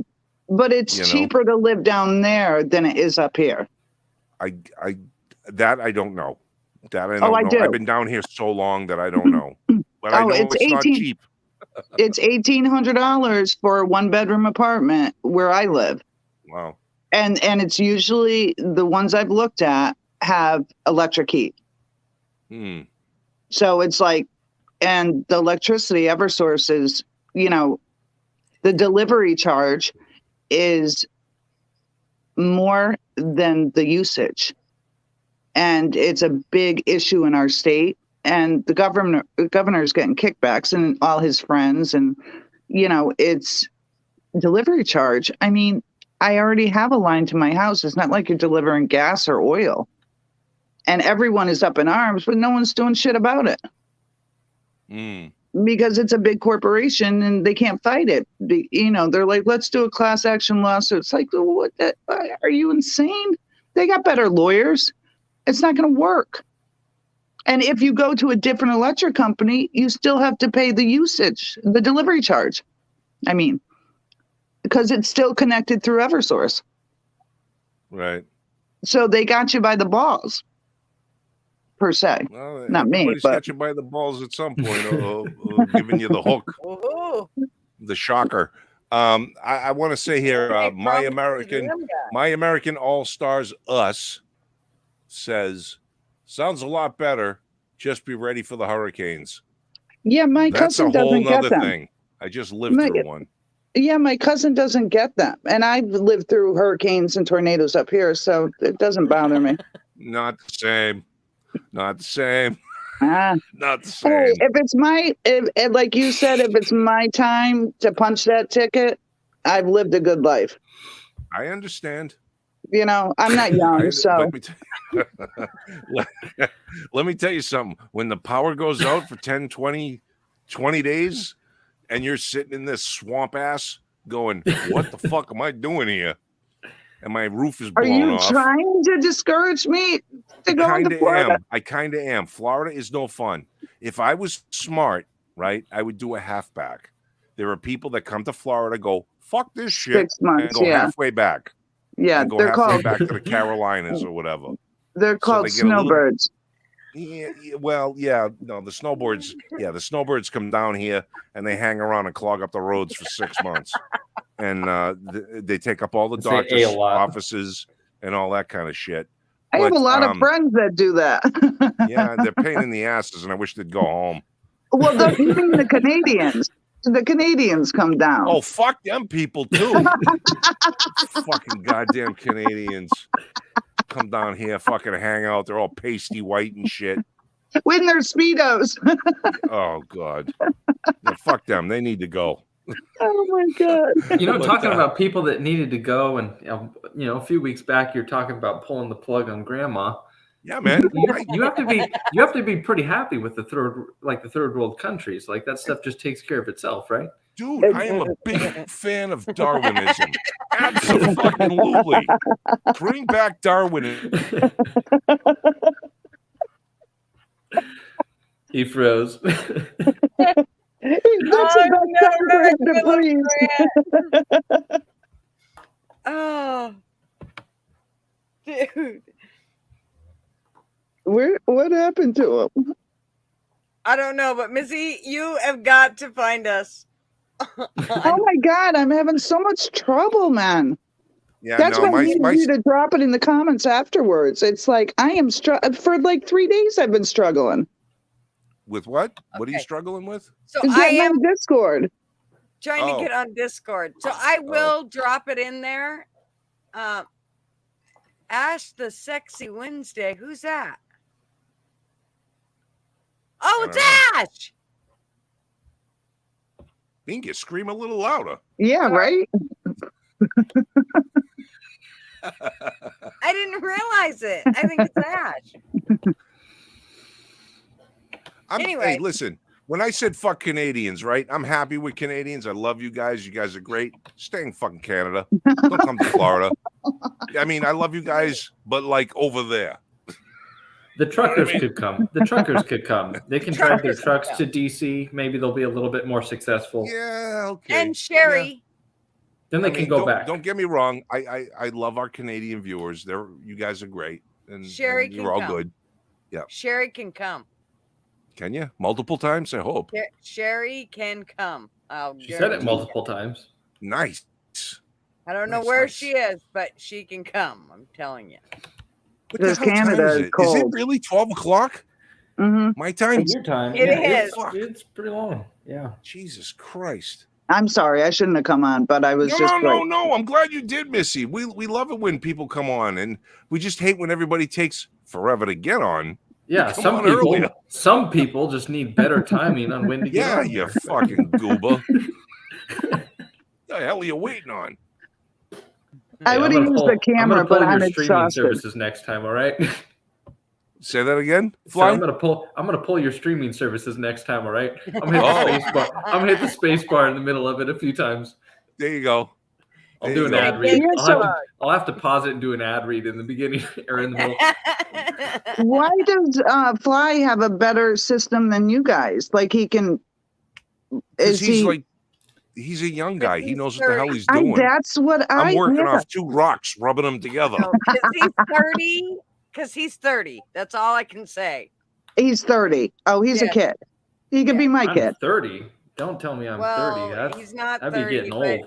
But it's cheaper to live down there than it is up here. I don't know. That I don't know. I do. I've been down here so long that I don't know. But I know it's not cheap. It's $1,800 for a 1-bedroom apartment where I live. Wow. And it's usually the ones I've looked at have electric heat. So it's like, and the electricity Eversource is, the delivery charge is more than the usage. And it's a big issue in our state. And the governor's getting kickbacks and all his friends. And, it's delivery charge. I mean, I already have a line to my house. It's not like you're delivering gas or oil. And everyone is up in arms, but no one's doing shit about it. Because it's a big corporation and they can't fight it. They're like, let's do a class action lawsuit. It's like, what? Are you insane? They got better lawyers. It's not going to work. And if you go to a different electric company, you still have to pay the usage, the delivery charge. I mean, because it's still connected through Eversource. Right. So they got you by the balls, per se. Well, not me, but got you by the balls at some point, giving you the hook, the shocker. I want to say here, my American All-Stars Us says, sounds a lot better. Just be ready for the hurricanes. Yeah, my cousin doesn't get them. That's a whole nother thing. I just lived through one. Yeah, my cousin doesn't get them. And I've lived through hurricanes and tornadoes up here, so it doesn't bother me. Not the same. Not the same. Not the same. Hey, if it's like you said, if it's my time to punch that ticket, I've lived a good life. I understand. I'm not young, so. Let me tell you something. When the power goes out for 10, 20 days, and you're sitting in this swamp ass going, what the fuck am I doing here? And my roof is blown off. Are you trying to discourage me to go to Florida? I kind of am. Florida is no fun. If I was smart, right, I would do a halfback. There are people that come to Florida, go fuck this shit, 6 months, and go halfway back. Yeah, And go they're halfway called back to the Carolinas or whatever. they're called they get a little- snowbirds. Yeah, no, the snowbirds. Yeah, the snowbirds come down here and they hang around and clog up the roads for 6 months, and they take up all the Say doctors' a lot. offices and all that kind of shit. I have But, a lot of friends that do that. Yeah, they're pain in the asses, and I wish they'd go home. Well, you mean the Canadians? The Canadians come down. Oh, fuck them people too. Fucking goddamn Canadians come down here, fucking hang out. They're all pasty white and shit. With their Speedos. Oh God. Yeah, fuck them. They need to go. Oh my God. Talking about people that needed to go, and a few weeks back, you're talking about pulling the plug on grandma. Yeah, man. You have to be pretty happy with the third world countries. Like that stuff just takes care of itself, right? Dude, I am a big fan of Darwinism. Absolutely. Bring back Darwinism. He froze. Oh, dude. What happened to him? I don't know, but Missy, you have got to find us. Oh my God, I'm having so much trouble, man. Yeah, That's no, why I need you to drop it in the comments afterwards. It's like I am for like 3 days. I've been struggling. With what? Okay. What are you struggling with? So Is I that am my Discord. trying to get on Discord. So I will drop it in there. Ash the Sexy Wednesday. Who's that? Oh, it's Ash. Think you scream a little louder. Yeah, right. I didn't realize it. I think it's Ash. Anyway. Hey, listen. When I said fuck Canadians, right? I'm happy with Canadians. I love you guys. You guys are great. Stay in fucking Canada. Don't come to Florida. I mean, I love you guys, but like over there. The truckers could come. The truckers could come. They can drive their trucks to DC. Maybe they'll be a little bit more successful. Yeah, okay. And Sherry. Yeah. Then they can go back. Don't get me wrong. I love our Canadian viewers. You guys are great. And Sherry you're all good. Yeah. Sherry can come. Can you? Multiple times, I hope. Sherry can come. She said it multiple times. Nice. I don't know where she is, but she can come. I'm telling you. Because Canada is cold. Is it really 12 o'clock? Mm-hmm. My time? Your time. It is. It's pretty long. Yeah. Jesus Christ. I'm sorry. I shouldn't have come on, but I was No. I'm glad you did, Missy. We love it when people come on, and we just hate when everybody takes forever to get on. Yeah, some people just need better timing on when to get on. Yeah, you fucking goober. The hell are you waiting on? I would have used the camera, but I'm streaming exhausted. services next time. All right. Say that again. So I'm gonna pull your streaming services next time. All right. I'm gonna hit the space bar in the middle of it a few times. There you go. I'll do an ad read. I'll have to pause it and do an ad read in the beginning or in the middle. Why does Fly have a better system than you guys? Like he can. He's a young guy. He knows what the hell he's doing. That's what I'm working off 2 rocks, rubbing them together. Because he's 30. Because he's 30. That's all I can say. He's 30. Oh, he's a kid. He could be my kid. 30. Don't tell me I'm 30. He's not 30. I'd be getting old.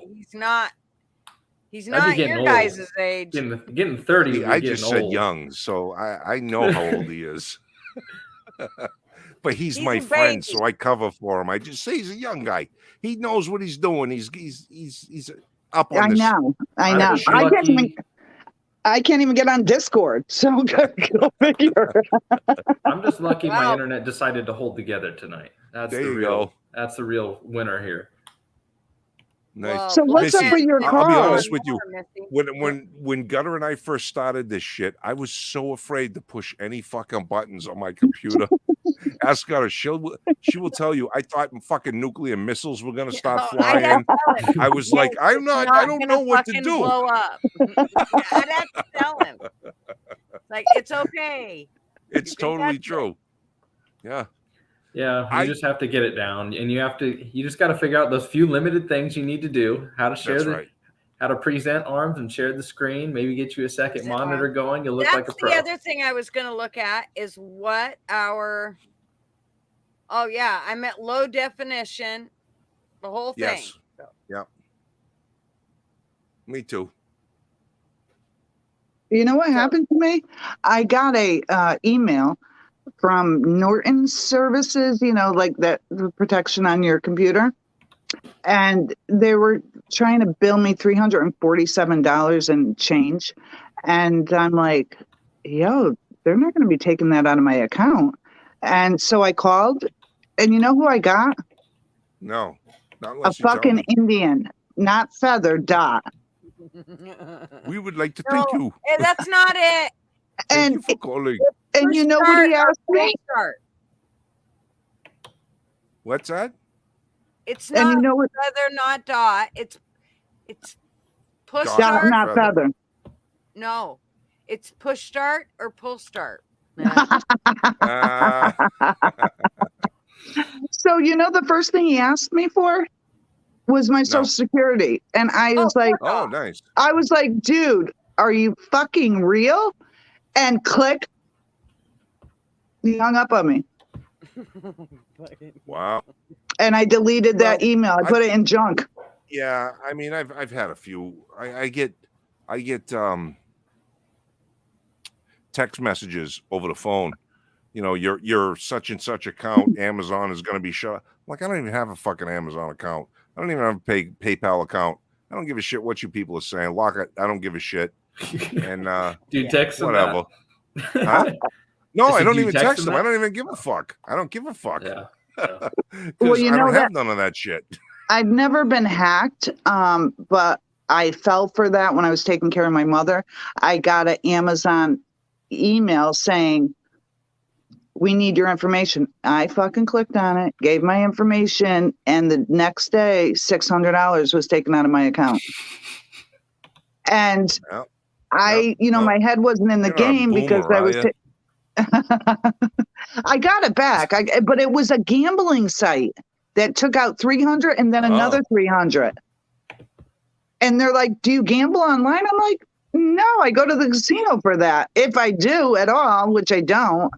He's not your guys' age. Getting 30. I just said young, so I know how old he is. But he's my friend, so I cover for him. I just say he's a young guy. He knows what he's doing. He's up on this. I know. I can't even get on Discord. So go figure. I'm just lucky my internet decided to hold together tonight. That's the real winner here. Nice. So what's up with your car? I'll be honest with you. When Gutter and I first started this shit, I was so afraid to push any fucking buttons on my computer. Ask Gutter, she will tell you. I thought fucking nuclear missiles were gonna start flying. I was like, I don't know what to do. Blow up. I'd have to tell him. Like, it's okay. It's totally true. Yeah. Yeah, you just have to get it down, and you just got to figure out those few limited things you need to do. How to share how to present arms and share the screen. Maybe get you a second monitor going. You'll look like a pro. The other thing I was going to look at is what our. Oh yeah, I'm at low definition. The whole thing. Yes. Yeah. Me too. You know what happened to me? I got a email from Norton Services, like that the protection on your computer. And they were trying to bill me $347 and change. And I'm like, yo, they're not going to be taking that out of my account. And so I called, and you know who I got? No, not unless a fucking Indian, not Feather, Dot. We would like to thank you. That's not it. Thank you for calling. And you know what he asked me? What's that? It's not Feather, not Dot. It's push Dot, start, not Feather. No, it's push start or pull start. So the first thing he asked me for was my Social Security, and I was like, "Oh, nice." I was like, "Dude, are you fucking real?" And click, he hung up on me. Wow. And I deleted that email. I put it in junk. Yeah, I mean, I've had a few. I get text messages over the phone. Your such and such account, Amazon is going to be shut. Like, I don't even have a fucking Amazon account. I don't even have a PayPal account. I don't give a shit what you people are saying. Lock it. I don't give a shit. And do you text whatever? Huh? No, I don't even text them. I don't even give a fuck. I don't give a fuck. Yeah. Well, I don't have none of that shit. I've never been hacked, but I fell for that when I was taking care of my mother. I got an Amazon email saying, "We need your information." I fucking clicked on it, gave my information, and the next day, $600 was taken out of my account. And my head wasn't in the game because I was. I got it back, but it was a gambling site that took out 300 and then another 300. And they're like, "Do you gamble online?" I'm like, "No, I go to the casino for that. If I do at all, which I don't,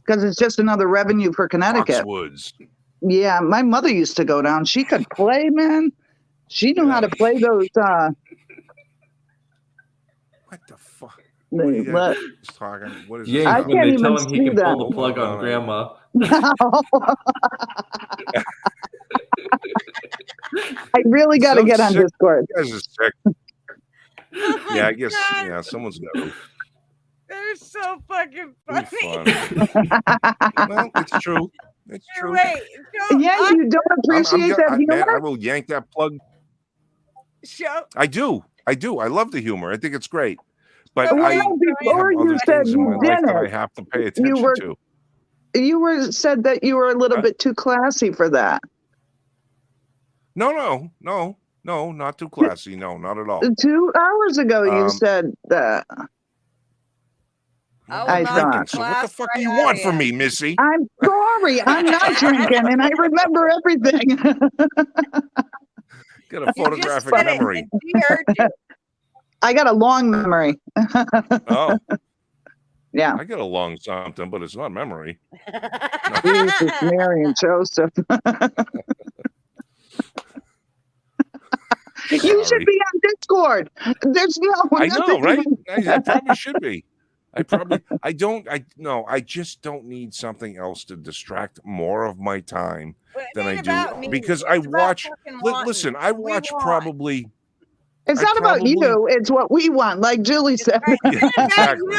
because it's just another revenue for Connecticut." Foxwoods. Yeah, my mother used to go down. She could play, man. She knew how to play those. What the fuck? What? Talking? What is yeah, I when can't they even tell him he see can that. pull the plug on grandma. I really got to get on Discord. You guys are sick. Yeah, I guess. God. Yeah, someone's got to. They're so fucking funny. Well, it's true. It's true. Wait, you don't appreciate that humor? Man, I will yank that plug. I do. I love the humor. I think it's great. But before you said you didn't, I have to pay attention to. You said that you were a little bit too classy for that. No, not too classy. No, not at all. 2 hours ago, you said that. I thought. So what the fuck do you want from me, Missy? I'm sorry. I'm not drinking, and I remember everything. Got a photographic memory. I got a long memory. Oh. Yeah. I got a long something, but it's not memory. Jesus, Mary and Joseph. You should be on Discord. There's I know, right? I probably should be. I just don't need something else to distract more of my time than I do. Because I watch, listen, I watch probably. It's not about you. It's what we want, like Julie said. Yeah, exactly.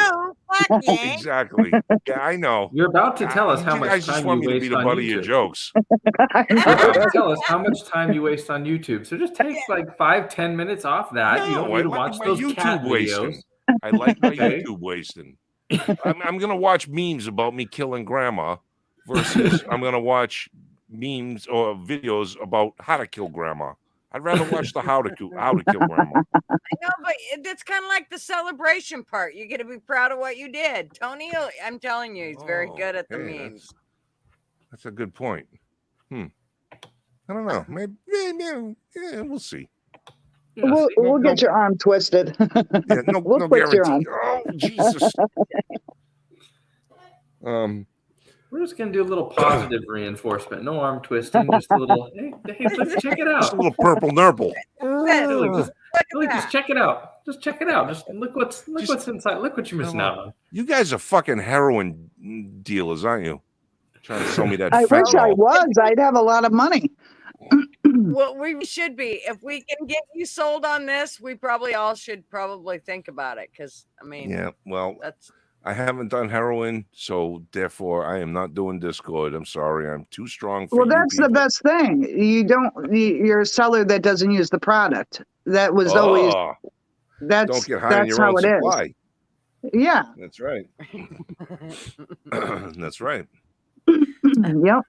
Exactly. Yeah, I know. You're about to tell us how much time you waste on YouTube. Your jokes. You're about to tell us how much time you waste on YouTube. So just take like 5-10 minutes off that. No, you don't need to watch those YouTube cat wasting. videos. I like my YouTube wasting. I'm going to watch memes about me killing grandma versus I'm going to watch memes or videos about how to kill grandma. I'd rather watch the how to kill grandma. I know, but it's kind of like the celebration part. You get to be proud of what you did. Tony, I'm telling you, he's very good at the memes. That's a good point. I don't know. Maybe yeah, we'll see. We'll get your arm twisted. Yeah, no, We'll no twist your guarantee. arm. Oh, Jesus. We're just gonna do a little positive reinforcement. No arm twisting, just a little. Hey, let's check it out. Just a little purple nurple. Just check it out. Just check it out. Just look what's inside. Look what you're missing out on. You guys are fucking heroin dealers, aren't you? Trying to sell me that. I wish I was. I'd have a lot of money. Well, we should be. If we can get you sold on this, we probably all should think about it. Because I mean, Yeah, well, that's. I haven't done heroin, so therefore I am not doing Discord. I'm sorry, I'm too strong for Well, you that's the people. best thing. You're a seller that doesn't use the product. That was always. Don't get high on your own supply. Yeah. That's right. That's right. Yep.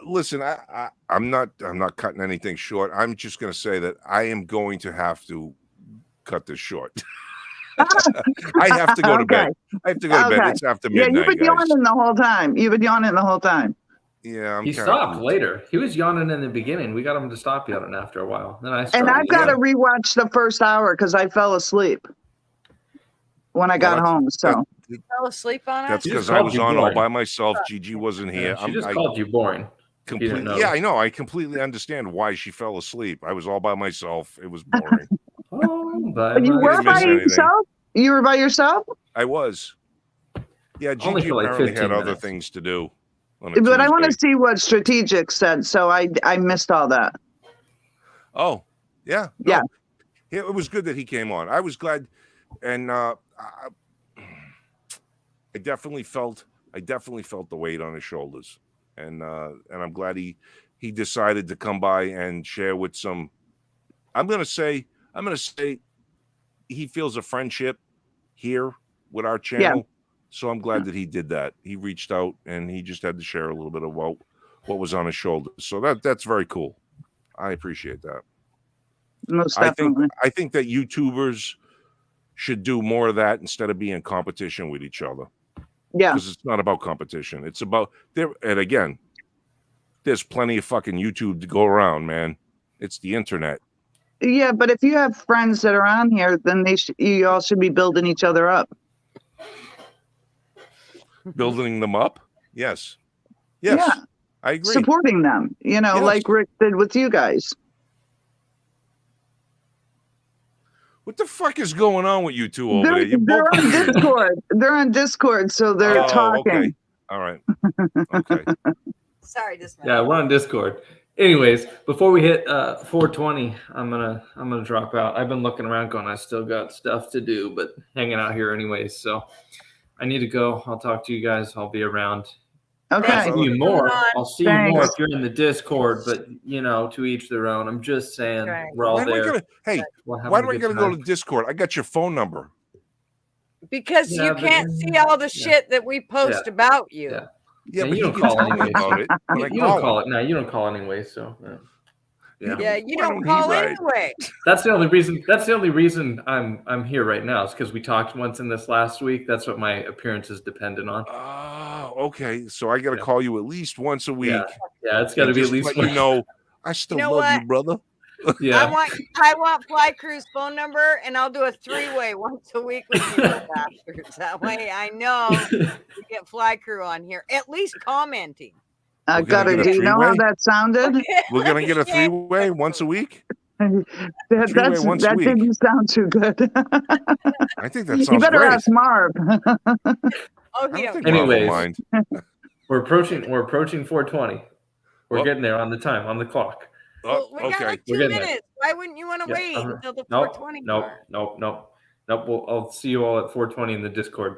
Listen, I'm not cutting anything short. I'm just going to say that I am going to have to cut this short. I have to go to bed. I have to go to bed. It's after midnight. Yeah, you've been yawning the whole time. Yeah, he stopped later. He was yawning in the beginning. We got him to stop yawning after a while. Then I've got to rewatch the first hour because I fell asleep when I got home. So you fell asleep on it. That's because I was on all by myself. Gigi wasn't here. She just called you boring. Completely. Yeah, I know. I completely understand why she fell asleep. I was all by myself. It was boring. You were by yourself? You were by yourself? I was. Yeah, Gigi Only for like apparently 15 had other minutes. things to do. But I want to see what Strategic said, so I missed all that. Oh, yeah. No. Yeah. It was good that he came on. I was glad, and I definitely felt the weight on his shoulders, and I'm glad he decided to come by and share with some. I'm gonna say he feels a friendship here with our channel. Yeah. So I'm glad that he did that. He reached out and he just had to share a little bit of what was on his shoulders. So that's very cool. I appreciate that. Most definitely. I think that YouTubers should do more of that instead of being in competition with each other. Yeah. Because it's not about competition. It's about and again, there's plenty of fucking YouTube to go around, man. It's the internet. Yeah, but if you have friends that are on here, then you all should be building each other up. Building them up? Yes. Yes. Yeah. I agree. Supporting them, like Rick did with you guys. What the fuck is going on with you two over there? They're on Discord. They're on Discord, so they're talking. Okay. All right. Okay. Sorry, yeah, we're on Discord. Anyways, before we hit 420, I'm gonna drop out. I've been looking around, going, I still got stuff to do, but hanging out here anyways. So I need to go. I'll talk to you guys. I'll be around. Okay. I'll see you more. I'll see you more if you're in the Discord, but to each their own. I'm just saying we're all there. Why do I gotta go to Discord? I got your phone number. Because you can't see all the shit that we post about you. Yeah. Yeah, but you don't call anyway. You don't call it. No, you don't call anyway. So. Yeah, you don't call anyway. That's the only reason I'm here right now is because we talked once in this last week. That's what my appearance is dependent on. Oh, okay. So I got to call you at least once a week. Yeah, it's got to be at least. I still love you, brother. Yeah. I want Fly Crew's phone number, and I'll do a 3-way once a week with you bastards. That way, I know we get Fly Crew on here, at least commenting. Do you know how that sounded? We're gonna get a 3-way once a week. That didn't sound too good. I think that sounds You better great. ask Marv. Anyways, we're approaching 420. We're getting there on the time, on the clock. Well, we got like 2 minutes. Why wouldn't you want to wait until the 420? Nope. I'll see you all at 420 in the Discord.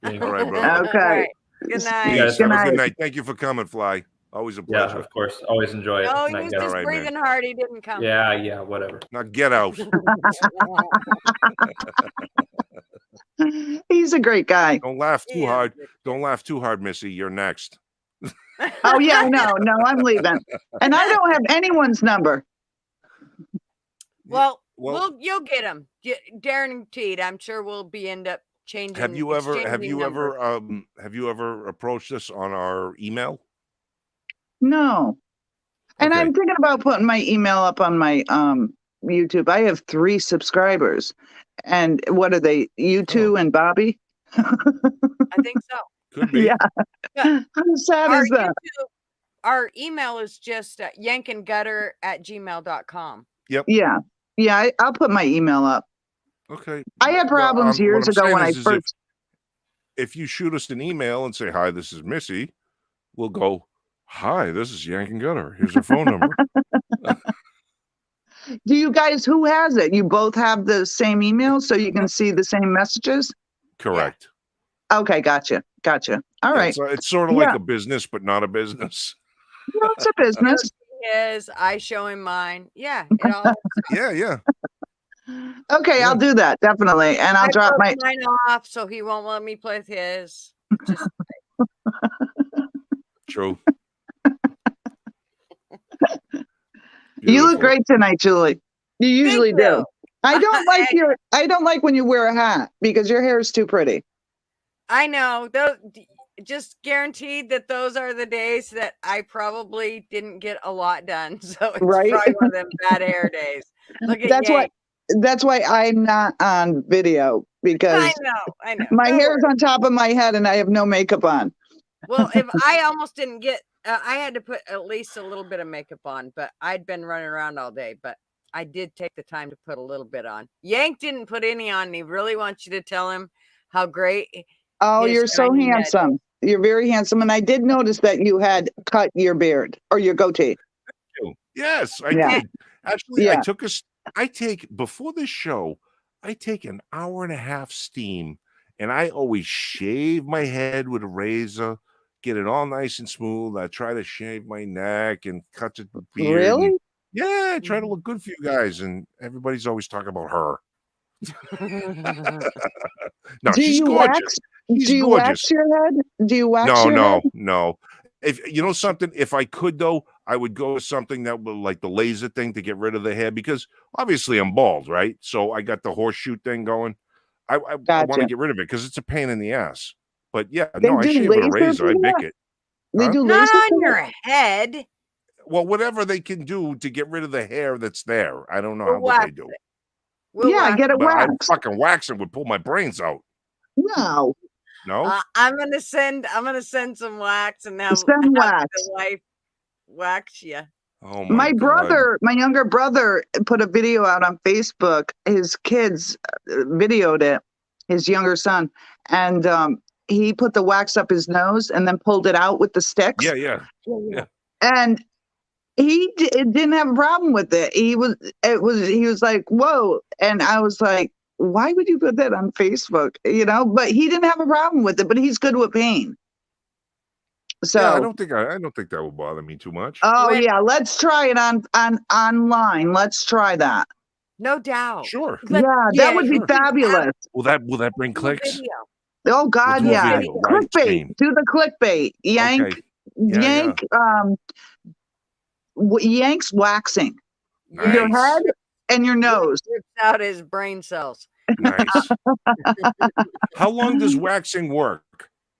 All right, bro. Okay. Good night. You guys have a good night. Thank you for coming, Fly. Always a pleasure. Yeah, of course. Always enjoy it. No, he was just breathing hard. He didn't come. Yeah, whatever. Now get out. He's a great guy. Don't laugh too hard. Don't laugh too hard, Missy. You're next. Oh, yeah, no, I'm leaving. And I don't have anyone's number. Well, you'll get him. Guaranteed. I'm sure we'll end up changing. Have you ever exchanging numbers. have you ever approached us on our email? No. And Okay. I'm thinking about putting my email up on my YouTube. I have 3 subscribers. And what are they? You two and Bobby? I think so. Could be. Yeah. But How sad our is that? our email is just yankandgutter@gmail.com. Yep. Yeah. Yeah, I'll put my email up. Okay. I had problems what years I'm ago saying when I is first. if you shoot us an email and say, "Hi, this is Missy," we'll go, "Hi, this is Yank and Gutter. Here's our phone number." Do you guys, who has it? You both have the same email so you can see the same messages? Correct. Okay, gotcha. All right. It's sort of like Yeah. a business, but not a business. No, it's a business. I show him mine. Yeah, it all. Yeah. Okay, Yeah. I'll do that, definitely. And I'll drop broke my. mine off, so he won't let me play with his. Just True. You look Beautiful. great tonight, Julie. You usually do. you. I don't like when you wear a hat because your hair is too pretty. I know. Those just guaranteed that those are the days that I probably didn't get a lot done. So it's Right? probably one of them bad hair days. Look at That's why I'm not on video because I know. my No hair is worries. on top of my head and I have no makeup on. Well, if I almost didn't get, I had to put at least a little bit of makeup on, but I'd been running around all day. But I did take the time to put a little bit on. Yank didn't put any on. And he really wants you to tell him how great. Oh, his you're so shiny head handsome. You're very handsome. And I did notice that you had cut your beard or your goatee. Yes, I Yeah. did. Actually, Yeah. I take before this show, I take an hour and a half steam, and I always shave my head with a razor, get it all nice and smooth. I try to shave my neck and cut the beard. Really? Yeah, I try to look good for you guys, and everybody's always talking about her. No, Do she's you gorgeous. wax? She's Do you gorgeous. wax your head? Do you wax your head? No. If you know something, if I could though, I would go with something that would like the laser thing to get rid of the hair because obviously I'm bald, right? So I got the horseshoe thing going. I want to Gotcha. get rid of it because it's a pain in the ass. But yeah, They no, I do shave with a laser razor. I for bick that? it. They Huh? do Not laser on for your that? head. Well, whatever they can do to get rid of the hair that's there. I don't know We'll what they wax do. it. We'll Yeah, wax get a But I wax. fucking waxing would pull my brains out. No, No? I'm gonna send some wax and have send wax. the wife wax you. Oh My God. brother, my younger brother, put a video out on Facebook. His kids videoed it, his younger son, and he put the wax up his nose and then pulled it out with the sticks. Yeah. And he didn't have a problem with it. He was like, whoa. And I was like, why would you put that on Facebook? You know, but he didn't have a problem with it, but he's good with pain. So Yeah, I don't think that would bother me too much. oh yeah, let's try it on online. Let's try that. No doubt. Sure. Yeah, that would be sure. fabulous. Will that bring clicks? Video. Oh God, do a yeah. video, live Clickbait. stream. Do the clickbait. Yank, Okay. Yeah. Yank's waxing your Nice. head and your nose. Rips out his brain cells. Nice. How long does waxing work?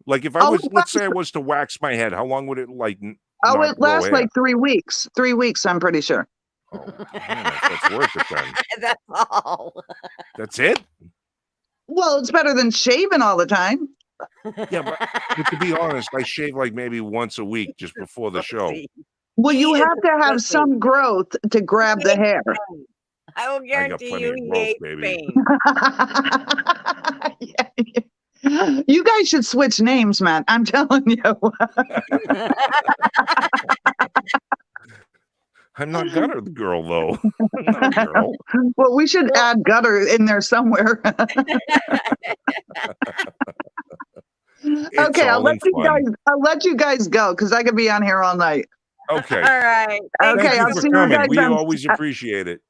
Like if I Oh, was, it let's say I was to wax my head, how long would it like? Oh, not it grow lasts hair? like 3 weeks. 3 weeks, I'm pretty sure. Oh, man, that's worth it then. That's all. That's it. Well, it's better than shaving all the time. Yeah, but to be honest, I shave like maybe once a week just before the show. Well, you He is have to have pussy. some growth to grab the hair. I will guarantee plenty you of he growth, hates baby. pain. You guys should switch names, man. I'm telling you. I'm not Gutter the girl though. I'm not a girl. Well, we should add Gutter in there somewhere. It's Okay, I'll all let in you fun. guys. I'll let you guys go because I could be on here all night. Okay. All right. Okay, Thank you I'll for see you coming. guys We on. always appreciate it.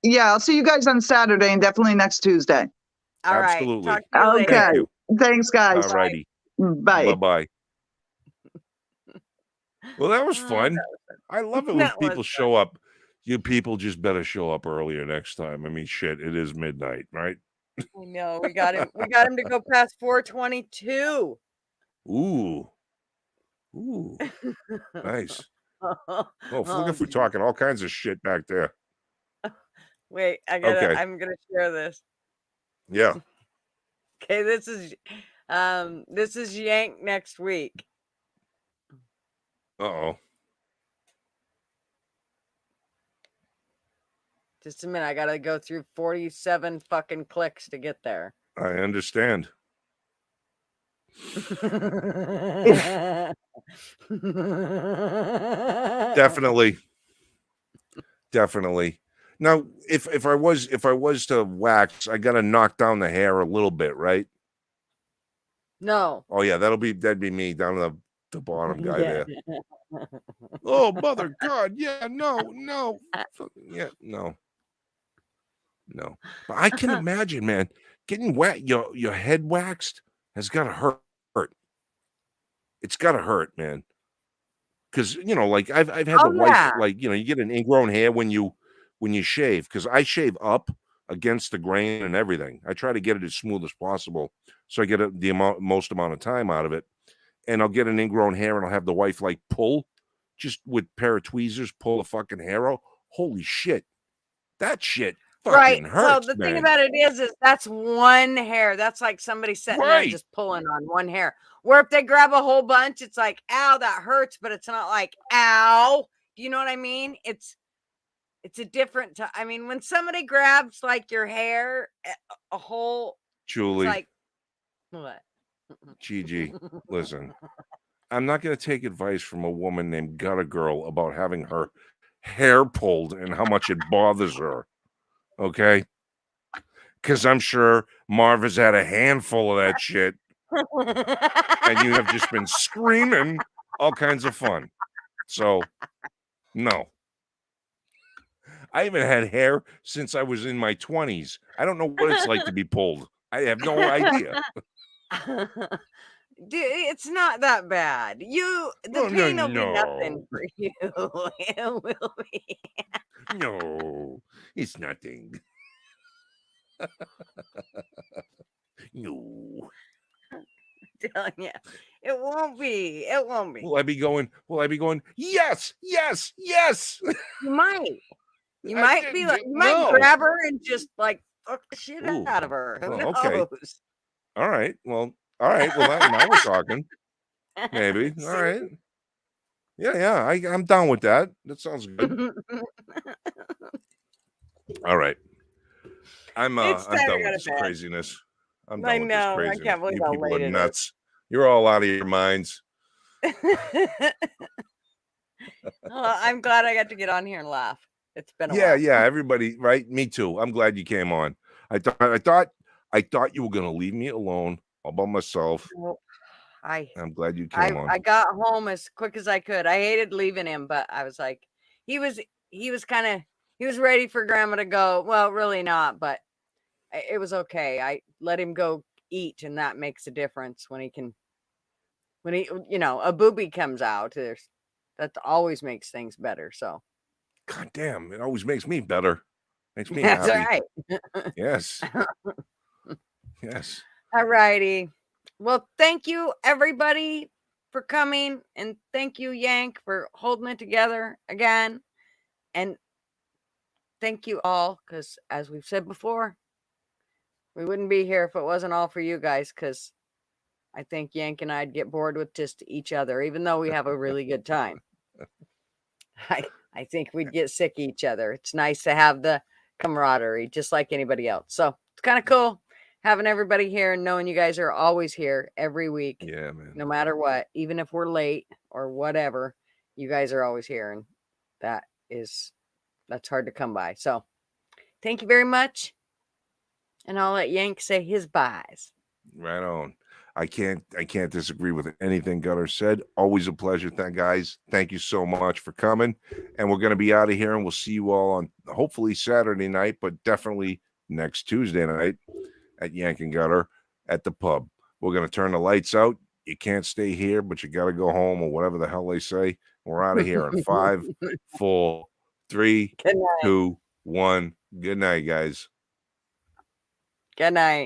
Yeah, I'll see you guys on Saturday and definitely next Tuesday. All right. Absolutely. Talk to you later. Okay. Thank you. Thanks, guys. All righty. Bye. Bye. Well, that was fun. I love it when That was people show up. You people just better show up earlier next time. I mean, shit, it is midnight, right? I know we got him. We got him to go past 422. Ooh. Nice. Oh, look if we're geez. talking all kinds of shit back there. Wait, I'm gonna share this. Yeah. Okay, this is Yank next week. Uh-oh. Just a minute, I gotta go through 47 fucking clicks to get there. I understand. Definitely. Now, if I was to wax, I gotta knock down the hair a little bit, right? No. Oh yeah, that'd be me down to the bottom guy there. Oh mother God, yeah, no. Yeah, no. But I can imagine, man, getting your head waxed has gotta hurt. It's gotta hurt, man. Because like I've had the wife, yeah. like you get an ingrown hair when you shave, because I shave up against the grain and everything. I try to get it as smooth as possible, so I get the most amount of time out of it. And I'll get an ingrown hair, and I'll have the wife like pull, just with pair of tweezers, pull the fucking hair out. Holy shit, that shit fucking hurts. So the man. thing about it is that's one hair. That's like somebody sitting there Right. just pulling on one hair. Where if they grab a whole bunch, it's like, ow, that hurts, but it's not like, ow. Do you know what I mean? It's a different I mean, when somebody grabs like your hair, a whole, Julie, it's like, what? Gigi, listen, I'm not going to take advice from a woman named Gutter Girl about having her hair pulled and how much it bothers her. Okay? Because I'm sure Marv has had a handful of that shit, and you have just been screaming all kinds of fun. So, no. I haven't had hair since I was in my 20s. I don't know what it's like to be pulled. I have no idea. Dude, it's not that bad. The pain will be nothing for you. It will be. No, it's nothing. No. I'm telling you, it won't be. It won't be. Will I be going? Yes. You might. You might be like, you might grab her and just like fuck the shit out of her. Who knows? Okay. All right. Well, now we're talking. Maybe. All right. Yeah. I'm down with that. That sounds good. All right. I'm done with this craziness. I'm done with this craziness. I can't believe how late it nuts. is. You're all out of your minds. I'm glad I got to get on here and laugh. It's been a while. Yeah, everybody, right? Me too. I'm glad you came on. I thought you were gonna leave me alone all by myself. Well, I'm glad you came on. I got home as quick as I could. I hated leaving him, but I was like, he was ready for grandma to go. Well, really not, but it was okay. I let him go eat, and that makes a difference when a booby comes out. That always makes things better. So, God damn, it always makes me better. Makes me that's happy. right. Yes. Yes. All righty. Well, thank you everybody for coming, and thank you, Yank, for holding it together again. And thank you all, because as we've said before, we wouldn't be here if it wasn't all for you guys, because I think Yank and I'd get bored with just each other, even though we have a really good time. I think we'd get sick of each other. It's nice to have the camaraderie, just like anybody else. So it's kind of cool having everybody here and knowing you guys are always here every week. Yeah, man. No matter what, even if we're late or whatever, you guys are always here. And that's hard to come by. So thank you very much. And I'll let Yank say his byes. Right on. I can't disagree with anything Gutter said. Always a pleasure. Guys, thank you so much for coming. And we're going to be out of here, and we'll see you all on hopefully Saturday night, but definitely next Tuesday night at Yank and Gutter at the pub. We're going to turn the lights out. You can't stay here, but you got to go home, or whatever the hell they say. We're out of here in 5, 4, 3, 2, 1. Good night, guys. Good night.